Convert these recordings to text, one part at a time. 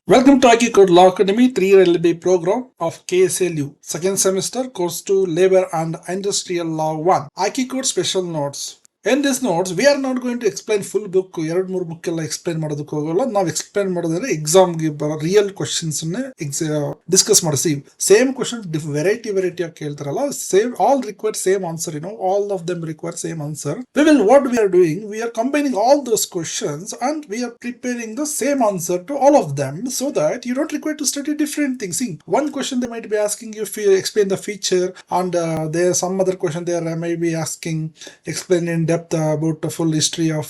Welcome to IQ Code Law Academy 3-year LLB program of KSLU. Second semester, course 2, Labor and Industrial Law 1. IQ Code Special Notes. In these notes, we are not going to explain full book. 2-3 book ಎಲ್ಲ explain ಮಾಡೋದಕ್ಕೆ ಹೋಗಲ್ಲ. ನಾವು explain ಮಾಡೋದಂದ್ರೆ ಎಕ್ಸಾಮ್ಗೆ ಬರೋ real questions discuss ಮಾಡಿಸಿ same question variety ಆಗಿ ಕೇಳ್ತಾರಲ್ಲ, same all require same answer, all of them require same answer. What we are doing, we are combining all those questions and we are preparing the same answer to all of them so that you don't require to study different things. See, one question they might be asking you if you explain the feature, and there's some other question they may be asking explain in depth about the full history of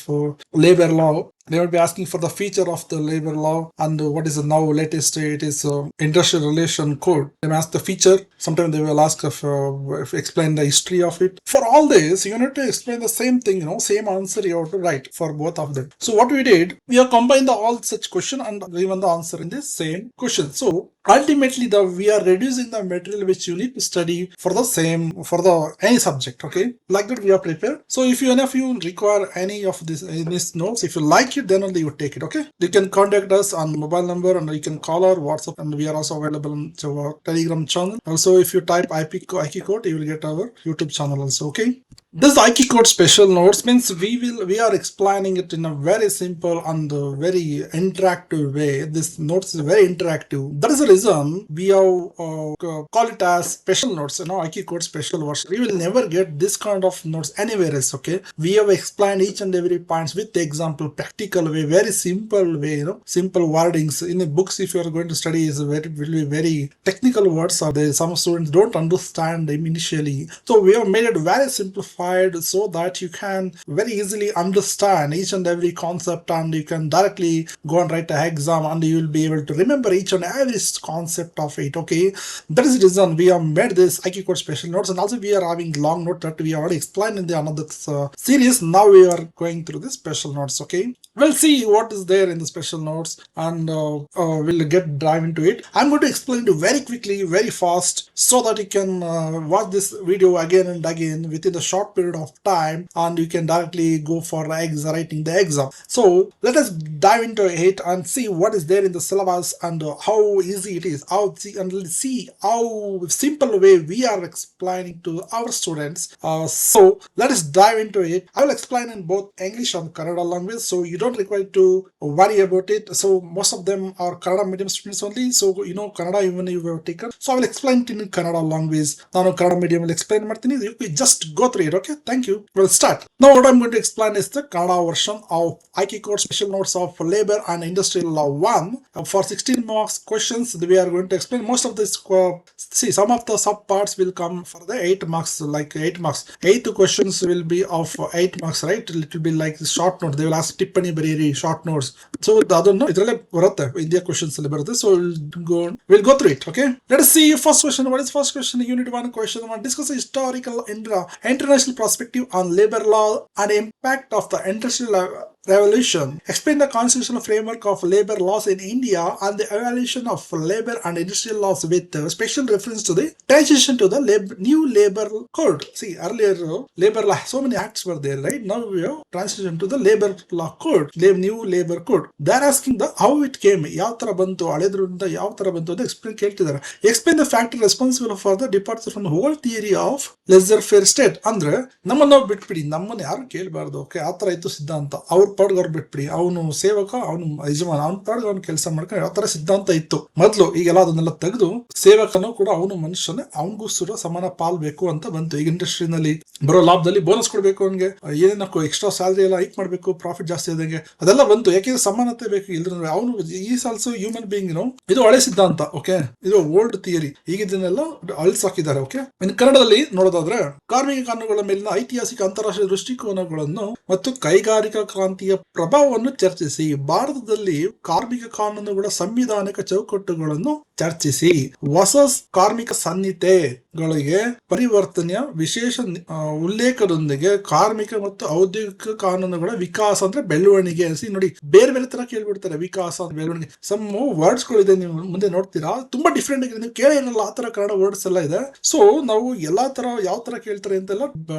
labor law. They will be asking for the feature of the labor law and what is the now latest, it is industrial relation code. They may ask the feature. Sometimes they will ask if explain the history of it. For all this, you need to explain the same thing, same answer you have to write for both of them. So what we did, we have combined all such question and given the answer in the same question. So ultimately we are reducing the material which you need to study for any subject. Okay, like that we are prepared. So if any of you require any of these notes, if you like it, then only you take it. Okay, you can contact us on mobile number and you can call our WhatsApp, and we are also available on our Telegram channel. Also, if you type IQ code, you will get our YouTube channel also. Okay, this IQ code special notes means we are explaining it in a very simple and very interactive way. This notes is very interactive. That is the reason we have call it as special notes. IQ code special version. We will never get this kind of notes anywhere else. Okay, we have explained each and every points with the example, practical way, very simple way. Simple wordings in the books. If you are going to study, will be very technical words. Are there? Some students don't understand them initially, so we have made it very simplified so that you can very easily understand each and every concept, and you can directly go and write an exam and you will be able to remember each and every concept of it. Okay, that is the reason we have made this IQ code special notes, and also we are having long note that we already explained in the another series. Now we are going through the special notes. Okay, we'll see what is there in the special notes, and we'll dive into it. I'm going to explain it very quickly, very fast, so that you can watch this video again and again within a short period of time, and you can directly go for writing the exam. So let us dive into it and see what is there in the syllabus and how easy it is. See how simple way we are explaining to our students. So let us dive into it. I will explain in both English and Kannada language, so you don't require to worry about it. So most of them are Kannada medium students only, so Kannada even if you have taken. So I will explain it in Kannada language. Nanu Kannada medium will explain martini. You just go through it. Okay, thank you. We'll start. Now what I'm going to explain is the Kannada version of IQ code special notes of labor and industrial law 1. For 16 marks questions, we are going to explain most of this. See, some of the sub parts will come for the 8 marks, like 8 marks. 8 questions will be of 8 marks, right? It will be like short notes. They will ask tippani bariri short notes. So adonnu idralle barutte, India questions alle barutte. So we'll go through it. Okay, let us see first question. What is first question? Unit 1 question 1. Discuss the historical international perspective on labor law and impact of the industrial revolution. Explain the constitutional framework of labor laws in India and the evolution of labor and industrial laws with special reference to the transition to the new labor code. See, earlier labor law, so many acts were there, right? Now we have transition to the labor law code, new labor code. They are asking how it came, ಯಾವ ತರ ಬಂತು, ಹಳೆದ್ರಿಂದ ಯಾವ ತರ ಬಂತು ಅಂತ explain ಕೇಳ್ತಿದ್ದಾರೆ. Explain the factor responsible for the departure from the whole theory of laissez-faire state. ಅಂದ್ರೆ ನಮ್ಮನ್ನ ನಾವು ಬಿಟ್ಬಿಡಿ, ನಮ್ಮನ್ನ ಯಾರು ಕೇಳಬಾರ್ದು. ಓಕೆ, ಆ ತರ ಇತ್ತು ಸಿದ್ಧಾಂತ. ಅವ್ರ ಪಾಡ್ಗೆ ಅವ್ರು ಬಿಟ್ಬಿಡಿ, ಅವನು ಸೇವಕ, ಅವನು ಯಜಮಾನ, ಅವನ ಪಾಡ್ಗೆ ಅವ್ನು ಕೆಲಸ ಮಾಡ್ಕೊಂಡು ಯಾವ ತರ ಸಿದ್ಧಾಂತ ಇತ್ತು ಮೊದ್ಲು. ಈಗೆಲ್ಲ ಅದನ್ನೆಲ್ಲ ತೆಗೆದು ಸೇವಕನೂ ಕೂಡ ಅವನು ಮನುಷ್ಯನೇ, ಅವನಿಗೂ ಸುರ ಸಮಾನ ಪಾಲ್ ಬೇಕು ಅಂತ ಬಂತು. ಈಗ ಇಂಡಸ್ಟ್ರಿನಲ್ಲಿ ಬರೋ ಲಾಭದಲ್ಲಿ ಬೋನಸ್ ಕೊಡ್ಬೇಕು, ಅವನಿಗೆ ಏನೇನಕ್ಕೂ ಎಕ್ಸ್ಟ್ರಾ ಸ್ಯಾಲರಿ ಎಲ್ಲ ಹೈಕ್ ಮಾಡ್ಬೇಕು, ಪ್ರಾಫಿಟ್ ಜಾಸ್ತಿ ಆದಂಗೆ ಅದೆಲ್ಲ ಬಂತು. ಯಾಕೆಂದ್ರೆ ಸಮಾನತೆ ಬೇಕು. ಇಲ್ದ್ರೆ ಅವನು ಈಸ್ ಆಲ್ಸೋ ಹ್ಯೂಮನ್ ಬೀಯಿಂಗ್. ಇದು ಹಳೆ ಸಿದ್ಧಾಂತ. ಓಕೆ, ಇದು ಓಲ್ಡ್ ಥಿಯರಿ. ಈಗ ಇದನ್ನೆಲ್ಲ ಅಳಿಸಾಕಿದ್ದಾರೆ. ಓಕೆ, ಇನ್ನು ಕನ್ನಡದಲ್ಲಿ ನೋಡೋದಾದ್ರೆ ಕಾರ್ಮಿಕ ಕಾನೂನುಗಳ ಮೇಲಿನ ಐತಿಹಾಸಿಕ ಅಂತಾರಾಷ್ಟ್ರೀಯ ದೃಷ್ಟಿಕೋನಗಳನ್ನು ಮತ್ತು ಕೈಗಾರಿಕಾ ಕ್ರಾಂತಿಯ ಪ್ರಭಾವವನ್ನು ಚರ್ಚಿಸಿ ಭಾರತದಲ್ಲಿ ಕಾರ್ಮಿಕ ಕಾನೂನುಗಳ ಸಂವಿಧಾನಿಕ ಚೌಕಟ್ಟುಗಳನ್ನು ಚರ್ಚಿಸಿ ಹೊಸ ಕಾರ್ಮಿಕ ಸಂಹಿತೆಗಳಿಗೆ ಪರಿವರ್ತನೆಯ ವಿಶೇಷ ಉಲ್ಲೇಖದೊಂದಿಗೆ ಕಾರ್ಮಿಕ ಮತ್ತು ಔದ್ಯೋಗಿಕ ಕಾನೂನುಗಳ ವಿಕಾಸ ಅಂದ್ರೆ ಬೆಳವಣಿಗೆ ಅನಿಸಿ ನೋಡಿ, ಬೇರೆ ಬೇರೆ ತರ ಕೇಳ್ಬಿಡ್ತಾರೆ. ವಿಕಾಸ ಬೆಳವಣಿಗೆ ಸಮ್ ವರ್ಡ್ಸ್ ಗಳು ಇದೆ, ನೀವು ಮುಂದೆ ನೋಡ್ತೀರಾ, ತುಂಬಾ ಡಿಫ್ರೆಂಟ್ ಆಗಿದೆ, ನೀವು ಕೇಳೇ ಇರಲ್ಲ ಆ ತರ ಕನ್ನಡ ವರ್ಡ್ಸ್ ಎಲ್ಲ ಇದೆ. ಸೊ ನಾವು ಎಲ್ಲಾ ತರ ಯಾವ ತರ ಕೇಳ್ತಾರೆ ಅಂತೆಲ್ಲ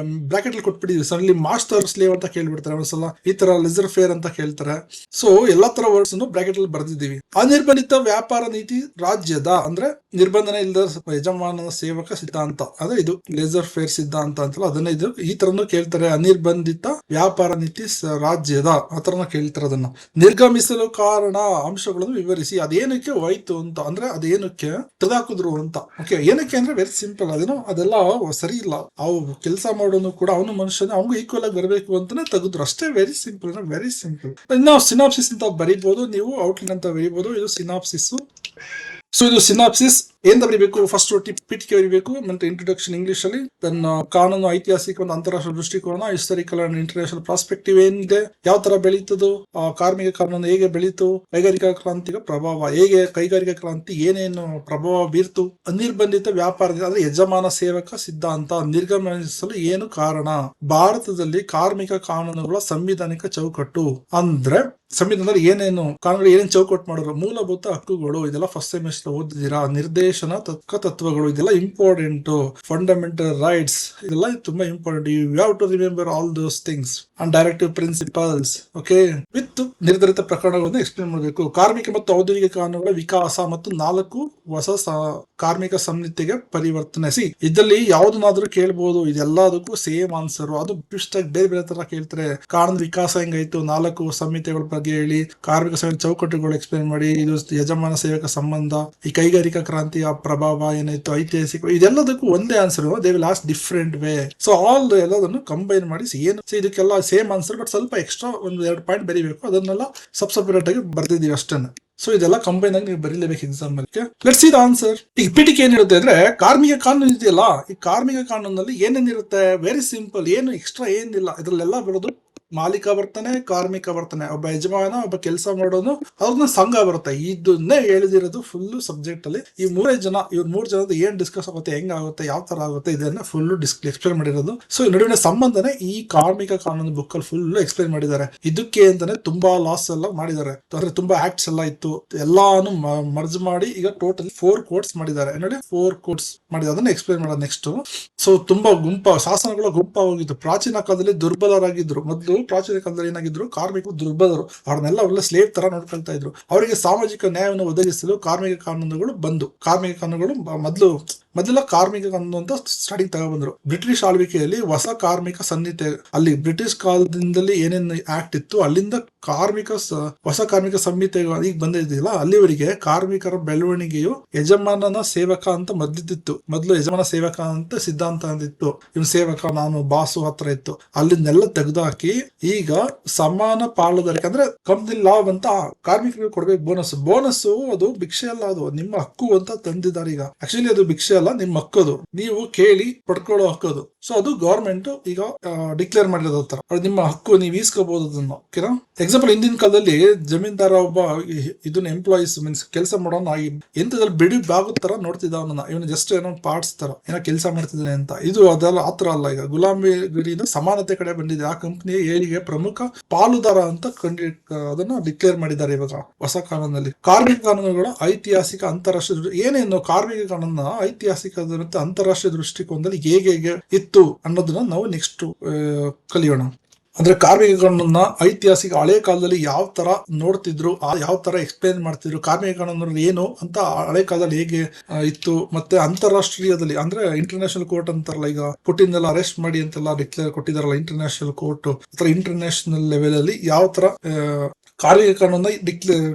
ಬ್ರಾಕೆಟ್ ಅಲ್ಲಿ ಕೊಟ್ಬಿಟ್ಟಿದ್ವಿ. ಸೊ ಅಲ್ಲಿ ಮಾಸ್ಟರ್ ಸ್ಲೇವ್ ಅಂತ ಕೇಳ್ಬಿಡ್ತಾರೆ ಒಂದ್ಸಲ, ಈ ತರ ಲೆಜರ್ ಫೇರ್ ಅಂತ ಕೇಳ್ತಾರೆ. ಸೊ ಎಲ್ಲಾ ತರ ವರ್ಡ್ಸ್ ಬ್ರಾಕೆಟ್ ಅಲ್ಲಿ ಬರ್ದಿದ್ದೀವಿ. ಅನಿರ್ಬಂಧಿತ ವ್ಯಾಪಾರ ನೀತಿ ರಾಜ್ಯದ ಅಂದ್ರೆ ನಿರ್ಬಂಧನೆ ಇಲ್ಲದ ಯಜಮಾನನ ಸೇವಕ ಸಿದ್ಧಾಂತ, ಅದೇ ಇದು ಲೇಸರ್ ಫೇರ್ ಸಿದ್ಧಾಂತ ಅಂತಲ್ಲ, ಅದನ್ನ ಇದು ಈ ತರನು ಕೇಳ್ತಾರೆ. ಅನಿರ್ಬಂಧಿತ ವ್ಯಾಪಾರ ನೀತಿ ರಾಜ್ಯದ ಆ ತರನ ಕೇಳ್ತಾರೆ. ಅದನ್ನ ನಿರ್ಗಮಿಸಲು ಕಾರಣ ಅಂಶಗಳನ್ನು ವಿವರಿಸಿ, ಅದೇನಕ್ಕೆ ಹೋಯ್ತು ಅಂತ, ಅಂದ್ರೆ ಅದೇನಕ್ಕೆ ತೆಗೆದಾಕಿದ್ರು ಅಂತ. ಓಕೆ, ಏನಕ್ಕೆ ಅಂದ್ರೆ ವೆರಿ ಸಿಂಪಲ್, ಅದೆಲ್ಲ ಸರಿ ಇಲ್ಲ, ಅವು ಕೆಲಸ ಮಾಡೋನು ಕೂಡ ಅವನು ಮನುಷ್ಯನ, ಅವನಿಗೂ ಈಕ್ವಲ್ ಆಗಿ ಬರಬೇಕು ಅಂತಾನೆ ತೆಗೆದ್ರು ಅಷ್ಟೇ. Very simple, very simple. ನಾವು ಸಿನಾಪ್ಸಿಸ್ ಅಂತ ಬರೀಬಹುದು, ನೀವು ಔಟ್ಲೈನ್ ಅಂತ ಬರೀಬಹುದು. ಇದು ಸಿನಾಪ್ಸಿಸ್. ಸೊ ಇದು ಸಿನಾಪ್ಸಿಸ್ ಏನ್ ಬರೀಬೇಕು, ಫಸ್ಟ್ ಪೀಠಿಕೆ ಬರೀಬೇಕು, ಮತ್ತೆ ಇಂಟ್ರೊಡಕ್ಷನ್ ಇಂಗ್ಲಿಷ್ ಅಲ್ಲಿ, ತನ್ನ ಕಾನೂನು ಐತಿಹಾಸಿಕ ಒಂದು ಅಂತಾರಾಷ್ಟ್ರೀಯ ದೃಷ್ಟಿಕೋನ, ಹಿಸ್ಟಾರಿಕಲ್ ಅಂಡ್ ಇಂಟರ್ನ್ಯಾಷನಲ್ ಪ್ರಾಸ್ಪೆಕ್ಟಿವ್ ಏನಿದೆ, ಯಾವ ತರ ಬೆಳೀತದು, ಕಾರ್ಮಿಕ ಕಾನೂನು ಹೇಗೆ ಬೆಳೀತು, ಕೈಗಾರಿಕಾ ಕ್ರಾಂತಿಗೆ ಪ್ರಭಾವ ಹೇಗೆ, ಕೈಗಾರಿಕಾ ಕ್ರಾಂತಿ ಏನೇನು ಪ್ರಭಾವ ಬೀರ್ತು, ಅನಿರ್ಬಂಧಿತ ವ್ಯಾಪಾರ ಅಂದ್ರೆ ಯಜಮಾನ ಸೇವಕ ಸಿದ್ಧಾಂತ ನಿರ್ಗಮನಿಸಲು ಏನು ಕಾರಣ, ಭಾರತದಲ್ಲಿ ಕಾರ್ಮಿಕ ಕಾನೂನುಗಳ ಸಂವಿಧಾನಿಕ ಚೌಕಟ್ಟು ಅಂದ್ರೆ ಸಂವಿಧಾನದಲ್ಲಿ ಏನೇನು ಕಾನೂನು ಏನೇನು ಚೌಕಟ್ಟು ಮಾಡೋರು, ಮೂಲಭೂತ ಹಕ್ಕುಗಳು, ಇದೆಲ್ಲ ಫಸ್ಟ್ ಸೆಮಿಸ್ಟರ್ ಓದಿದ್ದೀರಾ. ನಿರ್ದೇಶನ ತತ್ವಗಳು, ಇದೆಲ್ಲ ಇಂಪಾರ್ಟೆಂಟ್. ಫಂಡಮೆಂಟಲ್ ರೈಟ್ಸ್, ಇದೆಲ್ಲ ತುಂಬಾ important. You have to remember all those things. And directive principles, okay, with ನಿರ್ಧರಿತ ಪ್ರಕರಣಗಳನ್ನು ಎಕ್ಸ್ಪ್ಲೇನ್ ಮಾಡಬೇಕು. ಕಾರ್ಮಿಕ ಮತ್ತು ಔದ್ಯೋಗಿಕ ಕಾನೂನುಗಳ ವಿಕಾಸ ಮತ್ತು 4 ಹೊಸ ಕಾರ್ಮಿಕ ಸಂಹಿತೆಗೆ ಪರಿವರ್ತನೆಸಿ. ಇದರಲ್ಲಿ ಯಾವ್ದನ್ನಾದ್ರೂ ಕೇಳ್ಬೋದು, ಇದೆಲ್ಲದಕ್ಕೂ ಸೇಮ್ ಆನ್ಸರ್. ಅದು ಇಷ್ಟಾಗಿ ಬೇರೆ ಬೇರೆ ತರ ಕೇಳ್ತಾರೆ. ಕಾನೂನು ವಿಕಾಸ ಹೆಂಗಾಯ್ತು, 4 ಸಂಹಿತೆಗಳ ಬಗ್ಗೆ ಹೇಳಿ, ಕಾರ್ಮಿಕ ಸಂಹಿತೆ ಚೌಕಟ್ಟುಗಳು ಎಕ್ಸ್ಪ್ಲೇನ್ ಮಾಡಿ, ಇದು ಯಜಮಾನ ಸೇವಕ ಸಂಬಂಧ, ಈ ಕೈಗಾರಿಕಾ ಕ್ರಾಂತಿಯ ಪ್ರಭಾವ ಏನಾಯ್ತು, ಐತಿಹಾಸಿಕ, ಇದೆಲ್ಲದಕ್ಕೂ ಒಂದೇ answer. They will ask different way. So all ಎಲ್ಲದನ್ನು ಕಂಬೈನ್ ಮಾಡಿ ಏನು ಇದಕ್ಕೆಲ್ಲ ಸೇಮ್ ಆನ್ಸರ್, ಬಟ್ ಸ್ವಲ್ಪ ಎಕ್ಸ್ಟ್ರಾ 1-2 ಪಾಯಿಂಟ್ ಬರೀಬೇಕು. ಅದನ್ನೆಲ್ಲ ಸಪ್ರೇಟ್ ಆಗಿ ಬರ್ದಿದೀವಿ ಅಷ್ಟೇ. ಸೊ ಇದೆಲ್ಲ ಕಂಬೈನ್ ಆಗಿ ನೀವು ಬರೀಲೇಬೇಕು ಎಕ್ಸಾಮ್ ಅಲ್ಲಿ. Let's see the answer. ಈಗ ಪೀಠಿಕೆ ಏನಿರುತ್ತೆ ಅಂದ್ರೆ, ಕಾರ್ಮಿಕ ಕಾನೂನು ಇದೆಯಲ್ಲ, ಈ ಕಾರ್ಮಿಕ ಕಾನೂನಲ್ಲಿ ಏನೇನಿರುತ್ತೆ, ವೆರಿ ಸಿಂಪಲ್, ಏನು ಎಕ್ಸ್ಟ್ರಾ ಏನಿಲ್ಲ, ಇದ್ರಲ್ಲೆಲ್ಲ ಬರೋದು ಮಾಲೀಕ ಬರ್ತನೆ, ಕಾರ್ಮಿಕ ಬರ್ತನೆ, ಒಬ್ಬ ಯಜಮಾನ, ಒಬ್ಬ ಕೆಲಸ ಮಾಡೋನು, ಅವ್ರನ್ನ ಸಂಘ ಬರುತ್ತೆ. ಇದನ್ನೇ ಹೇಳಿದಿರೋದು ಫುಲ್ ಸಬ್ಜೆಕ್ಟ್ ಅಲ್ಲಿ. ಈ 3 ಜನ, ಇವ್ರ 3 ಜನದ ಏನ್ ಡಿಸ್ಕಸ್ ಆಗುತ್ತೆ, ಹೆಂಗಾಗುತ್ತೆ, ಯಾವ ತರ ಆಗುತ್ತೆ, ಇದನ್ನ ಫುಲ್ ಎಕ್ಸ್ಪ್ಲೇನ್ ಮಾಡಿರೋದು. ಸೊ ಈ ನಡುವಿನ ಸಂಬಂಧನೇ ಈ ಕಾರ್ಮಿಕ ಕಾನೂನು ಬುಕ್ ಅಲ್ಲಿ ಫುಲ್ ಎಕ್ಸ್ಪ್ಲೇನ್ ಮಾಡಿದ್ದಾರೆ. ಇದಕ್ಕೆ ಅಂತಾನೆ ತುಂಬಾ ಲಾಸ್ ಎಲ್ಲ ಮಾಡಿದ್ದಾರೆ, ಅಂದ್ರೆ ತುಂಬಾ ಆಕ್ಟ್ಸ್ ಎಲ್ಲ ಇತ್ತು, ಎಲ್ಲಾನು ಮರ್ಜ್ ಮಾಡಿ ಈಗ ಟೋಟಲ್ 4 ಕೋರ್ಟ್ಸ್ ಮಾಡಿದ್ದಾರೆ. ನೋಡಿ 4 ಕೋರ್ಟ್ಸ್ ಮಾಡಿದ್ದಾರೆ, ಅದನ್ನ ಎಕ್ಸ್ಪ್ಲೇನ್ ಮಾಡೋದು ನೆಕ್ಸ್ಟ್. ಸೊ ತುಂಬಾ ಶಾಸನಗಳ ಗುಂಪ ಹೋಗಿತ್ತು. ಪ್ರಾಚೀನ ಕಾಲದಲ್ಲಿ ದುರ್ಬಲರಾಗಿದ್ರು. ಮೊದಲು ಪ್ರಾಚೀನ ಕಾಲದಲ್ಲಿ ಏನಾಗಿದ್ರು, ಕಾರ್ಮಿಕರು ದುರ್ಬಲರು, ಅವ್ರನ್ನೆಲ್ಲ ಒಳ್ಳೆ ಸ್ಲೇವ್ ತರ ನೋಡ್ಕೊಳ್ತಾ ಇದ್ರು. ಅವರಿಗೆ ಸಾಮಾಜಿಕ ನ್ಯಾಯವನ್ನು ಒದಗಿಸಲು ಕಾರ್ಮಿಕ ಕಾನೂನುಗಳು ಬಂದು. ಕಾರ್ಮಿಕ ಕಾನೂನುಗಳು ಮೊದಲ ಕಾರ್ಮಿಕ ಕಾನೂನು ಅಂತ ಸ್ಟಾರ್ಟಿಂಗ್ ತಗೊಬಂದ್ರು. ಬ್ರಿಟಿಷ್ ಆಳ್ವಿಕೆಯಲ್ಲಿ ಹೊಸ ಕಾರ್ಮಿಕ ಸಂಹಿತೆ, ಅಲ್ಲಿ ಬ್ರಿಟಿಷ್ ಕಾಲದಿಂದಲೇ ಏನೇನು ಆಕ್ಟ್ ಇತ್ತು, ಅಲ್ಲಿಂದ ಹೊಸ ಕಾರ್ಮಿಕ ಸಂಹಿತೆ ಈಗ ಬಂದಿದ್ದಿಲ್ಲ, ಅಲ್ಲಿವರೆಗೆ ಕಾರ್ಮಿಕರ ಬೆಳವಣಿಗೆಯು ಯಜಮಾನನ ಸೇವಕ ಅಂತ ಮೊದಲು ಯಜಮಾನ ಸೇವಕ ಅಂತ ಸಿದ್ಧಾಂತ ಅಂದಿತ್ತು. ಇವ್ ಸೇವಕ, ನಾನು ಬಾಸು ಹತ್ರ ಇತ್ತು. ಅಲ್ಲಿಂದೆಲ್ಲ ತೆಗೆದುಹಾಕಿ ಈಗ ಸಮಾನ ಪಾಲುದಾರಿಕೆ ಅಂದ್ರೆ ಕಂಪ್ನಿ ಲಾಭ ಅಂತ ಕಾರ್ಮಿಕರಿಗೆ ಕೊಡ್ಬೇಕು. ಬೋನಸ್ ಅದು ಭಿಕ್ಷೆ ಅಲ್ಲ, ಅದು ನಿಮ್ಮ ಹಕ್ಕು ಅಂತ ತಂದಿದ್ದಾರೆ. ಈಗ ಆಕ್ಚುಲಿ ಅದು ಭಿಕ್ಷೆ ಅಲ್ಲ, ನಿಮ್ಮ ಹಕ್ಕದು, ನೀವು ಕೇಳಿ ಪಡ್ಕೊಳ್ಳೋ ಹಕ್ಕದು. ಸೊ ಅದು ಗವರ್ಮೆಂಟ್ ಈಗ ಡಿಕ್ಲೇರ್ ಮಾಡಿರೋದು ತರ, ನಿಮ್ಮ ಹಕ್ಕು, ನೀವು ಈಸ್ಕೋಬಹುದು ಅದನ್ನು. ಓಕೆನಾ? ಎಕ್ಸಾಂಪಲ್, ಹಿಂದಿನ ಕಾಲದಲ್ಲಿ ಜಮೀನ್ದಾರ ಒಬ್ಬ ಇದನ್ನ ಎಂಪ್ಲಾಯೀಸ್ ಮೀನ್ಸ್ ಕೆಲಸ ಮಾಡೋನು ಎಂತದಲ್ಲಿ ಬಿಡಿ ಬಾಗುತ್ತ ತರ ನೋಡ್ತಿದ್ದ ಅವನನ್ನ, ಇವನು ಜಸ್ಟ್ ಏನೋ ಪಾರ್ಟ್ಸ್ ತರ ಏನೋ ಕೆಲಸ ಮಾಡ್ತಿದ್ದಾನೆ ಅಂತ. ಇದು ಅದೆಲ್ಲ ಆತರ ಅಲ್ಲ. ಈಗ ಗುಲಾಮಿಗಿರಿಯಿಂದ ಸಮಾನತೆ ಕಡೆ ಬಂದಿದೆ. ಆ ಕಂಪನಿ ಏಳಿಗೆ ಪ್ರಮುಖ ಪಾಲುದಾರ ಅಂತ ಅದನ್ನ ಡಿಕ್ಲೇರ್ ಮಾಡಿದ್ದಾರೆ ಇವಾಗ ಹೊಸ ಕಾನೂನಲ್ಲಿ. ಕಾರ್ಮಿಕ ಕಾನೂನುಗಳ ಐತಿಹಾಸಿಕ ಅಂತಾರಾಷ್ಟ್ರೀಯ ಏನೇನು ಕಾರ್ಮಿಕ ಕಾನೂನ ಐತಿಹಾಸಿಕ ಮತ್ತು ಅಂತಾರಾಷ್ಟ್ರೀಯ ದೃಷ್ಟಿಕೋನದಲ್ಲಿ ಹೇಗೆ ಇತ್ತು ಅನ್ನೋದನ್ನ ನಾವು ನೆಕ್ಸ್ಟ್ ಕಲಿಯೋಣ. ಅಂದ್ರೆ ಕಾರ್ಮಿಕ ಕಾನೂನನ್ನ ಐತಿಹಾಸಿಕ ಹಳೆ ಕಾಲದಲ್ಲಿ ಯಾವ ತರ ನೋಡ್ತಿದ್ರು, ಯಾವ ತರ ಎಕ್ಸ್ಪ್ಲೇನ್ ಮಾಡ್ತಿದ್ರು, ಕಾರ್ಮಿಕ ಕಾನೂನು ಏನು ಅಂತ ಹಳೆ ಕಾಲದಲ್ಲಿ ಹೇಗೆ ಇತ್ತು, ಮತ್ತೆ ಅಂತಾರಾಷ್ಟ್ರೀಯದಲ್ಲಿ ಅಂದ್ರೆ ಇಂಟರ್ನ್ಯಾಷನಲ್ ಕೋರ್ಟ್ ಅಂತಾರಲ್ಲ, ಈಗ ಪುಟಿನೆಲ್ಲ ಅರೆಸ್ಟ್ ಮಾಡಿ ಅಂತೆಲ್ಲ ಡಿಕ್ಲೇರ್ ಕೊಟ್ಟಿದಾರಲ್ಲ ಇಂಟರ್ನ್ಯಾಷನಲ್ ಕೋರ್ಟ್, ಇಂಟರ್ನ್ಯಾಷನಲ್ ಲೆವೆಲ್ ಅಲ್ಲಿ ಯಾವ ತರ ಕಾರ್ಮಿಕ ಕಾನೂನ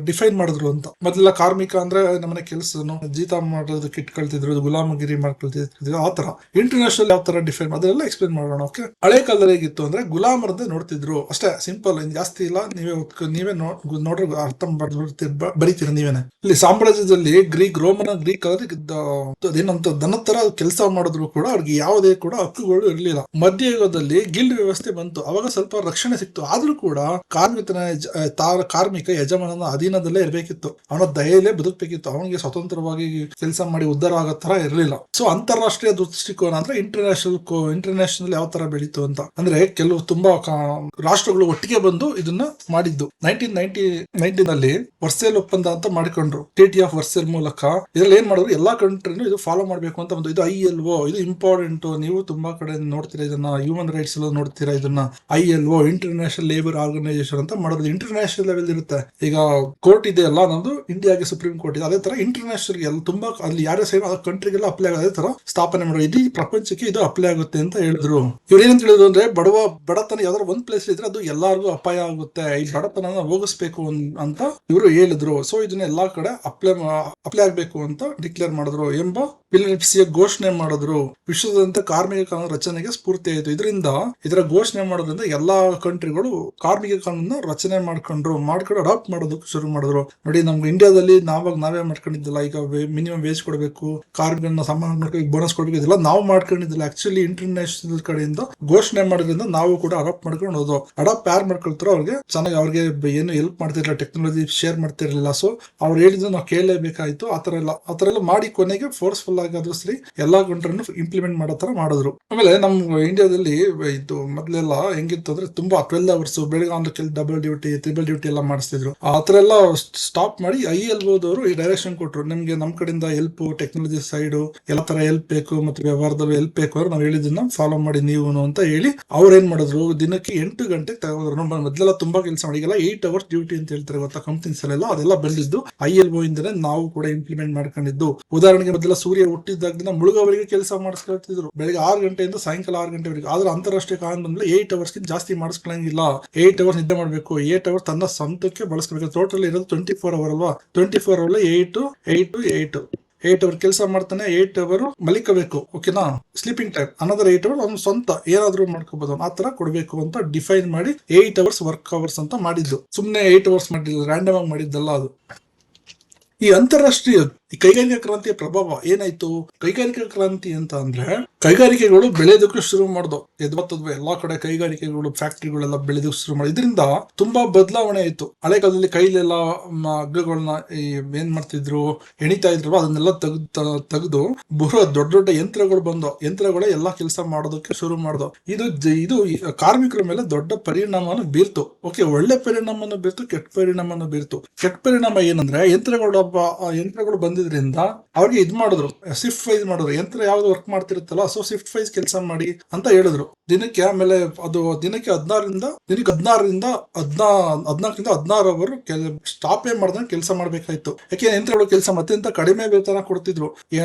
ಡಿಫೈನ್ ಮಾಡಿದ್ರು ಅಂತ. ಮೊದಲೆಲ್ಲ ಕಾರ್ಮಿಕ ಅಂದ್ರೆ ನಮ್ಮನೆ ಕೆಲಸನು ಜೀತ ಮಾಡೋದಕ್ಕೆ ಇಟ್ಕೊಳ್ತಿದ್ರು, ಗುಲಾಮಗಿರಿ ಮಾಡ್ಕೊಳ್ತಿದ್ರು, ಆ ತರ. ಇಂಟರ್ನ್ಯಾಷನಲ್ ಯಾವ ತರ ಡಿಫೈನ್ ಅದೆಲ್ಲ ಎಕ್ಸ್ಪ್ಲೇನ್ ಮಾಡೋಣ. ಓಕೆ, ಹಳೆ ಕಾಲದಲ್ಲಿ ಹೇಗಿತ್ತು ಅಂದ್ರೆ ಗುಲಾಮರದ್ದೇ ನೋಡ್ತಿದ್ರು ಅಷ್ಟೇ, ಸಿಂಪಲ್, ಜಾಸ್ತಿ ಇಲ್ಲ. ನೀವೇ ನೋಡ್ರಿ ಅರ್ಥ ಬರೀತೀರ ನೀವೇನೆ. ಇಲ್ಲಿ ಸಾಮ್ರಾಜ್ಯದಲ್ಲಿ ರೋಮನ್ ಗ್ರೀಕ್ ಅದೇನಂತ ದನ ತರ ಕೆಲಸ ಮಾಡಿದ್ರು ಕೂಡ ಅವ್ರಿಗೆ ಯಾವುದೇ ಕೂಡ ಹಕ್ಕುಗಳು ಇರಲಿಲ್ಲ. ಮಧ್ಯಯುಗದಲ್ಲಿ ಗಿಲ್ಡ್ ವ್ಯವಸ್ಥೆ ಬಂತು, ಅವಾಗ ಸ್ವಲ್ಪ ರಕ್ಷಣೆ ಸಿಕ್ತು. ಆದ್ರೂ ಕೂಡ ಕಾರ್ಮಿಕನ ಕಾರ್ಮಿಕ ಯಜಮಾನನ ಅಧೀನದಲ್ಲೇ ಇರಬೇಕಿತ್ತು, ಅವನ ದಯೆಯಲ್ಲೇ ಬದುಕಬೇಕಿತ್ತು, ಅವನಿಗೆ ಸ್ವತಂತ್ರವಾಗಿ ಕೆಲಸ ಮಾಡಿ ಉದ್ಧಾರ ಆಗೋ ತರ ಇರಲಿಲ್ಲ. ಸೊ ಅಂತಾರಾಷ್ಟ್ರೀಯ ದೃಷ್ಟಿಕೋನ ಅಂದ್ರೆ ಇಂಟರ್ನ್ಯಾಷನಲ್ ಯಾವ ತರ ಬೆಳೀತು ಅಂತ ಅಂದ್ರೆ ಕೆಲವು ತುಂಬಾ ರಾಷ್ಟ್ರಗಳು ಒಟ್ಟಿಗೆ ಬಂದು ಇದನ್ನ ಮಾಡಿದ್ದು. 1919 ನಲ್ಲಿ ವರ್ಸೇಲ್ ಒಪ್ಪಂದ ಅಂತ ಮಾಡಿಕೊಂಡ್ರು, ಟ್ರೀಟಿ ಆಫ್ ವರ್ಸೇಲ್ ಮೂಲಕ. ಇದ್ರಲ್ಲಿ ಏನ್ ಮಾಡಿದ್ರು, ಎಲ್ಲಾ ಕಂಟ್ರಿನೂ ಇದು ಫಾಲೋ ಮಾಡ್ಬೇಕು ಅಂತ ಬಂದು. ಇದು ILO, ಇದು ಇಂಪಾರ್ಟೆಂಟ್. ನೀವು ತುಂಬಾ ಕಡೆ ನೋಡ್ತೀರಾ ಇದನ್ನ, ಹ್ಯೂಮನ್ ರೈಟ್ಸ್ ಎಲ್ಲ ನೋಡ್ತೀರಾ ಇದನ್ನ. ILO ಇಂಟರ್ನ್ಯಾಷನಲ್ ಲೇಬರ್ ಆರ್ಗನೈಸೇಷನ್ ಅಂತ ಮಾಡೋದು ಇಂಟರ್ನ್ಯಾಷನಲ್ ಲೆವೆಲ್ ಇರುತ್ತೆ. ಈಗ ಕೋರ್ಟ್ ಇದೆ ಅಲ್ಲ ನಮ್ದು ಇಂಡಿಯಾಗೆ, ಸುಪ್ರೀಂ ಕೋರ್ಟ್ ಇದೆ, ಅದೇ ತರ ಇಂಟರ್ನ್ಯಾಷನಲ್ ಎಲ್ಲ ತುಂಬಾ ಅಲ್ಲಿ ಯಾರೇ ಸೇರಿ ಆ ಕಂಟ್ರಿಗೆಲ್ಲ ಅಪ್ಲೈ ಆಗೋದೇ ತರ ಸ್ಥಾಪನೆ ಮಾಡೋದು. ಇಡೀ ಪ್ರಪಂಚಕ್ಕೆ ಇದು ಅಪ್ಲೈ ಆಗುತ್ತೆ ಅಂತ ಹೇಳಿದ್ರು. ಇವ್ರು ಏನಂತ ಹೇಳಿದ್ರು ಅಂದ್ರೆ, ಬಡತನ ಯಾವ್ದಾದ್ರು ಒಂದ್ ಪ್ಲೇಸ್ ಇದ್ರೆ ಅದು ಎಲ್ಲಾರ್ಗು ಅಪಾಯ ಆಗುತ್ತೆ, ಈ ಬಡತನ ಹೋಗಿಸ್ಬೇಕು ಅಂತ ಇವರು ಹೇಳಿದ್ರು. ಸೊ ಇದನ್ನ ಎಲ್ಲಾ ಕಡೆ ಅಪ್ಲೈ ಆಗ್ಬೇಕು ಅಂತ ಡಿಕ್ಲೇರ್ ಮಾಡಿದ್ರು ಎಂಬ ಫಿಲಡೆಲ್ಫಿಯಾ ಘೋಷಣೆ ಮಾಡಿದ್ರು. ವಿಶ್ವದಂತ ಕಾರ್ಮಿಕ ಕಾನೂನು ರಚನೆಗೆ ಸ್ಫೂರ್ತಿ ಆಯಿತು. ಇದರ ಘೋಷಣೆ ಮಾಡೋದ್ರಿಂದ ಎಲ್ಲಾ ಕಂಟ್ರಿಗಳು ಕಾರ್ಮಿಕ ಕಾನೂನ ರಚನೆ ಮಾಡ್ಕೊಂಡು ಅಡಾಪ್ಟ್ ಮಾಡೋದಕ್ಕೆ ಶುರು ಮಾಡಿದ್ರು. ನೋಡಿ, ನಮ್ಗೆ ಇಂಡಿಯಾದಲ್ಲಿ ನಾವೇ ಮಾಡ್ಕೊಂಡಿದ್ದಿಲ್ಲ. ಈಗ ಮಿನಿಮಮ್ ವೇಜ್ ಕೊಡಬೇಕು, ಕಾರ್ಮಿಕರನ್ನ ಸಮಾನ ಬೋನಸ್ ಕೊಡಬೇಕು, ಇದೆಲ್ಲ ನಾವು ಮಾಡ್ಕೊಂಡಿದ್ದಿಲ್ಲ. ಆಕ್ಚುಲಿ ಇಂಟರ್ನ್ಯಾಷನಲ್ ಕಡೆಯಿಂದ ಘೋಷಣೆ ಮಾಡೋದ್ರಿಂದ ನಾವು ಕೂಡ ಅಡಾಪ್ಟ್ ಮಾಡ್ಕೊಂಡು ಹೋದ್ವು. ಅಡಾಪ್ಟ್ ಯಾರು ಮಾಡ್ಕೊಳ್ತಾರೋ ಅವ್ರಿಗೆ ಚೆನ್ನಾಗಿ, ಅವ್ರಿಗೆ ಏನು ಹೆಲ್ಪ್ ಮಾಡ್ತಿರ್ಲಿಲ್ಲ, ಟೆಕ್ನಾಲಜಿ ಶೇರ್ ಮಾಡ್ತಿರ್ಲಿಲ್ಲ. ಸೊ ಅವ್ರು ಹೇಳಿದ್ರು ನಾವು ಕೇಳಲೇಬೇಕಾಯ್ತು. ಆತರ ಎಲ್ಲ ಮಾಡಿ ಕೊನೆಗೆ ಫೋರ್ಸ್ಫುಲ್ ಆಗಾದ್ರೂ ಸರಿ ಎಲ್ಲಾ ಕಂಟ್ರಿನೂ ಇಂಪ್ಲಿಮೆಂಟ್ ಮಾಡೋ ತರ ಮಾಡಿದ್ರು. ಆಮೇಲೆ ನಮ್ಮ ಇಂಡಿಯಾದಲ್ಲಿ ಇದು ಮೊದಲೆಲ್ಲ ಹೆಂಗಿತ್ತು ಅಂದ್ರೆ, ತುಂಬಾ 12 ಅವರ್ಸ್ ಬೆಳಗ್ಗೆ ಒಂದು ಡಬಲ್ ಡ್ಯೂಟಿ, ಟ್ರಿಬಲ್ ಡ್ಯೂಟಿ ಎಲ್ಲ ಮಾಡಿಸ್ತಿದ್ರು. ಆತರ ಎಲ್ಲ ಸ್ಟಾಪ್ ಮಾಡಿ ILOದವರು ಈ ಡೈರೆಕ್ಷನ್ ಕೊಟ್ರು, ನಿಮ್ಗೆ ನಮ್ ಕಡೆಯಿಂದ ಹೆಲ್ಪ್, ಟೆಕ್ನಾಲಜಿ ಸೈಡ್ ಎಲ್ಲ ತರ ಹೆಲ್ಪ್ ಬೇಕು, ಮತ್ತೆ ವ್ಯವಹಾರದಲ್ಲಿ ಹೆಲ್ಪ್ ಬೇಕು ಅಂದ್ರೆ ನಾವು ಹೇಳಿದ್ದನ್ನ ಫಾಲೋ ಮಾಡಿ ನೀವು ಅಂತ ಹೇಳಿ ಅವ್ರು ಏನ್ ಮಾಡಿದ್ರು, ದಿನಕ್ಕೆ 8 ಗಂಟೆ ತಗೋದ್ರು. ಮೊದಲೆಲ್ಲ ತುಂಬಾ ಕೆಲಸ ಮಾಡಿ, ಈಗೆಲ್ಲ 8 ಅವರ್ಸ್ ಡ್ಯೂಟಿ ಅಂತ ಹೇಳ್ತಾರೆ ಗೊತ್ತಾ ಕಂಪ್ನೀಸ್ ಅಲ್ಲೆಲ್ಲ. ಅದೆಲ್ಲ ಬಂದಿದ್ದು ILO ಇಂದನೇ ನಾವು ಕೂಡ ಇಂಪ್ಲಿಮೆಂಟ್ ಮಾಡ್ಕೊಂಡಿದ್ದು. ಉದಾಹರಣೆಗೆ ಮೊದಲ ಸೂರ್ಯ ಹುಟ್ಟಿದಾಗಿಂದ ಮುಳುಗೋವರೆಗೆ ಕೆಲಸ ಮಾಡಿಸ್ಕೊಳ್ತಿದ್ರು, ಬೆಳಗ್ಗೆ 6 ಗಂಟೆಯಿಂದ ಸಾಯಂಕಾಲ 6 ಗಂಟೆವರೆಗೆ. ಆದ್ರೆ ಅಂತಾರಾಷ್ಟ್ರೀಯ ಕಾನೂನು ಬಂದ್ರೆ 8 ಅವರ್ಸ್ ಜಾಸ್ತಿ ಮಾಡಿಸ್ಕೊಳ್ಳಂಗಿಲ್ಲ. 8 ಅವರ್ಸ್ ನಿದ್ದೆ ಮಾಡ್ಬೇಕು, 8 ಅವರ್ಸ್ ತನ್ನ ಸ್ವಂತಕ್ಕೆ ಬಳಸ್ಕೋಬೇಕು. ಟೋಟಲ್ ಇರೋದು 24 ಅವರ್ ಅಲ್ವಾ, 24 ಅವರ್ 8 ಅವರ್ ಕೆಲಸ ಮಾಡ್ತಾನೆ, 8 ಅವರ್ ಮಲಿಕಬೇಕು. ಓಕೆನಾ, ಸ್ಲೀಪಿಂಗ್ ಟೈಮ್ ಅನದರ್ 8 ಅವರ್ ಅವ್ನು ಸ್ವಂತ ಏನಾದ್ರೂ ಮಾಡ್ಕೋಬಹುದು, ಆ ತರ ಕೊಡ್ಬೇಕು ಅಂತ ಡಿಫೈನ್ ಮಾಡಿ 8 ಅವರ್ಸ್ ವರ್ಕ್ ಅವರ್ಸ್ ಅಂತ ಮಾಡಿದ್ದು. ಸುಮ್ನೆ 8 ಅವರ್ಸ್ ಮಾಡಿಲ್ಲ, ರ್ಯಾಂಡಮ್ ಆಗಿ ಮಾಡಿದ್ದಲ್ಲ ಅದು. ಈ ಅಂತಾರಾಷ್ಟ್ರೀಯ ಕೈಗಾರಿಕಾ ಕ್ರಾಂತಿಯ ಪ್ರಭಾವ ಏನಾಯ್ತು? ಕೈಗಾರಿಕಾ ಕ್ರಾಂತಿ ಅಂತ ಅಂದ್ರೆ ಕೈಗಾರಿಕೆಗಳು ಬೆಳೆಯೋದಕ್ಕೆ ಶುರು ಮಾಡ್ದು. ಎಲ್ಲಾ ಕಡೆ ಕೈಗಾರಿಕೆಗಳು, ಫ್ಯಾಕ್ಟ್ರಿಗಳೆಲ್ಲ ಬೆಳೆಯೋದಕ್ಕೆ ಶುರು ಮಾಡಿ. ಇದರಿಂದ ತುಂಬಾ ಬದಲಾವಣೆ ಆಯ್ತು. ಹಳೆ ಕಾಲದಲ್ಲಿ ಕೈಲೆಲ್ಲ ಹಗ್ಗಗಳನ್ನ ಏನ್ ಮಾಡ್ತಿದ್ರು, ಎಣಿತಾ ಇದ್ರು, ಅದನ್ನೆಲ್ಲ ತೆಗೆದು ದೊಡ್ಡ ದೊಡ್ಡ ಯಂತ್ರಗಳು ಬಂದು, ಯಂತ್ರಗಳೇ ಎಲ್ಲಾ ಕೆಲಸ ಮಾಡೋದಕ್ಕೆ ಶುರು ಮಾಡ್ದು. ಇದು ಕಾರ್ಮಿಕರ ಮೇಲೆ ದೊಡ್ಡ ಪರಿಣಾಮವನ್ನು ಬೀರ್ತು. ಓಕೆ, ಒಳ್ಳೆ ಪರಿಣಾಮವನ್ನು ಬೀರ್ತು, ಕೆಟ್ಟ ಪರಿಣಾಮವನ್ನು ಬೀರ್ತು. ಕೆಟ್ಟ ಪರಿಣಾಮ ಏನಂದ್ರೆ, ಯಂತ್ರಗಳು ಬಂದಿದ್ರಿಂದ ಅವ್ರಿಗೆ ಮಾಡಿದ್ರು, ಶಿಫ್ಟ್ ವೈಸ್ ಮಾಡಿದ್ರು. ಯಂತ್ರ ಯಾವ್ದು ವರ್ಕ್ ಮಾಡ್ತಿರುತ್ತಲ್ಲ, ಸೊ ಶಿಫ್ಟ್ ವೈಸ್ ಕೆಲಸ ಮಾಡಿ ಅಂತ ಹೇಳಿದ್ರು. ದಿನಕ್ಕೆ ಆಮೇಲೆ ಅದು ದಿನಕ್ಕೆ 16ರಿಂದ 16 ಅವರು ಸ್ಟಾಪೇ ಮಾಡ್ದಂಗೆ ಕೆಲಸ ಮಾಡ್ಬೇಕಾಯ್ತು. ಯಾಕೆ ಯಂತ್ರಗಳು ಕೆಲಸ ಮತ್ತೆಂತ ಕಡಿಮೆ ವೇತನ ಕೊಡ್ತಿದ್ರು.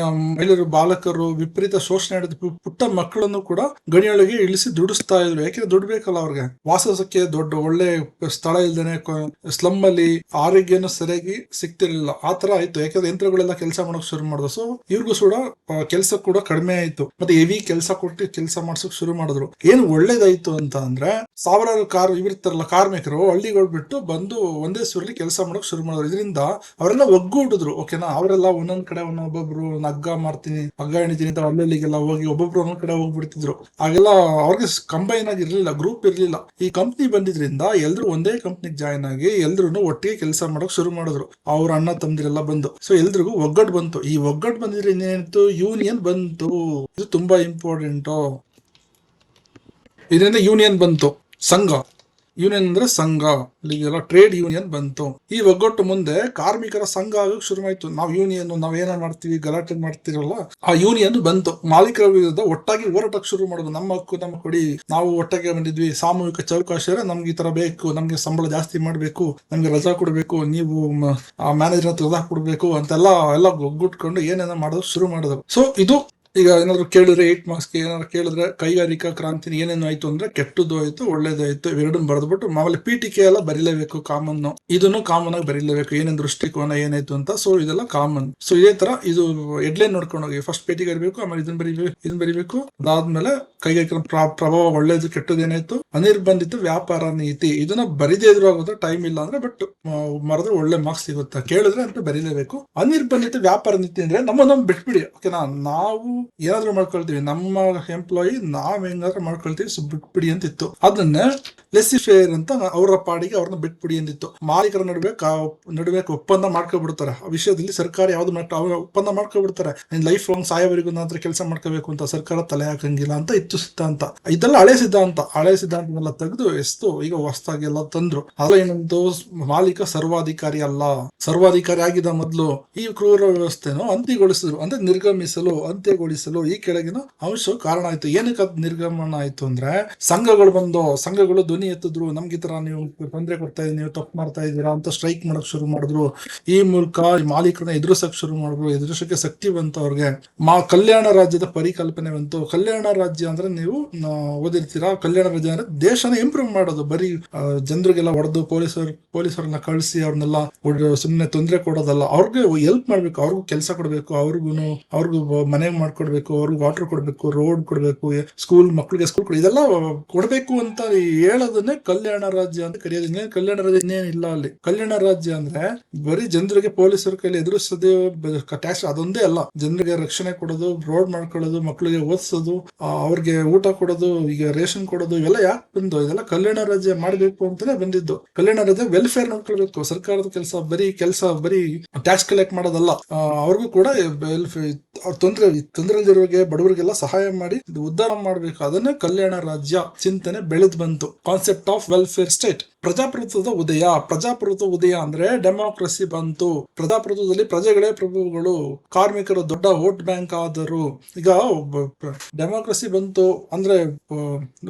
ಮಹಿಳೆಯರು, ಬಾಲಕರು ವಿಪರೀತ ಶೋಷಣೆ ಮಾಡಿದ್ರು. ಪುಟ್ಟ ಮಕ್ಕಳನ್ನು ಕೂಡ ಗಣಿಯೊಳಗೆ ಇಳಿಸಿ ದುಡಿಸ್ತಾ ಇದ್ರು. ಯಾಕೆಂದ್ರೆ ದುಡ್ಡು ಬೇಕಲ್ಲ ಅವ್ರಿಗೆ. ವಾಸಕ್ಕೆ ಒಳ್ಳೆ ಸ್ಥಳ ಇಲ್ದೇನೆ ಸ್ಲಮ್ ಅಲ್ಲಿ ಆರೋಗ್ಯನೂ ಸರಿಯಾಗಿ ಸಿಗ್ತಿರ್ಲಿಲ್ಲ. ಆತರ ಆಯ್ತು, ಯಾಕಂದ್ರೆ ಯಂತ್ರಗಳೆಲ್ಲ ಕೆಲಸ ಮಾಡೋಕ್ ಶುರು ಮಾಡಿದ್ರು. ಸೊ ಇವ್ರಿಗೂ ಕೂಡ ಕೆಲಸ ಕೂಡ ಕಡಿಮೆ ಆಯ್ತು. ಮತ್ತೆ ಹೆವಿ ಕೆಲಸ ಕೊಟ್ಟು ಕೆಲಸ ಮಾಡ್ಸಕ್ ಶುರು ಮಾಡಿದ್ರು. ಏನು ಒಳ್ಳೇದಾಯ್ತು ಅಂತ ಅಂದ್ರೆ, ಸಾವಿರಾರು ಇವಿರ್ತಾರಲ್ಲ ಕಾರ್ಮಿಕರು, ಹಳ್ಳಿಗಳು ಬಿಟ್ಟು ಬಂದು ಒಂದೇ ಸೂರಲ್ಲಿ ಕೆಲಸ ಮಾಡೋಕ್ ಶುರು ಮಾಡಿದ್ರು. ಇದರಿಂದ ಅವರೆಲ್ಲ ಒಗ್ಗೂಡಿದ್ರು. ಓಕೆನಾ, ಅವರೆಲ್ಲ ಒಂದೊಂದ್ ಕಡೆ ಒಬ್ಬೊಬ್ರು ಹಗ್ಗ ಮಾಡ್ತೀನಿ, ಹಗ್ಗ ಎಣಿತೀನಿ ಅಂತ ಹಳ್ಳಿಗೆಲ್ಲ ಹೋಗಿ ಒಬ್ಬೊಬ್ರು ಒಂದೊಂದ್ ಕಡೆ ಹೋಗ್ಬಿಡ್ತಿದ್ರು. ಹಾಗೆಲ್ಲ ಅವ್ರಿಗೆ ಕಂಬೈನ್ ಆಗಿ ಇರ್ಲಿಲ್ಲ, ಗ್ರೂಪ್ ಇರ್ಲಿಲ್ಲ. ಈ ಕಂಪ್ನಿ ಬಂದಿದ್ರಿಂದ ಎಲ್ರು ಒಂದೇ ಕಂಪ್ನಿಗೆ ಜಾಯ್ನ್ ಆಗಿ ಎಲ್ರು ಒಟ್ಟಿಗೆ ಕೆಲಸ ಮಾಡೋಕ್ ಶುರು ಮಾಡಿದ್ರು. ಅವ್ರ ಅಣ್ಣ ತಮ್ಮದಿರೆಲ್ಲ ಬಂದು. ಸೊ ಎಲ್ರಿಗೂ ಒಗ್ಗಟ್ಟು ಬಂತು. ಈ ಒಗ್ಗಟ್ಟು ಬಂದಿದ್ರೆ ಇನ್ನೇನಿತ್ತು, ಯೂನಿಯನ್ ಬಂತು. ಇದು ತುಂಬಾ ಇಂಪಾರ್ಟೆಂಟ್. ಇದರಿಂದ ಯೂನಿಯನ್ ಬಂತು, ಸಂಘ. ಯೂನಿಯನ್ ಅಂದ್ರೆ ಸಂಘ, ಇಲ್ಲಿಗೆಲ್ಲ ಟ್ರೇಡ್ ಯೂನಿಯನ್ ಬಂತು. ಈ ಒಗ್ಗಟ್ಟು ಮುಂದೆ ಕಾರ್ಮಿಕರ ಸಂಘ ಆಗಕ್ಕೆ ಶುರುವಾಯ್ತು. ನಾವೇನೋ ಮಾಡ್ತೀವಿ, ಗಲಾಟೆ ಮಾಡ್ತಿರಲ್ಲ, ಆ ಯೂನಿಯನ್ ಬಂತು. ಮಾಲೀಕರ ವಿರುದ್ಧ ಒಟ್ಟಾಗಿ ಹೋರಾಟಕ್ಕೆ ಶುರು ಮಾಡೋದು. ನಮ್ಮ ಹಕ್ಕು ನಮ್ಮ ಕೊಡಿ, ನಾವು ಒಟ್ಟಾಗಿ ಬಂದಿದ್ವಿ, ಸಾಮೂಹಿಕ ಚೌಕಾಶಿ, ನಮ್ಗೆ ಈ ತರ ಬೇಕು, ನಮ್ಗೆ ಸಂಬಳ ಜಾಸ್ತಿ ಮಾಡ್ಬೇಕು, ನಮ್ಗೆ ರಜಾ ಕೊಡ್ಬೇಕು, ನೀವು ಮ್ಯಾನೇಜರ್ ಹತ್ರ ರಜಾ ಕೊಡ್ಬೇಕು ಅಂತೆಲ್ಲ ಒಗ್ಗಟ್ಕೊಂಡು ಏನೇನೋ ಮಾಡೋದು ಶುರು ಮಾಡಿದ್ರು. ಸೊ ಇದು ಈಗ ಏನಾದ್ರು ಕೇಳಿದ್ರೆ 8 ಮಾರ್ಕ್ಸ್ಗೆ ಏನಾದ್ರು ಕೇಳಿದ್ರೆ ಕೈಗಾರಿಕಾ ಕ್ರಾಂತಿ ಏನೇನು ಆಯ್ತು ಅಂದ್ರೆ, ಕೆಟ್ಟದ್ದು ಆಯ್ತು, ಒಳ್ಳೇದು ಆಯ್ತು, ಇವೆರಡನ್ನು ಬರೆದ್ಬಿಟ್ಟು ಮಾಮೂಲಿ ಪೀಠಿಕೆ ಎಲ್ಲ ಬರೀಲೇಬೇಕು. ಕಾಮನ್, ಇದನ್ನು ಕಾಮನ್ ಆಗಿ ಬರೀಲೇಬೇಕು, ಏನೇನು ದೃಷ್ಟಿಕೋನ ಏನಾಯ್ತು ಅಂತ. ಸೊ ಇದೆಲ್ಲ ಕಾಮನ್. ಸೊ ಇದೇ ತರ ಇದು ಹೆಡ್ಲೈನ್ ನೋಡ್ಕೊಂಡು ಹೋಗಿ, ಫಸ್ಟ್ ಪೇಟಿಗೆ ಇರಬೇಕು, ಆಮೇಲೆ ಇದನ್ನ ಬರೀಬೇಕು. ಅದಾದ್ಮೇಲೆ ಕೈಗಾರಿಕಾ ಪ್ರಭಾವ ಒಳ್ಳೇದು ಕೆಟ್ಟದ್ದು ಏನಾಯ್ತು, ಅನಿರ್ಬಂಧಿತ ವ್ಯಾಪಾರ ನೀತಿ. ಇದನ್ನ ಬರಿದೇ ಇದ್ರು ಆಗೋದು, ಟೈಮ್ ಇಲ್ಲ ಅಂದ್ರೆ ಬಟ್ ಮರೆದ್ರೆ ಒಳ್ಳೆ ಮಾರ್ಕ್ಸ್ ಸಿಗುತ್ತೆ. ಕೇಳಿದ್ರೆ ಅಂತ ಬರೀಲೇಬೇಕು. ಅನಿರ್ಬಂಧಿತ ವ್ಯಾಪಾರ ನೀತಿ ಅಂದ್ರೆ ನಮ್ಮನ್ನ ಬಿಟ್ಬಿಡಿ. ಓಕೆನಾ, ನಾವು ಏನಾದ್ರು ಮಾಡ್ಕೊಳ್ತೀವಿ, ನಮ್ಮ ಎಂಪ್ಲಾಯಿ ನಾವ್ ಹೆಂಗಾದ್ರೂ ಮಾಡ್ಕೊಳ್ತೀವಿ, ಬಿಟ್ಬಿಡಿ ಅಂತ ಇತ್ತು. ಅದನ್ನ ಲೆಸ್ಸಿ ಫೇರ್ ಅಂತ ಅವರ ಪಾಡಿಗೆ ಅವ್ರನ್ನ ಬಿಟ್ಬಿಡಿ ಅಂದಿತ್ತು. ಮಾಲೀಕರ ನಡುವೆ ಒಪ್ಪಂದ ಮಾಡ್ಕೊಬಿಡ್ತಾರೆ. ಆ ವಿಷಯದಲ್ಲಿ ಸರ್ಕಾರ ಯಾವ್ದು ಒಪ್ಪಂದ ಮಾಡ್ಕೊಬಿಡ್ತಾರೆ. ಲೈಫ್ ಲಾಂಗ್ ಸಾಯವರೆಗೂ ನಂತರ ಕೆಲಸ ಮಾಡ್ಕೋಬೇಕು ಅಂತ ಸರ್ಕಾರ ತಲೆ ಹಾಕಂಗಿಲ್ಲ ಅಂತ ಇತ್ತು ಸಿದ್ಧಾಂತ. ಇದೆಲ್ಲ ಹಳೆ ಸಿದ್ಧಾಂತನೆಲ್ಲ ತೆಗೆದು ಎಸ್ತು ಈಗ ಹೊಸದಾಗಿ ಎಲ್ಲ ತಂದ್ರು. ಅದ್ರ ಏನಂತೂ ಮಾಲೀಕ ಸರ್ವಾಧಿಕಾರಿ ಅಲ್ಲ, ಸರ್ವಾಧಿಕಾರಿ ಆಗಿದ್ದ ಮೊದಲು ಈ ಕ್ರೂರ ವ್ಯವಸ್ಥೆನೂ ಅಂತ್ಯಗೊಳಿಸಿದ್ರು. ಅಂದ್ರೆ ಅಂತ್ಯಗೊಳಿಸಲು ಈ ಕೆಳಗಿನ ಅಂಶ ಕಾರಣ ಆಯ್ತು. ಏನಕ್ಕೆ ಅದು ನಿರ್ಗಮನ ಆಯ್ತು ಅಂದ್ರೆ, ಸಂಘಗಳು ಧ್ವನಿ ಎತ್ತಿದ್ರು. ನಮ್ಗೆ ಈ ತರ ನೀವು ತೊಂದರೆ ಕೊಡ್ತಾ ಇದ್ದೀರಿ, ನೀವು ತಪ್ಪು ಮಾಡ್ತಾ ಇದ್ದೀರಾ ಅಂತ ಸ್ಟ್ರೈಕ್ ಮಾಡಕ್ ಶುರು ಮಾಡಿದ್ರು. ಈ ಮೂಲಕ ಮಾಲೀಕರನ್ನ ಎದುರಿಸಕ್ ಶುರು ಮಾಡಿದ್ರು. ಎದುರಿಸಕ್ಕೆ ಶಕ್ತಿ ಬಂತು ಅವ್ರಿಗೆ. ಕಲ್ಯಾಣ ರಾಜ್ಯದ ಪರಿಕಲ್ಪನೆ ಬಂತು. ಕಲ್ಯಾಣ ರಾಜ್ಯ ಅಂದ್ರೆ ನೀವು ಓದಿರ್ತೀರಾ, ಕಲ್ಯಾಣ ರಾಜ್ಯ ಅಂದ್ರೆ ದೇಶನ ಇಂಪ್ರೂವ್ ಮಾಡೋದು. ಬರೀ ಜನರಿಗೆಲ್ಲ ಹೊಡೆದು ಪೊಲೀಸರನ್ನ ಕಳಿಸಿ ಅವ್ರನ್ನೆಲ್ಲ ಸುಮ್ಮನೆ ತೊಂದರೆ ಕೊಡೋದಲ್ಲ. ಅವ್ರಿಗೆ ಹೆಲ್ಪ್ ಮಾಡ್ಬೇಕು, ಅವ್ರಿಗೂ ಕೆಲಸ ಕೊಡ್ಬೇಕು, ಅವ್ರಿಗೂ ಮನೆಗೆ ಮಾಡ್ಕೊಡ್ಬೇಕು, ಅವ್ರಿಗೂ ವಾಟರ್ ಕೊಡ್ಬೇಕು, ರೋಡ್ ಕೊಡ್ಬೇಕು, ಮಕ್ಕಳಿಗೆ ಸ್ಕೂಲ್ ಇದೆಲ್ಲ ಕೊಡ್ಬೇಕು ಅಂತ ಹೇಳೋದನ್ನೇ ಕಲ್ಯಾಣ ರಾಜ್ಯ ಅಂತ ಕರೆಯೋದು. ಕಲ್ಯಾಣ ರಾಜ್ಯ ಇನ್ನೇನಿಲ್ಲ ಅಲ್ಲಿ. ಕಲ್ಯಾಣ ರಾಜ್ಯ ಅಂದ್ರೆ ಬರೀ ಜನರಿಗೆ ಪೊಲೀಸರ ಕೈಲಿ ಎದುರಿಸೋದು ಟ್ಯಾಕ್ಸ್ ಅದೊಂದೇ ಅಲ್ಲ, ಜನರಿಗೆ ರಕ್ಷಣೆ ಕೊಡೋದು, ರೋಡ್ ಮಾಡ್ಕೊಳ್ಳೋದು, ಮಕ್ಕಳಿಗೆ ಓದಿಸೋದು, ಅವ್ರಿಗೆ ಊಟ ಕೊಡೋದು, ಈಗ ರೇಷನ್ ಕೊಡೋದು, ಇವೆಲ್ಲ ಯಾಕೆ ಬಂದು ಇದೆಲ್ಲ ಕಲ್ಯಾಣ ರಾಜ್ಯ ಮಾಡ್ಬೇಕು ಅಂತಾನೆ ಬಂದಿದ್ದು. ಕಲ್ಯಾಣ ರಾಜ್ಯ ವೆಲ್ಫೇರ್ ನೋಡ್ಕೊಳ್ಬೇಕು. ಸರ್ಕಾರದ ಕೆಲಸ ಬರೀ ಟ್ಯಾಕ್ಸ್ ಕಲೆಕ್ಟ್ ಮಾಡೋದಲ್ಲ, ಅವ್ರಿಗೂ ಕೂಡ ತೊಂದರೆಯಲ್ಲಿರೋರಿಗೆ ಬಡವರಿಗೆಲ್ಲ ಸಹಾಯ ಮಾಡಿ ಉದ್ಧಾರ ಮಾಡ್ಬೇಕು. ಅದನ್ನೇ ಕಲ್ಯಾಣ ರಾಜ್ಯ ಚಿಂತನೆ ಬೆಳೆದು ಬಂತು. Concept of welfare state. ಪ್ರಜಾಪ್ರಭುತ್ವದ ಉದಯ ಅಂದ್ರೆ ಡೆಮೋಕ್ರಸಿ ಬಂತು. ಪ್ರಜಾಪ್ರಭುತ್ವದಲ್ಲಿ ಪ್ರಜೆಗಳೇ ಪ್ರಭುಗಳು, ಕಾರ್ಮಿಕರು ದೊಡ್ಡ ವೋಟ್ ಬ್ಯಾಂಕ್ ಆದರು. ಈಗ ಡೆಮೋಕ್ರಸಿ ಬಂತು ಅಂದ್ರೆ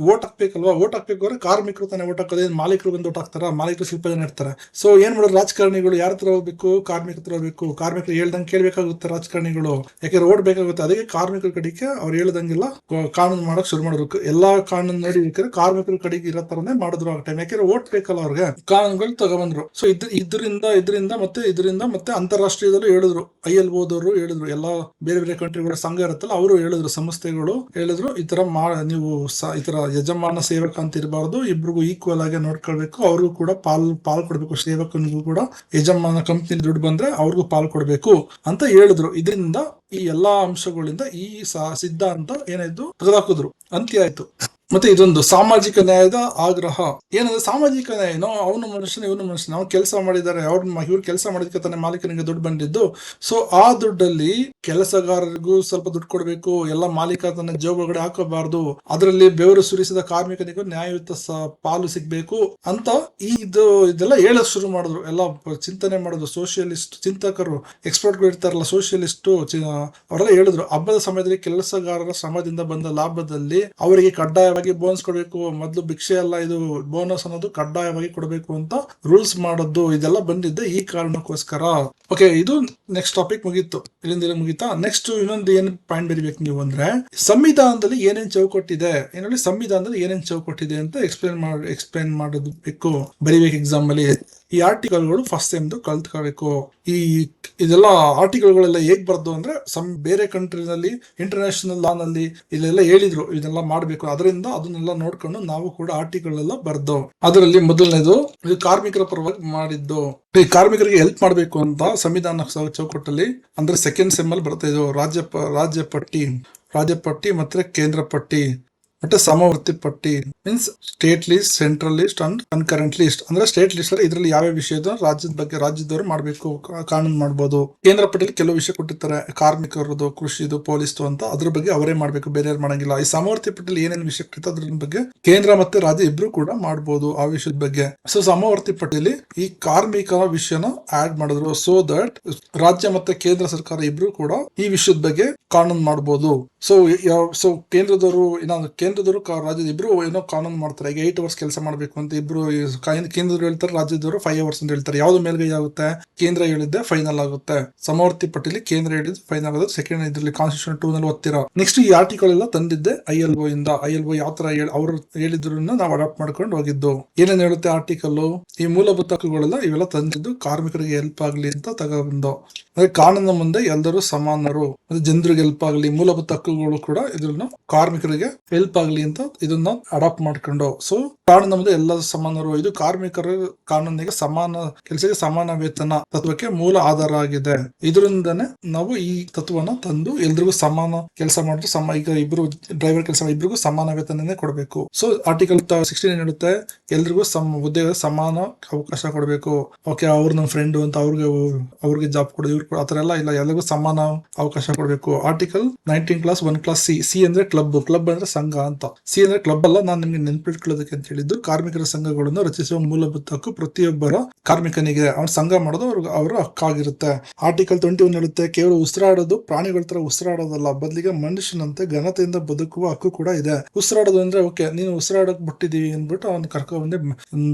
ವೋಟ್ ಹಾಕ್ಬೇಕಲ್ವಾ, ವೋಟ್ ಹಾಕ್ಬೇಕಾದ್ರೆ ಕಾರ್ಮಿಕರು ತಾನೇ ವೋಟ್ ಹಾಕೋದೇ, ಮಾಲೀಕರು ಬಂದು ವೋಟ್ ಹಾಕ್ತಾರ, ಮಾಲೀಕರು ಸ್ವಲ್ಪ ಜನ ಇರ್ತಾರೆ. ಸೊ ಏನ್ ಮಾಡೋದು, ರಾಜಕಾರಣಿಗಳು ಯಾರ ಹತ್ರ ಹೋಗ್ಬೇಕು, ಕಾರ್ಮಿಕರ ಹತ್ರ ಹೋಗ್ಬೇಕು. ಕಾರ್ಮಿಕರು ಹೇಳ್ದಂಗೆ ಕೇಳ್ಬೇಕಾಗುತ್ತೆ ರಾಜಕಾರಣಿಗಳು, ಯಾಕೆ ಓಟ್ ಬೇಕಾಗುತ್ತೆ. ಅದಕ್ಕೆ ಕಾರ್ಮಿಕರ ಕಡೆಗೆ ಅವ್ರು ಹೇಳ್ದಂಗೆಲ್ಲ ಕಾನೂನು ಮಾಡಕ್ ಶುರು ಮಾಡಿದ್ರು. ಎಲ್ಲಾ ಕಾನೂನು ನಡಿಬೇಕಾದ್ರೆ ಕಾರ್ಮಿಕರ ಕಡೆಗೆ ಇರೋ ತರನೇ ಮಾಡಿದ್ರು ಆ ಟೈಮ್. ಯಾಕೆಂದ್ರೆ ಓಟ್ ಬೇಕಲ್ಲ ಅವ್ರಿಗೆ, ಕಾನೂನುಗಳು ತಗೊಂಡ್ಬಂದ್ರು. ಸೊ ಇದರಿಂದ ಮತ್ತೆ ಅಂತಾರಾಷ್ಟ್ರೀಯದಲ್ಲೂ ಹೇಳಿದ್ರು, ILOದವರು ಹೇಳಿದ್ರು, ಎಲ್ಲಾ ಬೇರೆ ಬೇರೆ ಕಂಟ್ರಿಗಳ ಸಂಘ ಇರುತ್ತಲ್ಲ ಅವರು ಹೇಳಿದ್ರು, ಸಂಸ್ಥೆಗಳು ಹೇಳಿದ್ರು, ಈ ತರ ನೀವು ಈ ತರ ಯಜಮಾನ ಸೇವಕ ಅಂತ ಇರಬಾರ್ದು, ಇಬ್ರಿಗೂ ಈಕ್ವಲ್ ಆಗಿ ನೋಡ್ಕೊಳ್ಬೇಕು, ಅವ್ರಿಗೂ ಕೂಡ ಪಾಲ್ ಕೊಡ್ಬೇಕು, ಸೇವಕನಿಗೂ ಕೂಡ ಯಜಮಾನ ಕಂಪ್ನಿ ದುಡ್ಡು ಬಂದ್ರೆ ಅವ್ರಿಗೂ ಪಾಲ್ ಕೊಡ್ಬೇಕು ಅಂತ ಹೇಳಿದ್ರು. ಇದರಿಂದ ಈ ಎಲ್ಲಾ ಅಂಶಗಳಿಂದ ಈ ಸಿದ್ಧಾಂತ ಏನಾಯ್ತು, ತೆಗೆದಾಕಿದ್ರು, ಅಂತ್ಯ ಆಯ್ತು. ಮತ್ತೆ ಇದೊಂದು ಸಾಮಾಜಿಕ ನ್ಯಾಯದ ಆಗ್ರಹ. ಏನಂದ್ರೆ ಸಾಮಾಜಿಕ ನ್ಯಾಯ, ಅವನು ಮನುಷ್ಯನ ಇವನು ಮನುಷ್ಯನ, ಅವ್ನು ಕೆಲಸ ಮಾಡಿದ್ದಾರೆ, ಇವ್ರು ಕೆಲಸ ಮಾಡಿದಕ್ಕೆ ತಾನೇ ಮಾಲೀಕನಿಗೆ ದುಡ್ಡು ಬಂದಿದ್ದು. ಸೊ ಆ ದುಡ್ಡಲ್ಲಿ ಕೆಲಸಗಾರರಿಗೂ ಸ್ವಲ್ಪ ದುಡ್ಡು ಕೊಡ್ಬೇಕು, ಎಲ್ಲ ಮಾಲೀಕ ತನ್ನ ಜೋಬ್ ಒಳಗಡೆ ಹಾಕೋಬಾರ್ದು, ಅದರಲ್ಲಿ ಬೆವರು ಸುರಿಸಿದ ಕಾರ್ಮಿಕನಿಗೂ ನ್ಯಾಯಯುತ ಪಾಲು ಸಿಗ್ಬೇಕು ಅಂತ ಇದೆಲ್ಲ ಹೇಳಕ್ ಶುರು ಮಾಡಿದ್ರು. ಎಲ್ಲ ಚಿಂತನೆ ಮಾಡಿದ್ರು. ಸೋಷಿಯಲಿಸ್ಟ್ ಚಿಂತಕರು, ಎಕ್ಸ್ಪರ್ಟ್ಗಳು ಇರ್ತಾರಲ್ಲ, ಸೋಷಿಯಲಿಸ್ಟು ಅವರೆಲ್ಲ ಹೇಳಿದ್ರು, ಹಬ್ಬದ ಸಮಯದಲ್ಲಿ ಕೆಲಸಗಾರರ ಶ್ರಮದಿಂದ ಬಂದ ಲಾಭದಲ್ಲಿ ಅವರಿಗೆ ಕಡ್ಡಾಯವಾಗಿ ಬೋನಸ್ ಕೊಡಬೇಕು. ಮೊದಲು ಭಿಕ್ಷೆ ಅಲ್ಲ, ಇದು ಬೋನಸ್ ಅನ್ನೋದು ಕಡ್ಡಾಯವಾಗಿ ಕೊಡಬೇಕು ಅಂತ ರೂಲ್ಸ್ ಮಾಡೋದು. ಇದೆಲ್ಲ ಬಂದಿದ್ದೆ ಈ ಕಾರಣಕ್ಕೋಸ್ಕರ. ಓಕೆ, ಇದು ನೆಕ್ಸ್ಟ್ ಟಾಪಿಕ್ ಮುಗೀತು. ಇಲ್ಲಿಂದ ಮುಗೀತಾ. ನೆಕ್ಸ್ಟ್ ಇನ್ನೊಂದು ಏನ್ ಪಾಯಿಂಟ್ ಬರೀಬೇಕು ನೀವು ಅಂದ್ರೆ, ಸಂವಿಧಾನದಲ್ಲಿ ಏನೇನ್ ಚೌಕಟ್ಟಿದೆ, ಸಂವಿಧಾನದಲ್ಲಿ ಏನೇನ್ ಚೌಕಟ್ಟಿದೆ ಅಂತ ಎಕ್ಸ್ಪ್ಲೇನ್ ಮಾಡೋದು ಬೇಕು, ಬರೀಬೇಕು ಎಕ್ಸಾಮ್ ಅಲ್ಲಿ. ಈ ಆರ್ಟಿಕಲ್ಗಳು ಫಸ್ಟ್ ಟೈಮ್ದು ಕಲ್ತ್ಕೋಬೇಕು. ಇದೆಲ್ಲ ಆರ್ಟಿಕಲ್ಗಳೆಲ್ಲ ಹೇಗ್ ಬರ್ದು ಅಂದ್ರೆ, ಬೇರೆ ಕಂಟ್ರಿನಲ್ಲಿ ಇಂಟರ್ನ್ಯಾಷನಲ್ ಲಾ ನಲ್ಲಿ ಇಲ್ಲೆಲ್ಲ ಹೇಳಿದ್ರು ಇದೆಲ್ಲ ಮಾಡ್ಬೇಕು. ಅದರಿಂದ ಅದನ್ನೆಲ್ಲ ನೋಡ್ಕೊಂಡು ನಾವು ಕೂಡ ಆರ್ಟಿಕಲ್ ಎಲ್ಲ ಬರ್ದು. ಅದರಲ್ಲಿ ಮೊದಲನೇದು ಇದು ಕಾರ್ಮಿಕರ ಪರವಾಗಿ ಮಾಡಿದ್ದು. ಈ ಕಾರ್ಮಿಕರಿಗೆ ಹೆಲ್ಪ್ ಮಾಡ್ಬೇಕು ಅಂತ ಸಂವಿಧಾನ ಚೌಕಟ್ಟಲ್ಲಿ ಅಂದ್ರೆ ಸೆಕೆಂಡ್ ಸೆಮ್ ಅಲ್ಲಿ ಬರ್ತಾ ಇದು ರಾಜ್ಯ ಪಟ್ಟಿ ಮತ್ತೆ ಕೇಂದ್ರ ಪಟ್ಟಿ ಮತ್ತೆ ಸಮವರ್ತಿ ಪಟ್ಟಿ. Means state list, central list and concurrent list. ಅಂದ್ರೆ ಸ್ಟೇಟ್ ಲಿಸ್ಟ್ ಅಲ್ಲಿ ಇದರಲ್ಲಿ ಯಾವ ವಿಷಯದ ರಾಜ್ಯದವರು ಮಾಡ್ಬೇಕು, ಕಾನೂನು ಮಾಡ್ಬೋದು. ಕೇಂದ್ರ ಪಟ್ಟಿಯಲ್ಲಿ ಕೆಲವು ವಿಷಯ ಕೊಟ್ಟಿರ್ತಾರೆ, ಕಾರ್ಮಿಕರದು, ಕೃಷಿದು, ಪೊಲೀಸ್ದು ಅಂತ, ಅದ್ರ ಬಗ್ಗೆ ಅವರೇ ಮಾಡ್ಬೇಕು, ಬೇರೆ ಯಾರು ಮಾಡಂಗಿಲ್ಲ. ಈ ಸಮವರ್ತಿ ಪಟ್ಟಿಯಲ್ಲಿ ಏನೇನು ವಿಷಯ ಕೊಟ್ಟಿರ್ತಾರೆ ಅದ್ರ ಬಗ್ಗೆ ಕೇಂದ್ರ ಮತ್ತೆ ರಾಜ್ಯ ಇಬ್ರು ಕೂಡ ಮಾಡ್ಬೋದು ಆ ವಿಷಯದ ಬಗ್ಗೆ. ಸೊ ಸಮವರ್ತಿ ಪಟ್ಟಿಯಲ್ಲಿ ಈ ಕಾರ್ಮಿಕರ ವಿಷಯನ ಆಡ್ ಮಾಡಿದ್ರು. ಸೊ ದಟ್ ರಾಜ್ಯ ಮತ್ತೆ ಕೇಂದ್ರ ಸರ್ಕಾರ ಇಬ್ರು ಕೂಡ ಈ ವಿಷಯದ ಬಗ್ಗೆ ಕಾನೂನು ಮಾಡ್ಬೋದು. ಸೊ ಕೇಂದ್ರದವರು ರಾಜ್ಯದ ಇಬ್ರು ಏನೋ ಕಾನೂನು ಮಾಡ್ತಾರೆ. ಈಗ 8 ಅವರ್ಸ್ ಕೆಲಸ ಮಾಡ್ಬೇಕು ಅಂತ ಇಬ್ರು ಕೇಂದ್ರದವರು ಹೇಳ್ತಾರೆ, ರಾಜ್ಯದವರು 5 ಅವರ್ಸ್ ಅಂತ ಹೇಳ್ತಾರೆ. ಯಾವ್ದು ಮೇಲ್ಗೈ ಆಗುತ್ತೆ, ಕೇಂದ್ರ ಹೇಳಿದ್ದೆ ಫೈನಲ್ ಆಗುತ್ತೆ. ಸಮವರ್ತಿ ಪಟ್ಟಿಲಿ ಕೇಂದ್ರ ಹೇಳಿದ್ದು ಫೈನಲ್ ಆಗುತ್ತೆ. ಸೆಕೆಂಡ್ ಇದರಲ್ಲಿ ಕಾನ್ಸ್ಟಿಟ್ಯೂಷನ್ 2 ನಲ್ಲಿ ಓದ್ತಿರೋ. ನೆಕ್ಸ್ಟ್ ಈ ಆರ್ಟಿಕಲ್ ಎಲ್ಲ ತಂದಿದ್ದೆ ILO ಇಂದ. ILO ಯಾವ ತರ ಅವ್ರು ಹೇಳಿದ್ರು ನಾವು ಅಡಾಪ್ಟ್ ಮಾಡ್ಕೊಂಡು ಹೋಗಿದ್ದು. ಏನೇನು ಹೇಳುತ್ತೆ ಆರ್ಟಿಕಲ್, ಈ ಮೂಲಭೂತ ಹಕ್ಕುಗಳೆಲ್ಲ ಇವೆಲ್ಲ ತಂದಿದ್ದು ಕಾರ್ಮಿಕರಿಗೆ ಹೆಲ್ಪ್ ಆಗ್ಲಿ ಅಂತ ತಗೊಂಡು. ಅಂದ್ರೆ ಕಾನೂನು ಮುಂದೆ ಎಲ್ಲರೂ ಸಮಾನರು, ಜನರಿಗೆ ಹೆಲ್ಪ್ ಆಗ್ಲಿ, ಮೂಲಭೂತ ಹಕ್ಕುಗಳು ಕೂಡ ಇದ್ರನ್ನು ಕಾರ್ಮಿಕರಿಗೆ ಹೆಲ್ಪ್ ಆಗ್ಲಿ ಅಂತ ಇದನ್ನ ಅಡಾಪ್ಟ್ ಮಾಡ್ಕೊಂಡು. ಸೊ ಕಾನೂನು ನಮ್ದು ಎಲ್ಲ ಸಮಾನರು, ಇದು ಕಾರ್ಮಿಕರ ಕಾನೂನಿಗೆ ಸಮಾನ ಕೆಲಸಕ್ಕೆ ಸಮಾನ ವೇತನ ತತ್ವಕ್ಕೆ ಮೂಲ ಆಧಾರ ಆಗಿದೆ. ಇದರಿಂದನೇ ನಾವು ಈ ತತ್ವನ ತಂದು ಎಲ್ರಿಗೂ ಸಮಾನ ಕೆಲಸ ಮಾಡಿದ್ರೆ ಈಗ ಇಬ್ರು ಡ್ರೈವರ್ ಕೆಲಸ ಇಬ್ರಿಗೂ ಸಮಾನ ವೇತನನೇ ಕೊಡಬೇಕು. ಸೊ ಆರ್ಟಿಕಲ್ 16 ಹೇಳುತ್ತೆ ಎಲ್ರಿಗೂ ಉದ್ಯೋಗ ಸಮಾನ ಅವಕಾಶ ಕೊಡಬೇಕು. ಓಕೆ, ಅವ್ರು ನಮ್ಮ ಫ್ರೆಂಡ್ ಅಂತ ಅವ್ರಿಗೆ ಜಾಬ್ ಕೊಡೋದು, ಇವ್ರು ಆತರ ಎಲ್ಲ ಇಲ್ಲ, ಎಲ್ಲರಿಗೂ ಸಮಾನ ಅವಕಾಶ ಕೊಡಬೇಕು. ಆರ್ಟಿಕಲ್ 19 ಕ್ಲಾಸ್ 1 ಕ್ಲಾಸ್ ಸಿ ಅಂದ್ರೆ ಕ್ಲಬ್ ಅಂದ್ರೆ ಸಂಘ ಅಂತ. ಸಿ ಅಂದ್ರೆ ಕ್ಲಬ್ ಅಲ್ಲ, ನಾನು ನಿಮ್ಗೆ ನೆನ್ಪಿಟ್ಕೊಳ್ಳೋದಕ್ಕೆ ಅಂತ ಹೇಳಿದ್ದು ಕಾರ್ಮಿಕರ ಸಂಘಗಳನ್ನು ರಚಿಸುವ ಮೂಲಭೂತ ಹಕ್ಕು ಪ್ರತಿಯೊಬ್ಬರ ಕಾರ್ಮಿಕನಿಗೆ. ಅವ್ನ ಸಂಘ ಮಾಡೋದು ಅವರ ಹಕ್ಕಾಗಿರುತ್ತೆ. ಆರ್ಟಿಕಲ್ 21 ಹೇಳುತ್ತೆ ಕೇವಲ ಉಸಿರಾಡೋದು ಪ್ರಾಣಿಗಳ ತರ ಉಸಿರಾಡೋದಲ್ಲ, ಬದಲಿಗೆ ಮನುಷ್ಯನಂತೆ ಘನತೆಯಿಂದ ಬದುಕುವ ಹಕ್ಕು ಕೂಡ ಇದೆ. ಉಸಿರಾಡೋದು ಅಂದ್ರೆ ಓಕೆ, ನೀನು ಉಸಿರಾಡಕ್ ಬಿಟ್ಟಿದೀವಿ ಅಂದ್ಬಿಟ್ಟು ಅವ್ನ ಕರ್ಕೊಂಡ್ಬಂದೆ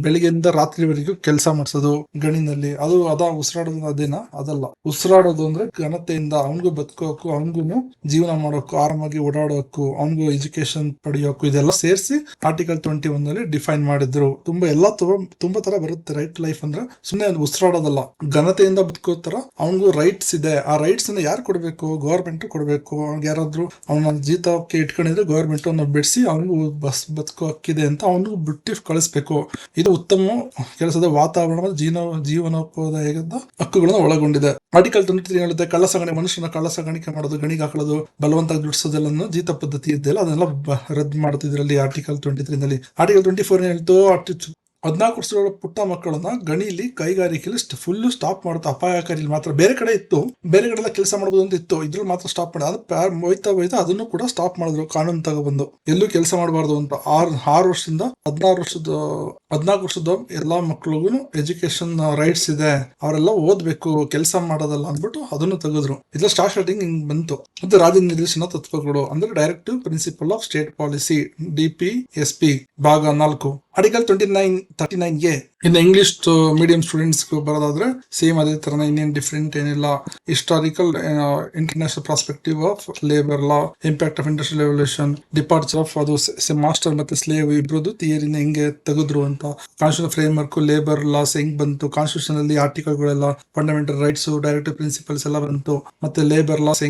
ಬೆಳಿಗ್ಗೆಯಿಂದ ರಾತ್ರಿವರೆಗೂ ಕೆಲಸ ಮಾಡ್ಸೋದು ಗಣಿನಲ್ಲಿ, ಅದು ಉಸಿರಾಡೋದು ಅದೇನಾ? ಅದಲ್ಲ. ಉಸಿರಾಡೋದು ಅಂದ್ರೆ ಘನತೆಯಿಂದ ಅವನಿಗೂ ಬದುಕೋಕು, ಅವನಿಗೂ ಜೀವನ ಮಾಡೋಕು, ಆರಾಮಾಗಿ ಓಡಾಡೋಕು, ಅವನಿಗೂ ಎಜುಕೇಶನ್ ಪಡೆಯೋಕು, ಇದೆಲ್ಲ ಸೇರಿಸಿ ಆರ್ಟಿಕಲ್ 21 ನಲ್ಲಿ ಡಿಫೈನ್ ಮಾಡಿದ್ರು. ತುಂಬಾ ತರ ಬರುತ್ತೆ. ರೈಟ್ ಲೈಫ್ ಅಂದ್ರೆ ಸುಮ್ಮನೆ ಉಸಿರಾಡೋದಲ್ಲ, ಘನತೆಯಿಂದ ಬದುಕೋ ತರ ಅವನಿಗೂ ರೈಟ್ಸ್ ಇದೆ. ಆ ರೈಟ್ಸ್ ಅನ್ನ ಯಾರು ಕೊಡ್ಬೇಕು? ಗವರ್ಮೆಂಟ್ ಕೊಡ್ಬೇಕು. ಅವ್ನಿಗೆ ಯಾರಾದ್ರೂ ಅವನ ಜೀತಕ್ಕೆ ಇಟ್ಕೊಂಡಿದ್ರೆ ಗವರ್ಮೆಂಟ್ ಅವನ್ನ ಬಿಡಿಸಿ ಅವನಿಗೂ ಬದುಕೋ ಹಕ್ಕಿದೆ ಅಂತ ಅವನಿಗೂ ಬಿಟ್ಟು ಕಳಿಸ್ಬೇಕು. ಇದು ಉತ್ತಮ ಕೆಲಸದ ವಾತಾವರಣ ಜೀವನೋಪಾಯದ ಹಕ್ಕುಗಳನ್ನು ಒಳಗೊಂಡಿದೆ. ಆರ್ಟಿಕಲ್ 23 ಹೇಳುತ್ತೆ ಮನುಷ್ಯನ ಕಳ್ಳ ಸಾಗಾಣಿಕೆ ಮಾಡೋದು, ಗಣಿಗೆ ಹಾಕೊಳ್ಳೋದು, ಬಲವಂತಾಗಿ ದುಡಿಸೋದೆಲ್ಲ ಜೀತ ಪದ್ಧತಿ ಇದೆಯಲ್ಲ ಅದನ್ನೆಲ್ಲ ರದ್ದು ಮಾಡುತ್ತಿದ್ರಲ್ಲಿ ಆರ್ಟಿಕಲ್ 23 ನಲ್ಲಿ. ಆರ್ಟಿಕಲ್ 24 ಹೇಳ್ತು 14 ವರ್ಷಗಳ ಪುಟ್ಟ ಮಕ್ಕಳನ್ನ ಗಣಿಲಿ ಕೈಗಾರಿಕೆಯಲ್ಲಿ ಫುಲ್ ಸ್ಟಾಪ್ ಮಾಡುತ್ತೆ. ಅಪಾಯಕಾರಿ ಮಾತ್ರ. ಬೇರೆ ಕಡೆ ಇತ್ತು, ಬೇರೆ ಕಡೆ ಎಲ್ಲ ಕೆಲಸ ಮಾಡಬಹುದು ಅಂತ ಇತ್ತು, ಇದ್ರಲ್ಲಿ ಮಾತ್ರ ಸ್ಟಾಪ್ ಮಾಡಿ ಅದು ಹೋಯ್ತಾ ಅದನ್ನು ಕೂಡ ಸ್ಟಾಪ್ ಮಾಡಿದ್ರು. ಕಾನೂನು ತಗೊಬಂದು ಎಲ್ಲೂ ಕೆಲಸ ಮಾಡಬಾರ್ದು ಅಂತ. 6 ವರ್ಷದಿಂದ 14 ವರ್ಷದ ಎಲ್ಲಾ ಮಕ್ಕಳಿಗೂ ಎಜುಕೇಶನ್ ರೈಟ್ಸ್ ಇದೆ, ಅವರೆಲ್ಲ ಓದ್ಬೇಕು, ಕೆಲಸ ಮಾಡೋದಲ್ಲ ಅಂದ್ಬಿಟ್ಟು ಅದನ್ನು ತೆಗೆದ್ರು. ಇದೆಲ್ಲ ಸ್ಟಾರ್ಟಿಂಗ್ ಹಿಂಗ್ ಬಂತು. ಮತ್ತೆ ರಾಜ್ಯ ನಿರ್ದೇಶನ ತತ್ವಗಳು ಅಂದ್ರೆ directive principle of state policy, DPSP ಭಾಗ 4. ಆರ್ಟಿಕಲ್ 39A ಇನ್ನು ಇಂಗ್ಲಿಷ್ ಮೀಡಿಯಂ ಸ್ಟೂಡೆಂಟ್ಸ್ ಬರೋದಾದ್ರೆ ಸೇಮ್ ಅದೇ ತರ, ಇನ್ನೇನು ಡಿಫ್ರೆಂಟ್ ಏನಿಲ್ಲ. Historical international prospective of labour law, impact of industrial revolution, departure of ಅದು ಮಾಸ್ಟರ್ ಮತ್ತೆ ಸ್ಲೇವ್ ಇಬ್ರದ್ದು ಥಿಯರಿನ ಹೆಂಗೆ ತೆಗೆದ್ರು ಅಂತ. Constitution frame work, labour loss ಹೆಂಗ್ ಬಂತು, ಕಾನ್ಸ್ಟಿಟ್ಯೂಷನ್ ಅಲ್ಲಿ ಆರ್ಟಿಕಲ್ ಗಳೆಲ್ಲ, ಫಂಡಮೆಂಟಲ್ ರೈಟ್ಸ್, ಡೈರೆಕ್ಟಿವ್ ಪ್ರಿನ್ಸಿಪಲ್ಸ್ ಎಲ್ಲ ಬಂತು. ಮತ್ತೆ ಲೇಬರ್ ಲಾಸ್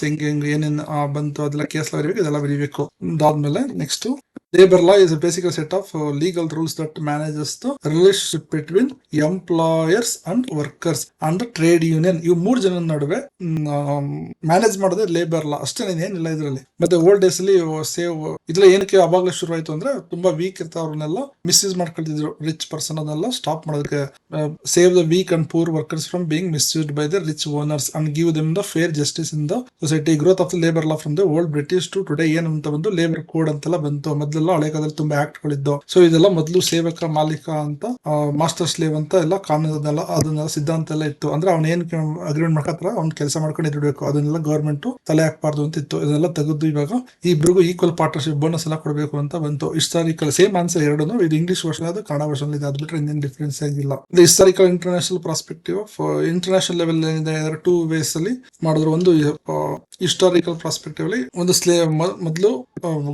ಹೆಂಗ್ ಏನೇನ್ ಬಂತು ಅದೆಲ್ಲ ಕೇಸ್ ಬರೀಬೇಕು, ಇದೆಲ್ಲ ಬರೀಬೇಕು. ಅದಾದ್ಮೇಲೆ next labor law is a basic set of legal rules that manages the relationship between employers and workers and trade union. ಇವು 3 ಜನ ನಡುವೆ ಮ್ಯಾನೇಜ್ ಮಾಡೋದೇ ಲೇಬರ್ ಲಾ ಅಷ್ಟೇ, ಏನಿಲ್ಲ ಇದರಲ್ಲಿ. ಮತ್ತೆ ಓಲ್ಡ್ ಡೇಸ್ ಅಲ್ಲಿ ಇದ್ರಲ್ಲಿ ಏನಕ್ಕೆ ಅವಾಗಲೇ ಶುರು ಆಯ್ತು ಅಂದ್ರೆ ತುಂಬಾ ವೀಕ್ ಇರ್ತಾವ್ರನ್ನೆಲ್ಲ ಮಿಸ್ಯೂಸ್ ಮಾಡ್ಕೊಳ್ತಿದ್ರು. ರಿಚ್ ಪರ್ಸನ್ ಅದನ್ನೆಲ್ಲ ಸ್ಟಾಪ್ ಮಾಡೋದಕ್ಕೆ, save the weak and poor workers from being misused by the rich owners and give them the fair justice in the society. Growth of the labour law from the old British to today ಏನಂತ ಬಂದು labour code ಅಂತೆಲ್ಲ ಬಂತು. ಮೊದಲೆಲ್ಲ ಹಳೆ ಕಾಲದಲ್ಲಿ ತುಂಬಾ act ಗಳಿದ್ದು. So ಇದೆಲ್ಲ ಮೊದಲು ಸೇವಕ ಮಾಲೀಕ ಅಂತ, ಮಾಸ್ಟರ್ ಸ್ಲೇವ್ ಅಂತ ಎಲ್ಲ ಕಾನೂನು ಅದನ್ನೆಲ್ಲ ಸಿದ್ಧಾಂತ ಎಲ್ಲ ಇತ್ತು. ಅಂದ್ರೆ ಅವ್ನ ಏನ್ ಅಗ್ರಿಮೆಂಟ್ ಮಾಡ್ಕತ್ರ ಅವ್ನ ಕೆಲಸ ಮಾಡ್ಕೊಂಡು ಇರ್ಬೇಕು, ಅದನ್ನೆಲ್ಲ ಗವರ್ಮೆಂಟ್ ತಲೆ ಹಾಕ್ಬಾರ್ದು ಅಂತ ಇತ್ತು. ಇದೆಲ್ಲ ತೆಗೆದು ಇವಾಗ ಇಬ್ರಿಗೂ ಈಕ್ವಲ್ ಪಾರ್ಟ್ನರ್ಶಿಪ್ ಬೋನಸ್ ಎಲ್ಲ ಕೊಡಬೇಕು ಅಂತ ಬಂತು. ಹಿಸ್ಟಾರಿಕಲ್ ಸೇಮ್ ಆನ್ಸರ್ ಎರಡೂ, ಇದು ಇಂಗ್ಲಿಷ್ ವರ್ಷನ್ ಅದು ಕನ್ನಡ ವರ್ಷನ್ ಇದೆ, ಅದು ಬಿಟ್ರೆ ಇನ್ನೇನು ಡಿಫ್ರೆನ್ಸ್ ಆಗಿಲ್ಲ. Historical international prospective of international level ಏನಿದೆ 2 ways ಅಲ್ಲಿ ಮಾಡಿದ್ರು. ಒಂದು ಹಿಸ್ಟಾರಿಕಲ್ ಪ್ರಾಸ್ಪೆಕ್ಟಿವ್ ಅಲ್ಲಿ ಒಂದು ಸ್ಲೇವ್ ಮೊದಲು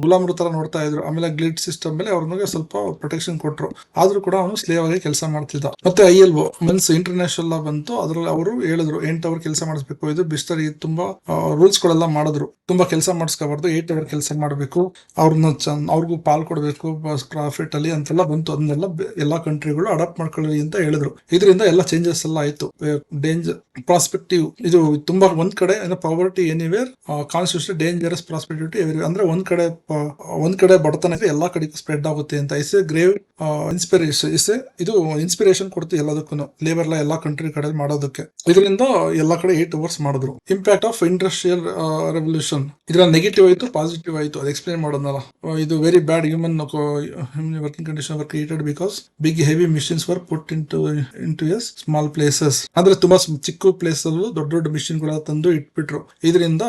ಗುಲಾಮರು ತರ ನೋಡ್ತಾ ಇದ್ರು, ಆಮೇಲೆ ಗ್ಲಿಡ್ ಸಿಸ್ಟಮ್ ಮೇಲೆ ಅವ್ರಿಗೆ ಸ್ವಲ್ಪ ಪ್ರೊಟೆಕ್ಷನ್ ಕೊಟ್ರು, ಆದ್ರೂ ಕೂಡ ಅವನು ಸ್ಲೇವ್ ಆಗಿ ಕೆಲಸ ಮಾಡ್ತಿದ್ದ. ಮತ್ತೆ ILO ಮೀನ್ಸ್ ಇಂಟರ್ನ್ಯಾಷನಲ್ ಲಾ ಬಂತು, ಅದ್ರಲ್ಲಿ ಅವರು ಹೇಳಿದ್ರು 8 ಅವರ್ ಕೆಲಸ ಮಾಡಿಸ್ಬೇಕು. ಇದು ಬಿಸ್ಟರಿ ತುಂಬಾ ರೂಲ್ಸ್ ಗಳೆಲ್ಲ ಮಾಡಿದ್ರು, ತುಂಬಾ ಕೆಲಸ ಮಾಡಿಸ್ಕೋಬಾರ್ದು, 8 ಅವರ್ ಕೆಲಸ ಮಾಡಬೇಕು, ಅವ್ರಿಗೂ ಪಾಲ್ ಕೊಡಬೇಕು ಪ್ರಾಫಿಟ್ ಅಲ್ಲಿ ಅಂತೆಲ್ಲ ಬಂತು. ಅದನ್ನೆಲ್ಲ ಎಲ್ಲಾ ಕಂಟ್ರಿಗಳು ಅಡಾಪ್ಟ್ ಮಾಡ್ಕೊಳ್ಳಿ ಅಂತ ಹೇಳಿದ್ರು. ಇದರಿಂದ ಎಲ್ಲ ಚೇಂಜಸ್ ಎಲ್ಲ ಆಯ್ತು. ಡೇಂಜರ್ ಪ್ರಾಸ್ಪೆಕ್ಟಿವ್ ಇದು ತುಂಬಾ ಒಂದ್ ಕಡೆ ಪಾವರ್ಟಿ ಎನಿವೇರ್, ಕಾನ್ಸ್ಟಿಟ್ಯೂಷನ್ ಡೇಂಜರಸ್ ಪ್ರಾಸ್ಪೆಕ್ಟಿವಿಟಿ ಅಂದ್ರೆ ಒಂದ್ ಕಡೆ ಬಡತನ ಎಲ್ಲಾ ಕಡೆಗೂ ಸ್ಪ್ರೆಡ್ ಆಗುತ್ತೆ ಅಂತ. ಇಸ್ ಎ ಗ್ರೇವ್ ಇನ್ಸ್ಪಿರೇಷನ್, ಇದು ಇನ್ಸ್ಪಿರೇಷನ್ ಕೊಡ್ತು ಎಲ್ಲದಕ್ಕೂ, ಲೇಬರ್ ಲಾ ಎಲ್ಲಾ ಕಂಟ್ರಿ ಕಡೆ ಮಾಡೋದಕ್ಕೆ. ಇದರಿಂದ ಎಲ್ಲಾ ಕಡೆ 8 ಅವರ್ಸ್ ಮಾಡಿದ್ರು. ಇಂಪ್ಯಾಕ್ಟ್ ಆಫ್ ಇಂಡಸ್ಟ್ರಿಯಲ್ ರೆವಲ್ಯೂಷನ್, ಇದ್ರ ನೆಗೆಟಿವ್ ಆಯ್ತು, ಪಾಸಿಟಿವ್ ಆಯ್ತು, ಅದು ಎಕ್ಸ್ಪ್ಲೇನ್ ಮಾಡೋದಲ್ಲ. ಇದು very bad human working condition were created because big heavy machines were put into a small places. ಅಂದ್ರೆ ತುಂಬಾ ಚಿಕ್ಕ ಪ್ಲೇಸ್ ಅಲ್ಲೂ ದೊಡ್ಡ ದೊಡ್ಡ ಮಿಷಿನ್ ಗಳ ತಂದು ಇಟ್ಬಿಟ್ರು. ಇದರಿಂದ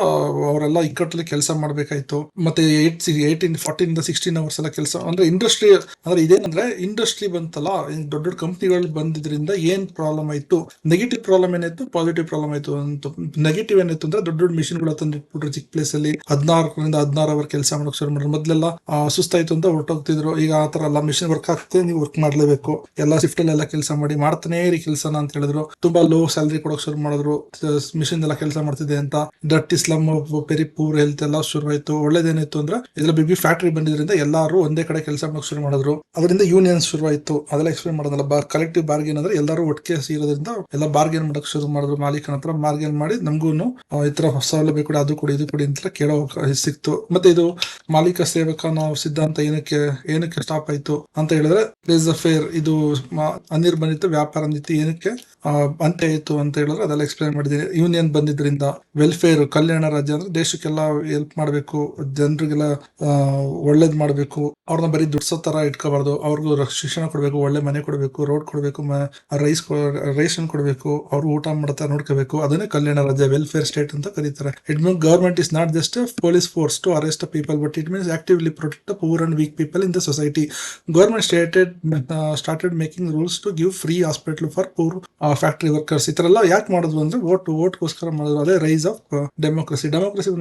ಅವರೆಲ್ಲ ಇಕ್ಕಟ್ಟಲ್ಲಿ ಕೆಲಸ ಮಾಡ್ಬೇಕಾಯ್ತು. ಮತ್ತೆ 14 16 ಅವರ್ಸ್ ಎಲ್ಲ ಕೆಲಸ. ಅಂದ್ರೆ ಇಂಡಸ್ಟ್ರಿ ಅಂದ್ರೆ ಇದೇನಂದ್ರೆ ಇಂಡಸ್ಟ್ರಿ ಬಂತಲ್ಲ, ದೊಡ್ಡ ದೊಡ್ಡ ಕಂಪ್ನಿಗಳು ಬಂದಿದ್ರಿಂದ ಏನ್ ಪ್ರಾಬ್ಲಮ್ ಆಯ್ತು, ನೆಗೆಟಿವ್ ಪ್ರಾಬ್ಲಮ್ ಏನಾಯ್ತು, ಪಾಸಿಟಿವ್ ಪ್ರಾಬ್ಲಮ್ ಆಯ್ತು ಅಂತ. ನೆಗೆಟಿವ್ ಏನಾಯ್ತು ಅಂದ್ರೆ ದೊಡ್ಡ ದೊಡ್ಡ ಮಿಷಿನ್ ಗಳ ತಂದು ಇಟ್ಬಿಟ್ರು ಚಿಕ್ಕ ಪ್ಲೇಸ್ ಅಲ್ಲಿ, 16 ಅವರ್ ಕೆಲಸ ಮಾಡೋಕೆ ಶುರು ಮಾಡಿದ್ರು. ಮೊದಲೆಲ್ಲ ಸುಸ್ತಾಯ್ತು ಅಂತ ಹೊರಟೋಗ್ತಿದ್ರು, ಈಗ ಆತರ ಎಲ್ಲ ಮಿಷಿನ್ ವರ್ಕ್ ಆಗ್ತದೆ, ನೀವು ವರ್ಕ್ ಮಾಡ್ಲೇಬೇಕು, ಎಲ್ಲ ಶಿಫ್ಟ್ ಎಲ್ಲ ಕೆಲಸ ಮಾಡಿ ಮಾಡ್ತಾನೆ ಇರಿ ಕೆಲಸನ ಅಂತ ಹೇಳಿದ್ರು. ತುಂಬಾ ಲೋ ಸ್ಯಾಲರಿ ಕೊಡೋಕೆ ಶುರು ಮಾಡಿದ್ರು, ಮಿಷಿನ್ ಎಲ್ಲ ಕೆಲಸ ಮಾಡ್ತಿದೆ ಅಂತ. Dirty slum very poor health ಎಲ್ಲ ಶುರುವಾಯಿತು. ಒಳ್ಳೇದೇನಾಯ್ತು ಅಂದ್ರೆ ಇದ್ರಲ್ಲಿ ಬಿಗ್ ಫ್ಯಾಕ್ಟರಿ ಬಂದಿದ್ರಿಂದ ಎಲ್ಲರೂ ಒಂದೇ ಕಡೆ ಕೆಲಸ ಮಾಡಕ್ ಶುರು ಮಾಡಿದ್ರು. ಅದರಿಂದ ಯೂನಿಯನ್ಸ್ ಶುರುವಾಯಿತು. ಅದೆಲ್ಲ ಎಕ್ಸ್ಪ್ಲೇನ್ ಮಾಡೋದಲ್ಲ. ಕಲೆಕ್ಟಿವ್ ಬಾರ್ಗೇನ್ ಅಂದ್ರೆ ಎಲ್ಲರೂ ಒಟ್ಟಿಗೆ ಸೇರೋದ್ರಿಂದ ಎಲ್ಲ ಬಾರ್ಗೇನ್ ಮಾಡಕ್ ಶುರು ಮಾಡಿದ್ರು. ಮಾಲೀಕನ ಹತ್ರ ಬಾರ್ಗೇನ್ ಮಾಡಿ ನಮಗೂ ಈ ತರ ಸೌಲಭ್ಯ ಕೊಡಿ, ಅದು ಕೊಡಿ, ಇದು ಕೊಡಿ ಅಂತ ಕೇಳೋ ಸಿಕ್ತು. ಮತ್ತೆ ಇದು ಮಾಲೀಕ ಸೇವಕನ ಸಿದ್ಧಾಂತ ಏನಕ್ಕೆ ಸ್ಟಾಪ್ ಆಯ್ತು ಅಂತ ಹೇಳಿದ್ರೆ ಪ್ಲೇಸ್ ಅ ಫೇರ್, ಇದು ಅನಿರ್ಬಂಧಿತ ವ್ಯಾಪಾರ ನೀತಿ ಏನಕ್ಕೆ ಅಂತ್ಯ ಆಯ್ತು ಅಂತ ಹೇಳಿದ್ರೆ ಅದೆಲ್ಲ ಎಕ್ಸ್ಪ್ಲೇನ್ ಮಾಡಿದ್ದೀನಿ. ಯೂನಿಯನ್ ಬಂದಿದ್ರಿಂದ ವೆಲ್ಫೇರ್, ಕಲ್ಯಾಣ ರಾಜ್ಯ ಅಂದ್ರೆ ದೇಶಕ್ಕೆಲ್ಲ ಹೆಲ್ಪ್ ಮಾಡಬೇಕು, ಜನರಿಗೆಲ್ಲ ಒಳ್ಳೇದ್ ಮಾಡಬೇಕು, ಅವ್ರನ್ನ ಬರೀ ದುಡ್ಸೋ ತರ ಇಟ್ಕೋಬಾರ್ದು, ಅವ್ರಿಗೂ ಶಿಕ್ಷಣ ಕೊಡಬೇಕು, ಒಳ್ಳೆ ಮನೆ ಕೊಡಬೇಕು, ರೋಡ್ ಕೊಡಬೇಕು, ರೇಷನ್ ಕೊಡಬೇಕು, ಅವ್ರು ಊಟ ಮಾಡ್ತಾ ನೋಡ್ಕೋಬೇಕು. ಅದನ್ನೇ ಕಲ್ಯಾಣ ರಾಜ್ಯ, ವೆಲ್ಫೇರ್ ಸ್ಟೇಟ್ ಅಂತ ಕರೀತಾರೆ. It means government is not just police force to arrest the people, but it means actively protect the poor and weak people in the society. Government started making rules to give free hospital for poor factory workers. ಈ ತರ ಎಲ್ಲ ಯಾಕೆ ಮಾಡಿದ್ವು ಅಂದ್ರೆ ಓಟ್ಗೋಸ್ಕರ ಮಾಡಿದ್ರು. ಅದೇ rise of democracy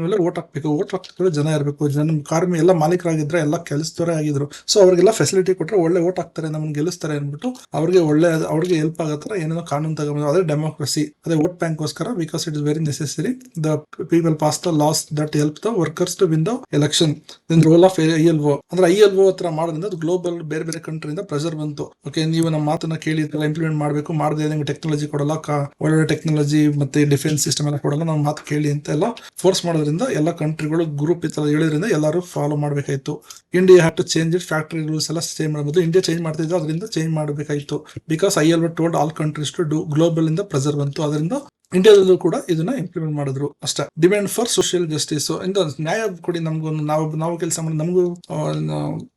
ಮೇಲೆ ಓಟ್ ಹಾಕ್ಬೇಕು, ಓಟ್ ಹಾಕ್ತಾರೆ ಜನ ಇರಬೇಕು, ಕಾರ್ಮಿ ಎಲ್ಲ ಮಾಲೀಕರಾಗಿದ್ರೆ ಎಲ್ಲ ಕೆಲಸದವರೇ ಆಗಿದ್ರು. ಸೊ ಅವ್ರಿಗೆಲ್ಲ ಫೆಸಿಲಿಟಿ ಕೊಟ್ಟರೆ ಒಳ್ಳೆ ಓಟ್ ಹಾಕ್ತಾರೆ, ನಮ್ಗೆ ಗೆಲ್ಲಿಸ್ತಾರೆ ಅಂದ್ಬಿಟ್ಟು ಅವ್ರಿಗೆ ಹೆಲ್ಪ್ ಆಗತ್ತರ ಏನೇನೋ ಕಾನೂನು ತಗೊಂಡು, ಅದೇ ಡೆಮೋಕ್ರಸಿ, ಅದೇ ವೋಟ್ ಬ್ಯಾಂಕ್ ಗೋಸ್ಕರ. Because it is very necessary, the people pass the laws that help the workers to win the election. Role of ILO ಅಂದ್ರೆ ILO ಹತ್ರ ಮಾಡೋದ್ರಿಂದ ಅದು ಗ್ಲೋಬಲ್ ಬೇರೆ ಬೇರೆ ಕಂಟ್ರಿಯಿಂದ ಪ್ರೆಷರ್ ಬಂತು. ಓಕೆ, ನೀವು ನಮ್ಮ ಮಾತನ್ನ ಕೇಳಿ ಇಂಪ್ಲಿಮೆಂಟ್ ಮಾಡಬೇಕು, ಮಾಡದೆ ನಿಮ್ಗೆ ಟೆಕ್ನಾಲಜಿ ಕೊಡಲ್ಲ, ಒಳ್ಳೆ ಟೆಕ್ನಾಲಜಿ ಮತ್ತೆ ಡಿಫೆನ್ಸ್ ಸಿಸ್ಟಮ್ ಎಲ್ಲ ಕೊಡಲ್ಲ, ನಾವು ಮಾತು ಕೇಳಿ ಅಂತ ಎಲ್ಲ ಫೋರ್ಸ್ ಮಾಡೋದ್ರಿಂದ ಎಲ್ಲ ಕಂಟ್ರಿಗಳು ಗ್ರೂಪ್ ಇತ್ತು ಹೇಳಿದ್ರಿಂದ ಎಲ್ಲರೂ ಫಾಲೋ ಮಾಡಬೇಕಾಯ್ತು. India had to change it, factory rules ಎಲ್ಲ ಚೇಂಜ್ ಮಾಡಬಹುದು. ಇಂಡಿಯಾ ಚೇಂಜ್ ಮಾಡ್ತಿದ್ರು, ಅದರಿಂದ ಚೇಂಜ್ ಮಾಡಬೇಕಾಯ್ತು. Because ILO told all countries to do, global ಇಂದ ಪ್ರೆಷರ್ ಬಂತು. ಅದರಿಂದ ಇಂಡಿಯಾದಲ್ಲೂ ಕೂಡ ಇದನ್ನ ಇಂಪ್ಲಿಮೆಂಟ್ ಮಾಡಿದ್ರು ಅಷ್ಟೇ. ಡಿಮ್ಯಾಂಡ್ ಫಾರ್ ಸೋಷಿಯಲ್ ಜಸ್ಟಿಸ್, ಇಂದ ನ್ಯಾಯ ಕೊಡಿ, ನಮ್ಗೊಂದು ನಾವು ಕೆಲಸ ಮಾಡಿ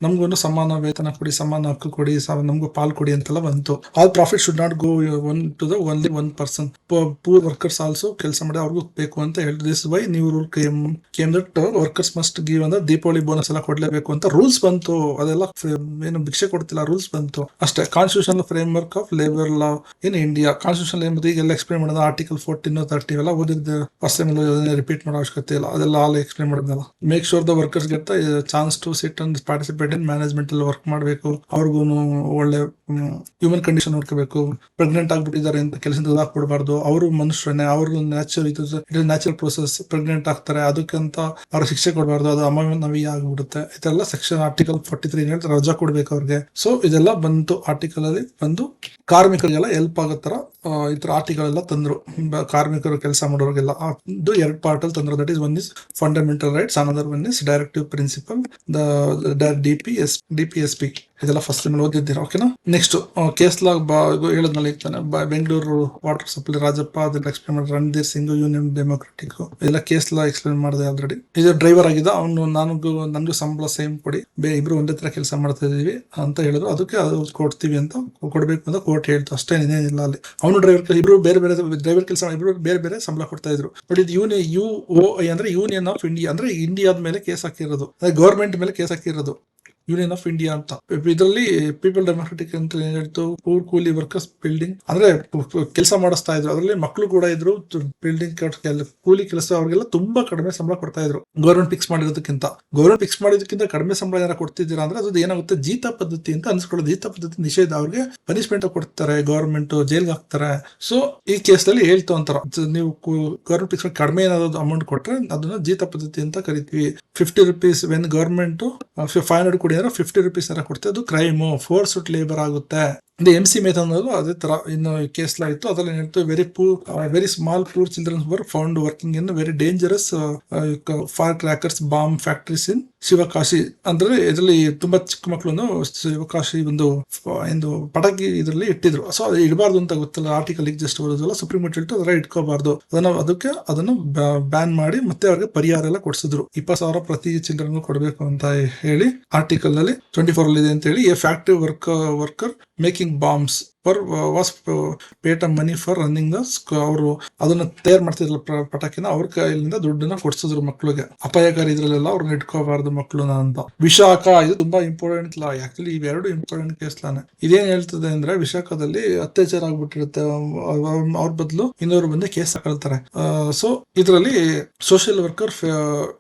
ನಮಗೊಂದು ಸಮಾನ ವೇತನ ಕೊಡಿ, ಸಮಾನ ಹಕ್ಕು ಕೊಡಿ, ನಮಗೂ ಪಾಲ್ ಕೊಡಿ ಅಂತೆಲ್ಲ ಬಂತು. All profit should not go to the only 1%. Poor workers also ಕೆಲಸ ಮಾಡಿ ಅವ್ರಿಗೂ ಬೇಕು ಅಂತ ಹೇಳಿದ್ರು. This why new rule came that workers must give ಅಂದ್ರೆ ದೀಪಾವಳಿ ಬೋನಸ್ ಎಲ್ಲ ಕೊಡ್ಲೇಬೇಕು ಅಂತ ರೂಲ್ಸ್ ಬಂತು. ಅದೆಲ್ಲ ಏನು ಭಿಕ್ಷೆ ಕೊಡ್ತಿಲ್ಲ, ರೂಲ್ಸ್ ಬಂತು ಅಷ್ಟೇ. Constitutional frame work of labour law in India. Constitution ಎಂಬುದು ಈಗೆಲ್ಲ ಎಕ್ಸ್ಪ್ಲೇನ್ ಮಾಡೋದು, ಆರ್ಟಿಕಲ್ 14 30 ಎಲ್ಲ ಓದಿದ್ದು ಫಸ್ಟ್ ಟೈಮ್, ರಿಪೀಟ್ ಮಾಡೋ ಅವಶ್ಯಕತೆ ಇಲ್ಲ, ಅದೆಲ್ಲ ಆಲ್ ಎಕ್ಸ್ಪ್ಲೇನ್ ಮಾಡಿದ್ನಲ್ಲ. Make sure the workers get chance to sit and participate in management ಅಲ್ಲಿ ವರ್ಕ್ ಮಾಡಬೇಕು. ಅವ್ರಿಗೂ ಒಳ್ಳೆ ಹ್ಯೂಮನ್ ಕಂಡೀಷನ್ ನೋಡ್ಕೋಬೇಕು. ಪ್ರೆಗ್ನೆಂಟ್ ಆಗ್ಬಿಟ್ಟಿದ್ದಾರೆ ಅಂತ ಕೆಲಸದಿಂದ ಹಾಕ್ಬಿಡಬಾರ್ದು. ಅವರು ಮನುಷ್ಯನೇ, ಅವ್ರಿಗೂ ನ್ಯಾಚುರಲ್ ಪ್ರೋಸೆಸ್. ಪ್ರೆಗ್ನೆಂಟ್ ಆಗ್ತಾರೆ ಅದಕ್ಕಂತ ಅವ್ರ ಶಿಕ್ಷೆ ಕೊಡಬಾರ್ದು, ಅದು ಅಮಾನವೀಯ ಆಗ್ಬಿಡುತ್ತೆ. ಇದೆಲ್ಲ ಸೆಕ್ಷನ್ ಆರ್ಟಿಕಲ್ 43 ರಜಾ ಕೊಡ್ಬೇಕು ಅವ್ರಿಗೆ. ಸೊ ಇದೆಲ್ಲ ಬಂತು ಆರ್ಟಿಕಲ್ ಅಲ್ಲಿ ಬಂದು ಕಾರ್ಮಿಕರಿಗೆಲ್ಲ ಹೆಲ್ಪ್ ಆಗೋ ತರ ಈ ತರ ಆರ್ಟಿಕಲ್ ಎಲ್ಲ ತಂದ್ರು. ಕಾರ್ಮಿಕರು ಕೆಲಸ ಮಾಡೋರಿಗೆಲ್ಲ ಇದು 2 ಪಾರ್ಟ್ ಅಲ್ಲಿ ತಂದ್ರು. That is one is fundamental rights, another one is directive principle, DPSP. ಇದೆಲ್ಲ ಫಸ್ಟ್ ಟೈಮ್ ಓದಿದ್ದೀರಾ, ಓಕೆನಾ. ನೆಕ್ಸ್ಟ್ ಕೇಸ್ ಲಾಗ್ ಹೇಳದ್ನಲ್ಲಿ ಇರ್ತಾನೆ. ಬೆಂಗಳೂರು ವಾಟರ್ ಸಪ್ಲೈ ರಾಜಪ್ಪ, ಅದೆಲ್ಲ ಎಕ್ಸ್ಪ್ಲೇನ್ ಮಾಡಿ. ರಣಧೀರ್ ಸಿಂಗ್, ಯೂನಿಯನ್ ಡೆಮೋಕ್ರೆಟಿಕ್, ಇದೆಲ್ಲ ಕೇಸ್ ಲಾ ಎಕ್ಸ್ಪ್ಲೇನ್ ಮಾಡಿದೆ ಆಲ್ರೆಡಿ. ಇದು ಡ್ರೈವರ್ ಆಗಿದ್ದ ಅವನು, ನನಗೂ ಸಂಬಳ ಸೇಮ್ ಕೊಡಿ, ಇಬ್ರು ಒಂದೇ ತರ ಕೆಲಸ ಮಾಡ್ತಾ ಇದೀವಿ ಅಂತ ಹೇಳಿದ್ರು. ಅದಕ್ಕೆ ಅದು ಕೊಡ್ತೀವಿ ಅಂತ, ಕೊಡ್ಬೇಕು ಅಂತ ಕೋರ್ಟ್ ಹೇಳ್ತು ಅಷ್ಟೇ, ಇನ್ನೇನಿಲ್ಲ ಅಲ್ಲಿ. ಅವನು ಡ್ರೈವರ್, ಇಬ್ರು ಬೇರೆ ಬೇರೆ ಡ್ರೈವರ್ ಕೆಲಸ, ಇಬ್ರು ಬೇರೆ ಬೇರೆ ಸಂಬಳ ಕೊಡ್ತಾ ಇದ್ರು. ಬಟ್ ಇದು UOI ಅಂದ್ರೆ ಯೂನಿಯನ್ ಆಫ್ ಇಂಡಿಯಾ, ಅಂದ್ರೆ ಇಂಡಿಯಾದ ಮೇಲೆ ಕೇಸ್ ಹಾಕಿರೋದು, ಗವರ್ಮೆಂಟ್ ಮೇಲೆ ಕೇಸ್ ಹಾಕಿರೋದು. ಯೂನಿಯನ್ ಆಫ್ ಇಂಡಿಯಾ ಅಂತ. ಇದರಲ್ಲಿ ಪೀಪಲ್ ಡೆಮೋಕ್ರೆಟಿಕ್ ಅಂತ ಏನ್ ಹೇಳ್ತು, ಪೂರ್ ಕೂಲಿ ವರ್ಕರ್ಸ್ ಬಿಲ್ಡಿಂಗ್ ಅಂದ್ರೆ ಕೆಲಸ ಮಾಡಿಸ್ತಾ ಇದ್ರು. ಅದರಲ್ಲಿ ಮಕ್ಕಳು ಕೂಡ ಇದ್ರು. ಬಿಲ್ಡಿಂಗ್ ಕೂಲಿ ಕೆಲಸ ಅವ್ರಿಗೆಲ್ಲ ತುಂಬಾ ಕಡಿಮೆ ಸಂಬಳ ಕೊಡ್ತಾ ಇದ್ರು, ಗೌರ್ಮೆಂಟ್ ಫಿಕ್ಸ್ ಮಾಡಿರೋದಕ್ಕಿಂತ ಕಡಿಮೆ ಸಂಬಳ ಏನಾರ ಕೊಡ್ತಿದ್ದೀರಾ ಅಂದ್ರೆ ಅದು ಏನಾಗುತ್ತೆ, ಜೀತ ಪದ್ಧತಿ ಅಂತ ಅನ್ಸ್ಕೊಳ್ಳೋದು. ಜೀತ ಪದ್ಧತಿ ನಿಷೇಧ, ಅವ್ರಿಗೆ ಪನಿಷ್ಮೆಂಟ್ ಕೊಡ್ತಾರೆ, ಗವರ್ಮೆಂಟ್ ಜೈಲ್ಗೆ ಹಾಕ್ತಾರೆ. ಸೊ ಈ ಕೇಸಲ್ಲಿ ಹೇಳ್ತು ಅಂತಾರ, ನೀವು ಗವರ್ಮೆಂಟ್ ಫಿಕ್ಸ್ ಕಡಿಮೆ ಏನಾದ್ರು ಅಮೌಂಟ್ ಕೊಟ್ರೆ ಅದನ್ನ ಜೀತ ಪದ್ಧತಿ ಅಂತ ಕರಿತೀವಿ. 50 rupees ವೆನ್ ಗವರ್ಮೆಂಟ್ 500 ಕೊಡಿ ಅಂದ್ರೆ 50 rupees ಕೊಡ್ತಾರೆ, ಅದು ಕ್ರೈಮು, ಫೋರ್ಸ್ಡ್ ಲೇಬರ್ ಆಗುತ್ತೆ. MC ಮೆಥಡ್ ಅನ್ನೋದು ಅದೇ ತರ ಇನ್ನು ಕೇಸ್ ಲಾ ಇತ್ತು. ಅದ್ರಲ್ಲಿ ಹೇಳ್ತು, very small poor childrens were found working in very dangerous fire crackers bomb factories in Sivakasi. ಅಂದ್ರೆ ಇದರಲ್ಲಿ ತುಂಬಾ ಚಿಕ್ಕ ಮಕ್ಕಳನ್ನು ಶಿವಕಾಶಿ ಒಂದು ಪಟಾಕಿ ಇದರಲ್ಲಿ ಇಟ್ಟಿದ್ರು. ಸೊ ಅದು ಇಡಬಾರ್ದು ಅಂತ ಗೊತ್ತಲ್ಲ, ಆರ್ಟಿಕಲ್ ಜಸ್ಟ್ ಓದೋದಲ್ಲ, ಸುಪ್ರೀಂ ಕೋರ್ಟ್ ಹೇಳ್ತು ಅದರ ಇಟ್ಕೋಬಾರ್ದು, ಅದನ್ನು ಬ್ಯಾನ್ ಮಾಡಿ ಮತ್ತೆ ಅವ್ರಿಗೆ ಪರಿಹಾರ ಎಲ್ಲ ಕೊಡ್ಸಿದ್ರು. 20,000 ಪ್ರತಿ ಚಿಲ್ಡ್ರನ್ ಕೊಡಬೇಕು ಅಂತ ಹೇಳಿ ಆರ್ಟಿಕಲ್ ಅಲ್ಲಿ 24 ಅಲ್ಲಿ ಇದೆ ಅಂತ ಹೇಳಿ. A factory worker making bombs was paid money for running the ಅವರು ಅದನ್ನ ತಯಾರು ಮಾಡ್ತಿದ್ರಲ್ಲ ಪಟಾಕಿನ, ಅವ್ರ ಕೈಲಿಂದ ದುಡ್ಡನ್ನ ಕೊಡ್ಸಿದ್ರು ಮಕ್ಳಿಗೆ. ಅಪಾಯಕಾರಿ ಇದ್ರಲ್ಲೆಲ್ಲ ಅವ್ರನ್ನ ಇಟ್ಕೋಬಾರ್ದು ಮಕ್ಳುನ ಅಂತ. ವಿಶಾಖ, ಇದು ತುಂಬಾ ಇಂಪಾರ್ಟೆಂಟ್ ಲಾ. ಆಕ್ಚುಲಿ ಇವೆರಡು ಇಂಪಾರ್ಟೆಂಟ್ ಕೇಸ್ ಲಾನೆ. ಇದೇನ್ ಹೇಳ್ತದೆ ಅಂದ್ರೆ, ವಿಶಾಖದಲ್ಲಿ ಅತ್ಯಾಚಾರ ಆಗ್ಬಿಟ್ಟಿರುತ್ತೆ, ಅವ್ರ ಬದಲು ಇನ್ನೊರು ಬಂದು ಕೇಸ್ ಹಾಕೊಳ್ತಾರೆ. ಸೊ ಇದರಲ್ಲಿ social worker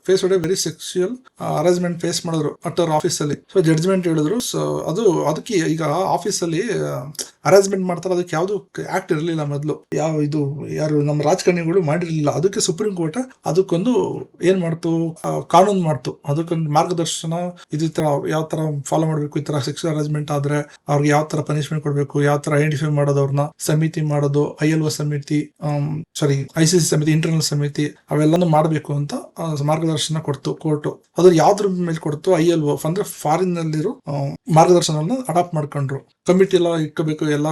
face a very sexual harassment face ಮಾಡಿದ್ರು ಅಟ್ ಅವರ್ ಆಫೀಸ್ ಅಲ್ಲಿ. ಸೊ ಜಡ್ಜ್ಮೆಂಟ್ ಹೇಳಿದ್ರು. ಸೊ ಅದಕ್ಕೆ ಈಗ ಆಫೀಸ್ ಅಲ್ಲಿ ಹರಾಸ್ಮೆಂಟ್ ಮಾಡ್ತಾರೆ ಅದಕ್ಕೆ ಯಾವ್ದು ಆಕ್ಟ್ ಇರಲಿಲ್ಲ ಮೊದಲು. ಇದು ಯಾರು ನಮ್ಮ ರಾಜಕಾರಣಿಗಳು ಮಾಡಿರ್ಲಿಲ್ಲ. ಅದಕ್ಕೆ ಸುಪ್ರೀಂ ಕೋರ್ಟ್ ಅದಕ್ಕೊಂದು ಏನ್ ಮಾಡ್ತು, ಕಾನೂನು ಮಾಡ್ತು. ಅದಕ್ಕೊಂದು ಮಾರ್ಗದರ್ಶನ, ಇದು ತರ ಯಾವ ತರ ಫಾಲೋ ಮಾಡ್ಬೇಕು, ಈ ತರ ಸೆಕ್ಷುವಲ್ ಹರಾಸ್ಮೆಂಟ್ ಆದ್ರೆ ಅವ್ರಿಗೆ ಯಾವ ತರ ಪನಿಷ್ಮೆಂಟ್ ಕೊಡ್ಬೇಕು, ಯಾವ ತರ ಐಡೆಂಟಿಫೈ ಮಾಡೋದು, ಅವ್ರನ್ನ ಸಮಿತಿ ಮಾಡೋದು, ILO ಸಮಿತಿ, ICC ಸಮಿತಿ, ಇಂಟರ್ನಲ್ ಸಮಿತಿ, ಅವೆಲ್ಲಾನು ಮಾಡಬೇಕು ಅಂತ ಮಾರ್ಗದರ್ಶನ ಕೊಡ್ತು ಕೋರ್ಟ್. ಅದ್ರ ಯಾವ್ದ್ರ ಮೇಲೆ ಕೊಡ್ತು, ILO ಅಂದ್ರೆ ಫಾರಿನ್ ನಲ್ಲಿರೋ ಮಾರ್ಗದರ್ಶನ ಅಡಾಪ್ಟ್ ಮಾಡ್ಕೊಂಡ್ರು. ಕಮಿಟಿ ಎಲ್ಲ ಇಟ್ಕೋಬೇಕು ಎಲ್ಲ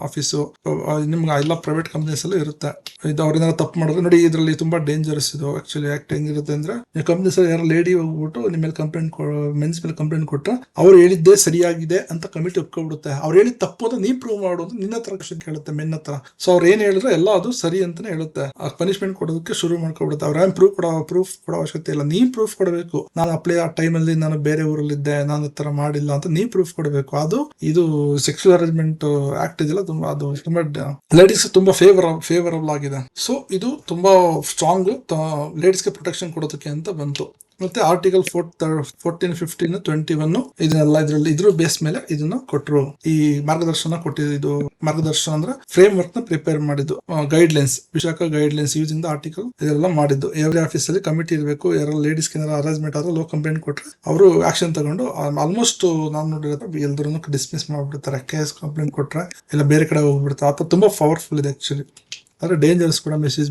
ಆಫೀಸು, ನಿಮ್ಗೆ ಎಲ್ಲ ಪ್ರೈವೇಟ್ ಕಂಪನೀಸ್ ಎಲ್ಲ ಇರುತ್ತೆ. ಇದು ಅವ್ರೇನಾರ ತಪ್ಪು ಮಾಡಿದ್ರೆ ನೋಡಿ, ಇದರಲ್ಲಿ ತುಂಬಾ ಡೇಂಜರಸ್ ಇದು ಆಕ್ಚುಲಿ. ಆಕ್ಟ್ ಹೆಂಗಿರುತ್ತೆ ಅಂದ್ರೆ, ಕಂಪನೀಸ್ ಯಾರು ಲೇಡಿ ಹೋಗ್ಬಿಟ್ಟು ನಿಮ್ಮ ಮೇಲೆ ಕಂಪ್ಲೇಂಟ್, ಮೆನ್ಸ್ ಮೇಲೆ ಕಂಪ್ಲೇಂಟ್ ಕೊಟ್ರೆ ಅವ್ರು ಹೇಳಿದ್ದೆ ಸರಿಯಾಗಿದೆ ಅಂತ ಕಮಿಟಿ ಒಪ್ಕೊಬಿಡುತ್ತೆ. ಅವ್ರು ಹೇಳಿದ ತಪ್ಪು ಅಂತ ನೀ ಪ್ರೂವ್ ಮಾಡೋದು ನಿನ್ನ ಹತ್ರ ಕ್ವಶನ್ ಕೇಳುತ್ತೆ, ಮೆನ್ ಹತ್ರ. ಸೊ ಅವ್ರು ಏನ್ ಹೇಳಿದ್ರೆ ಎಲ್ಲ ಅದು ಸರಿ ಅಂತಾನೆ ಹೇಳುತ್ತೆ. ಪನಿಷ್ಮೆಂಟ್ ಕೊಡೋದಕ್ಕೆ ಶುರು ಮಾಡ್ಕೊಬಿಡುತ್ತೆ. ಅವ್ರ ಪ್ರೂಫ್ ಕೊಡೋ ಅವಶ್ಯಕತೆ ಇಲ್ಲ, ನೀ ಪ್ರೂಫ್ ಕೊಡಬೇಕು. ನಾನು ಆ ಟೈಮಲ್ಲಿ ನಾನು ಬೇರೆ ಊರಲ್ಲಿದ್ದೆ, ನಾನು ತರ ಮಾಡಿಲ್ಲ ಅಂತ ನೀ ಪ್ರೂಫ್ ಕೊಡಬೇಕು. ಅದು ಇದು ಸೆಕ್ಸುವಲ್ ಹರಾಸ್ಮೆಂಟ್ ಆಕ್ಟ್ ಇದೆಯಲ್ಲ, ಅದು ತುಂಬಾ ಲೇಡೀಸ್ ತುಂಬಾ ಫೇವರಬಲ್ ಆಗಿದೆ. ಸೊ ಇದು ತುಂಬಾ ಸ್ಟ್ರಾಂಗ್ ಲೇಡೀಸ್ಗೆ ಪ್ರೊಟೆಕ್ಷನ್ ಕೊಡೋದಕ್ಕೆ ಅಂತ ಬಂತು. ಮತ್ತೆ ಆರ್ಟಿಕಲ್ 14, 15, 21 ಇದನ್ನೆಲ್ಲ ಇದ್ರ ಬೇಸ್ ಮೇಲೆ ಇದನ್ನ ಕೊಟ್ಟರು. ಈ ಮಾರ್ಗದರ್ಶನ ಕೊಟ್ಟಿದ್ದು, ಮಾರ್ಗದರ್ಶನ ಅಂದ್ರೆ ಫ್ರೇಮ್ ವರ್ಕ್ ನ ಪ್ರಿಪೇರ್ ಮಾಡಿದ್ದು, ಗೈಡ್ಲೈನ್ಸ್, ವಿಶಾಖ ಗೈಡ್ಲೈನ್ಸ್ ಯೂಸ್ ಇಂದ ಆರ್ಟಿಕಲ್ ಇದೆಲ್ಲ ಮಾಡಿದ್ದು. ಎವ್ರಿ ಆಫೀಸ್ ಅಲ್ಲಿ ಕಮಿಟಿ ಇರಬೇಕು. ಯಾರು ಲೇಡೀಸ್ ಹರಾಸ್ಮೆಂಟ್ ಆದ್ರೆ ಲೋ ಕಂಪ್ಲೇಂಟ್ ಕೊಟ್ರೆ ಅವರು ಆಕ್ಷನ್ ತಗೊಂಡು ಆಲ್ಮೋಸ್ಟ್ ನಾನು ನೋಡಿರೋದು ಎಲ್ಲರೂ ಡಿಸ್ಮಿಸ್ ಮಾಡ್ಬಿಡ್ತಾರೆ. ಕೇಸ್ ಕಂಪ್ಲೇಂಟ್ ಕೊಟ್ರೆ ಇಲ್ಲ ಬೇರೆ ಕಡೆ ಹೋಗ್ಬಿಡ್ತಾರೆ. ಆತ ತುಂಬಾ ಪವರ್ಫುಲ್ ಇದೆ ಆಕ್ಚುಲಿ. ಆದ್ರೆ ಡೇಂಜರ್ಸ್ ಕೂಡ ಮಿಸ್ಯೂಸ್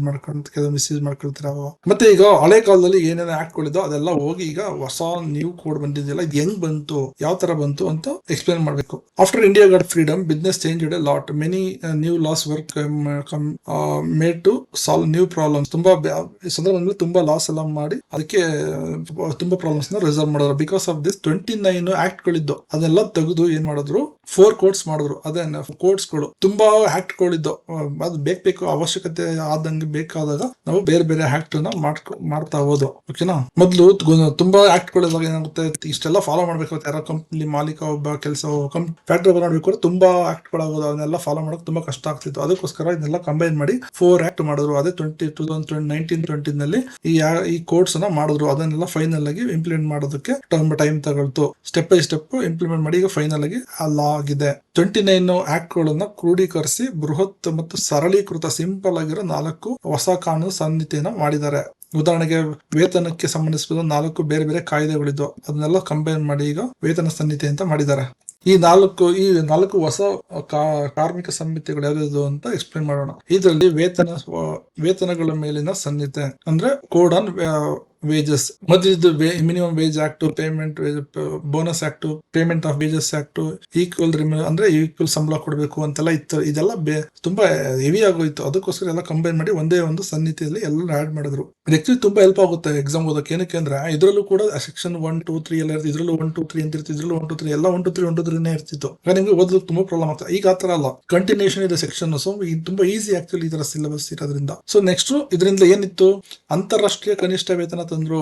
ಮಾಡ್ಕೊಳ್ತಾರೆ. ಮತ್ತೆ ಈಗ ಹಳೆ ಕಾಲದಲ್ಲಿ ಏನೇನು ಆಕ್ಟ್ ಗಳಿದ್ದೋ ಅದೆಲ್ಲ ಹೋಗಿ ಈಗ ಹೊಸ ನ್ಯೂ ಕೋಡ್ ಬಂದಿದೆಯಲ್ಲ, ಇದು ಹೆಂಗ್ ಬಂತು, ಯಾವ ತರ ಬಂತು ಅಂತ ಎಕ್ಸ್ಪ್ಲೇನ್ ಮಾಡ್ಬೇಕು. After India got freedom, business change a lot. Many new laws work made to solve new problems. ಸಂದರ್ಭದಲ್ಲಿ ತುಂಬಾ ಲಾಸ್ ಎಲ್ಲ ಮಾಡಿ ಅದಕ್ಕೆ ತುಂಬಾ ಪ್ರಾಬ್ಲಮ್ಸ್ ನ ರಿಸಾಲ್ವ್ ಮಾಡಿದ್ರು. ಬಿಕಾಸ್ ಆಫ್ ದಿಸ್ 29 ಆಕ್ಟ್ ಗಳಿದ್ದು ಅದೆಲ್ಲ ತೆಗೆದು ಏನ್ ಮಾಡಿದ್ರು, 4 ಕೋರ್ಟ್ಸ್ ಮಾಡಿದ್ರು. ಅದೇ ಕೋರ್ಟ್ಸ್ ಗಳು ತುಂಬಾ ಆಕ್ಟ್ ಗಳಿದ್ದು, ಅದು ಬೇಕು ಅವಶ್ಯಕತೆ ಆದಂಗೆ ಬೇಕಾದಾಗ ನಾವು ಬೇರೆ ಬೇರೆ ಆಕ್ಟ್ ನ ಮಾಡ್ತಾ ಹೋದು. ಓಕೆನಾ. ಮೊದ್ಲು ತುಂಬಾ ಆಕ್ಟ್ ಗಳು ಏನಾಗುತ್ತೆ, ಇಷ್ಟೆಲ್ಲ ಫಾಲೋ ಮಾಡ್ಬೇಕಾಗುತ್ತೆ. ಯಾರೋ ಕಂಪ್ನಿ ಮಾಲೀಕ ಒಬ್ಬ ಕೆಲಸ ಫ್ಯಾಕ್ಟ್ರಿ ಮಾಡ್ಬೇಕು, ತುಂಬಾ ಆಕ್ಟ್ ಗಳಾಗೋದು, ಅದನ್ನೆಲ್ಲ ಫಾಲೋ ಮಾಡಕ್ ತುಂಬಾ ಕಷ್ಟ ಆಗ್ತಿತ್ತು. ಅದಕ್ಕೋಸ್ಕರ ಇದನ್ನೆಲ್ಲ ಕಂಬೈನ್ ಮಾಡಿ 4 ಆಕ್ಟ್ ಮಾಡಿದ್ರು. ಅದೇ 2019-20 ನಲ್ಲಿ ಈ ಕೋರ್ಟ್ಸ್ ನ ಮಾಡಿದ್ರು. ಅದನ್ನೆಲ್ಲ ಫೈನಲ್ ಆಗಿ ಇಂಪ್ಲಿಮೆಂಟ್ ಮಾಡೋದಕ್ಕೆ ಟೈಮ್ ತಗೊಳ್ತು. ಸ್ಟೆಪ್ ಬೈ ಸ್ಟೆಪ್ ಇಂಪ್ಲಿಮೆಂಟ್ ಮಾಡಿ ಈಗ ಫೈನಲ್ ಆಗಿ ಆ ಲಾ ಆಗಿದೆ. 29 ಆಕ್ಟ್ ಗಳನ್ನ ಕ್ರೋಢೀಕರಿಸಿ ಬೃಹತ್ ಮತ್ತು ಸರಳೀಕೃತ ಸಿಂಪಲ್ ಆಗಿರೋ 4 ಹೊಸ ಕಾನೂನು ಸಂಹಿತೆಯನ್ನ ಮಾಡಿದ್ದಾರೆ. ಉದಾಹರಣೆಗೆ ವೇತನಕ್ಕೆ ಸಂಬಂಧಿಸಿದ 4 ಬೇರೆ ಬೇರೆ ಕಾಯ್ದೆಗಳಿದ್ದು, ಅದನ್ನೆಲ್ಲ ಕಂಬೈನ್ ಮಾಡಿ ಈಗ ವೇತನ ಸಂಹಿತೆ ಅಂತ ಮಾಡಿದ್ದಾರೆ. ಈ 4 ಹೊಸ ಕಾರ್ಮಿಕ ಸಂಹಿತೆಗಳು ಯಾವ್ದು ಅಂತ ಎಕ್ಸ್ಪ್ಲೇನ್ ಮಾಡೋಣ. ಇದರಲ್ಲಿ ವೇತನಗಳ ಮೇಲಿನ ಸಂಹಿತೆ ಅಂದ್ರೆ ಕೋಡ್ ಆನ್ ವೇಜಸ್. ಮೊದಲಿದ್ದು minimum wage act, payment bonus act, payment of wages act, equal ಅಂದ್ರೆ ಈಕ್ವಲ್ ಸಂಬಳ ಕೊಡಬೇಕು ಅಂತೆಲ್ಲ ಇತ್ತು. ಇದೆಲ್ಲ ತುಂಬಾ ಹೆವಿ ಆಗೋಯ್ತು. ಅದಕ್ಕೋಸ್ಕರ ಎಲ್ಲ ಕಂಬೈನ್ ಮಾಡಿ ಒಂದೇ ಒಂದು ಸನ್ನಿಧಿಯಲ್ಲಿ ಎಲ್ಲ ಆಡ್ ಮಾಡಿದ್ರು. ಆಕ್ಚುಲಿ ತುಂಬಾ ಹೆಲ್ಪ್ ಆಗುತ್ತೆ ಎಕ್ಸಾಮ್ ಓದಕ್ಕೆ. ಏನಕ್ಕೆ ಅಂದ್ರೆ ಇದ್ರಲ್ಲೂ ಕೂಡ ಸೆಕ್ಷನ್ 1, 2, 3 ಎಲ್ಲ ಇರ್ತಿತ್ತು. ಇದ್ರಲ್ಲೂ 1, 2, 3 ಅಂತ ಇರ್ತಿತ್ತು. ಇದ್ರಲ್ಲೂ 1, 2, 3 ಎಲ್ಲ 1, 2, 3 ಇರ್ತಿತ್ತು. ನಿಮ್ಗೆ ಓದೋದಕ್ಕೆ ತುಂಬಾ ಪ್ರಾಬ್ಲಮ್ ಆಗ್ತದೆ. ಈಗ ಆತರ ಅಲ್ಲ, ಕಂಟಿನ್ಯೂಷನ್ ಇದೆ ಸೆಕ್ಷನ್. ಸೊ ತುಂಬಾ ಈಸಿ ಆಕ್ಚುಲಿ ಈ ತರ ಸಿಲೆಬಸ್ ಇರೋದ್ರಿಂದ. ಸೊ ನೆಕ್ಸ್ಟ್ ಇದರಿಂದ ಏನಿತ್ತು, ಅಂತಾರಾಷ್ಟ್ರೀಯ ಕನಿಷ್ಠ ವೇತನ ತಂದ್ರು.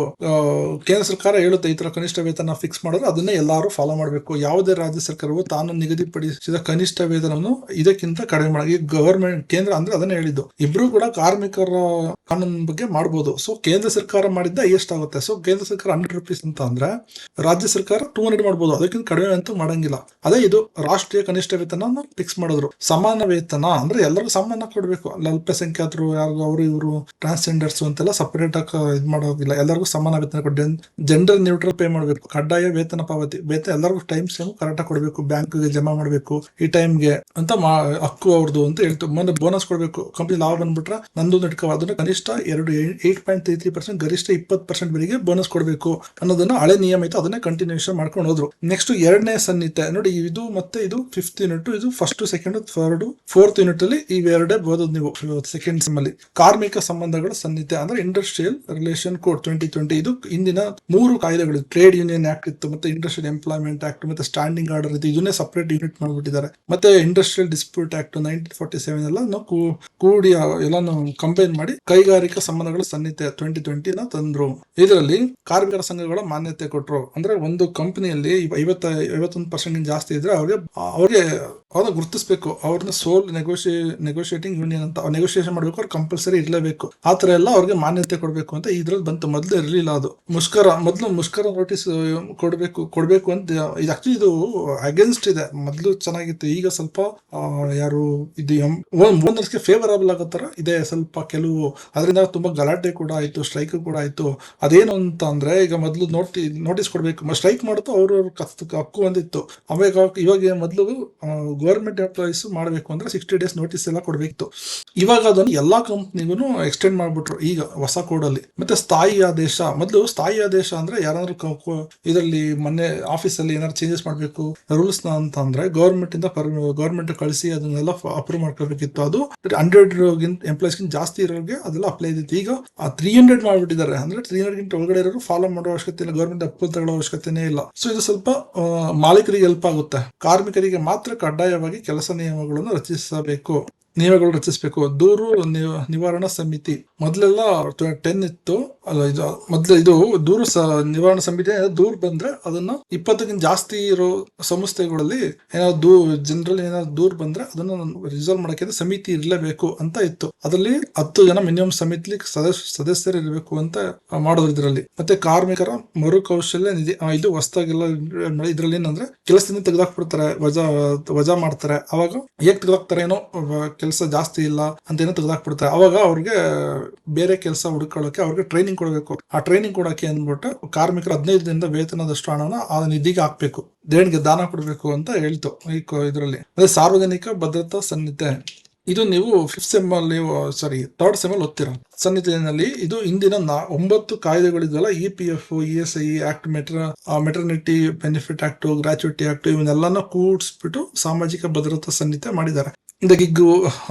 ಕೇಂದ್ರ ಸರ್ಕಾರ ಹೇಳುತ್ತೆ ಈ ತರ ಕನಿಷ್ಠ ವೇತನ ಫಿಕ್ಸ್ ಮಾಡಿದ್ರೆ ಅದನ್ನೇ ಎಲ್ಲರೂ ಫಾಲೋ ಮಾಡಬೇಕು. ಯಾವುದೇ ರಾಜ್ಯ ಸರ್ಕಾರವು ತಾನು ನಿಗದಿಪಡಿಸಿದ ಕನಿಷ್ಠ ವೇತನವನ್ನು ಇದಕ್ಕಿಂತ ಕಡಿಮೆ ಮಾಡಿ, ಗವರ್ಮೆಂಟ್ ಕೇಂದ್ರ ಅಂದ್ರೆ ಅದನ್ನೇ ಹೇಳಿದ್ದು. ಇಬ್ರು ಕೂಡ ಕಾರ್ಮಿಕರ ಕಾನೂನು ಬಗ್ಗೆ ಮಾಡಬಹುದು. ಸೊ ಕೇಂದ್ರ ಸರ್ಕಾರ ಮಾಡಿದ್ದ ಹೈಯೆಸ್ಟ್ ಆಗುತ್ತೆ. ಸೊ ಕೇಂದ್ರ ಸರ್ಕಾರ 100 ರೂಪೀಸ್ ಅಂತ ಅಂದ್ರೆ ರಾಜ್ಯ ಸರ್ಕಾರ 200 ಮಾಡಬಹುದು. ಅದಕ್ಕಿಂತ ಕಡಿಮೆ ಅಂತೂ ಮಾಡಂಗಿಲ್ಲ. ಅದೇ ಇದು ರಾಷ್ಟ್ರೀಯ ಕನಿಷ್ಠ ವೇತನ ಫಿಕ್ಸ್ ಮಾಡಿದ್ರು. ಸಮಾನ ವೇತನ ಅಂದ್ರೆ ಎಲ್ಲರಿಗೂ ಸಮಾನ ಕೊಡ್ಬೇಕು. ಅಲ್ಪಸಂಖ್ಯಾತರು, ಯಾರು ಅವರು ಇವರು ಟ್ರಾನ್ಸ್ಜೆಂಡರ್ಸ್ ಅಂತೆಲ್ಲ ಸಪರೇಟ್ ಆಗಿ ಇದು ಮಾಡೋದಿಲ್ಲ. ಎಲ್ಲರಿಗೂ ಸಮಾನ ವೇತನ ಕೊಟ್ಟು ಜೆಂಡರ್ ನ್ಯೂಟ್ರಲ್ ಪೇ ಮಾಡಬೇಕು. ಕಡ್ಡಾಯ ವೇತನ ಪಾವತಿ, ಎಲ್ಲರಿಗೂ ಟೈಮ್ ಸೇಮ್ ಕರೆಕ್ಟ್ ಕೊಡಬೇಕು, ಬ್ಯಾಂಕ್ಗೆ ಜಮಾ ಮಾಡಬೇಕು ಈ ಟೈಮ್ಗೆ ಅಂತ ಹಕ್ಕು ಅವ್ರದ್ದು ಅಂತ ಹೇಳ್ತು. ಮುಂದೆ ಬೋನಸ್ ಕೊಡಬೇಕು. ಕಂಪನಿ ಲಾಭ ಬಂದ್ಬಿಟ್ರೆ ನಂದು ಅದನ್ನ ಕನಿಷ್ಠ 8.33%, ಗರಿಷ್ಠ 20% ವರೆಗೆ ಬೋನಸ್ ಕೊಡಬೇಕು ಅನ್ನೋದನ್ನ ಹಳೆ ನಿಯಮ ಇತ್ತು. ಅದನ್ನೇ ಕಂಟಿನ್ಯೂಷನ್ ಮಾಡ್ಕೊಂಡು ಹೋದ್ರು. ನೆಕ್ಸ್ಟ್ 2ನೇ ಸಂಹಿತೆ ನೋಡಿ, ಇದು ಮತ್ತೆ ಇದು 5th ಯೂನಿಟ್. ಇದು 1st, 2nd, 3rd, 4th unit ಅಲ್ಲಿ ಇವೆರಡೇ ಓದೋದು ನೀವು. ಸೆಕೆಂಡ್ ಸೆಮ್ ಅಲ್ಲಿ ಕಾರ್ಮಿಕ ಸಂಬಂಧಗಳ ಸಂಹಿತೆ ಅಂದ್ರೆ ಇಂಡಸ್ಟ್ರಿಯಲ್ ರಿಲೇಷನ್ ಕೋಡ್ 2020. ಇದು ಇಂದಿನ 3 ಕಾಯ್ದೆಗಳು, ಟ್ರೇಡ್ ಯೂನಿಯನ್ ಆಕ್ಟ್ ಇತ್ತು, ಮತ್ತೆ ಇಂಡಸ್ಟ್ರಿಯಲ್ ಎಂಪ್ಲಾಯ್ಮೆಂಟ್ ಆಕ್ಟ್, ಮತ್ತೆ ಸ್ಟ್ಯಾಂಡಿಂಗ್ ಆರ್ಡರ್ ಇತ್ತು. ಇದನ್ನೇ ಸಪರೇಟ್ ಯೂನಿಟ್ ಮಾಡ್ಬಿಟ್ಟಿದ್ದಾರೆ. ಮತ್ತೆ ಇಂಡಸ್ಟ್ರಿಯಲ್ ಡಿಸ್ಪ್ಯೂಟ್ ಆಕ್ಟ್ 1947 ಎಲ್ಲ ಕೂಡಿ ಎಲ್ಲಾನು ಕಂಬೈನ್ ಮಾಡಿ ಕೈಗಾರಿಕಾ ಸಂಬಂಧಗಳ ಸಂಹಿತೆ 2020 ತಂದ್ರು. ಇದರಲ್ಲಿ ಕಾರ್ಮಿಕರ ಸಂಘಗಳ ಮಾನ್ಯತೆ ಕೊಟ್ರು. ಅಂದ್ರೆ ಒಂದು ಕಂಪನಿಯಲ್ಲಿ 51% ಜಾಸ್ತಿ ಇದ್ರೆ ಅವ್ರಿಗೆ ಗುರುತಿಸಬೇಕು. ಅವ್ರನ್ನ ಸೋಲ್ ನೆಗೋಷಿಯೇಟಿಂಗ್ ಯೂನಿಯನ್ ಅಂತ ನೆಗೋಷಿಯೇಷನ್ ಮಾಡ್ಬೇಕು. ಅವ್ರು ಕಂಪಲ್ಸರಿ ಇರಲೇಬೇಕು. ಆತರ ಎಲ್ಲ ಅವ್ರಿಗೆ ಮಾನ್ಯತೆ ಕೊಡಬೇಕು ಅಂತ ಇದ್ರಲ್ಲಿ ಬಂತು. ಮೊದಲು ಇರಲಿಲ್ಲ. ಅದು ಮುಷ್ಕರ ನೋಟಿಸ್ ಕೊಡಬೇಕು ಅಂತ ಇದು ಆಕ್ಚುಲಿ ಇದು ಅಗೇನ್ಸ್ಟ್ ಇದೆ. ಮೊದಲು ಚೆನ್ನಾಗಿತ್ತು, ಈಗ ಸ್ವಲ್ಪ ಯಾರು ಇದು ಓನರ್ಸ್ಗೆ ಫೇವರಬಲ್ ಆಗತ್ತಾರ ಇದೆ ಸ್ವಲ್ಪ ಕೆಲವು. ಅದರಿಂದ ತುಂಬಾ ಗಲಾಟೆ ಕೂಡ ಆಯ್ತು, ಸ್ಟ್ರೈಕ್ ಕೂಡ ಆಯ್ತು. ಅದೇನು ಅಂತ ಅಂದ್ರೆ ಈಗ ಮೊದಲು ನೋಟಿಸ್ ಕೊಡಬೇಕು, ಸ್ಟ್ರೈಕ್ ಮಾಡುತ್ತೋ ಅವ್ರವ್ರ ಹಕ್ಕು ಒಂದಿತ್ತು. ಇವಾಗ ಮೊದಲು ಗವರ್ಮೆಂಟ್ ಎಂಪ್ಲಾಯೀಸ್ ಮಾಡಬೇಕು ಅಂದ್ರೆ 60 days ನೋಟಿಸ್ ಎಲ್ಲ ಕೊಡಬೇಕಿತ್ತು. ಇವಾಗ ಅದನ್ನು ಎಲ್ಲಾ ಕಂಪ್ನಿಗೂ ಎಕ್ಸ್ಟೆಂಡ್ ಮಾಡ್ಬಿಟ್ರು ಈಗ ಹೊಸ ಕೋಡಲ್ಲಿ. ಮತ್ತೆ ಸ್ಥಾಯಿ ಆದೇಶ, ಮೊದಲು ಸ್ಥಾಯಿ ಆದೇಶ ಅಂದ್ರೆ ಯಾರಾದ್ರೂ ಇದರಲ್ಲಿ ಮೊನ್ನೆ ಆಫೀಸಲ್ಲಿ ಏನಾದ್ರು ಚೇಂಜಸ್ ಮಾಡಬೇಕು ರೂಲ್ಸ್ ನ ಅಂತ ಅಂದ್ರೆ ಗವರ್ಮೆಂಟ್ ಕಳಿಸಿ ಅದನ್ನೆಲ್ಲ ಅಪ್ರೂವ್ ಮಾಡ್ಕೋಬೇಕಿತ್ತು. ಅದು 100 ಎಂಪ್ಲಾಯೀಸ್ ಜಾಸ್ತಿ ಇರೋರಿಗೆ ಅದೆಲ್ಲ ಅಪ್ಲೈ ಇದ್ದಿತ್ತು. ಈಗ 300 ಮಾಡ್ಬಿಟ್ಟಿದ್ದಾರೆ. ಅಂದ್ರೆ 300 ಒಳಗಡೆ ಇರೋರು ಫಾಲೋ ಮಾಡೋ ಅವಶ್ಯಕತೆ ಇಲ್ಲ, ಗವರ್ಮೆಂಟ್ ಅಪ್ರೂವಲ್ ತಗೊಳ್ಳೋ ಅವಶ್ಯಕತೆನೇ ಇಲ್ಲ. ಸೊ ಇದು ಸ್ವಲ್ಪ ಮಾಲೀಕರಿಗೆ ಹೆಲ್ಪ್ ಆಗುತ್ತೆ. ಕಾರ್ಮಿಕರಿಗೆ ಮಾತ್ರ ಕಡ್ಡಾಯವಾಗಿ ಕೆಲಸ ನಿಯಮಗಳನ್ನು ರಚಿಸಬೇಕು. ದೂರು ನಿವಾರಣಾ ಸಮಿತಿ ಮೊದಲೆಲ್ಲ 10 ಇತ್ತು. ಇದು ದೂರು ನಿವಾರಣಾ ಸಮಿತಿ ದೂರು ಬಂದ್ರೆ ಅದನ್ನ 20ಕ್ಕಿಂತ ಜಾಸ್ತಿ ಇರೋ ಸಂಸ್ಥೆಗಳಲ್ಲಿ ಜನರಲ್ಲಿ ಏನಾದ್ರು ದೂರು ಬಂದ್ರೆ ಅದನ್ನ ರಿಸಾಲ್ವ್ ಮಾಡಕ್ಕೆ ಸಮಿತಿ ಇರಲೇಬೇಕು ಅಂತ ಇತ್ತು. ಅದರಲ್ಲಿ 10 ಜನ ಮಿನಿಮಮ್ ಸಮಿತಿ ಸದಸ್ಯರು ಇರಬೇಕು ಅಂತ ಮಾಡೋದು ಇದರಲ್ಲಿ. ಮತ್ತೆ ಕಾರ್ಮಿಕರ ಮರುಕೌಶಲ್ಯ ನಿಧಿ, ಇದು ಹೊಸದಾಗೆಲ್ಲ ಇದ್ರಲ್ಲಿ ಏನಂದ್ರೆ ಕೆಲಸದಿಂದ ತೆಗೆದಾಕ್ಬಿಡ್ತಾರೆ, ವಜಾ ಮಾಡ್ತಾರೆ. ಅವಾಗ ಹೇಗ್ ತೆಗೆದಾಕ್ತಾರೆ ಏನೋ ಕೆಲಸ ಜಾಸ್ತಿ ಇಲ್ಲ ಅಂತ ಏನೋ ತೆಗೆದಾಕ್ಬಿಡ್ತಾರೆ. ಅವಾಗ ಅವ್ರಿಗೆ ಬೇರೆ ಕೆಲಸ ಹುಡುಕೊಳ್ಳೋಕೆ ಅವ್ರಿಗೆ ಟ್ರೈನಿಂಗ್ ಕೊಡಬೇಕು. ಆ ಟ್ರೈನಿಂಗ್ ಕೊಡೋಕೆ ಅಂದ್ಬಿಟ್ಟು ಕಾರ್ಮಿಕರು 15 ದಿನದ ವೇತನದಷ್ಟು ಹಣನ ಆ ನಿಧಿಗೆ ಹಾಕ್ಬೇಕು, ದೇಣಿಗೆ ದಾನ ಕೊಡಬೇಕು ಅಂತ ಹೇಳ್ತು ಇದರಲ್ಲಿ. ಮತ್ತೆ ಸಾರ್ವಜನಿಕ ಭದ್ರತಾ ಸಂಹಿತೆ, ಇದು ನೀವು 5th ಸೆಮ್ ಅಲ್ಲಿ 3rd ಸೆಮ್ ಅಲ್ಲಿ ಓದ್ತೀರಾ. ಸಂಹಿತೆಯಲ್ಲಿ ಇದು ಇಂದಿನ 9 ಕಾಯ್ದೆಗಳಿದೆಯಲ್ಲ, EPF, ESI act, maternity benefit act, gratuity act, ಇವನ್ನೆಲ್ಲಾನು ಕೂಡಿಸ್ಬಿಟ್ಟು ಸಾಮಾಜಿಕ ಭದ್ರತಾ ಸಂಹಿತೆ ಮಾಡಿದ್ದಾರೆ. இந்த ಗಿಗ್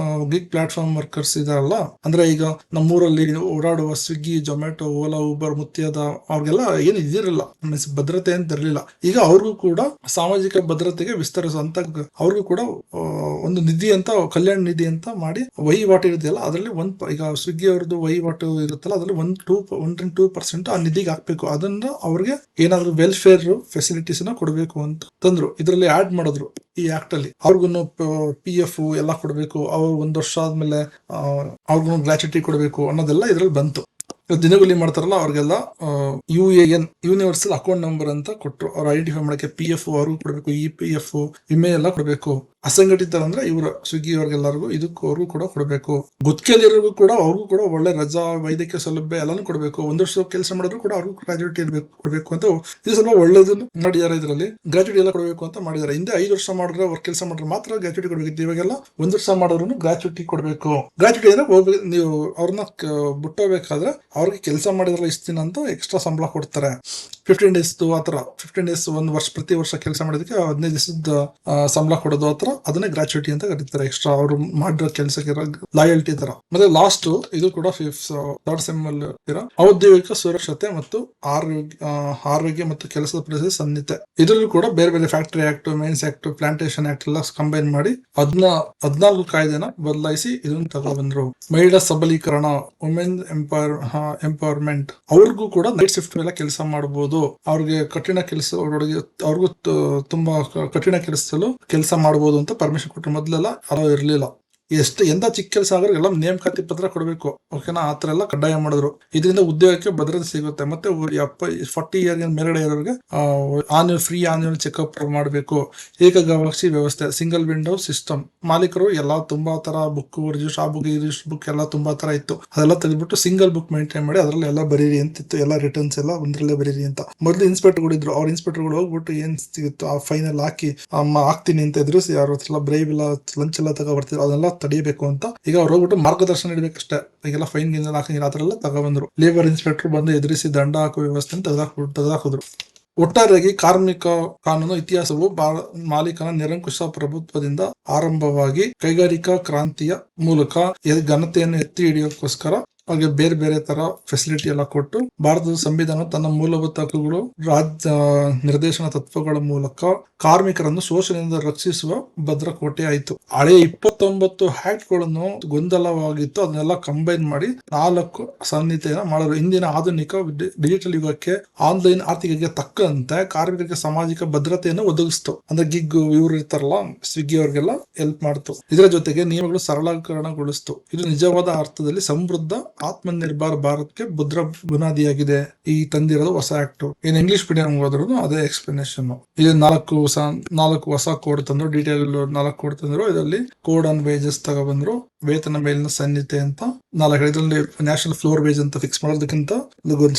ಪ್ಲಾಟ್ಫಾರ್ಮ್ ವರ್ಕರ್ಸ್ ಇದಾರಲ್ಲ, ಅಂದ್ರೆ ಈಗ ನಮ್ಮೂರಲ್ಲಿ ಓಡಾಡುವ ಸ್ವಿಗ್ಗಿ, ಜೊಮ್ಯಾಟೊ, ಓಲಾ, ಊಬರ್ ಮುತ್ತಿಯಾದ ಅವ್ರಿಗೆಲ್ಲ ಏನು ಇದಿರಲಿಲ್ಲ, ಭದ್ರತೆ ಅಂತ ಇರಲಿಲ್ಲ. ಈಗ ಅವ್ರಿಗೂ ಕೂಡ ಸಾಮಾಜಿಕ ಭದ್ರತೆಗೆ ವಿಸ್ತರಿಸುವಂತ ಅವ್ರಿಗೂ ಕೂಡ ಒಂದು ನಿಧಿ ಅಂತ, ಕಲ್ಯಾಣ ನಿಧಿ ಅಂತ ಮಾಡಿ ವಹಿವಾಟು ಇರುತ್ತಲ್ಲ ಅದರಲ್ಲಿ ಈಗ ಸ್ವಿಗ್ಗಿ ಅವ್ರದ್ದು ವಹಿವಾಟು ಇರುತ್ತಲ್ಲ ಅದರಲ್ಲಿ 1-2% ಆ ನಿಧಿಗೆ ಹಾಕ್ಬೇಕು. ಅದನ್ನ ಅವ್ರಿಗೆ ಏನಾದ್ರು ವೆಲ್ಫೇರ್ ಫೆಸಿಲಿಟೀಸ್ ನ ಕೊಡಬೇಕು ಅಂತ ತಂದ್ರು. ಇದರಲ್ಲಿ ಆಡ್ ಮಾಡಿದ್ರು ಈ ಆಕ್ಟ್ ಅಲ್ಲಿ. ಅವ್ರಿಗೂ PF ಎಲ್ಲ ಕೊಡಬೇಕು, ಅವ್ರು 1 ವರ್ಷ ಆದ್ಮೇಲೆ ಅವ್ರಿಗೂ ಗ್ರಾಚ್ಯುಟಿ ಕೊಡಬೇಕು ಅನ್ನೋದೆಲ್ಲ ಇದ್ರಲ್ಲಿ ಬಂತು. ದಿನಗೂಲಿ ಮಾಡ್ತಾರಲ್ಲ ಅವ್ರಿಗೆಲ್ಲ UAN ಯೂನಿವರ್ಸಲ್ ಅಕೌಂಟ್ ನಂಬರ್ ಅಂತ ಕೊಟ್ಟರು. ಅವ್ರು ಐಡೆಂಟಿಫೈ ಮಾಡಕ್ಕೆ PF ಅವ್ರಿಗೂ ಕೊಡಬೇಕು, EPF ವಿಮೆ ಎಲ್ಲ ಕೊಡಬೇಕು. ಅಸಂಘಟಿತರ ಅಂದ್ರೆ ಇವರು ಸ್ವಿಗ್ಗಿ ಅವ್ರಿಗೆಲ್ಲರಿಗೂ ಅವ್ರಿಗೂ ಕೂಡ ಕೊಡಬೇಕು. ಗುತ್ತಿಗೆಯಲ್ಲಿರೋರ್ಗೂ ಕೂಡ ಅವ್ರಿಗೂ ಕೂಡ ಒಳ್ಳೆ ರಜಾ, ವೈದ್ಯಕೀಯ ಸೌಲಭ್ಯ ಎಲ್ಲಾನು ಕೊಡಬೇಕು. 1 ವರ್ಷ ಕೆಲಸ ಮಾಡಿದ್ರು ಕೂಡ ಅವ್ರಿಗೂ ಗ್ರಾಚ್ಯುಟಿ ಕೊಡಬೇಕು ಅಂತ ಇದು ಸ್ವಲ್ಪ ಒಳ್ಳೇದನ್ನು ಮಾಡಿದ್ದಾರೆ. ಇದರಲ್ಲಿ ಗ್ರಾಚ್ಯುಟಿ ಎಲ್ಲ ಕೊಡಬೇಕು ಅಂತ ಮಾಡಿದ್ದಾರೆ. ಹಿಂದೆ 5 ವರ್ಷ ಮಾಡಿದ್ರೆ ಅವ್ರು ಕೆಲಸ ಮಾಡಿದ್ರೆ ಮಾತ್ರ ಗ್ರಾಚ್ಯುಟಿ ಕೊಡಬೇಕಿತ್ತು. ಇವಾಗೆಲ್ಲ 1 ವರ್ಷ ಮಾಡಿದ್ರು ಗ್ರಾಚ್ಯುಟಿ ಕೊಡಬೇಕು. ಗ್ರಾಚ್ಯುಟಿ ಅಂದ್ರೆ ನೀವು ಅವ್ರನ್ನ ಬಿಟ್ಟೋಗ್ಬೇಕಾದ್ರೆ ಅವ್ರಿಗೆ ಕೆಲಸ ಮಾಡಿದ್ರಲ್ಲ ಇಷ್ಟ ದಿನ ಅಂತ ಎಕ್ಸ್ಟ್ರಾ ಸಂಬಳ ಕೊಡ್ತಾರೆ. 15 days ಆತರ 15 days 1 ವರ್ಷ ಪ್ರತಿ ವರ್ಷ ಕೆಲಸ ಮಾಡೋದಕ್ಕೆ 15 ದಿವಸದ ಸಂಬಳ ಕೊಡೋದು ಆತರ, ಅದನ್ನೇ ಗ್ರಾಚ್ಯುಟಿ ಅಂತ ಕರೀತಾರೆ. ಎಕ್ಸ್ಟ್ರಾ ಅವರು ಮಾಡಿರೋ ಕೆಲಸಕ್ಕೆ ಲಾಯಲ್ಟಿ ತರ. ಮತ್ತೆ ಲಾಸ್ಟ್ ಇದು ಕೂಡ 3rd ಸೆಮ್ ಅಲ್ಲಿ ಔದ್ಯೋಗಿಕ ಸುರಕ್ಷತೆ ಮತ್ತು ಆರೋಗ್ಯ ಮತ್ತು ಕೆಲಸದ ಪರಿಸ್ಥಿತಿ ಸಂಹಿತೆ. ಇದರಲ್ಲೂ ಕೂಡ ಬೇರೆ ಬೇರೆ factory act, mines act, plantation act ಎಲ್ಲ ಕಂಬೈನ್ ಮಾಡಿ 14 ಕಾಯ್ದೆನ ಬದಲಾಯಿಸಿ ಇದನ್ನ ತಗೊಬಂದ್ರು. ಮಹಿಳಾ ಸಬಲೀಕರಣ, ವುಮೆನ್ ಎಂಪವರ್ಮೆಂಟ್, ಅವ್ರಿಗೂ ಕೂಡ ನೈಟ್ ಶಿಫ್ಟ್ ಮೇಲೆ ಕೆಲಸ ಮಾಡಬಹುದು. ಅವ್ರಿಗೆ ಕಠಿಣ ಕೆಲಸ ಅವ್ರಿಗೂ ತುಂಬಾ ಕಠಿಣ ಕೆಲಸದಲ್ಲೂ ಕೆಲಸ ಮಾಡಬಹುದು ಅಂತ ಪರ್ಮಿಷನ್ ಕೊಟ್ಟರು. ಮೊದಲೆಲ್ಲ ಅಲೋ ಇರ್ಲಿಲ್ಲ. ಎಂತ ಚಿಕ್ಕ ಕೆಲಸ ಆದ್ರೆ ಎಲ್ಲ ನೇಮಕಾತಿ ಪತ್ರ ಕೊಡಬೇಕು, ಓಕೆನಾ, ಆತರ ಎಲ್ಲ ಕಡ್ಡಾಯ ಮಾಡಿದ್ರು. ಇದರಿಂದ ಉದ್ಯೋಗಕ್ಕೆ ಭದ್ರತೆ ಸಿಗುತ್ತೆ. ಮತ್ತೆ 40 year ಮೇಲ್ಗಡೆ ಇರೋರಿಗೆ ಫ್ರೀ ಆನ್ಯುವಲ್ ಚೆಕ್ಅಪ್ ಮಾಡಬೇಕು. ಏಕಗವಾಕ್ಷಿ ವ್ಯವಸ್ಥೆ, ಸಿಂಗಲ್ ವಿಂಡೋ ಸಿಸ್ಟಮ್. ಮಾಲೀಕರು ಎಲ್ಲ ತುಂಬಾ ತರ ಬುಕ್, ರಿಜಿಸ್ಟರ್ ಬುಕ್ ಎಲ್ಲ ತುಂಬಾ ತರ ಇತ್ತು, ಅದೆಲ್ಲ ತೆಗೆದ್ಬಿಟ್ಟು ಸಿಂಗಲ್ ಬುಕ್ ಮೇಂಟೈನ್ ಮಾಡಿ ಅದರಲ್ಲಿ ಎಲ್ಲ ಬರೀರಿ ಅಂತಿತ್ತು. ಎಲ್ಲ ರಿಟರ್ನ್ಸ್ ಎಲ್ಲ ಒಂದ್ರಲ್ಲೇ ಬರೀರಿ ಅಂತ. ಮೊದಲು ಇನ್ಸ್ಪೆಕ್ಟರ್ ಇದ್ರು, ಅವ್ರ ಇನ್ಸ್ಪೆಕ್ಟರ್ ಹೋಗ್ಬಿಟ್ಟು ಏನ್ ಸಿಗುತ್ತೋ ಆ ಫೈನಲ್ ಹಾಕ್ತೀನಿ ಅಂತ ಇದ್ರು. ಯಾರು ಬ್ರೈವ್ ಇಲ್ಲ, ಲಂಚ್ ಎಲ್ಲ ತಗೊಬರ್ತಿದ್ರು, ಅದೆಲ್ಲ ತಡಿಬೇಕು ಅಂತ ಈಗ ಅವ್ರು ಹೋಗ್ಬಿಟ್ಟು ಮಾರ್ಗದರ್ಶನ ನೀಡಬೇಕಷ್ಟೇ. ಈಗೆಲ್ಲ ಫೈನ್ ಹಾಕಂಗಿಲ್ಲ, ಆತರ ಎಲ್ಲ ತಗೊಬಂದ್ರು. ಲೇಬರ್ ಇನ್ಸ್ಪೆಕ್ಟರ್ ಬಂದು ಎದುರಿಸಿ ದಂಡ ಹಾಕುವ ವ್ಯವಸ್ಥೆ ತೆಗೆದಾಕಿದ್ರು. ಒಟ್ಟಾರೆಯಾಗಿ ಕಾರ್ಮಿಕ ಕಾನೂನು ಇತಿಹಾಸವು ಮಾಲೀಕನ ನಿರಂಕುಶ ಪ್ರಭುತ್ವದಿಂದ ಆರಂಭವಾಗಿ ಕೈಗಾರಿಕಾ ಕ್ರಾಂತಿಯ ಮೂಲಕ ಘನತೆಯನ್ನು ಎತ್ತಿ ಹಿಡಿಯೋಕ್ಕೋಸ್ಕರ ಅವ್ರಿಗೆ ಬೇರೆ ಬೇರೆ ತರ ಫೆಸಿಲಿಟಿ ಎಲ್ಲ ಕೊಟ್ಟು ಭಾರತದ ಸಂವಿಧಾನ ತನ್ನ ಮೂಲಭೂತ ಹಕ್ಕುಗಳು, ರಾಜ್ಯ ನಿರ್ದೇಶನ ತತ್ವಗಳ ಮೂಲಕ ಕಾರ್ಮಿಕರನ್ನು ಶೋಷಣೆಯಿಂದ ರಕ್ಷಿಸುವ ಭದ್ರಕೋಟೆ ಆಯಿತು. ಹಳೆಯ 29 ಆಕ್ಟ್ ಗಳನ್ನು ಗೊಂದಲವಾಗಿತ್ತು, ಅದನ್ನೆಲ್ಲ ಕಂಬೈನ್ ಮಾಡಿ 4 ಸಂಹಿತೆಯನ್ನು ಮಾಡಲು ಇಂದಿನ ಆಧುನಿಕ ಡಿಜಿಟಲ್ ಯುಗಕ್ಕೆ, ಆನ್ಲೈನ್ ಆರ್ಥಿಕತೆಗೆ ತಕ್ಕಂತೆ ಕಾರ್ಮಿಕರಿಗೆ ಸಾಮಾಜಿಕ ಭದ್ರತೆಯನ್ನು ಒದಗಿಸ್ತು. ಅಂದ್ರೆ ಗಿಗ್ ಇವ್ರು ಇರ್ತಾರಲ್ಲ ಸ್ವಿಗ್ಗಿ ಅವ್ರಿಗೆಲ್ಲ ಹೆಲ್ಪ್ ಮಾಡ್ತು. ಇದರ ಜೊತೆಗೆ ನಿಯಮಗಳು ಸರಳೀಕರಣಗೊಳಿಸ್ತು. ಇದು ನಿಜವಾದ ಅರ್ಥದಲ್ಲಿ ಸಮೃದ್ಧ ಆತ್ಮನಿರ್ಭರ್ ಭಾರತ್ಗೆ ಭದ್ರ ಬುನಾದಿಯಾಗಿದೆ ಈ ತಂದಿರೋದು ಹೊಸ ಆಕ್ಟ್. ಇನ್ ಇಂಗ್ಲಿಷ್ ಮೀಡಿಯಂ ಹೋದ್ರು ಅದೇ ಎಕ್ಸ್ಪ್ಲನೇಷನ್. ಇದು ನಾಲ್ಕು ಹೊಸ ಕೋಡ್ ತಂದ್ರು, ಡೀಟೇಲ್ 4 ಕೋಡ್ ತಂದ್ರು. ಇದರಲ್ಲಿ ಕೋಡ್ ಆನ್ ವೇಜಸ್ ತಗೊಬಂದ್ರು, ವೇತನ ಮೇಲಿನ ಸಂಹಿತೆ ಅಂತ 4. ಇದರಲ್ಲಿ ನ್ಯಾಷನಲ್ ಫ್ಲೋರ್ ವೇಜ್ ಅಂತ ಫಿಕ್ಸ್ ಮಾಡೋದಕ್ಕಿಂತ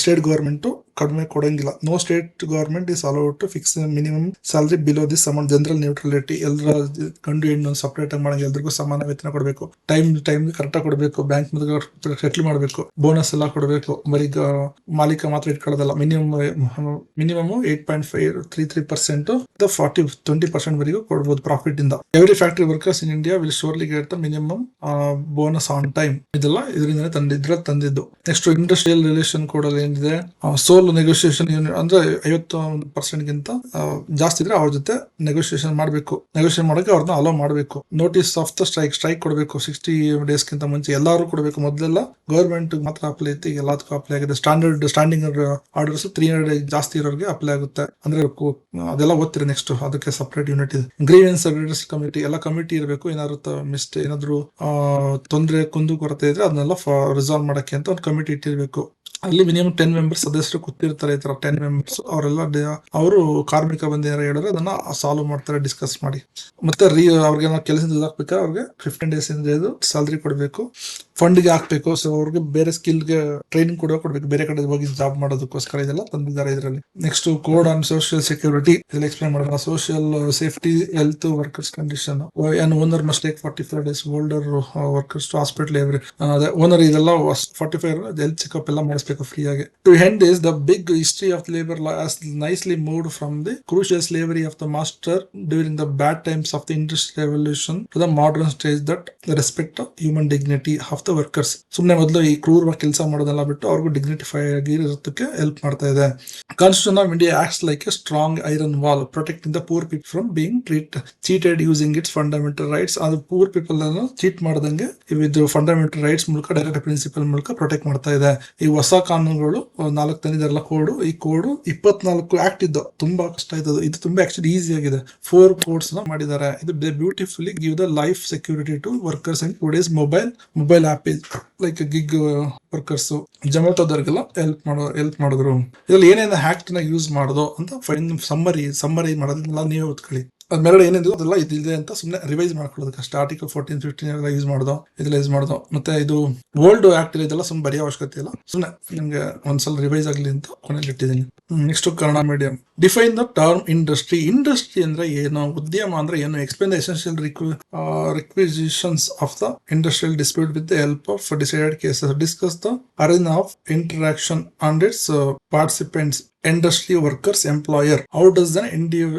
ಸ್ಟೇಟ್ ಗವರ್ಮೆಂಟ್ ಕಡಿಮೆ ಕೊಡಂಗಿಲ್ಲ. No state government is allowed to fix minimum salary below this amount. General neutrality, ಎಲ್ಲರ ಗಂಡು ಹೆಣ್ಣು ಸಪರೇಟ್ ಆಗಿ ಮಾಡಂಗಿಲ್ಲ, ಎಲ್ರಿಗೂ ಸಮಾನ ವೇತನ ಕೊಡಬೇಕು, ಟೈಮ್ ಕರೆಕ್ಟ್ ಆಗಿ ಕೊಡಬೇಕು, ಬ್ಯಾಂಕ್ ಸೆಟ್ಲ್ ಮಾಡಬೇಕು, ಬೋನಸ್ ಎಲ್ಲ ಕೊಡಬೇಕು. ಬರೀ ಮಾಲೀಕ ಮಾತ್ರ ಇಟ್ಕೊಳ್ಳೋದಲ್ಲ. ಮಿನಿಮಮ್ 8.33% 20% ವರೆಗೂ ಕೊಡಬಹುದು ಪ್ರಾಫಿಟ್ ಇಂದ. Every factory workers in India will surely get the minimum bonus on time. ಇದೆಲ್ಲ ಇದರಿಂದ ತಂದಿದ್ದು. ನೆಕ್ಸ್ಟ್ ಇಂಡಸ್ಟ್ರಿಯಲ್ ರಿಲೇಷನ್ ಕೋಡ್ ಅಲ್ಲಿ ಏನಿದೆ, ಸೋಲ್ ನೆಗೋಸಿಯೇಷನ್ ಯೂನಿಟ್ ಅಂದ್ರೆ 50% ಗಿಂತ ಜಾಸ್ತಿ ಇದ್ರೆ ಅವ್ರ ಜೊತೆ ನೆಗೋಸಿಯೇಷನ್ ಮಾಡಕ್ಕೆ ಅವ್ರನ್ನ ಅಲೋ ಮಾಡಬೇಕು. ನೋಟಿಸ್ ಆಫ್ ದ ಸ್ಟ್ರೈಕ್ ಕೊಡಬೇಕು 60 days ಗಿಂತ ಮುಂಚೆ. ಎಲ್ಲರೂ ಕೊಡಬೇಕು. ಮೊದಲೆಲ್ಲ ಗವರ್ಮೆಂಟ್ ಮಾತ್ರ ಅಪ್ಲೈ ಇತ್ತು, ಈಗ ಎಲ್ಲದಕ್ಕೂ ಅಪ್ಲೈ ಆಗಿದೆ. ಸ್ಟ್ಯಾಂಡಿಂಗ್ ಆರ್ಡರ್ಸ್ 300 days ಜಾಸ್ತಿ ಇರೋರಿಗೆ ಅಪ್ಲೈ ಆಗುತ್ತೆ. ಅಂದ್ರೆ ಅದೆಲ್ಲ ಓದ್ತಿರಿ ನೆಕ್ಸ್ಟ್. ಅದಕ್ಕೆ ಸಪರೇಟ್ ಯೂನಿಟ್ ಇದೆ. ಗ್ರೀವೆನ್ಸ್ ರೆಡ್ರೆಸ್ ಕಮಿಟಿ, ಎಲ್ಲ ಕಮಿಟಿ ಇರಬೇಕು. ಏನಾದ್ರು ತೊಂದರೆ ಕುಂದು ಕೊರತೆ ಇದ್ರೆ ಅದನ್ನೆಲ್ಲ ರಿಸಾಲ್ವ್ ಮಾಡಕ್ಕೆ ಅಂತ ಒಂದು ಕಮಿಟಿ ಇಟ್ಟಿರ್ಬೇಕು. ಅಲ್ಲಿ ಮಿನಿಮಮ್ 10 ಮೆಂಬರ್ಸ್ ಸದಸ್ಯರು ಕೂತಿರ್ತಾರೆ. ಈ ತರ 10 ಮೆಂಬರ್ಸ್ ಅವರೆಲ್ಲ ಅವರು ಕಾರ್ಮಿಕ ಬಂದು ಏನಾರು ಹೇಳಿದ್ರೆ ಅದನ್ನ ಸಾಲ್ವ್ ಮಾಡ್ತಾರೆ ಡಿಸ್ಕಸ್ ಮಾಡಿ. ಮತ್ತೆ ಅವ್ರಿಗೆ ಕೆಲಸದಿಂದ ಹಾಕ್ಬೇಕಾದ್ರೆ ಅವ್ರಿಗೆ 15 days ಇಂದ ಸ್ಯಾಲರಿ ಕೊಡಬೇಕು. ಫಂಡ್ಗೆ ಹಾಕ್ಬೇಕು. ಸೊ ಅವ್ರಿಗೆ ಬೇರೆ ಸ್ಕಿಲ್ಗೆ ಟ್ರೈನಿಂಗ್ ಕೊಡಬೇಕು, ಬೇರೆ ಕಡೆ ಹೋಗಿ ಜಾಬ್ ಮಾಡೋದಕ್ಕೋಸ್ಕರ ಇದೆಲ್ಲ ತಂದಿದ್ದಾರೆ ಇದರಲ್ಲಿ. Next code on social security, ಇದೆಲ್ಲ ಎಕ್ಸ್ಪ್ಲೇನ್ ಮಾಡೋಣ. Social safety, health, workers condition. Owner must take 45 days older workers to hospital owner. ಇದೆಲ್ಲ 45 ಹೆಲ್ತ್ ಚೆಕ್ಅಪ್ ಎಲ್ಲ ಮಾಡಿಸ್ಬೇಕು ಫ್ರೀ ಆಗಿ. To end is the big history of labour law has nicely moved from the crucial slavery of the master during the bad times of the industrial revolution to the modern stage that respect human dignity of the workers. ಸುಮ್ಮನೆ ಮೊದಲು ಈ ಕ್ರೂರವಾಗಿ ಕೆಲಸ ಮಾಡೋದೆಲ್ಲ ಬಿಟ್ಟು ಅವ್ರಿಗೂ ಡಿಗ್ನಿಟಿಫೈ ಆಗಿ ಇರೋದಕ್ಕೆ help ಮಾಡ್ತಾ ಇದೆ. Constitution of India acts like A strong iron wall protecting the poor people from being cheated using it's fundamental rights. ಅದು ಪೂರ್ ಪೀಪಲ್ ಅನ್ನು ಚೀಟ್ ಮಾಡ್ದಂಗೆ ಇದು ಫಂಡಮೆಂಟಲ್ ರೈಟ್ಸ್ ಮೂಲಕ, ಡೈರೆಕ್ಟ್ ಪ್ರಿನ್ಸಿಪಲ್ ಮೂಲಕ ಪ್ರೊಟೆಕ್ಟ್ ಮಾಡ್ತಾ ಇದೆ. ಈ ಹೊಸ ಕಾನೂನುಗಳು 4 ತಂದಿದಾರಲ್ಲ ಕೋಡು, ಈ ಕೋಡು 24 ಆಕ್ಟ್ ಇದ್ದು ತುಂಬಾ ಕಷ್ಟ ಇದ್ದದು. ಇದು ತುಂಬಾ ಆಕ್ಚುಲಿ ಈಸಿ ಆಗಿದೆ. 4 ಕೋಡ್ಸ್ ಮಾಡಿದ್ದಾರೆ. ಇದು beautifully give the life security to workers and today's mobile app like gig workers, ಜೊಮ್ಯಾಟೋದವ್ರಿಗೆಲ್ಲ ಹೆಲ್ಪ್ ಮಾಡಿದ್ರು. ಇದ್ರಲ್ಲಿ ಏನೇನು ಆಕ್ಟ್ ನ ಯೂಸ್ ಮಾಡೋದು ಅಂತ ಸಮ್ಮರಿ ಮಾಡೋದನ್ನೆಲ್ಲ ನೀವೇ ಓದ್ಕೊಳ್ಳಿ. ಅದ್ಮೇಲೆ ಏನಿದೆ ಅದೆಲ್ಲ ಇದಿದೆ ಅಂತ ಸುಮ್ಮನೆ ರಿವೈಸ್ ಮಾಡ್ಕೊಳ್ಳೋದಕ್ಕೆ ಆರ್ಟಿಕಲ್ 14, 15 ಎಲ್ಲ ಯೂಸ್ ಮಾಡೋದು. ಮತ್ತೆ ಇದು ಓಲ್ಡ್ ಆಕ್ಟ್ ಇದೆಲ್ಲ ಸುಮ್ಮನೆ ಬರೆಯೋ ಅವಶ್ಯಕತೆ ಇಲ್ಲ, ಸುಮ್ಮನೆ ನಿಮ್ಗೆ ಒಂದ್ಸಲ ರಿವೈಸ್ ಆಗಲಿ ಅಂತ ಕೊನೆಯಲ್ಲಿ ಇಟ್ಟಿದ್ದೀನಿ. Next Kannada medium. Define the term industry. Industry ಅಂದ್ರೆ ಏನು, ಉದ್ಯಮ ಅಂದ್ರೆ ಏನು, explain the essential requisitions of the industrial dispute with the help of decided cases. Discuss the arena of interaction and its participants, industry, workers, employer. How does an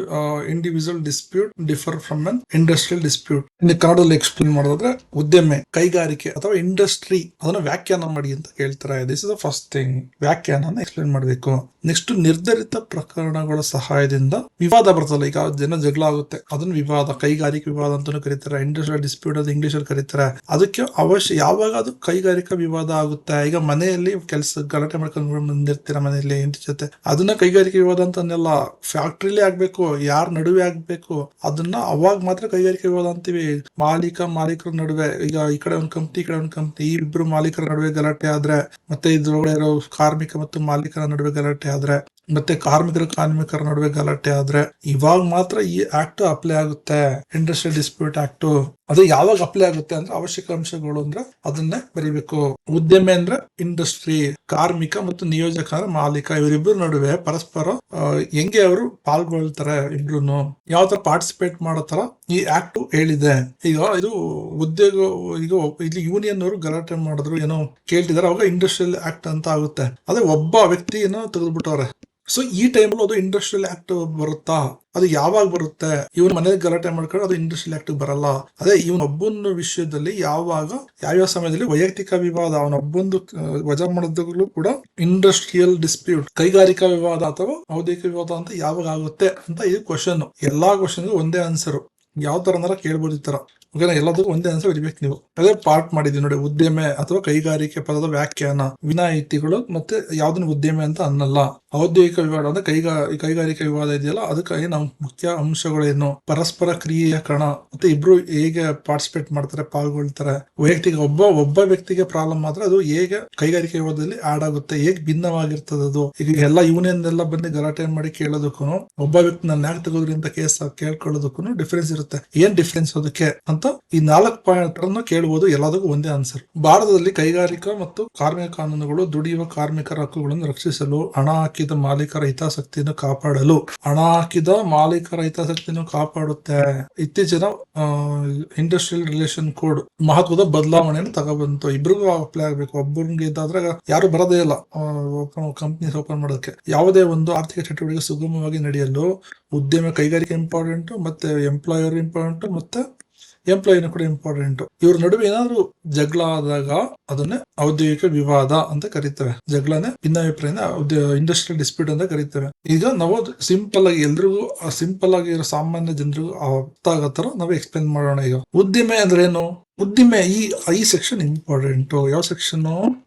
individual dispute differ from an industrial dispute? ಇನ್ನು ಕನ್ನಡದಲ್ಲಿ explain ಮಾಡೋದಾದ್ರೆ, ಉದ್ಯಮ, ಕೈಗಾರಿಕೆ ಅಥವಾ industry ಅದನ್ನ ವ್ಯಾಖ್ಯಾನ ಮಾಡಿ ಅಂತ ಕೇಳ್ತಾರೆ. This is the first thing. ವ್ಯಾಖ್ಯಾನ ಎಕ್ಸ್ಪ್ಲೇನ್ ಮಾಡಬೇಕು. ನೆಕ್ಸ್ಟ್ ನಿರ್ಧರಿತ ಪ್ರಕರಣಗಳ ಸಹಾಯದಿಂದ ವಿವಾದ ಬರ್ತಲ್ಲ, ಈಗ ಜಗಳ ಆಗುತ್ತೆ, ಅದನ್ನ ವಿವಾದ, ಕೈಗಾರಿಕೆ ವಿವಾದ ಅಂತಾನು ಕರೀತಾರೆ. ಇಂಡಸ್ಟ್ರಿಯಲ್ ಡಿಸ್ಪ್ಯೂಟ್ ಅದು ಇಂಗ್ಲಿಷ್ ಅಲ್ಲಿ ಕರೀತಾರೆ. ಅದಕ್ಕೆ ಯಾವಾಗ ಅದು ಕೈಗಾರಿಕಾ ವಿವಾದ ಆಗುತ್ತೆ, ಈಗ ಮನೆಯಲ್ಲಿ ಗಲಾಟೆ ಮಾಡ್ಕೊಂಡು ಬಂದಿರ್ತೀರ ಮನೆಯಲ್ಲಿ ಹೆಂಡತಿ ಜೊತೆ, ಅದನ್ನ ಕೈಗಾರಿಕೆ ವಿವಾದ ಅಂತ ಅನ್ನೆಲ್ಲ. ಫ್ಯಾಕ್ಟ್ರಿಲಿ ಆಗ್ಬೇಕು, ಯಾರ ನಡುವೆ ಆಗ್ಬೇಕು, ಅದನ್ನ ಅವಾಗ ಮಾತ್ರ ಕೈಗಾರಿಕೆ ವಿವಾದ ಅಂತೀವಿ. ಮಾಲೀಕರ ನಡುವೆ, ಈಗ ಈ ಕಡೆ ಒಂದು ಕಂಪ್ನಿ, ಈ ಕಡೆ ಒಂದು ಕಂಪ್ನಿ, ಈ ಇಬ್ರು ಮಾಲೀಕರ ನಡುವೆ ಗಲಾಟೆ ಆದ್ರೆ, ಮತ್ತೆ ಇದ್ರೊಳಗಡೆ ಇರೋ ಕಾರ್ಮಿಕ ಮತ್ತು ಮಾಲೀಕರ ನಡುವೆ ಗಲಾಟೆ ಆದ್ರೆ, ಮತ್ತೆ ಕಾರ್ಮಿಕರ ನಡುವೆ ಗಲಾಟೆ ಆದ್ರೆ, ಇವಾಗ ಮಾತ್ರ ಈ ಆಕ್ಟ್ ಅಪ್ಲೈ ಆಗುತ್ತೆ, ಇಂಡಸ್ಟ್ರಿಯಲ್ ಡಿಸ್ಪ್ಯೂಟ್ ಆಕ್ಟ್. ಅದು ಯಾವಾಗ ಅಪ್ಲೈ ಆಗುತ್ತೆ ಅಂದ್ರೆ ಅವಶ್ಯಕ ಅಂಶಗಳು ಅಂದ್ರೆ ಅದನ್ನೇ ಬರೀಬೇಕು. ಉದ್ಯಮ ಅಂದ್ರೆ ಇಂಡಸ್ಟ್ರಿ, ಕಾರ್ಮಿಕ ಮತ್ತು ನಿಯೋಜಕ ಅಂದ್ರೆ ಮಾಲೀಕ, ಇವರಿಬ್ಬರ ನಡುವೆ ಪರಸ್ಪರ ಹೆಂಗೆ ಅವರು ಪಾಲ್ಗೊಳ್ತಾರೆ, ಇಬ್ರು ಯಾವ ತರ ಪಾರ್ಟಿಸಿಪೇಟ್ ಮಾಡೋ ತರ ಈ ಆಕ್ಟ್ ಹೇಳಿದೆ. ಈಗ ಇದು ಈಗ ಇಲ್ಲಿ ಯೂನಿಯನ್ ಅವರು ಗಲಾಟೆ ಮಾಡಿದ್ರು, ಏನೋ ಕೇಳ್ತಿದಾರೆ, ಅವಾಗ ಇಂಡಸ್ಟ್ರಿಯಲ್ ಆಕ್ಟ್ ಅಂತ ಆಗುತ್ತೆ. ಅದೇ ಒಬ್ಬ ವ್ಯಕ್ತಿ ಏನೋ ತೆಗೆದ್ಬಿಟ್ಟವ್ರೆ. ಸೊ ಈ ಟೈಮಲ್ಲಿ ಅದು ಇಂಡಸ್ಟ್ರಿಯಲ್ ಆಕ್ಟ್ ಬರುತ್ತಾ, ಅದು ಯಾವಾಗ ಬರುತ್ತೆ? ಇವನ್ ಮನೇಲಿ ಗಲಾಟೆ ಮಾಡ್ಕೊಂಡು ಅದು ಇಂಡಸ್ಟ್ರಿಯಲ್ ಆಕ್ಟ್ ಬರಲ್ಲ. ಅದೇ ಇವನೊಬ್ಬನ ವಿಷಯದಲ್ಲಿ ಯಾವ್ಯಾವ ಸಮಯದಲ್ಲಿ ವೈಯಕ್ತಿಕ ವಿವಾದ, ಅವನೊಬ್ಬಂದು ವಜಾ ಮಾಡೋದಕ್ಕೂ ಕೂಡ ಇಂಡಸ್ಟ್ರಿಯಲ್ ಡಿಸ್ಪ್ಯೂಟ್, ಕೈಗಾರಿಕಾ ವಿವಾದ ಅಥವಾ ಔದ್ಯೋಗಿಕ ವಿವಾದ ಅಂತ ಯಾವಾಗ ಆಗುತ್ತೆ ಅಂತ ಇದು ಕ್ವಶನ್. ಎಲ್ಲಾ ಕ್ವಶನ್ಗೂ ಒಂದೇ ಆನ್ಸರ್. ಯಾವ ತರ ಕೇಳ್ಬೋದು ಈ ತರ. ಓಕೆನಾ, ಎಲ್ಲದಕ್ಕೂ ಒಂದೇ ಆನ್ಸರ್ ಬರಿಬೇಕು ನೀವು. ಅದೇ ಪಾರ್ಟ್ ಮಾಡಿದೀವಿ ನೋಡಿ, ಉದ್ಯಮ ಅಥವಾ ಕೈಗಾರಿಕೆ ಪದದ ವ್ಯಾಖ್ಯಾನ, ವಿನಾಯಿತಿಗಳು, ಮತ್ತೆ ಯಾವ್ದನ್ನ ಉದ್ಯಮ ಅಂತ ಅನ್ನಲ್ಲ. ಔದ್ಯೋಗಿಕ ವಿವಾದ ಅಂದ್ರೆ ಕೈಗಾರಿಕಾ ವಿವಾದ ಇದೆಯಲ್ಲ, ಅದಕ್ಕಾಗಿ ನಾವು ಮುಖ್ಯ ಅಂಶಗಳೇನು, ಪರಸ್ಪರ ಕ್ರಿಯೆಯ ಕಣ, ಮತ್ತೆ ಇಬ್ರು ಹೇಗೆ ಪಾರ್ಟಿಸಿಪೇಟ್ ಮಾಡ್ತಾರೆ, ಪಾಲ್ಗೊಳ್ತಾರೆ, ವೈಯಕ್ತಿಕ ಒಬ್ಬ ವ್ಯಕ್ತಿಗೆ ಪ್ರಾಬ್ಲಮ್ ಆದ್ರೆ ಅದು ಹೇಗೆ ಕೈಗಾರಿಕಾ ವಿವಾದದಲ್ಲಿ ಆಡ್ ಆಗುತ್ತೆ, ಹೇಗೆ ಭಿನ್ನವಾಗಿರ್ತದೆ ಅದು. ಈಗ ಎಲ್ಲ ಯೂನಿಯನ್ ಎಲ್ಲ ಬಂದು ಗಲಾಟೆ ಮಾಡಿ ಕೇಳೋದಕ್ಕೂ, ಒಬ್ಬ ವ್ಯಕ್ತಿ ನನ್ನ ಯಾಕೆ ತೆಗೆದ್ರಿ ಅಂತ ಕೇಸ್ ಕೇಳ್ಕೊಳ್ಳೋದಕ್ಕೂ ಡಿಫರೆನ್ಸ್ ಇರುತ್ತೆ. ಏನ್ ಡಿಫರೆನ್ಸ್ ಅದಕ್ಕೆ ಅಂತ ಈ 4 ಪಾಯಿಂಟ್ ಕೇಳಬಹುದು, ಎಲ್ಲದಕ್ಕೂ ಒಂದೇ ಆನ್ಸರ್. ಭಾರತದಲ್ಲಿ ಕೈಗಾರಿಕಾ ಮತ್ತು ಕಾರ್ಮಿಕ ಕಾನೂನುಗಳು ದುಡಿಯುವ ಕಾರ್ಮಿಕರ ಹಕ್ಕುಗಳನ್ನು ರಕ್ಷಿಸಲು, ಹಣ ಹಾಕಿದ ಮಾಲೀಕರ ಹಿತಾಸಕ್ತಿಯನ್ನು ಕಾಪಾಡಲು, ಹಣ ಹಾಕಿದ ಮಾಲೀಕರ ಹಿತಾಸಕ್ತಿಯನ್ನು ಕಾಪಾಡುತ್ತೆ. ಇತ್ತೀಚಿನ ಇಂಡಸ್ಟ್ರಿಯಲ್ ರಿಲೇಷನ್ ಕೋಡ್ ಮಹತ್ವದ ಬದಲಾವಣೆಯನ್ನು ತಗೊಬಂತು. ಇಬ್ರಿಗೂ ಅಪ್ಲೈ ಆಗ್ಬೇಕು. ಒಬ್ಬರಿಗೆ ಇದ್ದಾದ್ರೆ ಯಾರು ಬರೋದೇ ಇಲ್ಲ ಕಂಪ್ನೀಸ್ ಓಪನ್ ಮಾಡೋದಕ್ಕೆ. ಯಾವುದೇ ಒಂದು ಆರ್ಥಿಕ ಚಟುವಟಿಕೆ ಸುಗಮವಾಗಿ ನಡೆಯಲು ಉದ್ಯಮ ಕೈಗಾರಿಕೆ ಇಂಪಾರ್ಟೆಂಟ್, ಮತ್ತೆ ಎಂಪ್ಲಾಯರ್ ಇಂಪಾರ್ಟೆಂಟ್, ಮತ್ತೆ ಎಂಪ್ಲಾಯಿನ ಕೂಡ ಇಂಪಾರ್ಟೆಂಟ್. ಇವ್ರ ನಡುವೆ ಏನಾದ್ರು ಜಗಳ ಆದಾಗ ಅದನ್ನೇ ಔದ್ಯೋಗಿಕ ವಿವಾದ ಅಂತ ಕರೀತೇವೆ. ಜಗಳನೇ ಭಿನ್ನಾಭಿಪ್ರಾಯ ಇಂಡಸ್ಟ್ರಿಯಲ್ ಡಿಸ್ಪ್ಯೂಟ್ ಅಂತ ಕರೀತೇವೆ. ಈಗ ನಾವು ಸಿಂಪಲ್ ಆಗಿ ಎಲ್ರಿಗೂ ಸಿಂಪಲ್ ಆಗಿ ಸಾಮಾನ್ಯ ಜನರಿಗೂ ಅರ್ಥ ಆಗೋ ತರ ನಾವು ಎಕ್ಸ್ಪ್ಲೇನ್ ಮಾಡೋಣ. ಈಗ ಉದ್ದಿಮೆ ಅಂದ್ರೆ ಏನು? ಉದ್ದಿಮೆ ಈ ಸೆಕ್ಷನ್ ಇಂಪಾರ್ಟೆಂಟ್. ಯಾವ ಸೆಕ್ಷನ್?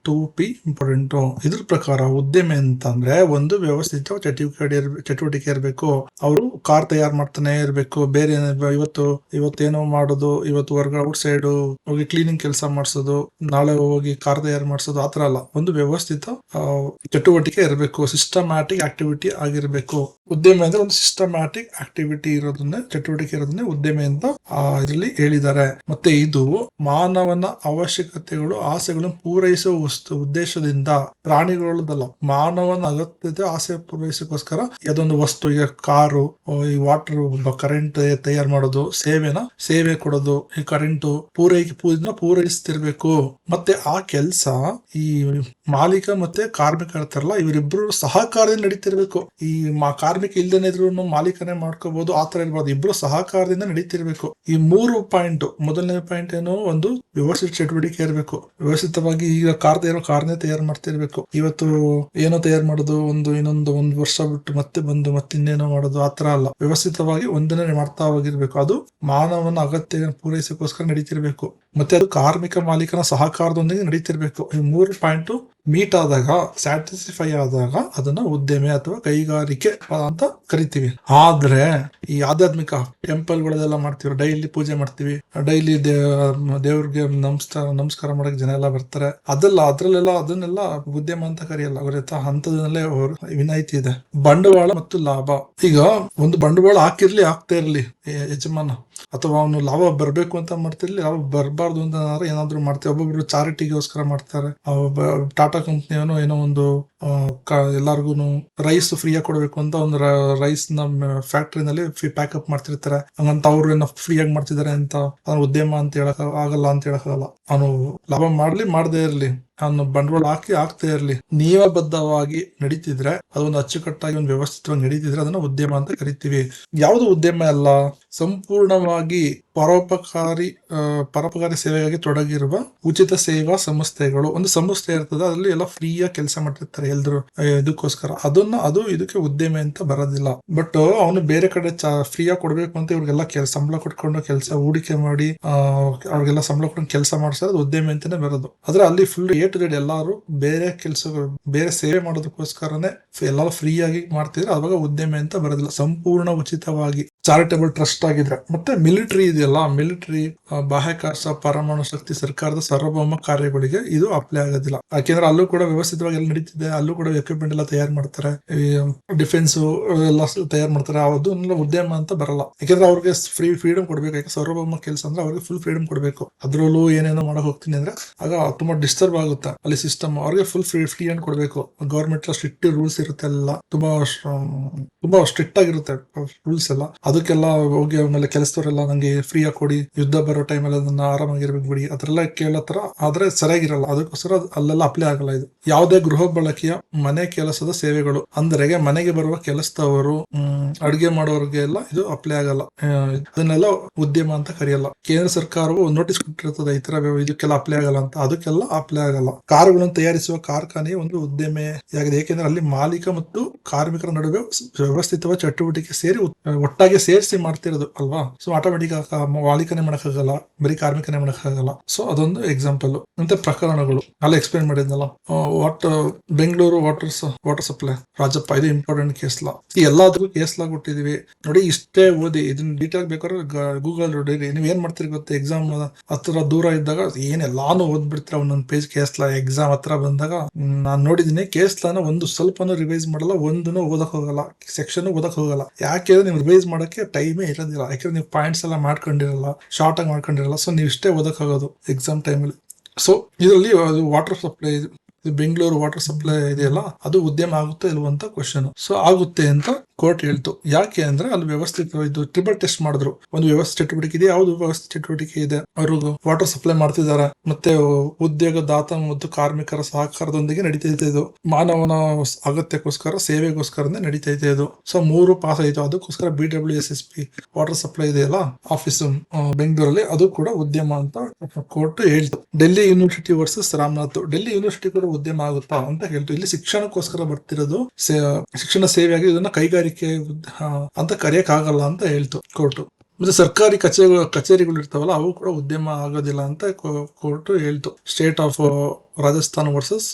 2P important. ಇದ್ರ ಪ್ರಕಾರ ಉದ್ದಿಮೆ ಅಂತಂದ್ರೆ ಒಂದು ವ್ಯವಸ್ಥಿತ ಚಟುವಟಿಕೆ ಇರಬೇಕು. ಅವರು ಕಾರ್ ತಯಾರು ಮಾಡ್ತಾನೆ ಇರ್ಬೇಕು. ಬೇರೆ ಇವತ್ತೇನೋ ಮಾಡೋದು, ಇವತ್ತು ಔಟ್ ಸೈಡ್ ಹೋಗಿ ಕ್ಲೀನಿಂಗ್ ಕೆಲಸ ಮಾಡಿಸೋದು, ನಾಳೆ ಹೋಗಿ ಕಾರ್ ತಯಾರು ಮಾಡಿಸೋದು, ಆತರ ಅಲ್ಲ. ಒಂದು ವ್ಯವಸ್ಥಿತ ಚಟುವಟಿಕೆ ಇರಬೇಕು, ಸಿಸ್ಟಮ್ಯಾಟಿಕ್ ಆಕ್ಟಿವಿಟಿ ಆಗಿರ್ಬೇಕು. ಉದ್ಯಮ ಅಂದ್ರೆ ಒಂದು ಸಿಸ್ಟಮ್ಯಾಟಿಕ್ ಆಕ್ಟಿವಿಟಿ ಇರೋದನ್ನೇ, ಚಟುವಟಿಕೆ ಇರೋದನ್ನೇ ಉದ್ಯಮ ಅಂತ ಇದರಲ್ಲಿ ಹೇಳಿದ್ದಾರೆ. ಮತ್ತೆ ಇದು ಮಾನವನ ಅವಶ್ಯಕತೆಗಳು, ಆಸೆಗಳನ್ನು ಪೂರೈಸುವ ಉದ್ದೇಶದಿಂದ, ಪ್ರಾಣಿಗಳದಲ್ಲ, ಮಾನವನ ಅಗತ್ಯತೆ ಆಸೆ ಪೂರೈಸೋಕ್ಕೋಸ್ಕರ ಅದೊಂದು ವಸ್ತು. ಈಗ ಕಾರು, ಈ ವಾಟರ್, ಕರೆಂಟ್ ತಯಾರು ಮಾಡೋದು, ಸೇವೆ ಕೊಡೋದು, ಈ ಕರೆಂಟ್ ಪೂರೈಸ್ತಿರ್ಬೇಕು. ಮತ್ತೆ ಆ ಕೆಲಸ ಈ ಮಾಲೀಕ ಮತ್ತೆ ಕಾರ್ಮಿಕ ಇರ್ತಾರಲ್ಲ, ಇವರಿಬ್ರು ಸಹಕಾರದಿಂದ ನಡೀತಿರ್ಬೇಕು. ಈ ಕಾರ್ಮಿಕ ಇಲ್ದೇನೆ ಇದ್ರು ಮಾಲೀಕನೇ ಮಾಡ್ಕೋಬಹುದು, ಆತರ ಇರ್ಬಾರ್ದು. ಇಬ್ರು ಸಹಕಾರದಿಂದ ನಡೀತಿರ್ಬೇಕು. ಈ 3 ಪಾಯಿಂಟ್. ಮೊದಲನೇ ಪಾಯಿಂಟ್ ಏನು? ಒಂದು ವ್ಯವಸ್ಥಿತ ಚಟುವಟಿಕೆ ಇರಬೇಕು. ವ್ಯವಸ್ಥಿತವಾಗಿ ಈಗ ಕಾರ್ನೇ ತಯಾರು ಮಾಡ್ತಿರ್ಬೇಕು. ಇವತ್ತು ಏನೋ ತಯಾರು ಮಾಡೋದು, ಇನ್ನೊಂದು ವರ್ಷ ಬಿಟ್ಟು ಮತ್ತೆ ಇನ್ನೇನೋ ಮಾಡೋದು, ಆತರ ಅಲ್ಲ. ವ್ಯವಸ್ಥಿತವಾಗಿ ಒಂದನ್ನೇ ಮಾಡ್ತಾ ಹೋಗಿರ್ಬೇಕು. ಅದು ಮಾನವನ ಅಗತ್ಯ ಪೂರೈಸೋಕ್ಕೋಸ್ಕರ ನಡೀತಿರ್ಬೇಕು. ಮತ್ತೆ ಅದು ಕಾರ್ಮಿಕ ಮಾಲೀಕನ ಸಹಕಾರದೊಂದಿಗೆ ನಡೀತಿರ್ಬೇಕು. ಈ 3 ಪಾಯಿಂಟ್ ಮೀಟ್ ಆದಾಗ, ಸ್ಯಾಟಿಸ್ಫೈ ಆದಾಗ ಅದನ್ನ ಉದ್ಯಮ ಅಥವಾ ಕೈಗಾರಿಕೆ ಅಂತ ಕರಿತೀವಿ. ಆದ್ರೆ ಈ ಆಧ್ಯಾತ್ಮಿಕ ಟೆಂಪಲ್ಗಳೆಲ್ಲ ಮಾಡ್ತೀವಿ, ಡೈಲಿ ಪೂಜೆ ಮಾಡ್ತೀವಿ, ಡೈಲಿ ದೇವ್ರಿಗೆ ನಮಸ್ಕಾರ ಮಾಡಕ್ ಜನ ಎಲ್ಲ ಬರ್ತಾರೆ. ಅದನ್ನೆಲ್ಲ ಉದ್ಯಮ ಅಂತ ಕರೆಯಲ್ಲ. ಅವರ ಹಂತದಲ್ಲೇ ವಿನಾಯಿತಿ ಇದೆ. ಬಂಡವಾಳ ಮತ್ತು ಲಾಭ. ಈಗ ಒಂದು ಬಂಡವಾಳ ಹಾಕ್ತಾ ಇರ್ಲಿ ಯಜಮಾನ, ಅಥವಾ ಅವನು ಲಾಭ ಬರ್ಬೇಕು ಅಂತ ಮಾಡ್ತಿರ್ಲಿ, ಲಾಭ ಬರಬಾರ್ದು ಅಂತ ಏನಾದ್ರು ಮಾಡ್ತೀವಿ. ಒಬ್ಬೊಬ್ರು ಚಾರಿಟಿಗೋಸ್ಕರ ಮಾಡ್ತಾರೆ. ಟಾಟಾ ಕಂಪ್ನಿಯವನು ಏನೋ ಒಂದು ಎಲ್ಲಾರ್ಗು ರೈಸ್ ಫ್ರೀಯಾಗಿ ಕೊಡ್ಬೇಕು ಅಂತ ಒಂದು ರೈಸ್ ನ ಫ್ಯಾಕ್ಟ್ರಿನಲ್ಲಿ ಪ್ಯಾಕಪ್ ಮಾಡ್ತಿರ್ತಾರೆ. ಹಂಗಂತ ಅವ್ರು ಏನೋ ಫ್ರೀಯಾಗಿ ಮಾಡ್ತಿದ್ದಾರೆ ಅಂತ ಉದ್ಯಮ ಅಂತ ಹೇಳಕ್ ಆಗಲ್ಲ. ಅವನು ಲಾಭ ಮಾಡದೇ ಇರ್ಲಿ, ಅವನು ಬಂಡವಾಳ ಹಾಕ್ತಾ ಇರ್ಲಿ, ನಿಯಮಬದ್ಧವಾಗಿ ನಡೀತಿದ್ರೆ, ಅದೊಂದು ಅಚ್ಚುಕಟ್ಟಾಗಿ ಒಂದು ವ್ಯವಸ್ಥಿತವಾಗಿ ನಡೀತಿದ್ರೆ ಅದನ್ನ ಉದ್ಯಮ ಅಂತ ಕರಿತೀವಿ. ಯಾವುದು ಉದ್ಯಮ ಅಲ್ಲ? ಸಂಪೂರ್ಣವಾಗಿ ಪರೋಪಕಾರಿ ಸೇವೆಗಾಗಿ ತೊಡಗಿರುವ ಉಚಿತ ಸೇವಾ ಸಂಸ್ಥೆಗಳು. ಒಂದು ಸಂಸ್ಥೆ ಇರ್ತದೆ, ಅದರಲ್ಲಿ ಎಲ್ಲ ಫ್ರೀಯಾಗಿ ಕೆಲಸ ಮಾಡ್ತಿರ್ತಾರೆ ಎಲ್ರು ಇದಕ್ಕೋಸ್ಕರ. ಅದು ಇದಕ್ಕೆ ಉದ್ಯಮ ಅಂತ ಬರೋದಿಲ್ಲ. ಬಟ್ ಅವನು ಬೇರೆ ಕಡೆ ಫ್ರೀಯಾಗಿ ಕೊಡ್ಬೇಕು ಅಂತ ಇವ್ರಿಗೆಲ್ಲ ಸಂಬಳ ಕೊಟ್ಕೊಂಡು ಕೆಲಸ ಹೂಡಿಕೆ ಮಾಡಿ ಅವ್ರಿಗೆಲ್ಲ ಸಂಬಳ ಕೊಟ್ಟು ಕೆಲಸ ಮಾಡಿಸಿದ್ರೆ ಅದು ಉದ್ಯಮ ಅಂತಾನೆ ಬರೋದು. ಆದ್ರೆ ಅಲ್ಲಿ ಫುಲ್ ಟು ಝೆಡ್ ಎಲ್ಲಾರು ಬೇರೆ ಸೇವೆ ಮಾಡೋದಕ್ಕೋಸ್ಕರನೇ ಎಲ್ಲಾರು ಫ್ರೀ ಆಗಿ ಮಾಡ್ತಿದ್ರೆ ಅವಾಗ ಉದ್ಯಮ ಅಂತ ಬರೋದಿಲ್ಲ. ಸಂಪೂರ್ಣ ಉಚಿತವಾಗಿ ಚಾರಿಟಬಲ್ ಟ್ರಸ್ಟ್ ಆಗಿದ್ರೆ. ಮತ್ತೆ ಮಿಲಿಟರಿ ಇದೆಯಲ್ಲ, ಮಿಲಿಟರಿ, ಬಾಹ್ಯಾಕಾಶ, ಪರಮಾಣು ಶಕ್ತಿ, ಸರ್ಕಾರದ ಸಾರ್ವಭೌಮ ಕಾರ್ಯಗಳಿಗೆ ಇದು ಅಪ್ಲೈ ಆಗೋದಿಲ್ಲ. ಯಾಕೆಂದ್ರೆ ಅಲ್ಲೂ ಕೂಡ ವ್ಯವಸ್ಥಿತವಾಗಿ ಎಲ್ಲ ನಡೀತಿದೆ. ಅಲ್ಲೂ ಕೂಡ ಎಕ್ವಿಪ್ಮೆಂಟ್ ಎಲ್ಲ ತಯಾರು ಮಾಡ್ತಾರೆ, ಡಿಫೆನ್ಸ್ ಎಲ್ಲ ತಯಾರು ಮಾಡ್ತಾರೆ. ಅದನ್ನೆಲ್ಲ ಉದ್ಯಮ ಅಂತ ಬರಲ್ಲ. ಯಾಕೆಂದ್ರೆ ಅವ್ರಿಗೆ ಫ್ರೀಡಮ್ ಕೊಡ್ಬೇಕು. ಯಾಕೆ ಸಾರ್ವಭೌಮ ಕೆಲಸ ಅಂದ್ರೆ ಅವ್ರಿಗೆ ಫುಲ್ ಫ್ರೀಡಮ್ ಕೊಡ್ಬೇಕು. ಅದ್ರಲ್ಲೂ ಏನೇನೋ ಮಾಡಕ್ ಹೋಗ್ತೀನಿ ಅಂದ್ರೆ ಆಗ ತುಂಬಾ ಡಿಸ್ಟರ್ಬ್ ಆಗುತ್ತೆ ಅಲ್ಲಿ ಸಿಸ್ಟಮ್. ಅವ್ರಿಗೆ ಫುಲ್ ಫ್ರೀ ಹ್ಯಾಂಡ್ ಕೊಡ್ಬೇಕು. ಗವರ್ಮೆಂಟ್ ಸ್ಟ್ರಿಕ್ಟ್ ರೂಲ್ಸ್ ಇರುತ್ತೆ, ಎಲ್ಲ ತುಂಬಾ ಸ್ಟ್ರಿಕ್ಟ್ ಆಗಿರುತ್ತೆ ರೂಲ್ಸ್ ಎಲ್ಲ. ಅದಕ್ಕೆಲ್ಲ ಹೋಗಿ ಆಮೇಲೆ ಕೆಲಸದವರೆಲ್ಲ ನಂಗೆ ಫ್ರೀ ಆಗಿ ಕೊಡಿ, ಯುದ್ಧ ಬರೋ ಟೈಮಲ್ಲಿ ಅದನ್ನ ಆರಾಮಾಗಿರ್ಬೇಕು ಬಿಡಿ, ಅದ್ರೆಲ್ಲ ಕೇಳತ್ರ ಆದ್ರೆ ಸರಿಯಾಗಿರಲ್ಲ. ಅದಕ್ಕೋಸ್ಕರ ಅಲ್ಲೆಲ್ಲ ಅಪ್ಲೈ ಆಗಲ್ಲ ಇದು. ಯಾವುದೇ ಗೃಹ ಬಳಕೆಯ ಮನೆ ಕೆಲಸದ ಸೇವೆಗಳು ಅಂದ್ರೆ ಮನೆಗೆ ಬರುವ ಕೆಲಸದವರು, ಅಡುಗೆ ಮಾಡೋರ್ಗೆ ಎಲ್ಲ ಇದು ಅಪ್ಲೈ ಆಗಲ್ಲ. ಅದನ್ನೆಲ್ಲ ಉದ್ಯಮ ಅಂತ ಕರೆಯಲ್ಲ. ಕೇಂದ್ರ ಸರ್ಕಾರವು ನೋಟಿಸ್ ಕೊಟ್ಟಿರ್ತದೆ ಈ ತರ ಇದಕ್ಕೆಲ್ಲ ಅಪ್ಲೈ ಆಗಲ್ಲ ಅಂತ, ಅದಕ್ಕೆಲ್ಲ ಅಪ್ಲೈ ಆಗಲ್ಲ. ಕಾರುಗಳನ್ನು ತಯಾರಿಸುವ ಕಾರ್ಖಾನೆ ಒಂದು ಉದ್ಯಮ ಆಗಿದೆ. ಏಕೆಂದ್ರೆ ಅಲ್ಲಿ ಮಾಲೀಕ ಮತ್ತು ಕಾರ್ಮಿಕರ ನಡುವೆ ವ್ಯವಸ್ಥಿತವಾದ ಚಟುವಟಿಕೆ ಒಟ್ಟಾಗಿ ಸೇರಿಸಿ ಮಾಡ್ತಿರೋದು ಅಲ್ವಾ. ಸೊ ಆಟೋಮೆಟಿಕ್ ಮಾಲೀಕನೇ ಮಾಡಕ್ಕಾಗಲ್ಲ, ಬರೀ ಕಾರ್ಮಿಕನೇ ಮಾಡಕ್ಕಾಗಲ್ಲ. ಸೊ ಅದೊಂದು ಎಕ್ಸಾಂಪಲ್. ಮತ್ತೆ ಪ್ರಕರಣಗಳು ಅಲ್ಲ ಎಕ್ಸ್ಪ್ಲೇನ್ ಮಾಡಿದ್ನಲ್ಲ, ಬೆಂಗಳೂರು ವಾಟರ್ ಸಪ್ಲೈ ರಾಜಪ್ಪ, ಇದು ಇಂಪಾರ್ಟೆಂಟ್ ಕೇಸ್ ಲಾ. ಈ ಎಲ್ಲದಕ್ಕೂ ಕೇಸ್ ಲಾ ಕೊಟ್ಟಿದೀವಿ ನೋಡಿ. ಇಷ್ಟೇ ಓದಿ, ಇದನ್ನ ಡೀಟೇಲ್ ಬೇಕಾದ್ರೆ ಗೂಗಲ್ ಹೊಡೀರಿ. ನೀವ್ ಏನ್ ಮಾಡ್ತೀರಿ ಗೊತ್ತಾ, ಎಕ್ಸಾಮ್ ಹತ್ರ ದೂರ ಇದ್ದಾಗ ಏನೆಲ್ಲಾನು ಓದ್ಬಿಡ್ತೀರ ಒಂದೊಂದ್ ಪೇಜ್ ಕೇಸ್ ಲಾ. ಎಕ್ಸಾಮ್ ಹತ್ರ ಬಂದಾಗ ನಾನ್ ನೋಡಿದೀನಿ ಕೇಸ್ ಲಾನ ಒಂದು ಸ್ವಲ್ಪನೂ ರಿವೈಸ್ ಮಾಡಲ್ಲ, ಒಂದನ್ನು ಓದಕ್ ಹೋಗಲ್ಲ, ಸೆಕ್ಷನ್ ಓದಕ್ ಹೋಗಲ್ಲ. ಯಾಕೆ ನೀವು ರಿವೈಸ್ ಮಾಡಕ್ಕೆ ಟೈಮೇ ಇರೋದಿಲ್ಲ. ಯಾಕಂದ್ರೆ ನೀವು ಪಾಯಿಂಟ್ಸ್ ಎಲ್ಲ ಮಾಡ್ಕೊಂಡಿರಲ್ಲ, ಶಾರ್ಟ್ ಆಗಿ ಮಾಡ್ಕೊಂಡಿರಲ್ಲ. ಸೊ ನೀವು ಇಷ್ಟೇ ಓದಕ್ ಆಗೋದು ಎಕ್ಸಾಮ್ ಟೈಮಲ್ಲಿ. ಸೊ ಇದರಲ್ಲಿ ಅದು water supply, Bengaluru water supply ಇದೆಯಲ್ಲ, ಅದು ಉದ್ಯಮ ಆಗುತ್ತೆ ಇಲ್ವಂತ ಕ್ವಶನ್. ಸೊ ಆಗುತ್ತೆ ಅಂತ ಕೋರ್ಟ್ ಹೇಳ್ತು. ಯಾಕೆ ಅಂದ್ರೆ ಅಲ್ಲಿ ವ್ಯವಸ್ಥಿತ ಇದು ಟ್ರಿಬಲ್ ಟೆಸ್ಟ್ ಮಾಡಿದ್ರು. ಒಂದು ವ್ಯವಸ್ಥೆ ಚಟುವಟಿಕೆ ಇದೆ, ಯಾವ್ದು ವ್ಯವಸ್ಥೆ ಚಟುವಟಿಕೆ ಇದೆ, ಅವರು ವಾಟರ್ ಸಪ್ಲೈ ಮಾಡ್ತಿದ್ದಾರೆ, ಮತ್ತೆ ಉದ್ಯೋಗದಾತ ಮತ್ತು ಕಾರ್ಮಿಕರ ಸಹಕಾರದೊಂದಿಗೆ ನಡೀತಾ ಇದು. ಮಾನವನ ಅಗತ್ಯಕ್ಕೋಸ್ಕರ, ಸೇವೆಗೋಸ್ಕರನೇ ನಡೀತಾ ಇದು. ಸೊ 3 ಪಾಸ್ ಆಯ್ತು. ಅದಕ್ಕೋಸ್ಕರ BWSSP ವಾಟರ್ ಸಪ್ಲೈ ಇದೆಯಲ್ಲ ಆಫೀಸ್ ಬೆಂಗಳೂರಲ್ಲಿ, ಅದು ಕೂಡ ಉದ್ಯಮ ಅಂತ ಕೋರ್ಟ್ ಹೇಳ್ತು. Delhi university versus Ramnath, Delhi university ಕೂಡ ಉದ್ಯಮ ಆಗುತ್ತಾ ಅಂತ ಹೇಳ್ತು. ಇಲ್ಲಿ ಶಿಕ್ಷಣಕ್ಕೋಸ್ಕರ ಬರ್ತಿರೋದು, ಶಿಕ್ಷಣ ಸೇವೆಯಾಗಿ ಇದನ್ನ ಕೈಗಾರಿಕೆ ಅಂತ ಕರೆಯಕ್ ಆಗಲ್ಲ ಅಂತ ಹೇಳ್ತು ಕೋರ್ಟ್. ಮತ್ತೆ ಸರ್ಕಾರಿ ಕಚೇರಿಗಳು ಇರ್ತಾವಲ್ಲ, ಅವು ಕೂಡ ಉದ್ಯಮ ಆಗೋದಿಲ್ಲ ಅಂತ ಕೋರ್ಟ್ ಹೇಳ್ತು. State of Rajasthan versus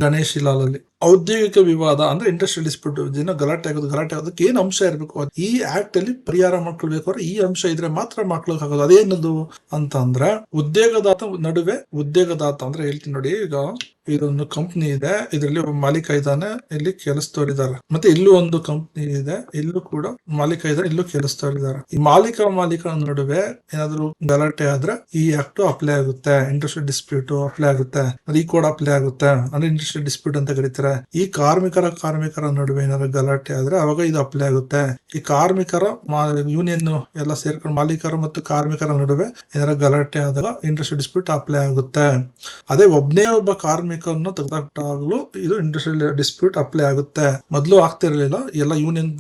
Ganesh Lal ಅಲ್ಲಿ ಔದ್ಯೋಗಿಕ ವಿವಾದ ಅಂದ್ರೆ ಇಂಡಸ್ಟ್ರಿಯಲ್ ಡಿಸ್ಪ್ಯೂಟ್, ಗಲಾಟೆ ಆಗೋದಕ್ಕೆ ಏನ್ ಅಂಶ ಇರಬೇಕು, ಈ ಆಕ್ಟ್ ಅಲ್ಲಿ ಪರಿಹಾರ ಮಾಡ್ಕೊಳ್ಬೇಕು ಅಂದ್ರೆ ಈ ಅಂಶ ಇದ್ರೆ ಮಾತ್ರ ಮಾಡ್ಕೊಳಕ್ಕಾಗೋದು. ಅದೇನದು ಅಂತಂದ್ರೆ ಉದ್ಯೋಗದಾತ ನಡುವೆ, ಉದ್ಯೋಗದಾತ ಅಂದ್ರೆ ಹೇಳ್ತೀನಿ ನೋಡಿ, ಈಗ ಇದೊಂದು ಕಂಪ್ನಿ ಇದೆ, ಇದರಲ್ಲಿ ಒಬ್ಬ ಮಾಲೀಕ ಇದ್ದಾನೆ, ಇಲ್ಲಿ ಕೆಲಸದವರಿದ್ದಾರೆ. ಮತ್ತೆ ಇಲ್ಲೂ ಒಂದು ಕಂಪ್ನಿ ಇದೆ, ಇಲ್ಲೂ ಕೂಡ ಮಾಲೀಕ ಇದ್ದಾರೆ, ಇಲ್ಲೂ ಕೆಲಸದವರಿದ್ದಾರೆ. ಈ ಮಾಲೀಕ ನಡುವೆ ಏನಾದ್ರು ಗಲಾಟೆ ಆದ್ರೆ ಈ ಆಕ್ಟ್ ಅಪ್ಲೈ ಆಗುತ್ತೆ, ಇಂಡಸ್ಟ್ರಿಯಲ್ ಡಿಸ್ಪ್ಯೂಟ್ ಅಪ್ಲೈ ಆಗುತ್ತೆ, ಈ ಕೋಡ್ ಅಪ್ಲೈ ಆಗುತ್ತೆ, ಅಂದ್ರೆ ಇಂಡಸ್ಟ್ರಿಯಲ್ ಡಿಸ್ಪ್ಯೂಟ್ ಅಂತ ಕರೀತಾರೆ. ಈ ಕಾರ್ಮಿಕರ ನಡುವೆ ಏನಾದ್ರು ಗಲಾಟೆ ಆದ್ರೆ ಅವಾಗ ಇದು ಅಪ್ಲೈ ಆಗುತ್ತೆ. ಈ ಕಾರ್ಮಿಕರ ಯೂನಿಯನ್ ಎಲ್ಲ ಸೇರ್ಕೊಂಡು ಮಾಲೀಕರು ಮತ್ತು ಕಾರ್ಮಿಕರ ನಡುವೆ ಏನಾದ್ರು ಗಲಾಟೆ ಆದಾಗ ಇಂಡಸ್ಟ್ರಿಯಲ್ ಡಿಸ್ಪ್ಯೂಟ್ ಅಪ್ಲೈ ಆಗುತ್ತೆ. ಅದೇ ಒಬ್ಬನೇ ಒಬ್ಬ ಕಾರ್ಮಿಕರನ್ನು ತೆಗೆದಾಕ್ಟಾಗ್ಲೂ ಇದು ಇಂಡಸ್ಟ್ರಿಯಲ್ ಡಿಸ್ಪ್ಯೂಟ್ ಅಪ್ಲೈ ಆಗುತ್ತೆ. ಮೊದಲು ಆಗ್ತಿರ್ಲಿಲ್ಲ, ಎಲ್ಲ ಯೂನಿಯನ್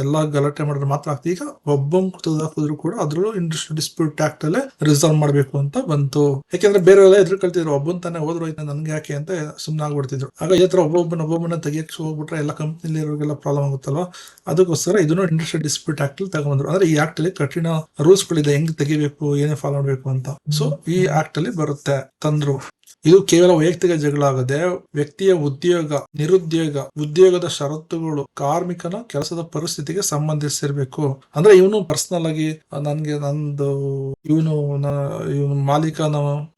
ಎಲ್ಲ ಗಲಾಟೆ ಮಾಡಿದ್ರೆ ಮಾತ್ರ ಆಗ್ತದೆ. ಈಗ ಒಬ್ಬ ತೆಗೆದಾಕಿದ್ರು ಕೂಡ ಅದ್ರಲ್ಲೂ ಇಂಡಸ್ಟ್ರಿಯಲ್ ಡಿಸ್ಪ್ಯೂಟ್ ಆಕ್ಟ್ ಅಲ್ಲೇ ರಿಸಾಲ್ವ್ ಮಾಡ್ಬೇಕು ಅಂತ ಬಂತು. ಯಾಕೆಂದ್ರೆ ಬೇರೆಲ್ಲ ಎದುರು ಕಲ್ತಿದ್ರು, ಒಬ್ಬನ್ ತಾನೇ ಹೋದ್ರು ನನ್ಗೆ ಯಾಕೆ ಅಂತ ಸುಮ್ನೆ ಆಗ್ಬಿಡ್ತಿದ್ರು. ಆಗ ಈ ತರ ಒಬ್ಬೊಬ್ಬನ ತೆಗಿಯಕ್ಕೆ ಹೋಗ್ಬಿಟ್ರೆ ಎಲ್ಲ ಕಂಪ್ನಿಲಿ ಇರೋರಿಗೆಲ್ಲ ಪ್ರಾಬ್ಲಮ್ ಆಗುತ್ತಲ್ವಾ. ಅದಕ್ಕೋಸ್ಕರ ಇದನ್ನು ಇಂಡಸ್ಟ್ರಿಯಲ್ ಡಿಸ್ಪ್ಯೂಟ್ ಆಕ್ಟ್ ಅಲ್ಲಿ ತಗೊಂಡ್ರು. ಅಂದ್ರೆ ಈ ಆಕ್ಟ್ ಅಲ್ಲಿ ಕಠಿಣ ರೂಲ್ಸ್ ಗಳಿದೆ, ಹೆಂಗ್ ತೆಗಿಬೇಕು, ಏನೇ ಫಾಲೋ ಮಾಡ್ಬೇಕು ಅಂತ. ಸೊ ಈ ಆಕ್ಟ್ ಅಲ್ಲಿ ಬರುತ್ತೆ ತಂದ್ರು. ಇದು ಕೇವಲ ವೈಯಕ್ತಿಕ ಜಗಳ ಆಗದೆ ವ್ಯಕ್ತಿಯ ಉದ್ಯೋಗ, ನಿರುದ್ಯೋಗ, ಉದ್ಯೋಗದ ಷರತ್ತುಗಳು, ಕಾರ್ಮಿಕನ ಕೆಲಸದ ಪರಿಸ್ಥಿತಿಗೆ ಸಂಬಂಧಿಸಿರ್ಬೇಕು. ಅಂದ್ರೆ ಇವನು ಪರ್ಸನಲ್ ಆಗಿ ನನ್ಗೆ ಇವನು ಮಾಲೀಕ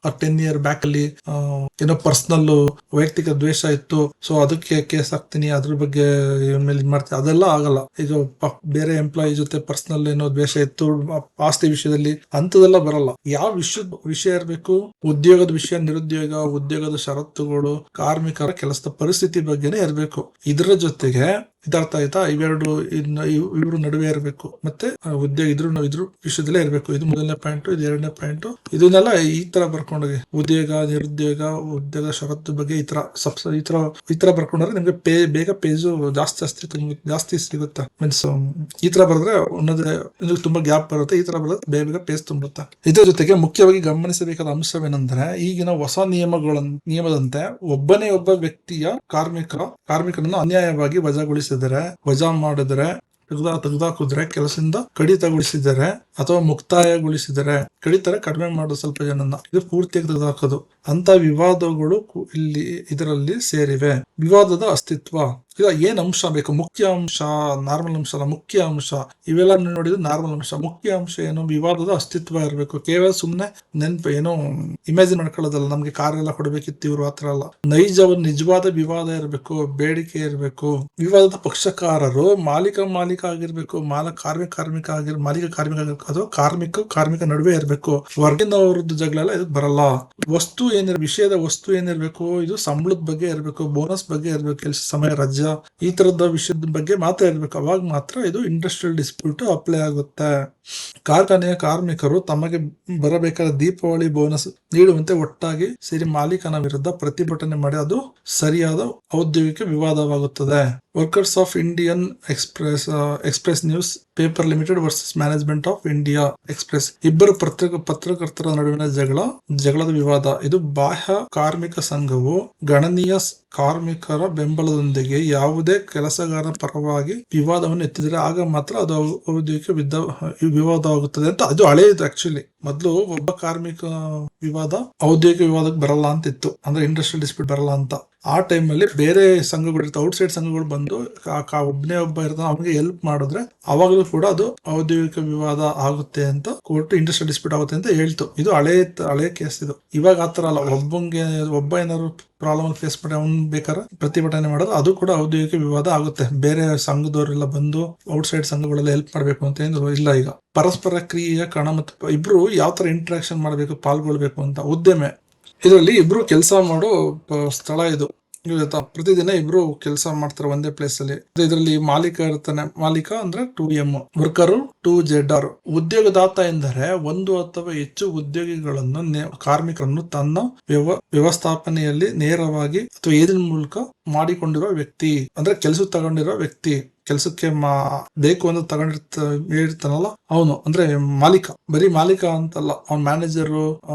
10 year ಬ್ಯಾಕ್ ಅಲ್ಲಿ ಏನೋ ಪರ್ಸನಲ್ ವೈಯಕ್ತಿಕ ದ್ವೇಷ ಇತ್ತು, ಸೊ ಅದಕ್ಕೆ ಕೇಸ್ ಹಾಕ್ತೀನಿ, ಅದ್ರ ಬಗ್ಗೆ ಮೇಲೆ ಮಾಡ್ತೀನಿ, ಅದೆಲ್ಲ ಆಗಲ್ಲ. ಈಗ ಬೇರೆ ಎಂಪ್ಲಾಯಿ ಜೊತೆ ಪರ್ಸನಲ್ ಏನೋ ದ್ವೇಷ ಇತ್ತು, ಆಸ್ತಿ ವಿಷಯದಲ್ಲಿ, ಅಂತದೆಲ್ಲ ಬರಲ್ಲ. ಯಾವ ವಿಷಯ ಇರಬೇಕು, ಉದ್ಯೋಗದ ವಿಷಯ, ನಿರುದ್ಯೋಗ, ಉದ್ಯೋಗದ ಷರತ್ತುಗಳು, ಕಾರ್ಮಿಕರ ಕೆಲಸದ ಪರಿಸ್ಥಿತಿ ಬಗ್ಗೆನೇ ಇರಬೇಕು. ಇದರ ಜೊತೆಗೆ ಇದಾರ್ಥ ಆಯ್ತಾ, ಇವ್ರ ನಡುವೆ ಇರಬೇಕು, ಮತ್ತೆ ಉದ್ಯೋಗ ಇದ್ರ ವಿಷಯದಲ್ಲೇ ಇರಬೇಕು. ಇದು ಮೊದಲನೇ ಪಾಯಿಂಟ್, ಇದು 2ನೇ ಪಾಯಿಂಟ್. ಇದನ್ನೆಲ್ಲ ಈ ತರ ಬರ್ಕೊಂಡೋಗಿ ಉದ್ಯೋಗ, ನಿರುದ್ಯೋಗ, ಉದ್ಯೋಗ ಷರತ್ತು ಬಗ್ಗೆ ಈ ತರ ಬರ್ಕೊಂಡ್ರೆ ನಿಮ್ಗೆ ಬೇಗ ಪೇಜು ಜಾಸ್ತಿ ಸಿಗುತ್ತೆ. ಮೀನ್ಸ್ ಈ ತರ ಬರೆದ್ರೆ ತುಂಬಾ ಗ್ಯಾಪ್ ಬರುತ್ತೆ, ಈ ತರ ಬರೆದ್ರೆ ಬೇಗ ಪೇಜ್ ತುಂಬುತ್ತೆ. ಇದರ ಜೊತೆಗೆ ಮುಖ್ಯವಾಗಿ ಗಮನಿಸಬೇಕಾದ ಅಂಶವೇನೆಂದ್ರೆ, ಈಗಿನ ಹೊಸ ನಿಯಮದಂತೆ ಒಬ್ಬನೇ ಒಬ್ಬ ವ್ಯಕ್ತಿಯ ಕಾರ್ಮಿಕರನ್ನು ಅನ್ಯಾಯವಾಗಿ ವಜಾ ಮಾಡಿದರೆ, ತೆಗೆದಾಕಿದ್ರೆ, ಕೆಲಸದಿಂದ ಕಡಿತಗೊಳಿಸಿದರೆ ಅಥವಾ ಮುಕ್ತಾಯಗೊಳಿಸಿದರೆ, ಕಡಿತರ ಕಡಿಮೆ ಮಾಡೋದು ಸ್ವಲ್ಪ ಜನನ್ನ, ಇದು ಪೂರ್ತಿಯಾಗಿ ತೆಗೆದಾಕೋದು ಅಂತ ವಿವಾದಗಳು ಇದರಲ್ಲಿ ಸೇರಿವೆ. ವಿವಾದದ ಅಸ್ತಿತ್ವ, ಈಗ ಏನ್ ಅಂಶ ಬೇಕು, ಮುಖ್ಯ ಅಂಶ, ನಾರ್ಮಲ್ ಅಂಶ ಅಲ್ಲ, ಮುಖ್ಯ ಅಂಶ. ಇವೆಲ್ಲ ನೋಡಿದ್ರೆ ನಾರ್ಮಲ್ ಅಂಶ. ಮುಖ್ಯ ಅಂಶ ಏನು, ವಿವಾದದ ಅಸ್ತಿತ್ವ ಇರಬೇಕು. ಕೇವಲ ಸುಮ್ನೆ ನೆನ್ಪು ಏನೋ ಇಮ್ಯಾಜಿನ್ ಮಾಡ್ಕೊಳ್ಳೋದಲ್ಲ, ನಮ್ಗೆ ಕಾರ್ ಎಲ್ಲ ಕೊಡಬೇಕಿತ್ತು ಇವ್ರು ಆತರ ಅಲ್ಲ. ನಿಜವಾದ ವಿವಾದ ಇರಬೇಕು, ಬೇಡಿಕೆ ಇರಬೇಕು. ವಿವಾದದ ಪಕ್ಷಕಾರರು ಮಾಲೀಕ ಆಗಿರ್ಬೇಕು, ಕಾರ್ಮಿಕ ಆಗಿರ್ಬೇಕು, ಅದು ಕಾರ್ಮಿಕ ನಡುವೆ ಇರಬೇಕು. ಹೊರಗಿನವ್ರದ್ದು ಜಗಳ ಎಲ್ಲ ಇದಕ್ಕೆ ಬರಲ್ಲ. ವಿಷಯದ ವಸ್ತು ಏನಿರ್ಬೇಕು, ಇದು ಸಂಬಳದ ಬಗ್ಗೆ ಇರಬೇಕು, ಬೋನಸ್ ಬಗ್ಗೆ ಇರಬೇಕು, ಕೆಲಸ ಸಮಯ, ರಜಾ, ಈ ತರದ ವಿಷಯದ ಬಗ್ಗೆ ಮಾತ್ರ ಇರಬೇಕು. ಅವಾಗ ಮಾತ್ರ ಇದು ಇಂಡಸ್ಟ್ರಿಯಲ್ ಡಿಸ್ಪ್ಯೂಟ್ ಅಪ್ಲೈ ಆಗುತ್ತೆ. ಕಾರ್ಖಾನೆಯ ಕಾರ್ಮಿಕರು ತಮಗೆ ಬರಬೇಕಾದ ದೀಪಾವಳಿ ಬೋನಸ್ ನೀಡುವಂತೆ ಒಟ್ಟಾಗಿ ಸೇರಿ ಮಾಲೀಕನ ವಿರುದ್ಧ ಪ್ರತಿಭಟನೆ ಮಾಡಿ ಅದು ಸರಿಯಾದ ಔದ್ಯೋಗಿಕ ವಿವಾದವಾಗುತ್ತದೆ. Workers of Indian express newspaper limited versus management of India express. ಇಬ್ಬರು ಪತ್ರಕರ್ತರ ನಡುವಿನ ಜಗಳದ ವಿವಾದ. ಇದು ಬಾಹ್ಯ ಕಾರ್ಮಿಕ ಸಂಘವು ಗಣನೀಯ ಕಾರ್ಮಿಕರ ಬೆಂಬಲದೊಂದಿಗೆ ಯಾವುದೇ ಕೆಲಸಗಾರನ ಪರವಾಗಿ ವಿವಾದವನ್ನು ಎತ್ತಿದರೆ ಆಗ ಮಾತ್ರ ಅದು ಔದ್ಯೋಗಿಕ ವಿವಾದವಾಗುತ್ತದೆ ಅಂತ. ಅದು ಹಳೆಯದು ಆಕ್ಚುಲಿ. ಮೊದಲು ಒಬ್ಬ ಕಾರ್ಮಿಕ ವಿವಾದ ಔದ್ಯೋಗಿಕ ವಿವಾದಕ್ಕೆ ಬರಲ್ಲ ಅಂತ ಇತ್ತು, ಅಂದ್ರೆ ಇಂಡಸ್ಟ್ರಿಯಲ್ ಡಿಸ್ಪ್ಯೂಟ್ ಬರಲ್ಲ ಅಂತ. ಆ ಟೈಮಲ್ಲಿ ಬೇರೆ ಸಂಘಗಳು ಇರ್ತಾವೆ, ಔಟ್ಸೈಡ್ ಸಂಘಗಳು ಬಂದು ಒಬ್ಬ ಇರ್ತಾನೆ, ಅವನಿಗೆ ಹೆಲ್ಪ್ ಮಾಡಿದ್ರೆ ಅವಾಗಲೂ ಕೂಡ ಅದು ಔದ್ಯೋಗಿಕ ವಿವಾದ ಆಗುತ್ತೆ ಅಂತ ಕೋರ್ಟ್ ಇಂಡಸ್ಟ್ರಿಯಲ್ ಡಿಸ್ಪ್ಯೂಟ್ ಆಗುತ್ತೆ ಅಂತ ಹೇಳ್ತು. ಇದು ಹಳೆ ಕೇಸ್ ಇದು. ಇವಾಗ ಆತರ ಅಲ್ಲ. ಒಬ್ಬ ಏನಾದ್ರು ಪ್ರಾಬ್ಲಮ್ ಫೇಸ್ ಮಾಡಿ ಅವ್ನು ಬೇಕಾದ್ರೆ ಪ್ರತಿಭಟನೆ ಮಾಡೋದು, ಅದು ಕೂಡ ಔದ್ಯೋಗಿಕ ವಿವಾದ ಆಗುತ್ತೆ. ಬೇರೆ ಸಂಘದವರೆಲ್ಲ ಬಂದು ಔಟ್ಸೈಡ್ ಸಂಘಗಳೆಲ್ಲ ಹೆಲ್ಪ್ ಮಾಡ್ಬೇಕು ಅಂತ ಏನು ಇಲ್ಲ. ಈಗ ಪರಸ್ಪರ ಕ್ರಿಯೆಯ ಕಣ ಮತ್ತು ಇಬ್ರು ಯಾವ ತರ ಇಂಟ್ರಾಕ್ಷನ್ ಮಾಡಬೇಕು, ಪಾಲ್ಗೊಳ್ಬೇಕು ಅಂತ. ಉದ್ಯಮ ಇದರಲ್ಲಿ ಇಬ್ರು ಕೆಲಸ ಮಾಡೋ ಸ್ಥಳ ಇದು. ಪ್ರತಿದಿನ ಇಬ್ರು ಕೆಲಸ ಮಾಡ್ತಾರೆ ಒಂದೇ ಪ್ಲೇಸ್ ಅಲ್ಲಿ. ಇದರಲ್ಲಿ ಮಾಲೀಕ ಇರ್ತಾನೆ. ಮಾಲೀಕ ಅಂದ್ರೆ 2M, ವರ್ಕರು 2ZR. ಉದ್ಯೋಗದಾತ ಎಂದರೆ ಒಂದು ಅಥವಾ ಹೆಚ್ಚು ಉದ್ಯೋಗಿಗಳನ್ನು ಕಾರ್ಮಿಕರನ್ನು ತನ್ನ ವ್ಯವಸ್ಥಾಪನೆಯಲ್ಲಿ ನೇರವಾಗಿ ಅಥವಾ ಏದಿನ ಮೂಲಕ ಮಾಡಿಕೊಂಡಿರೋ ವ್ಯಕ್ತಿ, ಅಂದ್ರೆ ಕೆಲಸ ತಗೊಂಡಿರೋ ವ್ಯಕ್ತಿ. ಕೆಲಸಕ್ಕೆ ಬೇಕು ಅಂತ ಹೇಳಿರ್ತಾನಲ್ಲ ಅವನು ಅಂದ್ರೆ ಮಾಲೀಕ. ಬರೀ ಮಾಲೀಕ ಅಂತಲ್ಲ, ಅವ್ನ ಮ್ಯಾನೇಜರು,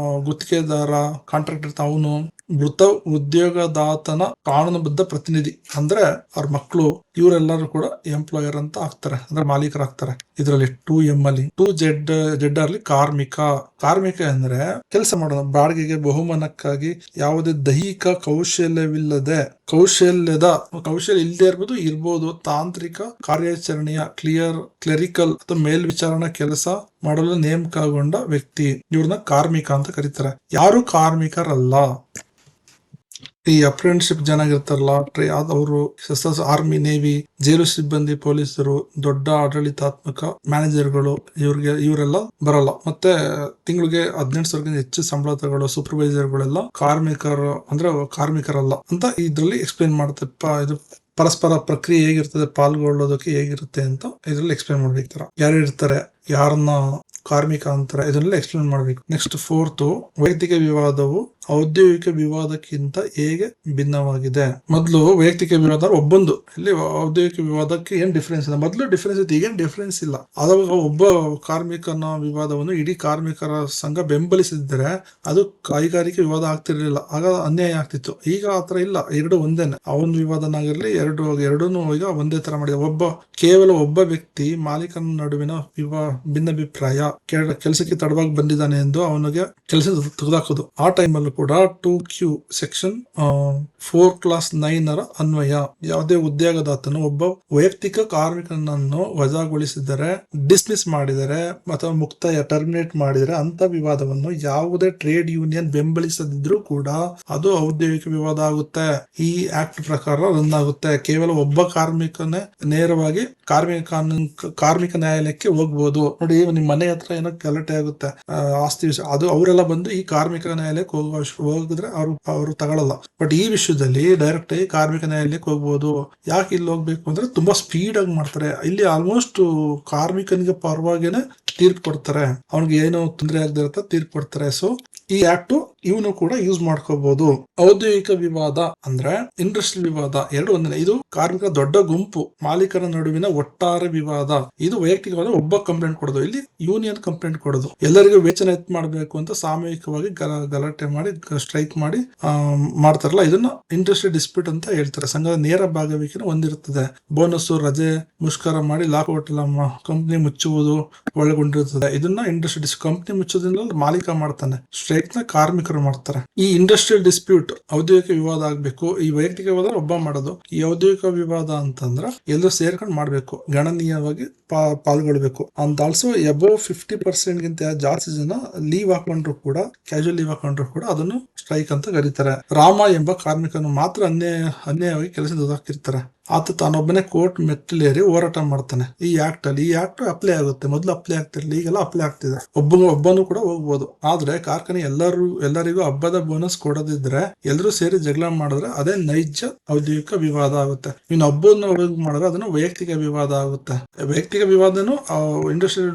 ಗುತ್ತಿಗೆದಾರ, ಕಾಂಟ್ರಾಕ್ಟರ್, ಅವನು ಮೃತ ಉದ್ಯೋಗದಾತನ ಕಾನೂನುಬದ್ಧ ಪ್ರತಿನಿಧಿ. ಅಂದ್ರೆ ಅವ್ರ ಮಕ್ಕಳು, ಇವರೆಲ್ಲರೂ ಕೂಡ ಎಂಪ್ಲಾಯರ್ ಅಂತ ಆಗ್ತಾರೆ, ಅಂದ್ರೆ ಮಾಲೀಕರಾಗ್ತಾರೆ. ಇದರಲ್ಲಿ 2M ಅಲ್ಲಿ. 2Z ಅಲ್ಲಿ ಕಾರ್ಮಿಕ ಅಂದ್ರೆ ಕೆಲಸ ಮಾಡೋದು. ಬಾಡಿಗೆಗೆ, ಬಹುಮಾನಕ್ಕಾಗಿ, ಯಾವುದೇ ದೈಹಿಕ ಕೌಶಲ್ಯ ಇಲ್ಲದೆ ಇರ್ಬೋದು, ತಾಂತ್ರಿಕ ಕಾರ್ಯಾಚರಣೆಯ ಕ್ಲೆರಿಕಲ್ ಅಥವಾ ಮೇಲ್ವಿಚಾರಣಾ ಕೆಲಸ ಮಾಡಲು ನೇಮಕಗೊಂಡ ವ್ಯಕ್ತಿ. ಇವ್ರನ್ನ ಕಾರ್ಮಿಕ ಅಂತ ಕರೀತಾರೆ. ಯಾರು ಕಾರ್ಮಿಕರಲ್ಲ. ಈ ಅಪ್ರೆಂಟಿಸ್ಶಿಪ್ ಜನ ಇರ್ತಾರಲ್ಲ, ಅವರು ಆರ್ಮಿ, ನೇವಿ, ಜೈಲು ಸಿಬ್ಬಂದಿ, ಪೊಲೀಸರು, ದೊಡ್ಡ ಆಡಳಿತಾತ್ಮಕ ಮ್ಯಾನೇಜರ್ಗಳು, ಇವರೆಲ್ಲ ಬರಲ್ಲ. ಮತ್ತೆ ತಿಂಗಳಿಗೆ 18,000 ಹೆಚ್ಚು ಸಂಬಳ ತಗೊಳ್ಳೋ ಸೂಪರ್ವೈಸರ್ಗಳೆಲ್ಲ ಕಾರ್ಮಿಕರಲ್ಲ ಅಂತ ಇದ್ರಲ್ಲಿ ಎಕ್ಸ್ಪ್ಲೇನ್ ಮಾಡುತ್ತೆ. ಇದು ಪರಸ್ಪರ ಪ್ರಕ್ರಿಯೆ ಹೇಗಿರ್ತದೆ, ಪಾಲ್ಗೊಳ್ಳೋದಕ್ಕೆ ಹೇಗಿರುತ್ತೆ ಅಂತ ಇದ್ರಲ್ಲಿ ಎಕ್ಸ್ಪ್ಲೇನ್ ಮಾಡ್ಬೇಕು. ಯಾರು ಇರ್ತಾರೆ, ಯಾರನ್ನ ಕಾರ್ಮಿಕ ಅಂತಾರೆ, ಇದನ್ನೆಲ್ಲ ಎಕ್ಸ್ಪ್ಲೇನ್ ಮಾಡ್ಬೇಕು. ನೆಕ್ಸ್ಟ್ 4th, ವೈಯಕ್ತಿಕ ವಿವಾದವು ಔದ್ಯೋಗಿಕ ವಿವಾದಕ್ಕಿಂತ ಹೇಗೆ ಭಿನ್ನವಾಗಿದೆ. ಮೊದಲು ವೈಯಕ್ತಿಕ ವಿವಾದ ಒಬ್ಬಂದು. ಇಲ್ಲಿ ಔದ್ಯೋಗಿಕ ವಿವಾದಕ್ಕೆ ಏನ್ ಡಿಫ್ರೆನ್ಸ್ ಇದೆ? ಮೊದಲು ಡಿಫ್ರೆನ್ಸ್ ಇತ್ತು, ಈಗೇನ್ ಡಿಫ್ರೆನ್ಸ್ ಇಲ್ಲ. ಅದಾಗ ಒಬ್ಬ ಕಾರ್ಮಿಕನ ವಿವಾದವನ್ನು ಇಡೀ ಕಾರ್ಮಿಕರ ಸಂಘ ಬೆಂಬಲಿಸಿದ್ರೆ ಅದು ಕೈಗಾರಿಕೆ ವಿವಾದ ಆಗ್ತಿರ್ಲಿಲ್ಲ, ಆಗ ಅನ್ಯಾಯ ಆಗ್ತಿತ್ತು. ಈಗ ಆತರ ಇಲ್ಲ, ಎರಡು ಒಂದೇನೆ. ಅವನ ವಿವಾದನಾಗಿರ್ಲಿ, ಎರಡೂನು ಈಗ ಒಂದೇ ತರ ಮಾಡಿದೆ. ಕೇವಲ ಒಬ್ಬ ವ್ಯಕ್ತಿ ಮಾಲೀಕನ ನಡುವಿನ ಭಿನ್ನಾಭಿಪ್ರಾಯ, ಕೆಲಸಕ್ಕೆ ತಡವಾಗಿ ಬಂದಿದ್ದಾನೆ ಎಂದು ಅವನಿಗೆ ಕೆಲಸ ತೆಗೆದುಹಾಕೋದು. ಆ ಟೈಮಲ್ಲೂ ಕೂಡ 2Q ಸೆಕ್ಷನ್ 4 ಕ್ಲಾಸ್ 9 ಅನ್ವಯ ಯಾವುದೇ ಉದ್ಯೋಗದಾತನು ಒಬ್ಬ ವೈಯಕ್ತಿಕ ಕಾರ್ಮಿಕನನ್ನು ವಜಾಗೊಳಿಸಿದರೆ, ಡಿಸ್ಮಿಸ್ ಮಾಡಿದರೆ ಅಥವಾ ಮುಕ್ತಾಯ ಟರ್ಮಿನೇಟ್ ಮಾಡಿದರೆ ಅಂತ ವಿವಾದವನ್ನು ಯಾವುದೇ ಟ್ರೇಡ್ ಯೂನಿಯನ್ ಬೆಂಬಲಿಸದಿದ್ರೂ ಕೂಡ ಅದು ಔದ್ಯೋಗಿಕ ವಿವಾದ ಆಗುತ್ತೆ. ಈ ಆಕ್ಟ್ ಪ್ರಕಾರ ರನ್ ಆಗುತ್ತೆ. ಕೇವಲ ಒಬ್ಬ ಕಾರ್ಮಿಕನೇ ನೇರವಾಗಿ ಕಾರ್ಮಿಕ ನ್ಯಾಯಾಲಯಕ್ಕೆ ಹೋಗ್ಬೋದು. ನೋಡಿ, ನಿಮ್ ಮನೆ ಹತ್ರ ಏನೋ ಗಲಾಟೆ ಆಗುತ್ತೆ, ಆಸ್ತಿ ವಿಷಯ, ಅದು ಅವರೆಲ್ಲ ಬಂದು ಈ ಕಾರ್ಮಿಕ ನ್ಯಾಯಾಲಯಕ್ಕೆ ಹೋಗಿದ್ರೆ ಅವರು ತಗೊಳ್ಳಲ್ಲ. ಬಟ್ ಈ ವಿಷಯದಲ್ಲಿ ಡೈರೆಕ್ಟ್ ಆಗಿ ಕಾರ್ಮಿಕ ನ್ಯಾಯಾಲಯಕ್ಕೆ ಹೋಗ್ಬೋದು. ಯಾಕೆ ಇಲ್ಲಿ ಹೋಗ್ಬೇಕು ಅಂದ್ರೆ ತುಂಬಾ ಸ್ಪೀಡ್ ಆಗಿ ಮಾಡ್ತಾರೆ. ಇಲ್ಲಿ ಆಲ್ಮೋಸ್ಟ್ ಕಾರ್ಮಿಕನಿಗೆ ಪರವಾಗಿನೇ ತೀರ್ಪು ಕೊಡ್ತಾರೆ, ಅವ್ನಿಗೆ ಏನೋ ತೊಂದರೆ ಆಗದಿರತ್ತ ತೀರ್ಪು ಕೊಡ್ತಾರೆ. ಸೊ ಈ ಆಕ್ಟ್ ಇವನು ಕೂಡ ಯೂಸ್ ಮಾಡ್ಕೋಬಹುದು. ಔದ್ಯೋಗಿಕ ವಿವಾದ ಅಂದ್ರೆ ಇಂಡಸ್ಟ್ರಿಯಲ್ ವಿವಾದ, ಎರಡು ಒಂದೇ. ಇದು ಕಾರ್ಮಿಕರ ದೊಡ್ಡ ಗುಂಪು ಮಾಲೀಕರ ನಡುವಿನ ಒಟ್ಟಾರೆ ವಿವಾದ. ಇದು ವೈಯಕ್ತಿಕವಾದ ಒಬ್ಬ ಕಂಪ್ಲೇಂಟ್ ಕೊಡೋದು, ಇಲ್ಲಿ ಯೂನಿಯನ್ ಕಂಪ್ಲೇಂಟ್ ಕೊಡೋದು. ಎಲ್ಲರಿಗೂ ವೇತನ ಎತ್ ಮಾಡಬೇಕು ಅಂತ ಸಾಮೂಹಿಕವಾಗಿ ಗಲಾಟೆ ಮಾಡಿ, ಸ್ಟ್ರೈಕ್ ಮಾಡಿ ಮಾಡ್ತಾರಲ್ಲ, ಇದನ್ನ ಇಂಡಸ್ಟ್ರಿಯಲ್ ಡಿಸ್ಪ್ಯೂಟ್ ಅಂತ ಹೇಳ್ತಾರೆ. ಸಂಘದ ನೇರ ಭಾಗವಹಿಕೆ ಹೊಂದಿರುತ್ತದೆ. ಬೋನಸ್, ರಜೆ, ಮುಷ್ಕರ ಮಾಡಿ ಲಾಕೌಟ್ ಇಲ್ಲ, ಕಂಪ್ನಿ ಮುಚ್ಚುವುದು ಒಳಗೊಂಡಿರುತ್ತದೆ. ಇದನ್ನ ಇಂಡಸ್ಟ್ರಿಯಲ್ ಕಂಪ್ನಿ ಮುಚ್ಚೋದ್ರಿಂದ ಮಾಲೀಕ ಮಾಡ್ತಾನೆ, ಸ್ಟ್ರೈಕ್ ನ ಕಾರ್ಮಿಕರು ಮಾಡ್ತಾರೆ. ಈ ಇಂಡಸ್ಟ್ರಿಯಲ್ ಡಿಸ್ಪ್ಯೂಟ್ ಔದ್ಯೋಗಿಕ ವಿವಾದ ಆಗ್ಬೇಕು. ಈ ವೈಯಕ್ತಿಕ ವಿವಾದ ಒಬ್ಬ ಮಾಡೋದು. ಈ ಔದ್ಯೋಗಿಕ ವಿವಾದ ಅಂತಂದ್ರ ಎಲ್ಲರೂ ಸೇರ್ಕೊಂಡು ಮಾಡ್ಬೇಕು, ಗಣನೀಯವಾಗಿ ಪಾಲ್ಗೊಳ್ಬೇಕು. ಅಂಡ್ ಆಲ್ಸೋ ಅಬೌವ್ 50% ಗಿಂತ ಜಾಸ್ತಿ ಜನ ಲೀವ್ ಹಾಕೊಂಡ್ರು ಕೂಡ, ಕ್ಯಾಶುವಲ್ ಲೀವ್ ಹಾಕೊಂಡ್ರು ಕೂಡ ಅದನ್ನು ಸ್ಟ್ರೈಕ್ ಅಂತ ಕರೀತಾರೆ. ರಾಮ ಎಂಬ ಕಾರ್ಮಿಕನು ಮಾತ್ರ ಅನ್ಯಾಯವಾಗಿ ಕೆಲಸ ಹಾಕಿರ್ತಾರೆ. ಆತ ತಾನೊಬ್ಬನೇ ಕೋರ್ಟ್ ಮೆಟ್ಟಿಲೇರಿ ಹೋರಾಟ ಮಾಡ್ತಾನೆ. ಈ ಆಕ್ಟ್ ಅಪ್ಲೈ ಆಗುತ್ತೆ. ಮೊದಲು ಅಪ್ಲೈ ಆಗ್ತಿರ್ಲಿ, ಈಗೆಲ್ಲ ಅಪ್ಲೈ ಆಗ್ತಿದೆ. ಒಬ್ಬನು ಕೂಡ ಹೋಗ್ಬೋದು. ಆದ್ರೆ ಕಾರ್ಖಾನೆ ಎಲ್ಲರಿಗೂ ಹಬ್ಬದ ಬೋನಸ್ ಕೊಡದಿದ್ರೆ, ಎಲ್ಲರೂ ಸೇರಿ ಜಗಳ ಮಾಡಿದ್ರೆ ಅದೇ ನೈಜ ಔದ್ಯೋಗಿಕ ವಿವಾದ ಆಗುತ್ತೆ. ಇನ್ನು ಹಬ್ಬನ ಮಾಡಿದ್ರೆ ಅದನ್ನು ವೈಯಕ್ತಿಕ ವಿವಾದ ಆಗುತ್ತೆ. ವೈಯಕ್ತಿಕ ವಿವಾದನು ಇಂಡಸ್ಟ್ರಿಯಲ್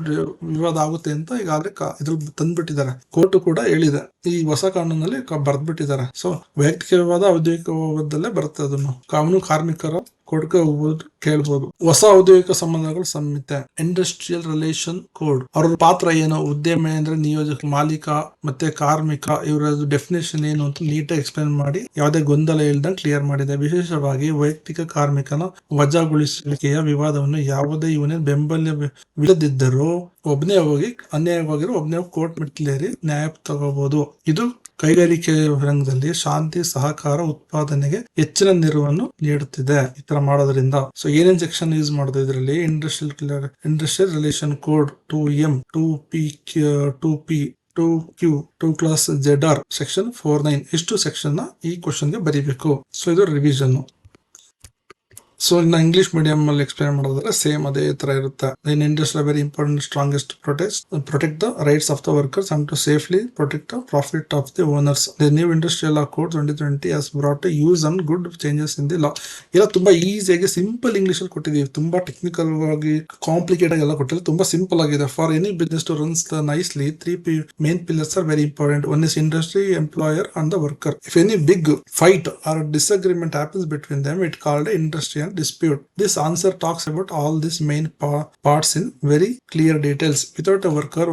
ವಿವಾದ ಆಗುತ್ತೆ ಅಂತ ಈಗಾಗಲೇ ಇದ್ರಲ್ಲಿ ತಂದ್ಬಿಟ್ಟಿದ್ದಾರೆ. ಕೋರ್ಟ್ ಕೂಡ ಹೇಳಿದೆ. ಈ ಹೊಸ ಕಾನೂನಲ್ಲಿ ಬರ್ದ್ಬಿಟ್ಟಿದ್ದಾರೆ. ಸೊ ವೈಯಕ್ತಿಕ ವಿವಾದ ಔದ್ಯೋಗಿಕ ವಿವಾದದಲ್ಲೇ ಬರುತ್ತೆ. ಅದನ್ನು ಕಾನೂನು ಕಾರ್ಮಿಕರ ಕೋರ್ಟ್ಗೆ ಹೋಗ್ಬೋದು, ಕೇಳ್ಬೋದು. ಹೊಸ ಔದ್ಯೋಗಿಕ ಸಂಬಂಧಗಳ ಸಂಹಿತೆ, ಇಂಡಸ್ಟ್ರಿಯಲ್ ರಿಲೇಷನ್ ಕೋಡ್. ಅವ್ರ ಪಾತ್ರ ಏನು, ಉದ್ಯಮ ಅಂದ್ರೆ ನಿಯೋಜಕ, ಮಾಲೀಕ ಮತ್ತೆ ಕಾರ್ಮಿಕ, ಇವರ ಡೆಫಿನೇಷನ್ ಏನು ಅಂತ ನೀಟಾಗಿ ಎಕ್ಸ್ಪ್ಲೇನ್ ಮಾಡಿ ಯಾವುದೇ ಗೊಂದಲ ಇಲ್ದಂಗೆ ಕ್ಲಿಯರ್ ಮಾಡಿದೆ. ವಿಶೇಷವಾಗಿ ವೈಯಕ್ತಿಕ ಕಾರ್ಮಿಕನ ವಜಾಗೊಳಿಸುವಿಕೆಯ ವಿವಾದವನ್ನು ಯಾವುದೇ ಯೂನಿಯನ್ ಬೆಂಬಲವಿಲ್ಲದಿದ್ದರೂ ಒಬ್ಬನೇ ಹೋಗಿ ಅನ್ಯಾಯವಾಗಿರೋ ಒಬ್ಬನೇ ಕೋರ್ಟ್ ಮೆಟ್ಲೇರಿ ನ್ಯಾಯ ತಗೋಬಹುದು. ಇದು ಕೈಗಾರಿಕೆ ರಂಗದಲ್ಲಿ ಶಾಂತಿ ಸಹಕಾರ ಉತ್ಪಾದನೆಗೆ ಹೆಚ್ಚಿನ ನೆರವನ್ನು ನೀಡುತ್ತಿದೆ ಈ ತರ ಮಾಡೋದ್ರಿಂದ. ಸೊ ಏನೇನ್ ಸೆಕ್ಷನ್ ಯೂಸ್ ಮಾಡೋದು ಇದರಲ್ಲಿ, industrial relation code 2M 2P 2P 2Q 2 class ZR section 49 ಇಷ್ಟು ಸೆಕ್ಷನ್ ನ ಈ ಕ್ವಶನ್ ಗೆ ಬರೀಬೇಕು. ಸೊ ಇದು ರಿವಿಷನ್. ಸೊ ಇನ್ನು ಇಂಗ್ಲಿಷ್ ಮೀಡಿಯಂ ಅಲ್ಲಿ ಎಕ್ಸ್ಪ್ಲೇನ್ ಮಾಡೋದ್ರೆ ಸೇಮ್ ಅದೇ ತರ ಇರುತ್ತೆ. In industry very important strongest protect the rights of the workers and to safely protect the profit of the owners. The new industrial law code 2020 has brought use and good changes in the law. ಎಲ್ಲ ತುಂಬಾ ಈಸಿಯಾಗಿ simple English ಅಲ್ಲಿ ಕೊಟ್ಟಿದ್ದೀವಿ. ತುಂಬಾ technical ಆಗಿ complicate ಆಗಿ ಎಲ್ಲ ಕೊಟ್ಟಿಲ್ಲ, ತುಂಬಾ ಸಿಂಪಲ್ ಆಗಿದೆ. For any business to runs nicely 3 main pillars are very important. One is industry, employer and the worker. If any big fight or disagreement happens between them, it called a industrial dispute. This answer talks about all these main parts in very clear details. Without a worker,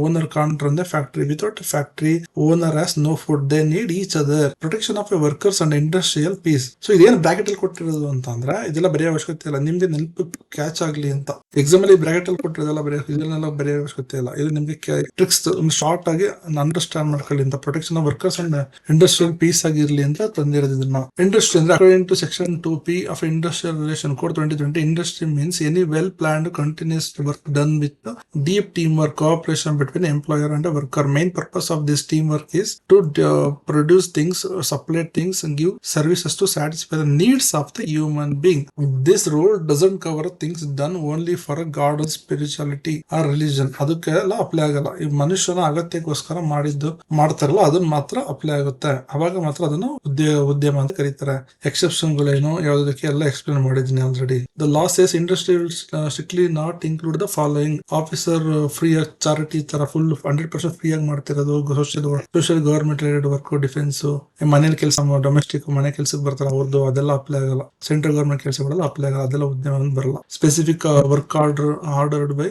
owner can't run the factory. Without a factory, owner has no food. They need each other. Protection of a workers and industrial peace. So ಇದೇನು bracket ಅಲ್ಲಿ ಕೊಟ್ಟಿರೋದು ಅಂತ ಅಂದ್ರೆ ಇದೆಲ್ಲ ಬರೆಯೋ ಅವಶ್ಯಕತೆ ಇಲ್ಲ, ನಿಮ್ಗೆ ನೆನಪು ಕ್ಯಾಚ್ ಆಗ್ಲಿ ಅಂತ. ಎಕ್ಸಾಮ್ ಅಲ್ಲಿ ಬ್ರಾಕೆಟ್ ಅಲ್ಲಿ ಕೊಟ್ಟಿರೋದೆಲ್ಲ ಇದನ್ನೆಲ್ಲ ಬರೆಯೋ ಅವಶ್ಯಕತೆ ಇಲ್ಲ. ಇದು ನಿಮ್ಗೆ ಟ್ರಿಕ್ಸ್ ಶಾರ್ಟ್ ಆಗಿ ಅಂಡರ್ಸ್ಟ್ಯಾಂಡ್ ಮಾಡ್ಕೊಳ್ಳಿ ಅಂತ. Protection of workers and industrial peace ಆಗಿರ್ಲಿ ಅಂತ ತಂದಿರೋದು ಇದನ್ನ. ಇಂಡಸ್ಟ್ರಿ ಅಂದ್ರೆ according to section 2P of industrial Relation Code 2020, industry means any well-planned continuous work done with deep teamwork, cooperation between employer and a worker. Main purpose of this teamwork is to produce things, supply things, and give services to satisfy the needs of the human being. This rule doesn't cover things done only for a god or spirituality or religion. ಅದಕ್ಕೆಲ್ಲ apply ಆಗಲ್ಲ. ಈ ಮನುಷ್ಯನ ಅಗತ್ಯಕ್ಕೋಸ್ಕರ ಮಾಡ್ತಾರಲ್ಲ ಅದನ್ನ ಮಾತ್ರ apply ಆಗುತ್ತೆ. ಅವಾಗ ಮಾತ್ರ ಅದನ್ನು ಉದ್ಯಮ ಅಂತ ಕರೀತಾರೆ. ಎಕ್ಸೆಪ್ಷನ್ ಗಳೇನು ಯಾವುದಕ್ಕೆ ಎಲ್ಲ ಎಕ್ಸ್ಪ್ಲೇನ್ ಮಾಡಿದ್ದೀನಿ already. The law says industry will strictly not include the following: officer free ಆಗಿ ಚಾರಿಟಿ ತರ ಫುಲ್ 100% ಫ್ರೀ ಆಗಿ ಮಾಡ್ತಿರೋದು, social government related work, defence, ಮನೇಲಿ ಕೆಲಸ ಡೊಮೆಸ್ಟಿಕ್ ಮನೆ ಕೆಲಸಕ್ಕೆ ಬರ್ತಾರೆ ಅವ್ರದ್ದು, ಅದೆಲ್ಲ ಅಪ್ಲೈ ಆಗಲ್ಲ. ಸೆಂಟ್ರಲ್ ಗವರ್ಮೆಂಟ್ ಕೆಲಸಗಳೆಲ್ಲ ಅಪ್ಲೈ ಆಗಲ್ಲ, ಅದೆಲ್ಲ ಉದ್ಯಮ ಬರಲ್ಲ. Specific work ordered by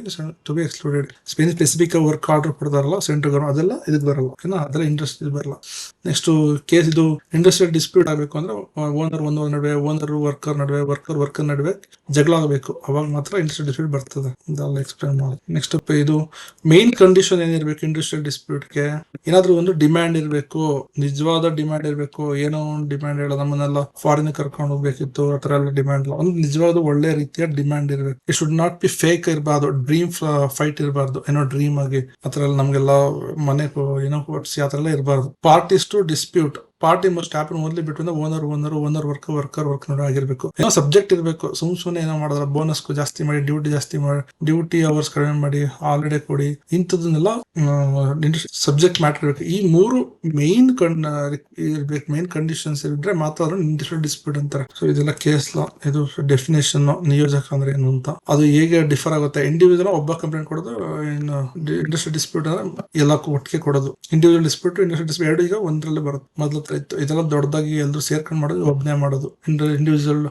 two B excluded. Specific work order ಕೊಡ್ತಾರಲ್ಲ ಸೆಂಟ್ರಲ್ ಗವರ್ಮೆಂಟ್, ಅದೆಲ್ಲ ಇದಕ್ಕೆ ಬರಲ್ಲ. ಓಕೆನಾ, ಅದೆಲ್ಲ ಇಂಡಸ್ಟ್ರಿ ಬರಲ್ಲ. ನೆಕ್ಸ್ಟ್ ಕೇಸ್ ಇದು ಇಂಡಸ್ಟ್ರಿಯಲ್ ಡಿಸ್ಪ್ಯೂಟ್ ಆಗಬೇಕು ಅಂದ್ರೆ ಓನರ್ ನಡುವೆ, ಓನರ್ ವರ್ಕರ್ ನಡುವೆ, ವರ್ಕರ್ ನಡುವೆ ಜಗಳ ಆಗಬೇಕು, ಅವಾಗ ಮಾತ್ರ ಇಂಡಸ್ಟ್ರಿಯಲ್ ಡಿಸ್ಪ್ಯೂಟ್ ಬರ್ತದೆ. ಇದೆಲ್ಲ ಎಕ್ಸ್ಪ್ಲೇನ್ ಮಾಡಿ. ನೆಕ್ಸ್ಟ್ ಇದು ಮೇನ್ ಕಂಡೀಷನ್ ಏನಿರ್ಬೇಕು ಇಂಡಸ್ಟ್ರಿಯಲ್ ಡಿಸ್ಪ್ಯೂಟ್ಗೆ, ಏನಾದ್ರೂ ಒಂದು ಡಿಮ್ಯಾಂಡ್ ಇರಬೇಕು, ನಿಜವಾದ ಡಿಮ್ಯಾಂಡ್ ಇರಬೇಕು. ಏನೋ ಒಂದು ಡಿಮ್ಯಾಂಡ್ ಹೇಳೋದು, ನಮ್ಮನ್ನೆಲ್ಲ ಫಾರಿನ್ ಕರ್ಕೊಂಡು ಹೋಗ್ಬೇಕಿತ್ತು, ಆ ತರ ಎಲ್ಲ ಡಿಮ್ಯಾಂಡ್ ಇಲ್ಲ. ಒಂದು ನಿಜವಾದ ಒಳ್ಳೆ ರೀತಿಯ ಡಿಮ್ಯಾಂಡ್ ಇರಬೇಕು. It should not be fake ಇರಬಾರ್ದು, ಡ್ರೀಮ್ ಫೈಟ್ ಇರಬಾರ್ದು, ಏನೋ ಡ್ರೀಮ್ ಆಗಿ ಆತರ ಎಲ್ಲ ನಮ್ಗೆಲ್ಲ ಮನೆ ಏನೋ ಕೊಡ್ಸಿ ಆತರ ಎಲ್ಲ ಇರಬಾರ್ದು. Parties to dispute, party must happen only between owner worker ಆಗಿರ್ಬೇಕು. ಏನೋ ಸಬ್ಜೆಕ್ಟ್ ಇರಬೇಕು. ಸುಮ್ನೆ ಏನೋ ಮಾಡಿದ್ರೆ ಬೋನಸ್ ಜಾಸ್ತಿ ಮಾಡಿ, ಡ್ಯೂಟಿ ಅವರ್ಸ್ ಕಡಿಮೆ ಮಾಡಿ, ಹಾಲಿಡೇ ಕೊಡಿ, ಇಂಥದನ್ನೆಲ್ಲ ಸಬ್ಜೆಕ್ಟ್ ಮ್ಯಾಟರ್ ಇರಬೇಕು. ಈ ಮೂರು ಮೇನ್ ಇರ್ಬೇಕು, ಮೇನ್ ಕಂಡೀಷನ್ಸ್ ಇದ್ರೆ ಮಾತ್ರ ಅದನ್ನು ಇಂಡಸ್ಟ್ರಿಯಲ್ ಡಿಸ್ಪ್ಯೂಟ್ ಅಂತಾರೆ. ಸೊ ಇದೆಲ್ಲ ಕೇಸ್ ಲಾ. ಇದು ಡೆಫಿನೇಷನ್ ನಿಯೋಜಕ ಅಂದ್ರೆ ಏನು ಅಂತ, ಅದು ಹೇಗೆ ಡಿಫರ್ ಆಗುತ್ತೆ. ಇಂಡಿವಿಜುವಲ್ ಒಬ್ಬ ಕಂಪ್ಲೇಂಟ್ ಕೊಡೋದು, ಇಂಡಸ್ಟ್ರಿಯಲ್ ಡಿಸ್ಪ್ಯೂಟ್ ಅಂದ್ರೆ ಎಲ್ಲ ಒಟ್ಟಿಗೆ ಕೊಡೋದು. ಇಂಡಿವಿಜುವಲ್ ಡಿಸ್ಪ್ಯೂಟ್, ಇಂಡಸ್ಟ್ರಿಯಲ್ ಡಿಸ್ಪ್ಯೂಟ್ ಎರಡು ಈಗ ಒಂದರಲ್ಲೇ ಬರುತ್ತೆ. ಮೊದಲು ಇತ್ತು, ಇದೆಲ್ಲ ದೊಡ್ಡದಾಗಿ ಎಲ್ಲರೂ ಸೇರ್ಕೊಂಡು ಮಾಡೋದು, ಒಬ್ಬನೇ ಮಾಡೋದು. ಇಂಡಿವಿಜುವಲ್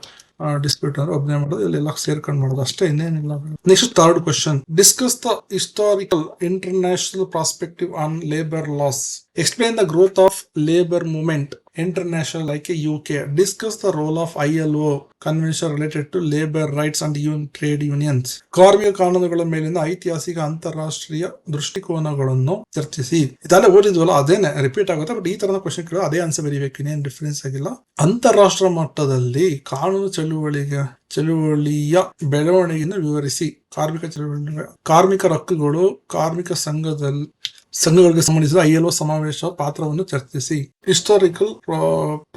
ಡಿಸ್ಪ್ಯೂಟ್ ಅಂದ್ರೆ ಒಬ್ಬನೇ ಮಾಡೋದು, ಇಲ್ಲೆಲ್ಲ ಸೇರ್ಕೊಂಡು ಮಾಡೋದು ಅಷ್ಟೇ, ಇನ್ನೇನಿಲ್ಲ. Next third question, discuss the historical international prospective on labour loss. Explain the growth of labor movement international like UK. Discuss the role of ILO convention related to labor rights and trade unions. ಕಾರ್ಮಿಕ ಕಾನೂನುಗಳ ಮೇಲಿನ ಐತಿಹಾಸಿಕ ಅಂತಾರಾಷ್ಟ್ರೀಯ ದೃಷ್ಟಿಕೋನಗಳನ್ನು ಚರ್ಚಿಸಿ. ಇದೆಲ್ಲ ಓದಿದ್ವಲ್ಲ, ಅದೇನೆ repeat ಆಗುತ್ತೆ, ಬಟ್ ಈ ತರದ ಕ್ವಶನ್ ಕೇಳೋ ಅದೇ ಆನ್ಸರ್ ಬರೀಬೇಕು, ಇನ್ನೇನು ಡಿಫರೆನ್ಸ್ ಆಗಿಲ್ಲ. ಅಂತಾರಾಷ್ಟ್ರೀಯ ಮಟ್ಟದಲ್ಲಿ ಕಾನೂನು ಚಳುವಳಿಯ ಬೆಳವಣಿಗೆಯನ್ನು ವಿವರಿಸಿ. ಕಾರ್ಮಿಕರ ಹಕ್ಕುಗಳು, ಕಾರ್ಮಿಕ ಸಂಘಗಳಿಗೆ ಸಂಬಂಧಿಸಿದ ILO ಸಮಾವೇಶ ಪಾತ್ರವನ್ನು ಚರ್ಚಿಸಿ. Historical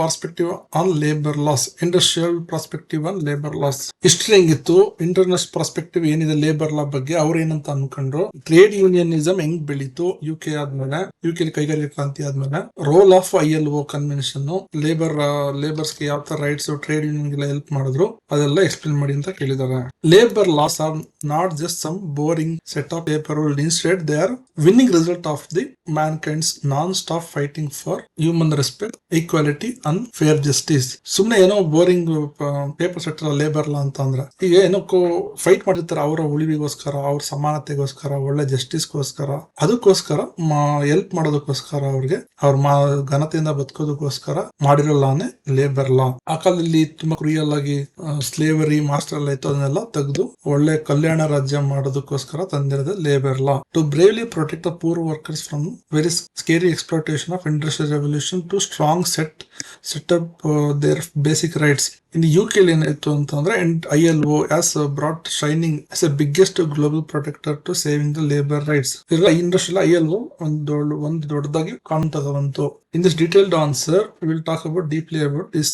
perspective on labour loss, industrial perspective on labour loss. History ಹೆಂಗಿತ್ತು, ಇಂಟರ್ನ್ಯಾಷನಲ್ ಪರ್ಸ್ಪೆಕ್ಟಿವ್ ಏನಿದೆ ಲೇಬರ್ ಲಾ ಬಗ್ಗೆ, ಅವ್ರು ಏನಂತ ಅನ್ಕೊಂಡ್ರು, ಟ್ರೇಡ್ ಯೂನಿಯನಿಸಂ ಹೆಂಗ್ ಬೆಳೀತು UK ಆದ್ಮೇಲೆ, UK ಕೈಗಾರಿಕಾ ಕ್ರಾಂತಿ ಆದ್ಮೇಲೆ, ರೋಲ್ ಆಫ್ ILO ಕನ್ವೆನ್ಷನ್, ಲೇಬರ್ಸ್ಗೆ ಯಾವ ತರ ರೈಟ್ಸ್, ಟ್ರೇಡ್ ಯೂನಿಯನ್ ಗೆಲ್ಲ ಹೆಲ್ಪ್ ಮಾಡಿದ್ರು, ಅದೆಲ್ಲ ಎಕ್ಸ್ಪ್ಲೇನ್ ಮಾಡಿ ಅಂತ ಕೇಳಿದ್ದಾರೆ. Labour laws are not just some boring set of paper rule, instead they are winning result of the mankind's non-stop fighting for human respect, equality and fair justice. ಸುಮ್ನೆ ಏನೋ boring paper sector labour ಲಾ ಅಂತ ಅಂದ್ರೆ ಈಗ ಏನಕ್ಕೋ fight ಮಾಡಿರ್ತಾರೆ ಅವರ ಉಳಿವಿಗೋಸ್ಕರ, ಅವ್ರ ಸಮಾನತೆಗೋಸ್ಕರ, ಒಳ್ಳೆ ಜಸ್ಟಿಸ್ಗೋಸ್ಕರ, ಅದಕ್ಕೋಸ್ಕರ ಹೆಲ್ಪ್ ಮಾಡೋದಕ್ಕೋಸ್ಕರ ಅವ್ರಿಗೆ ಅವ್ರ ಘನತೆಯಿಂದ ಬದುಕೋದಕ್ಕೋಸ್ಕರ ಮಾಡಿರೋ ಲಾನೇ ಲೇಬರ್ ಲಾ. ಆ ಕಾಲದಲ್ಲಿ ತುಂಬಾ ಕ್ರೂಯಲ್ ಆಗಿ ಸ್ಲೇವರಿ ಮಾಸ್ಟರ್ ಎಲ್ಲ ಇತ್ತು, ಅದನ್ನೆಲ್ಲ ತೆಗೆದು ಒಳ್ಳೆ ಕಲ್ಯಾಣ ರಾಜ್ಯ ಮಾಡೋದಕ್ಕೋಸ್ಕರ ತಂದಿರೋದು labour law. To bravely protect the poor workers from very scary exploitation of industrial revolution to strong set up their basic rights. ಇನ್ನು UK ಏನಾಯ್ತು ಅಂತಂದ್ರೆ ILO as brought shining as a biggest global protector to saving the labour rights. Industrial ILO ಒಂದು ದೊಡ್ಡದಾಗಿ ಕಾನೂನು ತಗೊಂತು. In this detailed answer, we will talk about deeply about this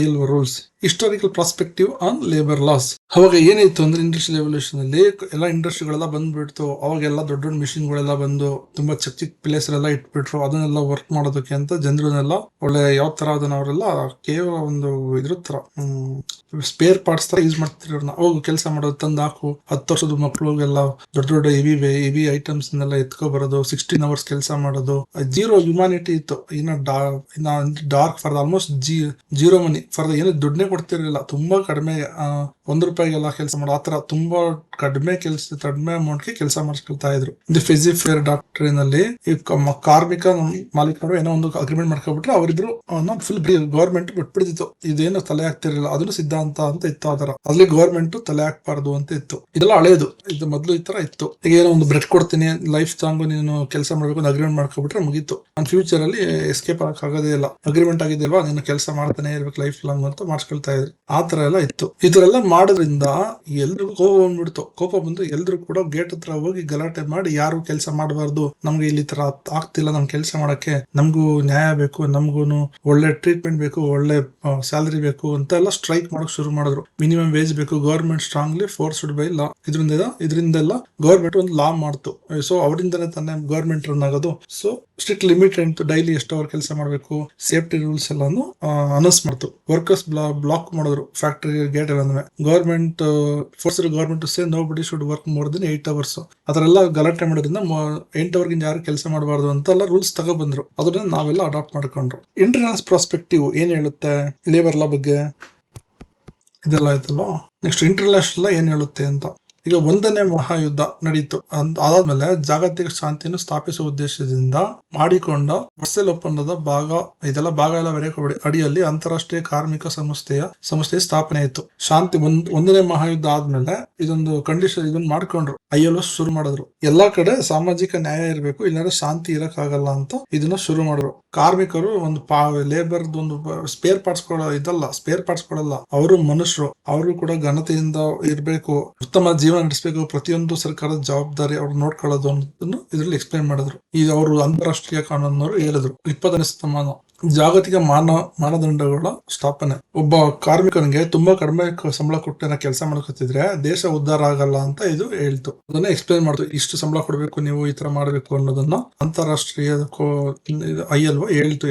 ILO rules. Historical perspective on labor laws. ಅವಾಗ ಏನಾಯ್ತು ಅಂದ್ರೆ industrial revolution ಅಲ್ಲಿ ಎಲ್ಲ ಇಂಡಸ್ಟ್ರಿಗಳೆಲ್ಲ ಬಂದ್ಬಿಡ್ತು. ಅವಾಗೆಲ್ಲ ದೊಡ್ಡ ದೊಡ್ಡ ಮಿಷಿನ್ ಗಳೆಲ್ಲ ಬಂದು ತುಂಬಾ ಚಿಕ್ಕ ಪ್ಲೇಸ್ ಎಲ್ಲ ಇಟ್ಬಿಟ್ರು. ಅದನ್ನೆಲ್ಲ ವರ್ಕ್ ಮಾಡೋದಕ್ಕೆ ಅಂತ ಜನರನ್ನೆಲ್ಲ ಒಳ್ಳೆ ಯಾವ ತರ ಅದನ್ನ ಅವರೆಲ್ಲ ಕೇವಲ ಒಂದು ಇದ್ರ ತರ ಸ್ಪೇರ್ ಪಾರ್ಟ್ಸ್ ತರ ಯೂಸ್ ಮಾಡ್ತಿದ್ರು. ಅವಾಗ ಕೆಲಸ ಮಾಡೋದು ತಂದು ಹಾಕು 10 ವರ್ಷದ ಮಕ್ಳಿಗೆಲ್ಲ ದೊಡ್ಡ ದೊಡ್ಡ ಹೆವಿ ಐಟಮ್ಸ್ ನೆಲ್ಲ ಎತ್ಕೊ ಬರೋದು, 16 hours ಕೆಲಸ ಮಾಡೋದು. ಜೀರೋ ಹ್ಯುಮ್ಯಾನಿಟಿ ಇತ್ತು. Dark for almost zero money for ಏನು ದುಡ್ಡನ್ನೇ ಕೊಡ್ತಿರ್ಲಿಲ್ಲ. ತುಂಬಾ ಕಡಿಮೆ ₹1 ಕೆಲಸ ಮಾಡೋ ಆತರ ತುಂಬಾ ಕಡಿಮೆ ಅಮೌಂಟ್ಗೆ ಕೆಲಸ ಮಾಡಿಸ್ಕೊಳ್ತಾ ಇದ್ರು. ದಿ ಫಿಸಿ ಫೇರ್ ಡಾಕ್ಟ್ರಿನ್ ಅಲ್ಲಿ ಈ ಕಾರ್ಮಿಕ ಮಾಲೀಕರು ಏನೋ ಒಂದು ಅಗ್ರಿಮೆಂಟ್ ಮಾಡ್ಕೊಬಿಟ್ರೆ ಅವರಿದ್ರು ಫುಲ್ ಗವರ್ಮೆಂಟ್ ಬಿಟ್ಬಿಡ್ತಿತ್ತು. ಇದೇನು ತಲೆ ಹಾಕ್ತಿರ್ಲಿಲ್ಲ. ಅದನ್ನು ಸಿದ್ಧಾಂತ ಅಂತ ಇತ್ತು. ಅದರ ಅಲ್ಲಿ ಗವರ್ಮೆಂಟ್ ತಲೆ ಹಾಕ್ಬಾರ್ದು ಅಂತ ಇತ್ತು. ಇದೆಲ್ಲ ಹಳೇದು. ಇದು ಮೊದಲು ಈ ತರ ಇತ್ತು. ಈಗ ಏನೋ ಒಂದು ಬ್ರೆಡ್ ಕೊಡ್ತೀನಿ, ಲೈಫ್ ಟಾಂಗು ನೀನು ಕೆಲಸ ಮಾಡ್ಬೇಕು ಅಂತ ಅಗ್ರಿಮೆಂಟ್ ಮಾಡ್ಕೊಬಿಟ್ರೆ ಮುಗೀತು. ನನ್ನ ಫ್ಯೂಚರ್ ಅಲ್ಲಿ ಎಸ್ಕೇಪ್ ಆಗೋದೇ ಇಲ್ಲ. ಅಗ್ರಿಮೆಂಟ್ ಆಗಿದೆಯಲ್ವಾ, ನೀನು ಕೆಲಸ ಮಾಡ್ತಾನೆ ಇರ್ಬೇಕು ಲೈಫ್ ಲಾಂಗ್ ಅಂತ ಮಾಡಿಸ್ಕೊಳ್ತಾ ಇದ್ರು. ಆ ತರ ಎಲ್ಲ ಇತ್ತು. ಇದರೆಲ್ಲ ಮಾಡೋದ್ರಿಂದ ಎಲ್ರಿಗೂ ಕೋಪ ಬಂದ್ಬಿಡ್ತು. ಕೋಪ ಬಂದು ಎಲ್ರು ಕೂಡ ಗೇಟ್ ಹತ್ರ ಹೋಗಿ ಗಲಾಟೆ ಮಾಡಿ ಯಾರು ಕೆಲಸ ಮಾಡಬಾರ್ದು, ನಮ್ಗೆ ಇಲ್ಲಿ ತರ ಆಗ್ತಿಲ್ಲ, ನಮ್ ಕೆಲಸ ಮಾಡಕ್ಕೆ ನಮ್ಗೂ ನ್ಯಾಯ ಬೇಕು, ನಮ್ಗೂನು ಒಳ್ಳೆ ಟ್ರೀಟ್ಮೆಂಟ್ ಬೇಕು, ಒಳ್ಳೆ ಸ್ಯಾಲರಿ ಬೇಕು ಅಂತ ಎಲ್ಲ ಸ್ಟ್ರೈಕ್ ಮಾಡಕ್ ಶುರು ಮಾಡಿದ್ರು. ಮಿನಿಮಮ್ ವೇಜ್ ಬೇಕು, government strongly forced by law. ಇದರಿಂದೆಲ್ಲ ಗವರ್ಮೆಂಟ್ ಒಂದು ಲಾ ಮಾಡ್ತು. ಸೊ ಅವರಿಂದನೇ ತಾನೇ ಗವರ್ಮೆಂಟ್ ರನ್ ಆಗೋದು. ಸೊ ಸ್ಟ್ರಿಕ್ಟ್ ಲಿಮಿಟ್ ಅಂತ ಡೈಲಿ ಎಷ್ಟು ಅವರ್ ಕೆಲಸ ಮಾಡಬೇಕು, ಸೇಫ್ಟಿ ರೂಲ್ಸ್ ಎಲ್ಲಾನು ಅನೌನ್ಸ್ ಮಾಡ್ತು. ವರ್ಕರ್ಸ್ ಬ್ಲಾಕ್ ಮಾಡಿದ್ರು ಫ್ಯಾಕ್ಟರಿ ಗೇಟ್ ಎಲ್ಲ. Government force government say nobody should work more than 8 hours. ಅದರೆಲ್ಲ ಗಲಾಟೆ ಮಾಡೋದ್ರಿಂದ 8 hours ಯಾರು ಕೆಲಸ ಮಾಡಬಾರ್ದು ಅಂತೆಲ್ಲ ರೂಲ್ಸ್ ತಗೊಬಂದ್ರು. ಅದನ್ನ ನಾವೆಲ್ಲ ಅಡಾಪ್ಟ್ ಮಾಡ್ಕೊಂಡ್ರು. ಇಂಟರ್ನ್ಯಾಷನಲ್ ಪ್ರಾಸ್ಪೆಕ್ಟಿವ್ ಏನ್ ಹೇಳುತ್ತೆ ಲೇಬರ್ ಲಾ ಬಗ್ಗೆ? ಇದೆಲ್ಲ ಆಯ್ತಲ್ಲ. ನೆಕ್ಸ್ಟ್ ಇಂಟರ್ನ್ಯಾಷನಲ್ ಏನ್ ಹೇಳುತ್ತೆ ಅಂತ. ಈಗ 1ನೇ ಮಹಾಯುದ್ಧ ನಡೀತು. ಅದಾದ್ಮೇಲೆ ಜಾಗತಿಕ ಶಾಂತಿಯನ್ನು ಸ್ಥಾಪಿಸುವ ಉದ್ದೇಶದಿಂದ ಮಾಡಿಕೊಂಡ ವರ್ಸೇಲ್ ಒಪ್ಪಂದದ ಭಾಗ ಎಲ್ಲ ಅಡಿಯಲ್ಲಿ ಅಂತಾರಾಷ್ಟ್ರೀಯ ಕಾರ್ಮಿಕ ಸಂಸ್ಥೆಯ ಸ್ಥಾಪನೆ ಆಯಿತು. ಶಾಂತಿ 1ನೇ ಮಹಾಯುದ್ಧ ಆದ್ಮೇಲೆ ಇದೊಂದು ಕಂಡೀಷನ್ ಇದನ್ನ ಮಾಡ್ಕೊಂಡ್ರು. ILO ಶುರು ಮಾಡಿದ್ರು. ಎಲ್ಲಾ ಕಡೆ ಸಾಮಾಜಿಕ ನ್ಯಾಯ ಇರಬೇಕು, ಇಲ್ಲಾಂದ್ರೆ ಶಾಂತಿ ಇರಕ್ಕಾಗಲ್ಲ ಅಂತ ಇದನ್ನ ಶುರು ಮಾಡಿದ್ರು. ಕಾರ್ಮಿಕರು ಒಂದು ಲೇಬರ್ ಒಂದು ಸ್ಪೇರ್ ಪಾರ್ಟ್ಸ್ ಕೊಡಲ್ಲ. ಅವರು ಮನುಷ್ಯರು, ಅವರು ಕೂಡ ಘನತೆಯಿಂದ ಇರಬೇಕು, ಉತ್ತಮ ಜೀವನ ನಡೆಸಬೇಕು, ಪ್ರತಿಯೊಂದು ಸರ್ಕಾರದ ಜವಾಬ್ದಾರಿ ಅವ್ರು ನೋಡ್ಕೊಳ್ಳೋದು ಅನ್ನೋದನ್ನು ಇದರಲ್ಲಿ ಎಕ್ಸ್ಪ್ಲೈನ್ ಮಾಡಿದ್ರು. ಈಗ ಅವರು ಅಂತಾರಾಷ್ಟ್ರೀಯ ಕಾನೂನವರು ಹೇಳಿದ್ರು. 20ನೇ ಶತಮಾನ ಜಾಗತಿಕ ಮಾನದಂಡಗಳ ಸ್ಥಾಪನೆ. ಒಬ್ಬ ಕಾರ್ಮಿಕನಿಗೆ ತುಂಬಾ ಕಡಿಮೆ ಸಂಬಳ ಕೊಟ್ಟು ಕೆಲಸ ಮಾಡ್ಕೊತಿದ್ರೆ ದೇಶ ಉದ್ಧಾರ ಆಗಲ್ಲ ಅಂತ ಇದು ಹೇಳ್ತು. ಅದನ್ನ ಎಕ್ಸ್ಪ್ಲೈನ್ ಮಾಡ್ತು. ಇಷ್ಟು ಸಂಬಳ ಕೊಡ್ಬೇಕು, ನೀವು ಈ ತರ ಮಾಡ್ಬೇಕು ಅನ್ನೋದನ್ನ ಅಂತಾರಾಷ್ಟ್ರೀಯ ILO ಹೇಳ್ತು.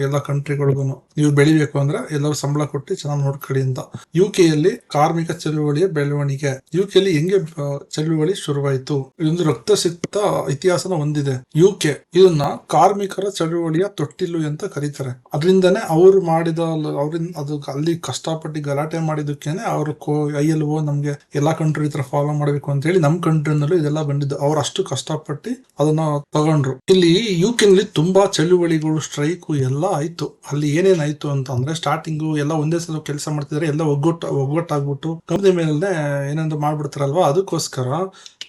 ಎಲ್ಲಾ ಕಂಟ್ರಿಗಳಿಗೂ ನೀವು ಬೆಳಿಬೇಕು ಅಂದ್ರೆ ಎಲ್ಲರೂ ಸಂಬಳ ಕೊಟ್ಟು ಚೆನ್ನಾಗಿ ನೋಡ್ಕೊಳ್ಳಿ ಅಂತ. UK ಯಲ್ಲಿ ಕಾರ್ಮಿಕ ಚಳುವಳಿಯ ಬೆಳವಣಿಗೆ. UK ಯಲ್ಲಿ ಹೆಂಗೆ ಚಳುವಳಿ ಶುರುವಾಯಿತು? ಇದೊಂದು ರಕ್ತಸಿಕ್ತ ಇತಿಹಾಸನ ಹೊಂದಿದೆ. UK ಇದನ್ನ ಕಾರ್ಮಿಕರ ಚಳುವಳಿಯ ತೊಟ್ಟಿಲು ಅಂತ ಕರೀತಾರೆ. ಅದರಿಂದನೇ ಅವ್ರು ಅದು ಅಲ್ಲಿ ಕಷ್ಟಪಟ್ಟು ಗಲಾಟೆ ಮಾಡಿದಕ್ಕೇನೆ ಅವರು ILO ನಮ್ಗೆ ಎಲ್ಲಾ ಕಂಟ್ರಿ ತರ ಫಾಲೋ ಮಾಡ್ಬೇಕು ಅಂತ ಹೇಳಿ ನಮ್ ಕಂಟ್ರಿನಲ್ಲೂ ಇದೆಲ್ಲ ಬಂದಿದ್ದು. ಅವ್ರು ಅಷ್ಟು ಕಷ್ಟಪಟ್ಟು ಅದನ್ನ ತಗೊಂಡ್ರು. ಇಲ್ಲಿ UK ನಲ್ಲಿ ತುಂಬಾ ಚಳುವಳಿಗಳು, ಸ್ಟ್ರೈಕು ಎಲ್ಲ ಆಯ್ತು. ಅಲ್ಲಿ ಏನೇನಾಯ್ತು ಅಂತ ಅಂದ್ರೆ ಸ್ಟಾರ್ಟಿಂಗು ಎಲ್ಲ ಒಂದೇ ಸಲ ಕೆಲಸ ಮಾಡ್ತಿದ್ರೆ ಎಲ್ಲ ಒಗ್ಗಟ್ಟಾಗ್ಬಿಟ್ಟು ಕಂಪನಿ ಮೇಲೆ ಏನಾದ್ರು ಮಾಡ್ಬಿಡ್ತಾರಲ್ವಾ. ಅದಕ್ಕೋಸ್ಕರ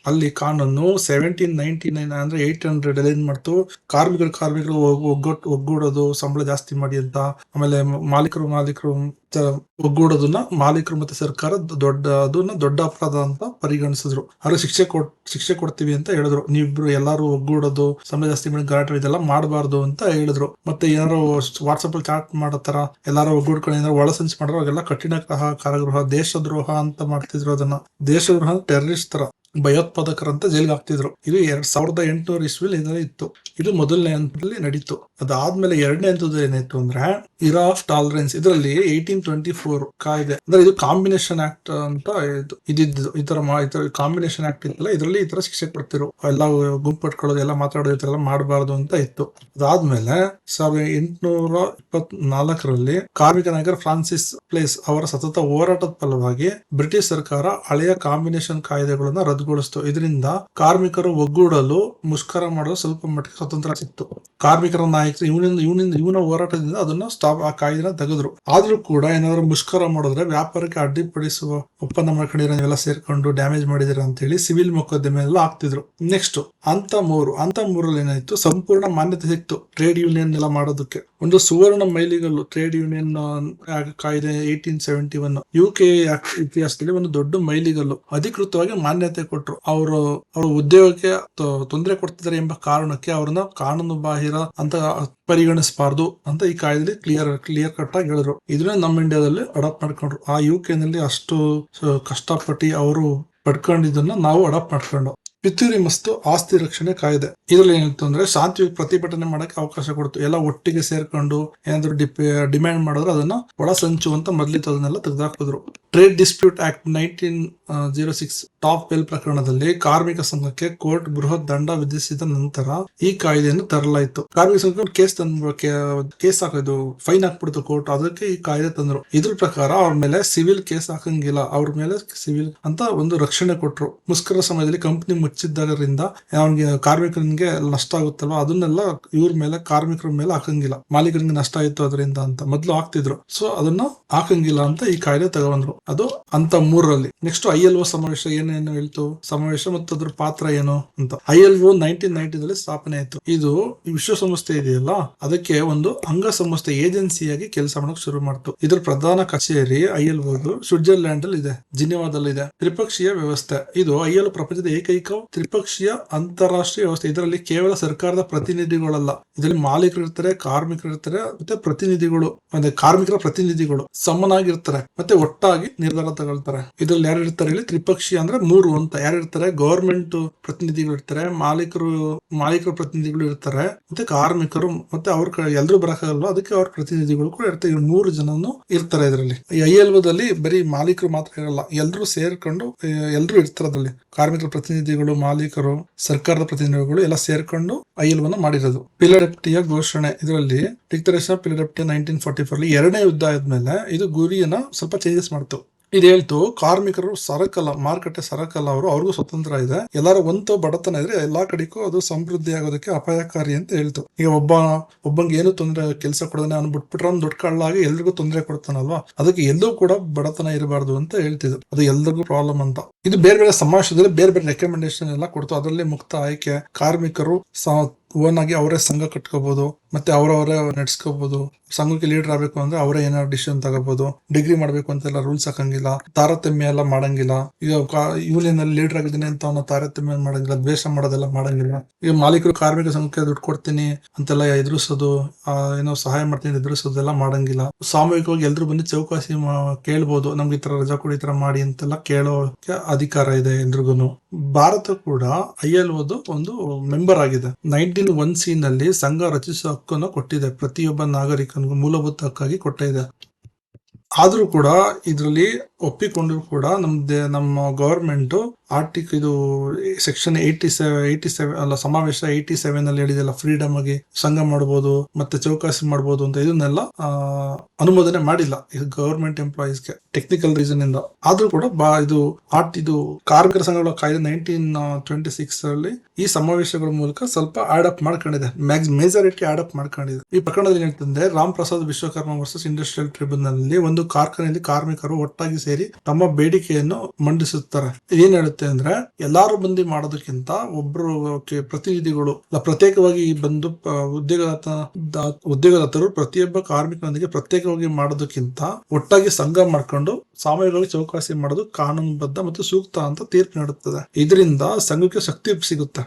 ಅಲ್ಲಿ ಕಾನೂನು 1799 ಅಂದ್ರೆ 800 ಏನ್ ಮಾಡ್ತು, ಕಾರ್ಮಿಕರು ಒಗ್ಗೂಡೋದು, ಸಂಬಳ ಜಾಸ್ತಿ ಮಾಡಿ ಅಂತ. ಆಮೇಲೆ ಮಾಲೀಕರು ಒಗ್ಗೂಡೋದನ್ನ ಮಾಲೀಕರು ಮತ್ತೆ ಸರ್ಕಾರ ದೊಡ್ಡ ಅಪರಾಧ ಅಂತ ಪರಿಗಣಿಸಿದ್ರು. ಅವ್ರಿಗೆ ಶಿಕ್ಷೆ ಕೊಡ್ತೀವಿ ಅಂತ ಹೇಳಿದ್ರು. ನೀವಿಬ್ರು ಎಲ್ಲಾರು ಒಗ್ಗೂಡೋದು, ಸಂಬಳ ಜಾಸ್ತಿ ಮಾಡಿ ಗಲಾಟೆ ಇದೆಲ್ಲ ಮಾಡಬಾರ್ದು ಅಂತ ಹೇಳಿದ್ರು. ಮತ್ತೆ ಏನಾರು ವಾಟ್ಸಪ್ ಅಲ್ಲಿ ಚಾಟ್ ಮಾಡತ್ತಾರ, ಎಲ್ಲಾರು ಒಗ್ಗೂಡ್ಕೊಂಡು ಏನಾರು ಒಳಸಂಚು ಮಾಡಿದ್ರು, ಅವಾಗೆಲ್ಲ ಕಠಿಣ ಕಾರಾಗೃಹ, ದೇಶದ್ರೋಹ ಅಂತ ಮಾಡ್ತಿದ್ರು. ಅದನ್ನ ದೇಶದ್ರೋಹ ಟೆರರಿಸ್ಟ್ ತರ ಭಯೋತ್ಪಾದಕರಂತ ಜೈಲ್ಗೆ ಹಾಕ್ತಿದ್ರು. ಇದು 2800 ಇಸ್ವಿಲಿ ಇದರಲ್ಲಿ ಇತ್ತು. ಇದು ಮೊದಲನೇ ಹಂತದಲ್ಲಿ ನಡೀತು. ಅದಾದ್ಮೇಲೆ ಎರಡನೇ ಹಂತದಲ್ಲಿ ಏನಾಯ್ತು ಅಂದ್ರೆ ಇರಾ ಆಫ್ ಟಾಲರೆನ್ಸ್. ಇದರಲ್ಲಿ 1824 ಕಾಯ್ದೆ ಅಂದ್ರೆ ಇದು ಕಾಂಬಿನೇಷನ್ ಆಕ್ಟ್ ಅಂತ ಇದಿದ್ದು. ಈ ತರ ಕಾಂಬಿನೇಷನ್ ಆಕ್ಟ್ ಇತ್ತಲ್ಲ, ಇದರಲ್ಲಿ ಈ ತರ ಶಿಕ್ಷೆ ಕೊಡ್ತಿರು. ಎಲ್ಲ ಗುಂಪು ಪಟ್ಕೊಳ್ಳೋದು, ಎಲ್ಲ ಮಾತಾಡೋದು, ಈ ತರ ಎಲ್ಲ ಮಾಡಬಾರ್ದು ಅಂತ ಇತ್ತು. ಅದಾದ್ಮೇಲೆ 1824ರಲ್ಲಿ ಕಾರ್ಮಿಕ ನಾಯಕರ ಫ್ರಾನ್ಸಿಸ್ ಪ್ಲೇಸ್ ಅವರ ಸತತ ಹೋರಾಟದ ಫಲವಾಗಿ ಬ್ರಿಟಿಷ್ ಸರ್ಕಾರ ಹಳೆಯ ಕಾಂಬಿನೇಷನ್ ಕಾಯ್ದೆಗಳನ್ನ ರದ್ದುಗೊಳಿಸಿತು. ಇದರಿಂದ ಕಾರ್ಮಿಕರು ಒಗ್ಗೂಡಲು, ಮುಷ್ಕರ ಮಾಡಲು ಸ್ವಲ್ಪ ಮಟ್ಟಿಗೆ ಸ್ವತಂತ್ರ ಸಿಕ್ತು. ಕಾರ್ಮಿಕರ ನಾಯಕರು ಇವನ ಹೋರಾಟದಿಂದ ಅದನ್ನ ಆ ಕಾಯ್ದೆನ ತೆಗೆದ್ರು. ಆದ್ರೂ ಕೂಡ ಏನಾದ್ರು ಮುಷ್ಕರ ಮಾಡಿದ್ರೆ ವ್ಯಾಪಾರಕ್ಕೆ ಅಡ್ಡಿಪಡಿಸುವ ಒಪ್ಪಂದ ಮಾಡ್ಕೊಂಡಿರೋ ನೀವೆಲ್ಲ ಸೇರ್ಕೊಂಡು ಡ್ಯಾಮೇಜ್ ಮಾಡಿದಿರ ಅಂತ ಹೇಳಿ ಸಿವಿಲ್ ಮೊಕದ್ದಮೆ ಎಲ್ಲ ಆಗ್ತಿದ್ರು. ನೆಕ್ಸ್ಟ್ ಹಂತ 3ರಲ್ಲಿ ಏನಾಯ್ತು, ಸಂಪೂರ್ಣ ಮಾನ್ಯತೆ ಸಿಕ್ತು ಟ್ರೇಡ್ ಯೂನಿಯನ್ ಎಲ್ಲ ಮಾಡೋದಕ್ಕೆ. ಒಂದು ಸುವರ್ಣ ಮೈಲಿಗಲ್ಲು ಟ್ರೇಡ್ ಯೂನಿಯನ್ ಕಾಯ್ದೆ 1871 UK ಇತಿಹಾಸದಲ್ಲಿ ಒಂದು ದೊಡ್ಡ ಮೈಲಿಗಲ್ಲು. ಅಧಿಕೃತವಾಗಿ ಮಾನ್ಯತೆ ಕೊಟ್ರು. ಅವರು ಉದ್ಯೋಗಕ್ಕೆ ತೊಂದರೆ ಕೊಡ್ತಿದ್ದಾರೆ ಎಂಬ ಕಾರಣಕ್ಕೆ ಅವ್ರನ್ನ ಕಾನೂನು ಬಾಹಿರ ಅಂತ ಪರಿಗಣಿಸಬಾರ್ದು ಅಂತ ಈ ಕಾಯ್ದೆಯಲ್ಲಿ ಕ್ಲಿಯರ್ ಕಟ್ ಆಗಿ ಹೇಳಿದ್ರು. ಇದನ್ನ ನಮ್ಮ ಇಂಡಿಯಾದಲ್ಲಿ ಅಡಾಪ್ಟ್ ಮಾಡ್ಕೊಂಡ್ರು. ಆ UK ನಲ್ಲಿ ಅಷ್ಟು ಕಷ್ಟಪಟ್ಟು ಅವರು ಪಡ್ಕೊಂಡಿದ್ದನ್ನ ನಾವು ಅಡಾಪ್ಟ್ ಮಾಡ್ಕೊಂಡು. ಪಿತೂರಿ ಮತ್ತು ಆಸ್ತಿ ರಕ್ಷಣೆ ಕಾಯ್ದೆ. ಇದ್ರಲ್ಲಿ ಏನಿತ್ತು ಅಂದ್ರೆ ಶಾಂತಿಯುತ ಪ್ರತಿಭಟನೆ ಮಾಡಕ್ಕೆ ಅವಕಾಶ ಕೊಡ್ತು. ಎಲ್ಲ ಒಟ್ಟಿಗೆ ಸೇರ್ಕೊಂಡು ಏನಾದ್ರು ಡಿಮ್ಯಾಂಡ್ ಮಾಡಿದ್ರೆ ಅದನ್ನ ಒಳಸಂಚು ಅಂತ ಮೊದಲಿತ್ತು, ಅದನ್ನೆಲ್ಲ ತೆಗೆದುಹಾಕಿದ್ರು. Trade dispute act 1906 Taff Vale ಪ್ರಕರಣದಲ್ಲಿ ಕಾರ್ಮಿಕ ಸಂಘಕ್ಕೆ ಕೋರ್ಟ್ ಬೃಹತ್ ದಂಡ ವಿಧಿಸಿದ ನಂತರ ಈ ಕಾಯ್ದೆಯನ್ನು ತರಲಾಯಿತು. ಕಾರ್ಮಿಕ ಸಂಘ ಕೇಸ್ ಹಾಕೋದು, ಫೈನ್ ಹಾಕ್ಬಿಡ್ತು ಕೋರ್ಟ್, ಅದಕ್ಕೆ ಈ ಕಾಯ್ದೆ ತಂದ್ರು. ಇದ್ರ ಪ್ರಕಾರ ಅವ್ರ ಮೇಲೆ ಸಿವಿಲ್ ಕೇಸ್ ಹಾಕಂಗಿಲ್ಲ, ಅವ್ರ ಮೇಲೆ ಸಿವಿಲ್ ಅಂತ ಒಂದು ರಕ್ಷಣೆ ಕೊಟ್ರು. ಮುಷ್ಕರ ಸಮಯದಲ್ಲಿ ಕಂಪನಿ ಮುಚ್ಚಿದ್ದರಿಂದ ಅವನಿಗೆ ಕಾರ್ಮಿಕರಿಗೆ ನಷ್ಟ ಆಗುತ್ತಲ್ವ, ಅದನ್ನೆಲ್ಲ ಇವ್ರ ಮೇಲೆ ಕಾರ್ಮಿಕರ ಮೇಲೆ ಹಾಕಂಗಿಲ್ಲ. ಮಾಲೀಕರಿಗೆ ನಷ್ಟ ಆಯ್ತು ಅದರಿಂದ ಅಂತ ಮೊದಲು ಹಾಕ್ತಿದ್ರು. ಸೊ ಅದನ್ನ ಹಾಕಂಗಿಲ್ಲ ಅಂತ ಈ ಕಾಯ್ದೆ ತಗೊಂಡ್ರು. ಅದು ಹಂತ 3ರಲ್ಲಿ. ನೆಕ್ಸ್ಟ್ ILO ಸಮಾವೇಶ ಏನೇನು ಹೇಳ್ತು, ಸಮಾವೇಶ ಮತ್ತು ಅದ್ರ ಪಾತ್ರ ಏನು ಅಂತ. ILO 1990ದಲ್ಲಿ ಸ್ಥಾಪನೆ ಆಯ್ತು. ಇದು ವಿಶ್ವಸಂಸ್ಥೆ ಇದೆಯಲ್ಲ, ಅದಕ್ಕೆ ಒಂದು ಅಂಗ ಸಂಸ್ಥೆ ಏಜೆನ್ಸಿಯಾಗಿ ಕೆಲಸ ಮಾಡಕ್ ಶುರು ಮಾಡ್ತು. ಇದ್ರ ಪ್ರಧಾನ ಕಚೇರಿ ILO ಸ್ವಿಟ್ಜರ್ಲ್ಯಾಂಡ್ ಅಲ್ಲಿ ಇದೆ, ಜಿನಿವಾದಲ್ಲಿ ಇದೆ. ತ್ರಿಪಕ್ಷೀಯ ವ್ಯವಸ್ಥೆ. ಇದು ILO ಪ್ರಪಂಚದ ಏಕೈಕ ತ್ರಿಪಕ್ಷೀಯ ಅಂತಾರಾಷ್ಟ್ರೀಯ ವ್ಯವಸ್ಥೆ. ಇದರಲ್ಲಿ ಕೇವಲ ಸರ್ಕಾರದ ಪ್ರತಿನಿಧಿಗಳಲ್ಲ, ಇದರಲ್ಲಿ ಮಾಲೀಕರು ಇರ್ತಾರೆ, ಕಾರ್ಮಿಕರು ಇರ್ತಾರೆ, ಮತ್ತೆ ಪ್ರತಿನಿಧಿಗಳು ಅಂದ್ರೆ ಕಾರ್ಮಿಕರ ಪ್ರತಿನಿಧಿಗಳು ಸಮನಾಗಿರ್ತಾರೆ, ಮತ್ತೆ ಒಟ್ಟಾಗಿ ನಿರ್ಧಾರ ತಗೊಳ್ತಾರೆ. ಇದ್ರಲ್ಲಿ ಯಾರು ಇರ್ತಾರೆ ಹೇಳಿ, ತ್ರಿಪಕ್ಷೀಯ ಅಂದ್ರೆ 3 ಅಂತ. ಯಾರು ಇರ್ತಾರೆ, ಗವರ್ಮೆಂಟ್ ಪ್ರತಿನಿಧಿಗಳು ಇರ್ತಾರೆ, ಮಾಲೀಕರ ಪ್ರತಿನಿಧಿಗಳು ಇರ್ತಾರೆ, ಮತ್ತೆ ಕಾರ್ಮಿಕರು, ಮತ್ತೆ ಅವ್ರ ಎಲ್ರು ಬರಕಾಗಲ್ವಾ, ಅದಕ್ಕೆ ಅವ್ರ ಪ್ರತಿನಿಧಿಗಳು ಕೂಡ ಇರ್ತಾರೆ. 3 ಜನನು ಇರ್ತಾರೆ ಇದರಲ್ಲಿ. ILOದಲ್ಲಿ ಬರೀ ಮಾಲೀಕರು ಮಾತ್ರ ಇರಲ್ಲ, ಎಲ್ರು ಸೇರ್ಕೊಂಡು ಎಲ್ರು ಇರ್ತಾರೆ ಅದ್ರಲ್ಲಿ. ಕಾರ್ಮಿಕರ ಪ್ರತಿನಿಧಿಗಳು, ಮಾಲೀಕರು, ಸರ್ಕಾರದ ಪ್ರತಿನಿಧಿಗಳು ಎಲ್ಲ ಸೇರ್ಕೊಂಡು ILOನ ಮಾಡಿರೋದು. ಫಿಲಡೆಲ್ಫಿಯಾ ಘೋಷಣೆ. ಇದರಲ್ಲಿ ಡಿಕ್ಲರೇಷನ್ ಆಫ್ ಫಿಲಡೆಲ್ಫಿಯಾ 1944 ಎರಡನೇ ಯುದ್ಧ ಆದ್ಮೇಲೆ ಇದು ಗುರಿಯನ್ನ ಸ್ವಲ್ಪ ಚೇಂಜಸ್ ಮಾಡ್ತು. ಇದು ಹೇಳ್ತು, ಕಾರ್ಮಿಕರು ಸರಕಲ್ಲ, ಮಾರುಕಟ್ಟೆ ಸರಕಲ್ಲ, ಅವ್ರಿಗೂ ಸ್ವತಂತ್ರ ಇದೆ. ಎಲ್ಲಾರ ಒಂದು ಬಡತನ ಇದ್ರೆ ಎಲ್ಲಾ ಕಡೆಗೂ ಅದು ಸಮೃದ್ಧಿ ಆಗೋದಕ್ಕೆ ಅಪಾಯಕಾರಿ ಅಂತ ಹೇಳ್ತು. ಈಗ ಒಬ್ಬಂಗೆ ಏನು ತೊಂದರೆ, ಕೆಲಸ ಕೊಡೋದನ್ನ ಅವ್ನು ಬಿಟ್ಬಿಟ್ರೆ ಅವ್ನು ದೊಡ್ಡ ಕಳ್ಳಾಗಿ ಎಲ್ರಿಗೂ ತೊಂದರೆ ಕೊಡ್ತಾನಲ್ವಾ, ಅದಕ್ಕೆ ಎಲ್ಲೂ ಕೂಡ ಬಡತನ ಇರಬಾರ್ದು ಅಂತ ಹೇಳ್ತಿದ್ರು. ಅದು ಎಲ್ರಿಗೂ ಪ್ರಾಬ್ಲಮ್ ಅಂತ. ಇದು ಬೇರೆ ಬೇರೆ ಸಮಾವೇಶದಲ್ಲಿ ಬೇರೆ ಬೇರೆ ರೆಕಮೆಂಡೇಶನ್ ಎಲ್ಲ ಕೊಡ್ತು. ಅದರಲ್ಲಿ ಮುಕ್ತ ಆಯ್ಕೆ, ಕಾರ್ಮಿಕರು ಓನ್ ಆಗಿ ಅವರೇ ಸಂಘ ಕಟ್ಕೋಬಹುದು, ಮತ್ತೆ ಅವರವರೇ ನಡೆಸ್ಕೋಬಹುದು. ಸಂಘಕ್ಕೆ ಲೀಡರ್ ಆಗ್ಬೇಕು ಅಂದ್ರೆ ಅವರೇ ಏನಾದ್ರು ಡಿಸಿಷನ್ ತಗೋಬಹುದು. ಡಿಗ್ರಿ ಮಾಡ್ಬೇಕು ಅಂತೆಲ್ಲ ರೂಲ್ಸ್ ಹಾಕಂಗಿಲ್ಲ, ತಾರತಮ್ಯ ಎಲ್ಲ ಮಾಡಂಗಿಲ್ಲ. ಈಗ ಯೂನಿಯನ್ ಅಲ್ಲಿ ಲೀಡರ್ ಆಗಿದ್ದೀನಿ ಅಂತ ಅವನ ತಾರತಮ್ಯ ಮಾಡಂಗಿಲ್ಲ, ದ್ವೇಷ ಮಾಡೋದೆಲ್ಲ ಮಾಡಂಗಿಲ್ಲ. ಈಗ ಮಾಲೀಕರು ಕಾರ್ಮಿಕ ಸಂಘಕ್ಕೆ ದುಡ್ಡು ಕೊಡ್ತೀನಿ ಅಂತೆಲ್ಲ ಎದುರಿಸೋದು, ಏನೋ ಸಹಾಯ ಮಾಡ್ತೀನಿ ಎದುರಿಸೋದೆಲ್ಲ ಮಾಡಂಗಿಲ್ಲ. ಸಾಮೂಹಿಕವಾಗಿ ಎಲ್ರು ಬಂದು ಚೌಕಾಸಿ ಕೇಳ್ಬೋದು, ನಮ್ಗೆ ಈ ತರ ರಜಾ ಕೊಡಿ, ಈ ತರ ಮಾಡಿ ಅಂತೆಲ್ಲ ಕೇಳೋಕೆ ಅಧಿಕಾರ ಇದೆ ಎಲ್ರಿಗೂ. ಭಾರತ ಕೂಡ ILOದು ಒಂದು ಮೆಂಬರ್ ಆಗಿದೆ. 1901C ನಲ್ಲಿ ಸಂಘ ರಚಿಸುವ ಹಕ್ಕನ್ನು ಕೊಟ್ಟಿದೆ. ಪ್ರತಿಯೊಬ್ಬ ನಾಗರಿಕನಿಗೂ ಮೂಲಭೂತ ಹಕ್ಕಾಗಿ ಕೊಟ್ಟಿದೆ. ಆದ್ರೂ ಕೂಡ ಇದರಲ್ಲಿ ಒಪ್ಪಿಕೊಂಡ್ರು ಕೂಡ ನಮ್ಮ ಗವರ್ಮೆಂಟ್ ಆರ್ಟಿಕಲ್ ಇದು ಸೆಕ್ಷನ್ 87 ಅಲ್ಲ, ಸಮಾವೇಶ 87 ಅಲ್ಲಿ ಹೇಳಿದೆಲ್ಲ, ಫ್ರೀಡಮ್ ಆಗಿ ಸಂಘ ಮಾಡಬಹುದು ಮತ್ತೆ ಚೌಕಾಸಿ ಮಾಡಬಹುದು ಅಂತ, ಇದನ್ನೆಲ್ಲ ಅನುಮೋದನೆ ಮಾಡಿಲ್ಲ ಇದು ಗವರ್ಮೆಂಟ್ ಎಂಪ್ಲಾಯೀಸ್ಗೆ ಟೆಕ್ನಿಕಲ್ ರೀಸನ್ ಇಂದ. ಆದ್ರೂ ಕೂಡ ಇದು ಕಾರ್ಮಿಕರ ಸಂಘಗಳ ಕಾಯ್ದೆ 1926 ಅಲ್ಲಿ ಈ ಸಮಾವೇಶಗಳ ಮೂಲಕ ಸ್ವಲ್ಪ ಆಡಪ್ ಮಾಡ್ಕೊಂಡಿದೆ, ಮೇಜಾರಿಟಿ ಆಡಪ್ ಮಾಡ್ಕೊಂಡಿದೆ. ಈ ಪ್ರಕರಣದಲ್ಲಿ ಏನಂತಂದ್ರೆ, Ram Prasad Vishwakarma versus industrial tribunal ನಲ್ಲಿ ಒಂದು ಕಾರ್ಖಾನೆಯಲ್ಲಿ ಕಾರ್ಮಿಕರು ಒಟ್ಟಾಗಿ ಸೇರಿ ತಮ್ಮ ಬೇಡಿಕೆಯನ್ನು ಮಂಡಿಸುತ್ತಾರೆ. ಏನ್ ಹೇಳುತ್ತೆ ಅಂದ್ರೆ, ಎಲ್ಲಾರು ಬಂದು ಮಾಡೋದಕ್ಕಿಂತ ಒಬ್ರು ಪ್ರತಿನಿಧಿಗಳು ಪ್ರತ್ಯೇಕವಾಗಿ ಬಂದು ಉದ್ಯೋಗದಾತರು ಪ್ರತಿಯೊಬ್ಬ ಕಾರ್ಮಿಕನೊಂದಿಗೆ ಪ್ರತ್ಯೇಕವಾಗಿ ಮಾಡೋದಕ್ಕಿಂತ ಒಟ್ಟಾಗಿ ಸಂಘ ಮಾಡ್ಕೊಂಡು ಸಾಮೂಹಿಕವಾಗಿ ಚೌಕಾಸಿ ಮಾಡೋದು ಕಾನೂನುಬದ್ಧ ಮತ್ತು ಸೂಕ್ತ ಅಂತ ತೀರ್ಪು ನೀಡುತ್ತದೆ. ಇದರಿಂದ ಸಂಘಕ್ಕೆ ಶಕ್ತಿ ಸಿಗುತ್ತೆ.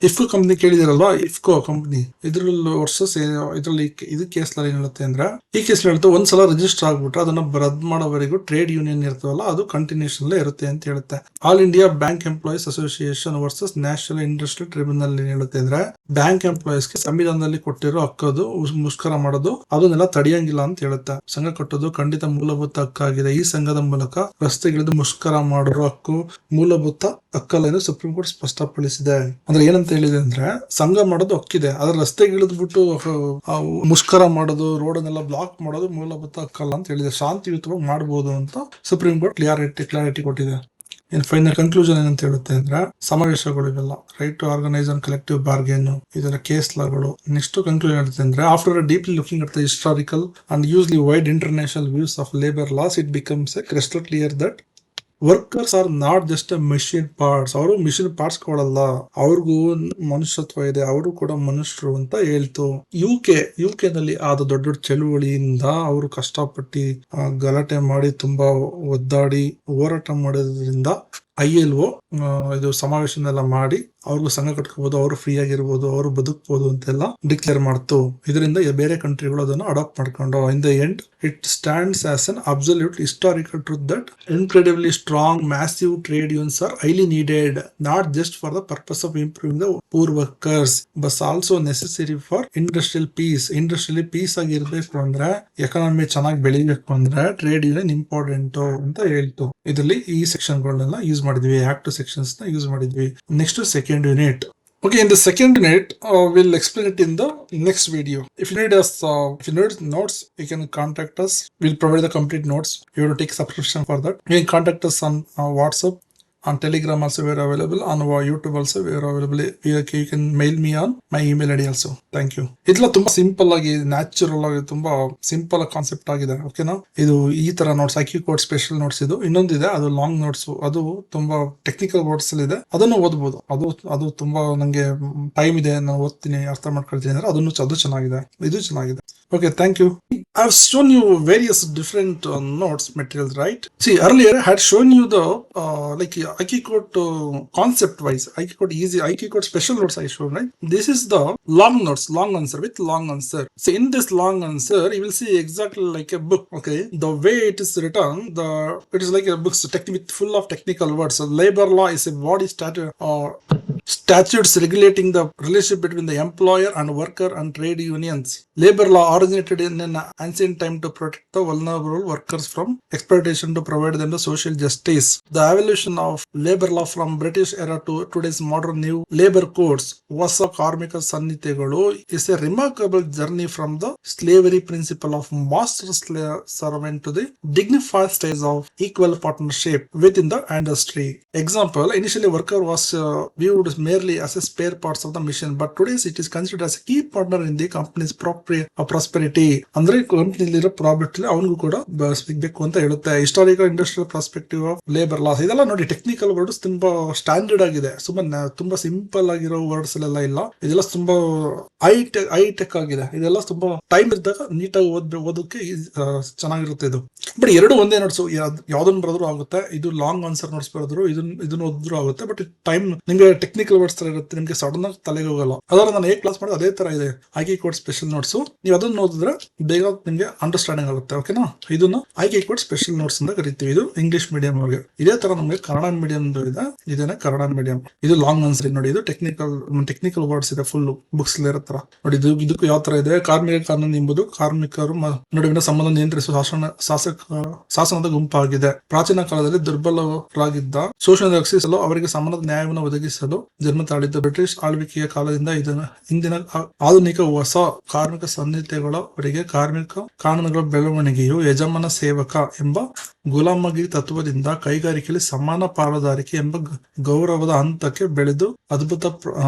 ಇಫ್ಕೋ ಕಂಪ್ನಿ ಕೇಳಿದಿರಲ್ವಾ, ಇಫ್ಕೋ ಕಂಪ್ನಿ ಇದ್ರಲ್ಲಿ ವರ್ಸಸ್ ಇದ್ರಲ್ಲಿ ಇದು ಕೇಸ್ ಏನ್ ಹೇಳುತ್ತೆ ಅಂದ್ರೆ, ಈ ಕೇಸ್ ಹೇಳುತ್ತೆ ಒಂದ್ಸಲ ರಿಜಿಸ್ಟರ್ ಆಗ್ಬಿಟ್ರೆ ಅದನ್ನ ರದ್ದು ಮಾಡೋವರೆಗೂ ಟ್ರೇಡ್ ಯೂನಿಯನ್ ಇರ್ತವಲ್ಲ ಅದು ಕಂಟಿನ್ಯೂಷನ್ ಇರುತ್ತೆ ಅಂತ ಹೇಳುತ್ತೆ. All India bank employees association versus national industrial tribunal ಏನ್ ಹೇಳುತ್ತೆ ಅಂದ್ರೆ, ಬ್ಯಾಂಕ್ ಎಂಪ್ಲಾಯೀಸ್ ಗೆ ಸಂವಿಧಾನದಲ್ಲಿ ಕೊಟ್ಟಿರೋ ಹಕ್ಕದು ಮುಷ್ಕರ ಮಾಡೋದು ಅದನ್ನೆಲ್ಲ ತಡೆಯಂಗಿಲ್ಲ ಅಂತ ಹೇಳುತ್ತೆ. ಸಂಘ ಕಟ್ಟೋದು ಖಂಡಿತ ಮೂಲಭೂತ ಹಕ್ಕಾಗಿದೆ. ಈ ಸಂಘದ ಮೂಲಕ ರಸ್ತೆಗಿಳಿದು ಮುಷ್ಕರ ಮಾಡಿರೋ ಹಕ್ಕು ಮೂಲಭೂತ ಹಕ್ಕಲ್ಲ ಎಂದು ಸುಪ್ರೀಂ ಕೋರ್ಟ್ ಸ್ಪಷ್ಟಪಡಿಸಿದೆ. ಅಂದ್ರೆ ಏನಂತ ಹೇಳಿದೆ ಅಂದ್ರೆ, ಸಂಘ ಮಾಡೋದು ಹಕ್ಕಿದೆ, ಆದ್ರೆ ರಸ್ತೆಗಿಳಿದ್ಬಿಟ್ಟು ಮುಷ್ಕರ ಮಾಡೋದು, ರೋಡನ್ನೆಲ್ಲ ಬ್ಲಾಕ್ ಮಾಡೋದು ಮೂಲಭೂತ ಹಕ್ಕಲ್ಲ ಅಂತ ಹೇಳಿದೆ. ಶಾಂತಿಯುತವಾಗಿ ಮಾಡಬಹುದು ಅಂತ ಸುಪ್ರೀಂ ಕೋರ್ಟ್ ಕ್ಲಾರಿಟಿ ಕೊಟ್ಟಿದೆ. ಇನ್ ಫೈನಲ್ ಕನ್ಕ್ಲೂಷನ್ ಏನಂತ ಹೇಳುತ್ತೆ ಅಂದ್ರೆ, ಸಮಾವೇಶಗಳು ಇವೆಲ್ಲ right to organise and collective bargain, ಇದರ ಕೇಸ್ ಲಾಗಳು. ನೆಕ್ಸ್ಟ್ ಕನ್ಕ್ಲೂಷನ್ ಹೇಳುತ್ತೆ ಅಂದ್ರೆ, after deeply looking at the historical and usually wide international views of labour laws, it becomes a crystal clear that workers are not just a machine parts. ಅವರು machine parts ಕೊಡಲ್ಲ, ಅವ್ರಿಗೂ ಮನುಷ್ಯತ್ವ ಇದೆ, ಅವರು ಕೂಡ ಮನುಷ್ಯರು ಅಂತ ಹೇಳ್ತು. ಯುಕೆ ನಲ್ಲಿ ಆದ ದೊಡ್ಡ ದೊಡ್ಡ ಚಳುವಳಿಯಿಂದ ಅವರು ಕಷ್ಟಪಟ್ಟು ಗಲಾಟೆ ಮಾಡಿ ತುಂಬಾ ಒದ್ದಾಡಿ ಹೋರಾಟ ಮಾಡೋದ್ರಿಂದ ILO ಇದು ಸಮಾವೇಶನೆಲ್ಲ ಮಾಡಿ ಅವ್ರಿಗೂ ಸಂಘ ಕಟ್ಕೋಬಹುದು, ಅವರು ಫ್ರೀ ಆಗಿರ್ಬೋದು, ಅವರು ಬದುಕಬಹುದು ಅಂತೆಲ್ಲ ಡಿಕ್ಲೇರ್ ಮಾಡ್ತು. ಇದರಿಂದ ಬೇರೆ ಕಂಟ್ರಿಗಳು ಅದನ್ನು ಅಡಾಪ್ಟ್ ಮಾಡ್ಕೊಂಡು, in the end it stands as an absolute historical truth that incredibly strong massive trade unions are highly needed, not just for the purpose of improving the poor workers but also necessary for industrial peace. Industrially peace ಆಗಿರ್ಬೇಕು ಅಂದ್ರೆ, economy ಚೆನ್ನಾಗಿ ಬೆಳಿಬೇಕು ಅಂದ್ರೆ trade union important ಅಂತ ಹೇಳ್ತು. ಇದರಲ್ಲಿ ಈ section ಗಳನ್ನೆಲ್ಲ use ಮಾಡಿದ್ವಿ, ಆಕ್ಟಿವ್ ಸೆಕ್ಷನ್ಸ್ ನ ಯೂಸ್ ಮಾಡಿದ್ವಿ. Next second unit. Okay, in the second unit, we'll explain it in the next video. If you need us, if you need notes, you can contact us. We'll provide the complete notes. You have to take subscription for that. You can contact us on WhatsApp, on Telegram also we are available, on YouTube also we are available. You can mail me on my email ID also. Thank you. ಇದೆಲ್ಲ ತುಂಬಾ simple ಆಗಿ, natural ಆಗಿ, ತುಂಬಾ simple concept ಆಗಿದೆ. ಓಕೆನಾ, ಇದು ಈ ತರ notes IQ code special notes. ಇದು ಇನ್ನೊಂದಿದೆ, ಅದು ಲಾಂಗ್ ನೋಟ್ಸ್, ಅದು ತುಂಬಾ ಟೆಕ್ನಿಕಲ್ ವರ್ಡ್ಸ್ ಅಲ್ಲಿ ಇದೆ, ಅದನ್ನು ಓದಬಹುದು. ಅದು ತುಂಬಾ ನಂಗೆ ಟೈಮ್ ಇದೆ, ನಾನು ಓದ್ತೀನಿ, ಅರ್ಥ ಮಾಡ್ಕೊಳ್ತೀನಿ ಅಂದ್ರೆ ಅದು ಚೆನ್ನಾಗಿದೆ, ಇದು ಚೆನ್ನಾಗಿದೆ. Okay, thank you. I've shown you various different notes materials, right? See, earlier I had shown you the like Aikicode concept wise, Aikicode easy, Aikicode special notes I showed, right? This is the long notes, long answer with long answer. So in this long answer, you will see exactly like a book. Okay, the way it is written, it is like a book with full of technical words. So labor law is a body statute or statutes regulating the relationship between the employer and worker and trade unions. Labor law originated in an ancient time to protect the vulnerable workers from exploitation, to provide them the social justice. The evolution of labor law from British era to today's modern new labor codes, ಹೊಸ ಕಾರ್ಮಿಕ ಸಂಹಿತೆಗಳು, is a remarkable journey from the slavery principle of master servant to the dignified stage of equal partnership within the industry. Example, initially worker was viewed merely as a spare parts of the machine, but today it is considered as a key partner in the company's prosperity. ಅಂದ್ರೆ ಕಂಪನಿಲಿರೋ profit ಅವನಿಗೂ ಕೂಡ ಸಿಗ್ಬೇಕು ಅಂತ ಹೇಳುತ್ತೆ. Historical industrial perspective of labour loss, ಇದೆಲ್ಲ ನೋಡಿ technical words ತುಂಬಾ standard ಆಗಿದೆ, ತುಂಬಾ ಸಿಂಪಲ್ ಆಗಿರೋ ವರ್ಡ್ಸ್ ಎಲ್ಲ ಇಲ್ಲ, ಇದೆಲ್ಲ ತುಂಬಾ ಹೈಟೆಕ್ ಆಗಿದೆ. ಇದೆಲ್ಲ ತುಂಬಾ ಟೈಮ್ ಇದ್ದಾಗ ನೀಟಾಗಿ ಓದೋಕೆ ಚೆನ್ನಾಗಿರುತ್ತೆ. ಇದು ಬಟ್ ಎರಡು ಒಂದೇ ನೋಟ್ಸ್, ಯಾವ್ದನ್ನ ಬರೋದ್ರು ಆಗುತ್ತೆ. ಇದು ಲಾಂಗ್ ಆನ್ಸರ್ ನೋಟ್ಸ್ ಬರೋದ್ರು, ಇದನ್ನ ಓದಿದ್ರು ಆಗುತ್ತೆ. ಬಟ್ ಟೈಮ್ ನಿಮ್ಗೆ ಟೆಕ್ನಿಕಲ್ ವರ್ಡ್ಸ್ ತರ ಇರುತ್ತೆ, ನಿಮ್ಗೆ ಸಡನ್ ಆಗಿ ತಲೆಗೆ ಹೋಗಲ್ಲ. ಅದರ ನಾನು ಹೇಗೆ ಕ್ಲಾಸ್ ಮಾಡೋದು ಅದೇ ತರ ಇದೆ Aikicode ಸ್ಪೆಷಲ್ ನೋಟ್ಸ್. ನೀವು ಅದನ್ನ ಓದಿದ್ರೆ ಬೇಗ ನಿಮ್ಗೆ ಅಂಡರ್ಸ್ಟ್ಯಾಂಡಿಂಗ್ ಆಗುತ್ತೆ. ಓಕೆನಾ, ಇದನ್ನ Aikicode ಸ್ಪೆಷಲ್ ನೋಟ್ಸ್ ಅಂತ ಕರಿತೀವಿ. ಇದು ಇಂಗ್ಲಿಷ್ ಮೀಡಿಯಂ ಅವ್ರಿಗೆ. ಇದೇ ತರ ನಮಗೆ ಕನ್ನಡ ಮೀಡಿಯಂ ಇದೆ, ಇದೇನೆ ಕನ್ನಡ ಮೀಡಿಯಂ. ಇದು ಲಾಂಗ್ ಆನ್ಸರ್ ನೋಡಿ, ಇದು ಟೆಕ್ನಿಕಲ್ ವರ್ಡ್ಸ್ ಇದೆ, ಫುಲ್ ಬುಕ್ಸ್ ಇರತ್ತರ ನೋಡಿ. ಇದಕ್ಕೂ ಯಾವ ತರ ಇದೆ, ಕಾರ್ಮಿಕ ಕಾನೂನು ಎಂಬುದು ಕಾರ್ಮಿಕರು ನಡುವಿನ ಸಂಬಂಧ ನಿಯಂತ್ರಿಸುವ ಶಾಸನದ ಗುಂಪಾಗಿದೆ. ಪ್ರಾಚೀನ ಕಾಲದಲ್ಲಿ ದುರ್ಬಲರಾಗಿದ್ದ ಶೋಷಣೆ ರಕ್ಷಿಸಲು ಅವರಿಗೆ ಸಮಾನದ ನ್ಯಾಯವನ್ನು ಒದಗಿಸಲು ಜನ್ಮ ತಾಳಿದ್ದ ಬ್ರಿಟಿಷ್ ಆಳ್ವಿಕೆಯ ಕಾಲದಿಂದ ಇಂದಿನ ಆಧುನಿಕ ಹೊಸ ಕಾರ್ಮಿಕ ಸಂಹಿತೆಗಳವರೆಗೆ ಕಾರ್ಮಿಕ ಕಾನೂನುಗಳ ಬೆಳವಣಿಗೆಯು ಯಜಮಾನ ಸೇವಕ ಎಂಬ ಗುಲಾಮಗಿರಿ ತತ್ವದಿಂದ ಕೈಗಾರಿಕೆಯಲ್ಲಿ ಸಮಾನ ಪಾಲುದಾರಿಕೆ ಎಂಬ ಗೌರವದ ಹಂತಕ್ಕೆ ಬೆಳೆದು ಅದ್ಭುತ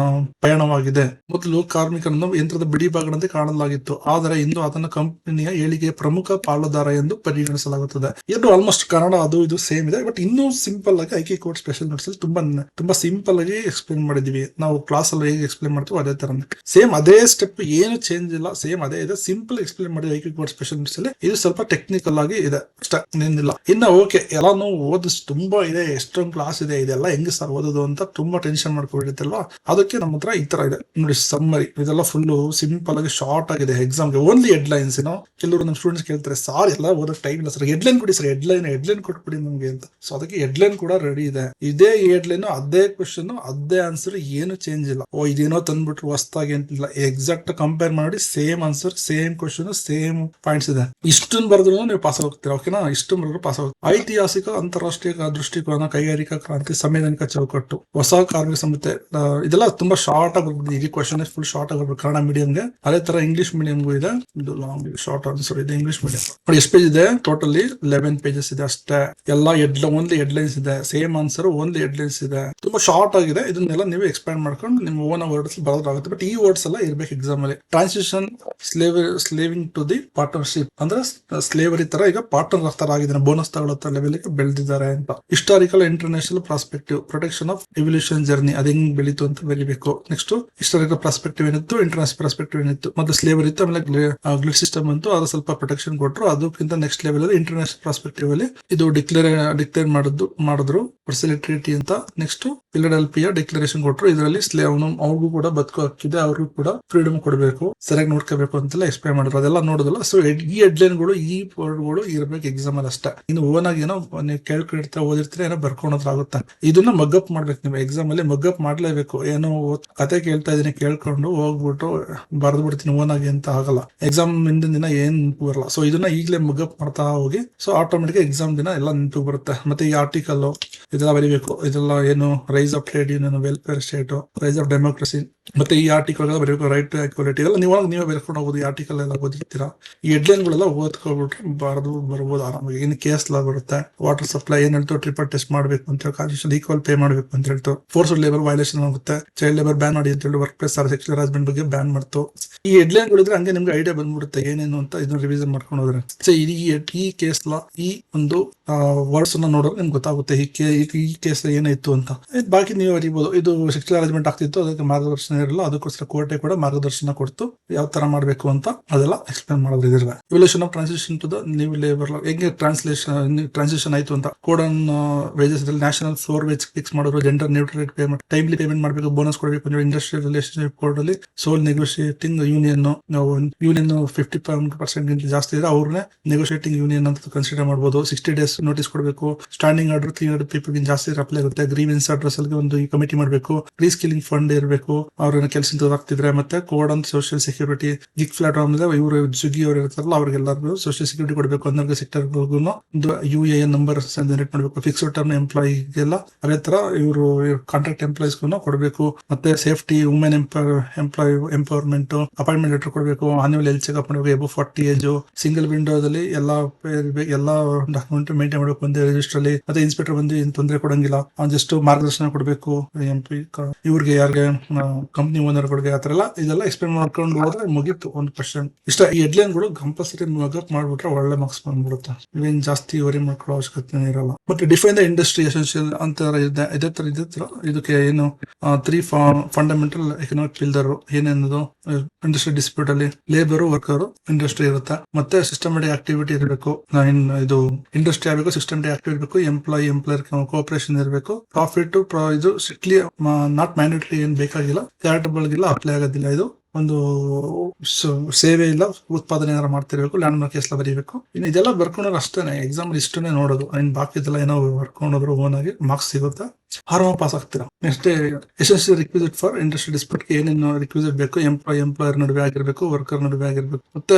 ಪಯಣವಾಗಿದೆ. ಮೊದಲು ಕಾರ್ಮಿಕರನ್ನು ಯಂತ್ರದ ಬಿಡಿ ಭಾಗದಂತೆ ಕಾಣಲಾಗಿತ್ತು, ಆದರೆ ಇಂದು ಅದನ್ನು ಕಂಪನಿಯ ಏಳಿಗೆಯ ಪ್ರಮುಖ ಪಾಲುದಾರ ಎಂದು ಪರಿಗಣಿಸಲಾಗುತ್ತದೆ. ಎರಡು ಆಲ್ಮೋಸ್ಟ್ ಕನ್ನಡ ಅದು ಇದು ಸೇಮ್ ಇದೆ, ಬಟ್ ಇನ್ನೂ ಸಿಂಪಲ್ ಆಗಿ Aikicode ಸ್ಪೆಷಲ್ ನೋಟ್ಸ್ ಅಲ್ಲಿ ತುಂಬಾ ಸಿಂಪಲ್ ಆಗಿ ಎಕ್ಸ್ಪ್ಲೇನ್ ಮಾಡಿದೀವಿ. ನಾವು ಕ್ಲಾಸ್ ಅಲ್ಲಿ ಹೇಗೆ ಎಕ್ಸ್ಪ್ಲೇನ್ ಮಾಡ್ತೀವಿ ಅದೇ ತರ ಸೇಮ್, ಅದೇ ಸ್ಟೆಪ್, ಏನು ಚೇಂಜ್ ಇಲ್ಲ, ಸೇಮ್ ಅದೇ ಇದೆ. ಸಿಂಪಲ್ ಎಕ್ಸ್ಪ್ಲೇನ್ ಮಾಡಿದ್ವಿ Aikicode ಸ್ಪೆಷಲ್ ನೋಟ್ಸ್ ಅಲ್ಲಿ. ಇದು ಸ್ವಲ್ಪ ಟೆಕ್ನಿಕಲ್ ಆಗಿ ಇದೆ, ಏನಿಲ್ಲ. ಇನ್ನು ಓಕೆ ಎಲ್ಲಾನು ತುಂಬಾ ಇದೆ, ಎಷ್ಟೊಂದು ಕ್ಲಾಸ್ ಇದೆ, ಇದೆಲ್ಲ ಹೆಂಗ್ ಸರ್ ಓದೋದು ಅಂತ ತುಂಬಾ ಟೆನ್ಷನ್ ಮಾಡ್ಕೊಂಡಿರ್ತಲ್ವಾ, ಅದಕ್ಕೆ ನಮ್ಮ ಹತ್ರ ಈ ತರ ಇದೆ ನೋಡಿ ಸಮ್ಮರಿ. ಇದೆಲ್ಲ ಫುಲ್ ಸಿಂಪಲ್ ಆಗಿ ಶಾರ್ಟ್ ಆಗಿದೆ ಎಕ್ಸಾಮ್ಗೆ, ಓನ್ಲಿ ಹೆಡ್ಲೈನ್ಸ್. ಕೆಲವರು ನಮ್ಮ ಸ್ಟೂಡೆಂಟ್ಸ್ ಕೇಳ್ತಾರೆ ಸರ್ ಎಲ್ಲ ಓದೋಕೆ ಟೈಮ್ ಇಲ್ಲ ಸರ್, ಹೆಡ್ಲೈನ್ ಕೊಡಿ ಸರ್, ಹೆಡ್ಲೈನ್ ಕೊಟ್ಬಿಡಿ ನಮ್ಗೆ ಅಂತ. ಸೊ ಅದಕ್ಕೆ ಹೆಡ್ಲೈನ್ ಕೂಡ ರೆಡಿ ಇದೆ. ಇದೇ ಹೆಡ್ಲೈನ್, ಅದೇ ಕ್ವಶನ್, ಅದೇ ಆನ್ಸರ್, ಏನು ಚೇಂಜ್ ಇಲ್ಲ. ಇದೇನೋ ತಂದ್ಬಿಟ್ರು ಹೊಸ್ತಾಗಿ ಅಂತಿಲ್ಲ, ಎಕ್ಸಾಕ್ಟ್ ಕಂಪೇರ್ ಮಾಡಿ same answer, same question, same points ಇದೆ. ಇಷ್ಟನ್ನು ಬರೆದ್ರು ನೀವು ಪಾಸ್ ಹೋಗ್ತೀರಾ, ಓಕೆನಾ? ಇಷ್ಟು ಬರೆದ್ರು ಪಾಸ್ ಹೋಗ್ತೀರಾ. ಐತಿಹಾಸಿಕ, ಅಂತಾರಾಷ್ಟ್ರೀಯ ದೃಷ್ಟಿಕೋನ, ಕೈಗಾರಿಕಾ ಕ್ರಾಂತಿ, ಸಂವಿಧಾನಿಕ ಚೌಕಟ್ಟು, ಹೊಸ ಕಾರ್ಮಿಕ ಸಂಹಿತೆ, ಇದೆಲ್ಲ ತುಂಬಾ ಶಾರ್ಟ್ ಆಗಿ ಬರ್ಬಿಟ್ಟು ಈ ಕ್ವಶನ್ ಫುಲ್ ಶಾರ್ಟ್ ಆಗಿ ಬರ್ಬೇಕು ಕನ್ನಡ ಮೀಡಿಯಂಗೆ. ಅದೇ ತರ ಇಂಗ್ಲಿಷ್ ಮೀಡಿಯಂಗೂ ಇದೆ. ಇದು ಲಾಂಗ್ ಶಾರ್ಟ್ ಆನ್ಸರ್ ಇದೆ ಇಂಗ್ಲಿಷ್ ಮೀಡಿಯಂ. ನೋಡಿ ಎಷ್ಟು ಪೇಜ್ ಇದೆ, ಟೋಟಲಿ 11 pages ಇದೆ ಅಷ್ಟೇ. ಎಲ್ಲ ಓನ್ಲಿ ಹೆಡ್ಲೈನ್ಸ್ ಇದೆ, ಸೇಮ್ ಆನ್ಸರ್, ಓನ್ಲಿ ಹೆಡ್ಲೈನ್ಸ್ ಇದೆ. ತುಂಬಾ ಶಾರ್ಟ್ ಆಗಿದೆ. ಇದನ್ನೆಲ್ಲ ನೀವು ಎಕ್ಸ್ಪ್ಯಾಂಡ್ ಮಾಡ್ಕೊಂಡು ನಿಮ್ಮ ಓನ್ ವರ್ಡ್ಸ್ ಬರೋದಾಗುತ್ತೆ. ಬಟ್ ಈ ವರ್ಡ್ಸ್ ಎಲ್ಲ ಇರ್ಬೇಕು ಎಕ್ಸಾಮ್ ಅಲ್ಲಿ. ಟ್ರಾನ್ಸಿಷನ್, ಸ್ಲೇವಿಂಗ್ ಟು ದಿ ಪಾರ್ಟ್ನರ್ಶಿಪ್, ಅಂದ್ರೆ ಸ್ಲೇವರಿ ತರ ಈಗ ಪಾರ್ಟ್ನರ್ ತರ ಆಗಿದ್ದಾರೆ, ಬೋನಸ್ ತಗೊಳ್ಳೋ ಲೆವೆಲ್ ಬೆಳೆದಿದ್ದಾರೆ ಅಂತ. Historical, international prospective, protection of evolution journey, ಅದ್ ಹೆಂಗ್ ಬೆಳೀತು ಅಂತ ಬರೀಬೇಕು. ನೆಕ್ಸ್ಟ್ ಹಿಸ್ಟಾರಿಕಲ್ ಪ್ರಾಸ್ಪೆಕ್ಟಿವ್ ಏನಿತ್ತು, ಇಂಟರ್ನ್ಯಾಷನಲ್ ಪ್ರಾಸ್ಪೆಕ್ಟಿವ್ ಏನಿತ್ತು, ಮತ್ತೆ ಸ್ಲೇವರ್ ಇತ್ತು, ಆಮೇಲೆ ಗ್ಲಿಡ್ ಸಿಸ್ಟಮ್ ಅಂತು, ಅದು ಸ್ವಲ್ಪ ಪ್ರೊಟೆಕ್ಷನ್ ಕೊಟ್ಟರು. ಅದಕ್ಕಿಂತ ನೆಕ್ಸ್ಟ್ ಲೆವೆಲ್ ಅಲ್ಲಿ ಇಂಟರ್ನ್ಯಾಷನಲ್ ಪ್ರಾಸ್ಪೆಕ್ಟಿವ್ ಅಲ್ಲಿ ಇದು ಡಿಕ್ಲೇರ್ ಮಾಡಿದ್ರು ಫೆಸಿಲಿಟಿ ಅಂತ. ನೆಕ್ಸ್ಟ್ ಫಿಲಡೆಲ್ಫಿಯಾ ಡಿಕ್ಲರೇಷನ್ ಕೊಟ್ಟರು. ಇದರಲ್ಲಿ ಅವ್ರಿಗೂ ಕೂಡ ಬದುಕು ಹಕ್ಕಿದೆ, ಅವ್ರಿಗೂ ಕೂಡ ಫ್ರೀಡಮ್ ಕೊಡಬೇಕು, ಸರಿಯಾಗಿ ನೋಡ್ಕೋಬೇಕು ಅಂತೆಲ್ಲ ಎಕ್ಸ್ಪ್ಲೈನ್ ಮಾಡಿದ್ರು. ಅದೆಲ್ಲ ನೋಡಿದಲ್ಲ. ಸೊ ಈ ಹೆಡ್ಲೈನ್ಗಳು, ಈ ವರ್ಡ್ಗಳು ಇರ್ಬೇಕು ಎಕ್ಸಾಮ್ ಅಲ್ಲಿ ಅಷ್ಟೇ. ಇನ್ನು ಓನ್ ಆಗಿ ಏನೋ ನೀವು ಕೇಳ್ಕೊಂಡಿರ್ತೀರ, ಓದಿರ್ತೀರ, ಏನೋ ಬರ್ಕೊಂಡೋದ್ರಾಗುತ್ತೆ. ಇದನ್ನ ಮಗ್ಗಪ್ ಮಾಡ್ಬೇಕು ನೀವು ಎಕ್ಸಾಮ್ ಅಲ್ಲಿ, ಮಗ್ಗಪ್ ಮಾಡ್ಲೇಬೇಕು. ಏನೋ ಕತೆ ಕೇಳ್ತಾ ಇದೀನಿ ಕೇಳ್ಕೊಂಡು ಹೋಗ್ಬಿಟ್ಟು ಬರ್ದು ಬಿಡ್ತೀನಿ ಓನ್ ಆಗಿ ಅಂತ ಆಗಲ್ಲ. ಎಕ್ಸಾಮ್ ಹಿಂದಿನ ದಿನ ಏನ್ ನೆನಪು ಬರಲ್ಲ. ಸೊ ಇದನ್ನ ಈಗಲೇ ಮಗ್ಗಪ್ ಮಾಡ್ತಾ ಹೋಗಿ, ಸೊ ಆಟೋಮೆಟಿಕ್ ಎಕ್ಸಾಮ್ ದಿನ ಎಲ್ಲ ನೆನಪು ಬರುತ್ತೆ. ಮತ್ತೆ ಈ ಆರ್ಟಿಕಲ್ ಇದೆಲ್ಲ ಬರೀಬೇಕು. ಇದೆಲ್ಲ ಏನು, rise of trade union, welfare state, rice of democracy, ಮತ್ತೆ ಈ ಆರ್ಟಿಕಲ್ ಬರೀಬೇಕು. ರೈಟ್ ಟು ಈಕ್ವಾಲಿಟಿ ಎಲ್ಲ ನೀವೇ ಬರ್ಕೊಂಡು ಹೋಗೋದು. ಈ ಆರ್ಟಿಕಲ್ ಎಲ್ಲ ಓದಿರ್ತೀರಾ. ಈ ಹೆಡ್ಲೈನ್ ಗಳೆಲ್ಲ ಓದ್ಕೊಬಿಟ್ರೆ ಬರ್ಬೋದು ಆರಾಮಾಗಿ. ಇನ್ನು ಕೇಸ್ ಲಾ ಬರುತ್ತೆ. ವಾಟರ್ ಸಪ್ಲೈ ಏನ್ ಹೇಳ್ತು, ಟ್ರಿಪಲ್ ಟೆಸ್ಟ್ ಮಾಡಬೇಕು ಅಂತ ಹೇಳಿ, ಕಾನ್ಸ್ಟಿಟ್ಯೂಷನ್ ಈಕ್ವಲ್ ಪೇ ಮಾಡಬೇಕು ಅಂತ ಹೇಳ್ತು. ಫೋರ್ಸ್ಡ್ ಲೇಬರ್ ವೈಲೇಷನ್ ಆಗುತ್ತೆ. ಚೈಲ್ಡ್ ಲೇಬರ್ ಬ್ಯಾನ್ ಮಾಡಿ ಅಂತ ಹೇಳಿ ವರ್ಕ್ ಪ್ಲೇಸ್ ಸೆಕ್ಷುವಲ್ ಹರಾಸ್ಮೆಂಟ್ ಬಗ್ಗೆ ಬ್ಯಾನ್ ಮಾಡ್ತು. ಈ ಹೆಡ್ಲೈನ್ ಗಳಿದ್ರೆ ಹಂಗೆ ನಿಮ್ಗೆ ಐಡಿಯಾ ಬಂದ್ಬಿಡುತ್ತೆ ಏನೇನು ಅಂತ. ಇದನ್ನ ರಿವಿಷನ್ ಮಾಡ್ಕೊಂಡು ಹೋದ್ರೆ ಸೊ ಈ ಕೇಸ್ ಲಾ, ಈ ಒಂದು ವರ್ಡ್ಸ್ ಅನ್ನ ನೋಡಿದ್ರೆ ನಿಮ್ಗೆ ಗೊತ್ತಾಗುತ್ತೆ ಈ ಕೇಸ್ ಏನಾಯ್ತು ಅಂತ. ಬಾಕಿ ನೀವು ಅರಿಬಹುದು. ಇದು ಸೆಕ್ಷುವಲ್ ಹರಾಸ್ಮೆಂಟ್ ಆಗ್ತಿತ್ತು, ಅದಕ್ಕೆ ಮಾರ್ಗದರ್ಶನ ಇರಲ್ಲ, ಅದಕ್ಕೋಸ್ಕರ ಕೋರ್ಟೆ ಕೂಡ ಮಾರ್ಗದರ್ಶನ ಕೊಡ್ತು ಯಾವ ತರ ಮಾಡ್ಬೇಕು ಅಂತ. ಅದೆಲ್ಲ ಎಕ್ಸ್ಪ್ಲೇನ್ ಮಾಡೋದು ಇದಿಲ್ಲ. Evolution of transition to the new labour law, ಹೆಂಗೆ ಟ್ರಾನ್ಸಿಷನ್ ಆಯ್ತು ಅಂತ. Code on wages national floor wage fix ಮಾಡೋದು, gender neutral payment, timely payment ಮಾಡಬೇಕು, ಬೋನಸ್ ಕೊಡಬೇಕು ಅಂದ್ರೆ ಇಂಡಸ್ಟ್ರಿಯಲ್ ರಿಲೇಶನ್ಶಿಪ್ ಕೋರ್ಟ್ ಅಲ್ಲಿ ಸೋಲ್ ನೆಗೋಷಿಯೇಟಿಂಗ್ ಯೂನಿಯನ್ 50% ಗಿಂತ ಜಾಸ್ತಿ ಇದ್ರೆ ಅವ್ರನ್ನೇ ನೆಗೋಷಿಯೇಟಿಂಗ್ ಯೂನಿಯನ್ ಅಂತ ಕನ್ಸಿಡರ್ ಮಾಡಬಹುದು. 60 days ನೋಟಿಸ್ ಕೊಡಬೇಕು. ಸ್ಟ್ಯಾಂಡಿಂಗ್ ಆರ್ಡರ್ 300 ಪೀಪಲ್ ಗಿಂತ ಜಾಸ್ತಿ ಅಪ್ಲೈ ಆಗುತ್ತೆ. ಗ್ರೀವೆನ್ಸ್ ಅಡ್ರೆಸ್ ಅಲ್ಲಿ ಒಂದು ಕಮಿಟಿ ಮಾಡಬೇಕು. ರೀಸ್ಕಿಲಿಂಗ್ ಫಂಡ್ ಇರಬೇಕು ಅವ್ರನ್ನ ಕೆಲಸದಿಂದ ಆಗ್ತಿದ್ರೆ. ಮತ್ತೆ code on social security, gig platform ಇವರು ಸ್ವಿಗ್ಗಿ ಅವರು ಇರ್ತಾರಲ್ಲ ಅವ್ರಿಗೆಲ್ಲರಿಗೂ ಸೋಷಿಯಲ್ ಸೆಕ್ಯೂರಿಟಿ ಕೊಡಬೇಕು. 11 ಸೆಕ್ಟರ್ಗಳಿಗೂ UAN ನಂಬರ್ ಜನರೇಟ್ ಮಾಡಬೇಕು. ಫಿಕ್ಸ್ಡ್ ಟರ್ಮ್ ಎಂಪ್ಲಾಯಿಗೆಲ್ಲ ಅದೇ ತರ ಇವರು ಕಾಂಟ್ರಾಕ್ಟ್ ಎಂಪ್ಲಾಯೀಸ್ಗೂ ಕೊಡಬೇಕು. ಮತ್ತೆ safety, women empowerment, appointment letter ಕೊಡಬೇಕು. ಆನ್ಯುವಲ್ ಹೆಲ್ತ್ ಚೆಕ್ಅಪ್ ಮಾಡಬೇಕು. ಎಬೋ 40 ಏಜ್, ಸಿಂಗಲ್ ವಿಂಡೋದಲ್ಲಿ ಎಲ್ಲ ಡಾಕ್ಯುಮೆಂಟ್ ಮೇಂಟೈನ್ ಮಾಡಬೇಕು ಒಂದೇ ರಿಜಿಸ್ಟರ್ ಅಲ್ಲಿ. ಮತ್ತೆ ಇನ್ಸ್ಪೆಕ್ಟರ್ ಬಂದು ಏನ್ ತೊಂದರೆ ಕೊಡಂಗಿಲ್ಲ, ಜಸ್ಟ್ ಮಾರ್ಗದರ್ಶನ ಕೊಡಬೇಕು. MP ಇವ್ರಿಗೆ, ಯಾರಿಗೆ, ಕಂಪ್ನಿ ಓನರ್ಗಳಿಗೆ, ಆತರ ಎಲ್ಲ ಇದೆಲ್ಲ ಎಕ್ಸ್ಪ್ಲೇನ್ ಮಾಡ್ಕೊಂಡು ಹೋದ್ರೆ ಮುಗೀತು ಒಂದು ಕ್ವಶನ್. ಇಷ್ಟ ಈ ಹೆಡ್ಲೈನ್ ಗಳು ಕಂಪಲ್ಸರಿ ಮಗಪ್ ಮಾಡ್ಬಿಟ್ರೆ ಒಳ್ಳೆ ಮಾರ್ಕ್ಸ್ ಬಂದ್ಬಿಡುತ್ತೆ. ಇವೇನ್ ಜಾಸ್ತಿ ವರಿ ಮಾಡ್ಕೊಳ್ಳೋ ಅವಶ್ಯಕತೆ ಇರಲ್ಲ. ಮತ್ತೆ ಡಿಫೈನ್ ದ ಇಂಡಸ್ಟ್ರಿ ಎಸೆನ್ಷಿಯಲ್ ಅಂತ ಇದೆ. ಇದೇ ತರ ಇದಕ್ಕೆ ಏನು 3 ಫಂಡಮೆಂಟಲ್ ಎಕನಾಮಿಕ್ ಪಿಲ್ಲರ್ ಏನೇನದು ಇಂಡಸ್ಟ್ರಿ ಡಿಸ್ಪ್ಯೂಟ್ ಅಲ್ಲಿ ಲೇಬರ್, ವರ್ಕರ್, ಇಂಡಸ್ಟ್ರಿ ಇರುತ್ತೆ. ಮತ್ತೆ ಸಿಸ್ಟಮೆಟಿಕ್ ಆಕ್ಟಿವಿಟಿ ಇರಬೇಕು. ಇದು ಇಂಡಸ್ಟ್ರಿ ಆಗಬೇಕು, ಸಿಸ್ಟಮೆಟಿಕ್ ಆಕ್ಟಿವಿಟಿ ಇರಬೇಕು. ಎಂಪ್ಲಾಯರ್ ಕೋಆಪರೇಷನ್ ಇರಬೇಕು. ಪ್ರಾಫಿಟ್ ಇದು ಸ್ಟ್ರಿಕ್ಟ್ಲಿ ನಾಟ್ ಮ್ಯಾಂಡೇಟರಿ, ಏನ್ ಬೇಕಾಗಿಲ್ಲ, ಚಾರಿಟಬಲ್ ಗಿಲ್ಲ, ಅಪ್ಲೈ ಆಗೋದಿಲ್ಲ. ಇದು ಒಂದು ಸೇವೆ ಇಲ್ಲ, ಉತ್ಪಾದನೆ ಏನಾರ ಮಾಡ್ತಿರ್ಬೇಕು. ಲ್ಯಾಂಡ್ ಮಾರ್ಕ್ ಎಲ್ಲ ಬರೀಬೇಕು. ಇನ್ನು ಇದೆಲ್ಲ ಬರ್ಕೊಂಡ್ರೆ ಅಷ್ಟೇನೆ ಎಕ್ಸಾಮ್ ಇಷ್ಟನ್ನೇ ನೋಡೋದು. ಇನ್ನು ಬಾಕಿದೆಲ್ಲ ಏನೋ ಬರ್ಕೊಂಡ್ರು ಓನ್ ಆಗಿ ಮಾರ್ಕ್ಸ್ ಸಿಗುತ್ತೆ, ಆರಾಮ ಪಾಸ್ ಆಗ್ತೀರಾ. Next essential requisite for industry dispute ಏನೇನು ರಿಕ್ವಿಸಿಟ್ ಬೇಕು, ಎಂಪ್ಲಾಯರ್ ನಡುವೆ ಆಗಿರ್ಬೇಕು, ವರ್ಕರ್ ನಡುವೆ ಆಗಿರ್ಬೇಕು. ಮತ್ತೆ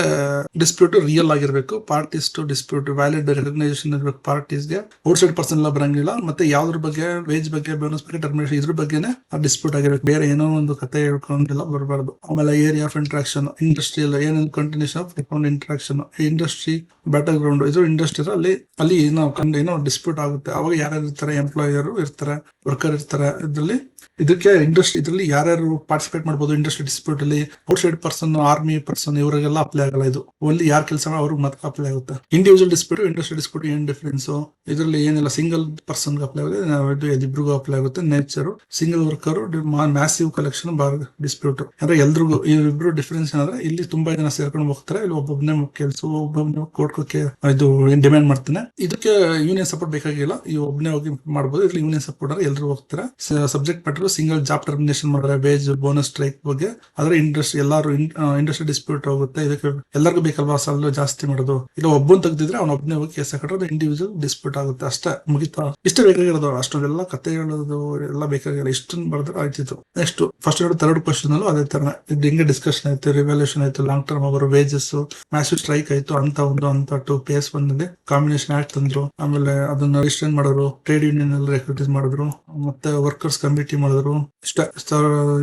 ಡಿಸ್ಪ್ಯೂಟ್ ರಿಯಲ್ ಆಗಿರ್ಬೇಕು. Parties to dispute valid recognisation ಇರಬೇಕು ಪಾರ್ಟೀಸ್ಗೆ. ಔಟ್ಸೈಡ್ ಪರ್ಸನ್ ಎಲ್ಲ ಬರಂಗಿಲ್ಲ. ಮತ್ತೆ ಯಾವ್ದ್ರ ಬಗ್ಗೆ, ವೇಜ್ ಬಗ್ಗೆ, ಬೋನಸ್ ಬಗ್ಗೆ, ಟರ್ಮಿನೇಷನ್ ಇದ್ರ ಬಗ್ಗೆನೇ ಡಿಸ್ಪ್ಯೂಟ್ ಆಗಿರ್ಬೇಕು. ಬೇರೆ ಏನೋ ಒಂದು ಕತೆ ಹೇಳ್ಕೊಂಡಿಲ್ಲ ಬರಬಾರ್ದು. ಆಮೇಲೆ ಏರಿಯಾ ಆಫ್ ಇಂಟ್ರಾಕ್ಷನ್, ಇಂಡಸ್ಟ್ರಿಯಲ್ ಏನೇನು continuation of interaction, industry battle ground, ಇದು ಇಂಡಸ್ಟ್ರಿ ಅಲ್ಲಿ ಏನೋ ಡಿಸ್ಪ್ಯೂಟ್ ಆಗುತ್ತೆ. ಅವಾಗ ಯಾರ್ಯಾರು ಇರ್ತಾರೆ, ಎಂಪ್ಲಾಯರ್ ಇರ್ತಾರೆ, ವರ್ಕರ್ ಇರ್ತಾರೆ. ಇದರಲ್ಲಿ ಇದಕ್ಕೆ ಇಂಡಸ್ಟ್ರಿ ಇದರಲ್ಲಿ ಯಾರ್ಯಾರು ಪಾರ್ಟಿಸಿಪೇಟ್ ಮಾಡಬಹುದು ಇಂಡಸ್ಟ್ರಿ ಡಿಸ್ಪ್ಯೂಟ್ ಅಲ್ಲಿ ಔಟ್ಸೈಡ್ ಪರ್ಸನ್, ಆರ್ಮಿ ಪರ್ಸನ್ ಇವರಿಗೆಲ್ಲ ಅಪ್ಲೈ ಆಗಲ್ಲ. ಇದು ಓನ್ಲಿ ಯಾರು ಕೆಲಸ ಮಾಡಿ ಅವ್ರಿಗೆ ಮಾತ್ರ ಅಪ್ಲೈ ಆಗುತ್ತೆ. ಇಂಡಿವಿಜುವಲ್ ಡಿಸ್ಪ್ಯೂಟ್, ಇಂಡಸ್ಟ್ರಿ ಡಿಸ್ಪ್ಯೂಟ್ ಏನ್ ಡಿಫರೆನ್ಸ್? ಇದರಲ್ಲಿ ಏನಿಲ್ಲ, ಸಿಂಗಲ್ ಪರ್ಸನ್ ಅಪ್ಲೈ ಆಗುತ್ತೆ, ಇಬ್ಬರಿಗೂ ಅಪ್ಲೈ ಆಗುತ್ತೆ. Nature single worker, massive collection dispute ಅಂದ್ರೆ ಎಲ್ರಿಗೂ. ಇಬ್ರು ಡಿಫರೆನ್ಸ್ ಏನಂದ್ರೆ ಇಲ್ಲಿ ತುಂಬಾ ಜನ ಸೇರ್ಕೊಂಡು ಹೋಗ್ತಾರೆ, ಇಲ್ಲಿ ಒಬ್ಬೊಬ್ಬನೇ ಕೆಲಸ, ಒಬ್ಬೊಬ್ಬನೇ ಕೋರ್ಟ್ಗೆ ಇದು ಡಿಮ್ಯಾಂಡ್ ಮಾಡ್ತಾನೆ. ಇದಕ್ಕೆ ಯೂನಿಯನ್ ಸಪೋರ್ಟ್ ಬೇಕಾಗಿಲ್ಲ, ಈ ಒಬ್ಬನೇ ಹೋಗಿ ಮಾಡಬಹುದು. ಇಲ್ಲಿ ಯೂನಿಯನ್ ಸಪೋರ್ಟ್ ಎಲ್ಲರೂ ಹೋಗ್ತಾರೆ. Subject matter single job termination ಮಾಡಿದ್ರೆ, ವೇಜ್ ಬೋನಸ್ ಸ್ಟ್ರೈಕ್ ಬಗ್ಗೆ. ಆದ್ರೆ ಇಂಡಸ್ಟ್ರಿ ಡಿಸ್ಪ್ಯೂಟ್ ಹೋಗುತ್ತೆ. ಇದಕ್ಕೆ ಎಲ್ಲರಿಗೂ ಬೇಕಲ್ವಾ ಸಾಲ ಜಾಸ್ತಿ ಮಾಡೋದು. ಇಲ್ಲ ಒಬ್ಬನ್ ತೆಗ್ದಿದ್ರೆ ಅವ್ನ ಒಬ್ಬನೇ ಹೋಗಿ ಕೇಸ್ ಹಾಕಿದ್ರೆ ಇಂಡಿವಿಜುವಲ್ ಡಿಸ್ಪ್ಯೂಟ್ ಆಗುತ್ತೆ. ಅಷ್ಟೇ, ಮುಗಿತಾ. ಇಷ್ಟೇ ಬೇಕಾಗಿರೋದು. ಅಷ್ಟೊಂದೆಲ್ಲ ಕತೆ ಹೇಳೋದು ಎಲ್ಲ ಬೇಕಾಗಿಲ್ಲ, ಇಷ್ಟನ್ನು ಬರೆದ್ರೆ ಆಯ್ತಿತ್ತು. ನೆಕ್ಸ್ಟ್ ಫಸ್ಟ್ ಥರ್ಡ್ ಕ್ವಶನ್ ಅಲ್ಲೂ ಅದೇ ತರ ಇದು ಹಿಂಗೆ ಡಿಸ್ಕಷನ್ ಆಯ್ತು, ರಿವ್ಯಾಲ್ಯೂಷನ್ ಆಯ್ತು, ಲಾಂಗ್ ಟರ್ಮ್ ಅವರು ವೇಜಸ್, ಮ್ಯಾಸಿವ್ ಸ್ಟ್ರೈಕ್ ಆಯ್ತು, ಅಂತ ಒಂದು ಅಂತ ಟು ಪೇಸ್ ಬಂದಿದೆ, ಕಾಂಬಿನೇಷನ್ ಆಕ್ಟ್ ತಂದ್ರು. ಆಮೇಲೆ ಅದನ್ನ ರಿಜಿಸ್ಟರ್ ಮಾಡಿದ್ರು, ಟ್ರೇಡ್ ಯೂನಿಯನ್ ಎಲ್ಲ ರೆಕ್ರೂಟೈಸ್ ಮಾಡಿದ್ರು, ಮತ್ತೆ ವರ್ಕರ್ಸ್ ಕಮಿಟಿ ಮಾಡಿದ್ರು. ಇಷ್ಟೇ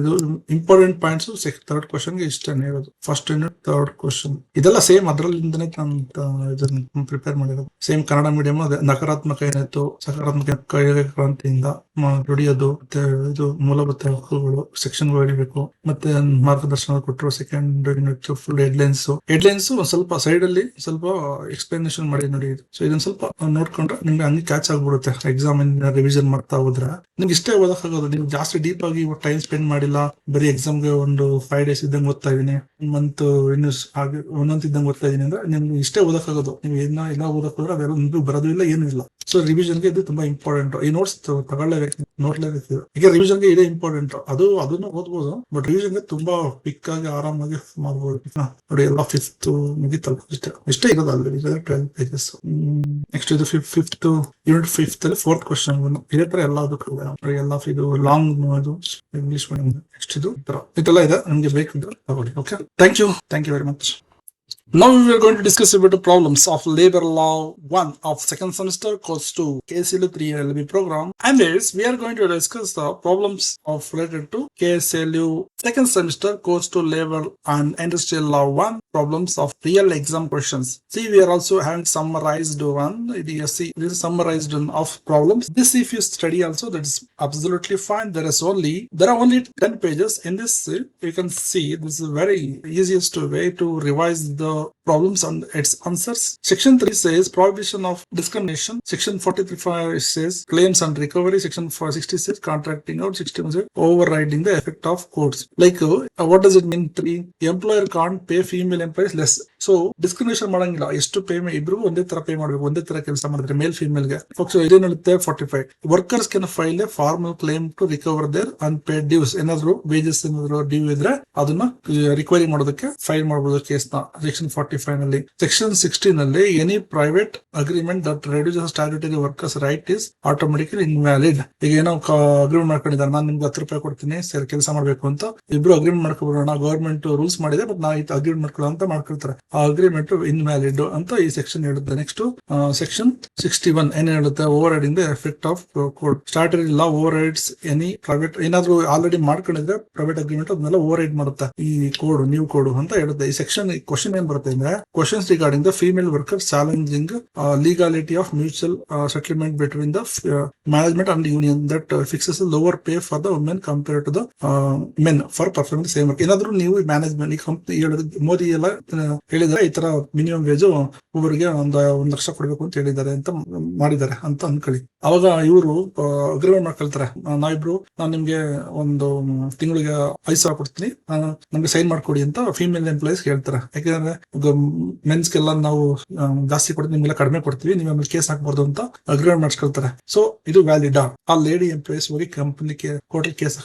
ಇದು ಇಂಪಾರ್ಟೆಂಟ್ ಪಾಯಿಂಟ್ಸ್. ಥರ್ಡ್ ಕ್ವಶನ್ ಗೆ ಇಷ್ಟ ಹೇಳೋದು. ಫಸ್ಟ್ ಯೂನಿಟ್ ಥರ್ಡ್ ಕ್ವಶನ್ ಇದೆಲ್ಲ ಸೇಮ್ ಅದರಲ್ಲಿಂದನೇ ನಾನು ಪ್ರಿಪೇರ್ ಮಾಡಿರೋದು. Same Kannada medium. ಅದೇ ನಕಾರಾತ್ಮಕ ಏನಾಯ್ತು, ಸಕಾರಾತ್ಮಕ ಕ್ರಾಂತಿಯಿಂದ ದುಡಿಯೋದು, ಮತ್ತೆ ಇದು ಮೂಲಭೂತ ಹಕ್ಕುಗಳು ಸೆಕ್ಷನ್ಗಳು ಹಿಡಿಬೇಕು, ಮತ್ತೆ ಮಾರ್ಗದರ್ಶನ ಕೊಟ್ಟರು. ಸೆಕೆಂಡ್ ಯೂನಿಟ್ ಫುಲ್ ಹೆಡ್ಲೈನ್ಸ್ ಒಂದ್ ಸ್ವಲ್ಪ ಸೈಡ್ ಅಲ್ಲಿ ಸ್ವಲ್ಪ ಎಕ್ಸ್ಪ್ಲನೇಷನ್ ಮಾಡಿ ನೋಡಿ. ಸೊ ಇದನ್ನ ಸ್ವಲ್ಪ ನೋಡ್ಕೊಂಡ್ರೆ ನಿಮ್ಗೆ ಹಂಗೆ ಕ್ಯಾಚ್ ಆಗ್ಬಿಡುತ್ತೆ. ಎಕ್ಸಾಮ್ ರಿವಿಷನ್ ಮಾಡ್ತಾ ಹೋದ್ರೆ ನಿಮ್ಗೆ ಇಷ್ಟೇ ಓದಕ್ಕಾಗೋದು. ನೀವು ಜಾಸ್ತಿ ಡೀಪ್ ಆಗಿ ಟೈಮ್ ಸ್ಪೆಂಡ್ ಮಾಡಿಲ್ಲ, ಬರೀ ಎಕ್ಸಾಮ್ಗೆ ಒಂದು 5 days ಇದ್ದಂಗೆ ಓದ್ತಾ ಇದೀನಿ, ಮಂತ್ ಇನ್ನು ಹಾಗೆ ಒಂದೊಂದು ಇದ್ದಂಗೆ ಓದ್ತಾ ಇದೀನಿ ಅಂದ್ರೆ ನಿಮ್ಗೆ ಇಷ್ಟೇ ಓದಕ್ಕಾಗೋದು. ನೀವು ಎಲ್ಲ ಓದಕ್ ಹೋದ್ರೆ ಅದೆಲ್ಲ ನಿಮ್ಗೆ ಬರೋದು ಇಲ್ಲ, ಏನು ಇಲ್ಲ. ಸೊ ರಿವಿಷನ್ಗೆ ಇದು ತುಂಬಾ ಇಂಪಾರ್ಟೆಂಟ್. ಈ ನೋಟ್ಸ್ ತಗೊಳ್ಳೇಬೇಕು, ನೋಡ್ಲೇಬೇಕು. ಈಗ ರಿವಿಷನ್ಗೆ ಇದೇ ಇಂಪಾರ್ಟೆಂಟ್. ಅದನ್ನ ಓದ್ಬೋದು, ಬಟ್ ರಿವಿಷನ್ಗೆ ತುಂಬಾ ಕ್ವಿಕ್ ಆಗಿ ಆರಾಮಾಗಿ ಮಾಡ್ಬೋದು. ನೋಡಿ ಎಲ್ಲ 5th ಮುಗಿತಲ್ಲ, ಇಷ್ಟೇ ಇರೋದು ಆಲ್ರೆಡಿ 12 pages. ನೆಕ್ಸ್ಟ್ ಇದು ಯೂನಿಟ್ 5th ಅಲ್ಲಿ 4th ಕ್ವಶನ್ ಇದೇ ತರ ಎಲ್ಲದಕ್ಕೂ ಎಲ್ಲ ಇದು ಲಾಂಗ್ ಇದು ಇಂಗ್ಲಿಷ್ ಮೀಡಿಯಂ. ನೆಕ್ಸ್ಟ್ ಇದೆಲ್ಲ ಇದೆ, ನಿಮ್ಗೆ ಬೇಕಿದ್ರೆ ತಗೊಳ್ಳಿ. Okay, thank you very much. Now we are going to discuss about the problems of Labor Law 1 of second semester course 2 KSLU 3 LLB program. And this we are going to discuss the problems of related to KSLU second semester course 2 Labor and Industrial Law 1 problems of real exam questions. See, we are also having summarized one. This is summarized of problems. This if you study also, that is absolutely fine. There are only 10 pages in this. You can see this is very easiest way to revise the problems and its answers. Section 3 says prohibition of discrimination. Section 43 says claims and recovery. Section 460 says contracting out. 61 says overriding the effect of courts. Like what does it mean? 3 employer can't pay female employees less. So discrimination ಮಾಡಂಗಿಲ್ಲ. ಎಷ್ಟು pay ಇಬ್ರು ಒಂದೇ ತರ pay ಮಾಡ್ಬೇಕು, ಒಂದೇ ತರ ಕೆಲಸ ಮಾಡಿದ್ರೆ ಮೇಲ್ ಫಿಮೇಲ್ ಗೆ. ಇದೇನ್ ಹೇಳುತ್ತೆ 45 workers can file a formal claim to recover their unpaid dues. ಏನಾದ್ರು ವೇಜಸ್ ಏನಾದ್ರು ಡ್ಯೂ ಇದ್ರೆ ಅದನ್ನ ರಿಕವರಿ ಮಾಡೋದಕ್ಕೆ ಫೈಲ್ ಮಾಡಬಹುದು ಕೇಸ್ ನ. ಸೆಕ್ಷನ್ 45 ನಲ್ಲಿ. ಸೆಕ್ಷನ್ 16 ನಲ್ಲಿ any private agreement that reduces statutory workers right is automatically invalid. ಈಗ ಏನೋ ಅಗ್ರಿಮೆಂಟ್ ಮಾಡ್ಕೊಂಡಿದ್ದಾರೆ, ನಾನು ನಿಮ್ಗೆ 10 ರೂಪಾಯಿ ಕೊಡ್ತೀನಿ ಕೆಲಸ ಮಾಡ್ಬೇಕು ಅಂತ, ಇಬ್ರು ಅಗ್ರಿಮೆಂಟ್ ಮಾಡ್ಕೊಬೋಣ. ಗವರ್ಮೆಂಟ್ ರೂಲ್ಸ್ ಮಾಡಿದೆ, ಬಟ್ ನಾ ಅಗ್ರಿಮೆಂಟ್ ಮಾಡ್ಕೊಳ್ಳೋ ಅಂತ ಮಾಡ್ಕೊಳ್ತಾರೆ. ಆ ಅಗ್ರಿಮೆಂಟ್ ಇನ್ವ್ಯಾಲಿಡ್ ಅಂತ ಈ ಸೆಕ್ಷನ್ ಹೇಳುತ್ತೆ. ನೆಕ್ಸ್ಟ್ ಸೆಕ್ಷನ್ 61 ಏನ್ ಹೇಳುತ್ತೆ? Overriding the effect of code. Statutory law overrides any private. ಏನಾದ್ರು ಆಲ್ರೆಡಿ ಮಾಡ್ಕೊಂಡಿದ್ರೆ ಪ್ರೈವೇಟ್ ಅಗ್ರಿಮೆಂಟ್ ಅದನ್ನೆಲ್ಲ ಓವರ್ ರೈಡ್ ಮಾಡುತ್ತೆ ಈ ಕೋಡ್, ನ್ಯೂ ಕೋಡ್ ಅಂತ ಹೇಳುತ್ತೆ. ಈ ಸೆಕ್ಷನ್ ಕ್ವಶನ್ ಏನ್ ಬರುತ್ತೆ ಅಂದ್ರೆ, questions regarding the female worker challenging legality of mutual settlement between the management and union that fixes lower pay for the women compare to the men for performing same work. ಏನಾದ್ರು ನೀವು management ಈ company Modi ಎಲ್ಲ ಹೇಳಿದ್ದಾರೆ, ಈ ತರ minimum wage ಒಬ್ಬರಿಗೆ 1 ಲಕ್ಷ ಕೊಡ್ಬೇಕು ಅಂತ ಹೇಳಿದ್ದಾರೆ ಅಂತ ಮಾಡಿದ್ದಾರೆ ಅಂತ ಅನ್ಕೊಳ್ಳಿ. ಅವಾಗ ಇವರು ಅಗ್ರಿಮೆಂಟ್ ಮಾಡ್ಕೊಳ್ತಾರೆ, ನಾನು ನಿಮ್ಗೆ ಒಂದು ತಿಂಗಳಿಗೆ 5,000 ಕೊಡ್ತೀನಿ, ನಮ್ಗೆ ಸೈನ್ ಮಾಡ್ಕೊಡಿ ಅಂತ ಫೀಮೇಲ್ ಎಂಪ್ಲಾಯೀಸ್ ಹೇಳ್ತಾರೆ. ಯಾಕಂದ್ರೆ ಮೆನ್ಸ್ಗೆಲ್ಲ ನಾವು ಜಾಸ್ತಿ ಕೊಡ್ತೀವಿ, ನಿಮ್ಗೆಲ್ಲ ಕಡಿಮೆ ಕೊಡ್ತೀವಿ, ನೀವು ಆಮೇಲೆ ಕೇಸ್ ಹಾಕ್ಬಾರ್ದು ಅಂತ ಅಗ್ರಿಮೆಂಟ್ ಮಾಡ್ಕೊಳ್ತಾರೆ. ಸೊ ಇದು ವ್ಯಾಲಿಡ್. ಆ ಲೇಡಿ ಎಂಪ್ಲಾಯೀಸ್ ಹೋಗಿ ಕಂಪನಿ ಕೋರ್ಟ್ ಕೇಸ್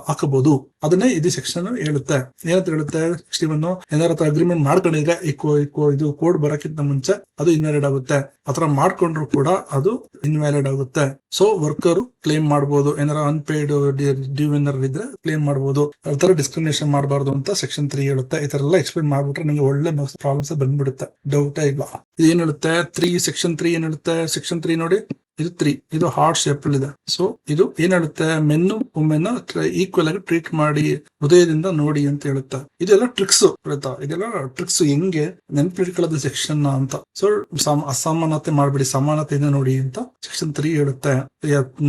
ಹಾಕಬಹುದು. ಅದನ್ನೇ ಇದು ಸೆಕ್ಷನ್ ಹೇಳುತ್ತೆ. ಏನಂತ ಹೇಳುತ್ತೆ? 61 ಏನಾರ ಅಗ್ರಿಮೆಂಟ್ ಮಾಡ್ಕೊಂಡಿದ್ರೆ ಇದು ಕೋಡ್ ಬರಕ್ಕಿಂತ ಮುಂಚೆ ಅದು ಇನ್ವ್ಯಾಲಿಡ್ ಆಗುತ್ತೆ. ಆತರ ಮಾಡ್ಕೊಂಡ್ರು ಕೂಡ ಅದು ಇನ್ವ್ಯಾಲಿಡ್ ಆಗುತ್ತೆ. ಸೊ ವರ್ಕರ್ ಕ್ಲೇಮ್ ಮಾಡಬಹುದು. ಏನಾರ ಅನ್ಪೇಯ್ಡ್ ಡ್ಯೂ ಏನಾರ ಇದ್ರೆ ಕ್ಲೇಮ್ ಮಾಡಬಹುದು. ಆ ತರ ಡಿಸ್ಕ್ರಿಮಿನೇಷನ್ ಮಾಡಬಾರ್ದು ಅಂತ ಸೆಕ್ಷನ್ 3 ಹೇಳುತ್ತೆ. ಈ ತರ ಎಲ್ಲ ಎಕ್ಸ್ಪ್ಲೇನ್ ಮಾಡ್ಬಿಟ್ರೆ ನಿಮ್ಗೆ ಒಳ್ಳೆ ಪ್ರಾಬ್ಲಮ್ಸ್ ಬಂದ್ಬಿಡುತ್ತೆ, ಡೌಟೇ ಇಲ್ಲ. ಇದು ಏನ್ ಹೇಳುತ್ತೆ, ಸೆಕ್ಷನ್ 3 ಏನ್ ಹೇಳುತ್ತೆ, ಸೆಕ್ಷನ್ 3 ನೋಡಿ, ಇದು 3, ಇದು ಹಾರ್ಟ್ ಶೇಪ್ ಅಲ್ಲಿ ಇದೆ. ಸೊ ಇದು ಏನ್ ಹೇಳುತ್ತೆ, ಮೆನ್ನು ವುಮೆನ್ ಈಕ್ವಲ್ ಆಗಿ ಟ್ರೀಟ್ ಮಾಡಿ, ಹೃದಯದಿಂದ ನೋಡಿ ಅಂತ ಹೇಳುತ್ತೆ. ಇದೆಲ್ಲ ಟ್ರಿಕ್ಸ್ ಹೇಳ್ತಾ, ಇದೆಲ್ಲ ಟ್ರಿಕ್ಸ್ ಹೆಂಗೆ ನೆನ್ಪಿಟ್ಕೊಳ್ಳೋದು ಸೆಕ್ಷನ್ ಅಂತ. ಸೊ ಅಸಮಾನತೆ ಮಾಡ್ಬಿಡಿ, ಸಮಾನತೆಯಿಂದ ನೋಡಿ ಅಂತ ಸೆಕ್ಷನ್ 3 ಹೇಳುತ್ತೆ.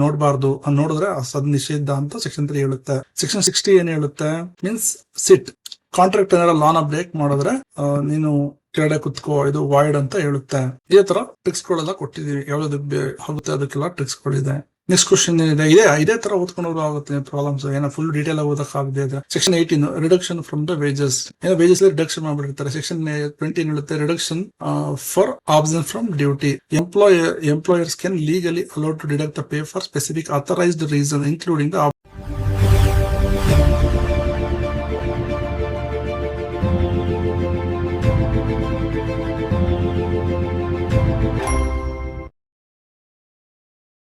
ನೋಡ್ಬಾರ್ದು, ನೋಡಿದ್ರೆ ಅದ್ ನಿಷೇಧ ಅಂತ ಸೆಕ್ಷನ್ 3 ಹೇಳುತ್ತೆ. ಸೆಕ್ಷನ್ 60 ಏನ್ ಹೇಳುತ್ತೆ, ಮೀನ್ಸ್ ಸಿಟ್, ಕಾಂಟ್ರಾಕ್ಟ್ ಏನಾರ ಲಾನ ಬ್ರೇಕ್ ಮಾಡಿದ್ರೆ ನೀನು ಕೆಳಗಡೆ ಕುತ್ಕೋ, ಇದು ವಾಯ್ಡ್ ಅಂತ ಹೇಳುತ್ತೆ. ಇದೇ ತರ ಟ್ರಿಕ್ಸ್ ಗಳೆಲ್ಲ ಕೊಟ್ಟಿದೀವಿ, ಯಾವ್ದು ಆಗುತ್ತೆ ಅದಕ್ಕೆಲ್ಲ ಟ್ರಿಕ್ಸ್ ಗಳಿದೆ. ನೆಕ್ಸ್ಟ್ ಕ್ವಶನ್ ಏನಿದೆ, ಇದೇ ತರ ಓದ್ಕೊಂಡು ಆಗುತ್ತೆ ಪ್ರಾಬ್ಲಮ್ಸ್, ಏನೋ ಫುಲ್ ಡೀಟೇಲ್ ಆಗಿ ಓದಕ್ಕಾಗದೆ. Section 18 reduction from the wages, ಏನೋ ವೇಜಸ್ ರಿಡಕ್ಷನ್ ಮಾಡ್ಬಿಟ್ಟಿರ್ತಾರೆ. ಸೆಕ್ಷನ್ 20 ಹೇಳುತ್ತೆ, reduction for absence from duty. Employers can legally allowed to deduct the pay for specific authorised reason including the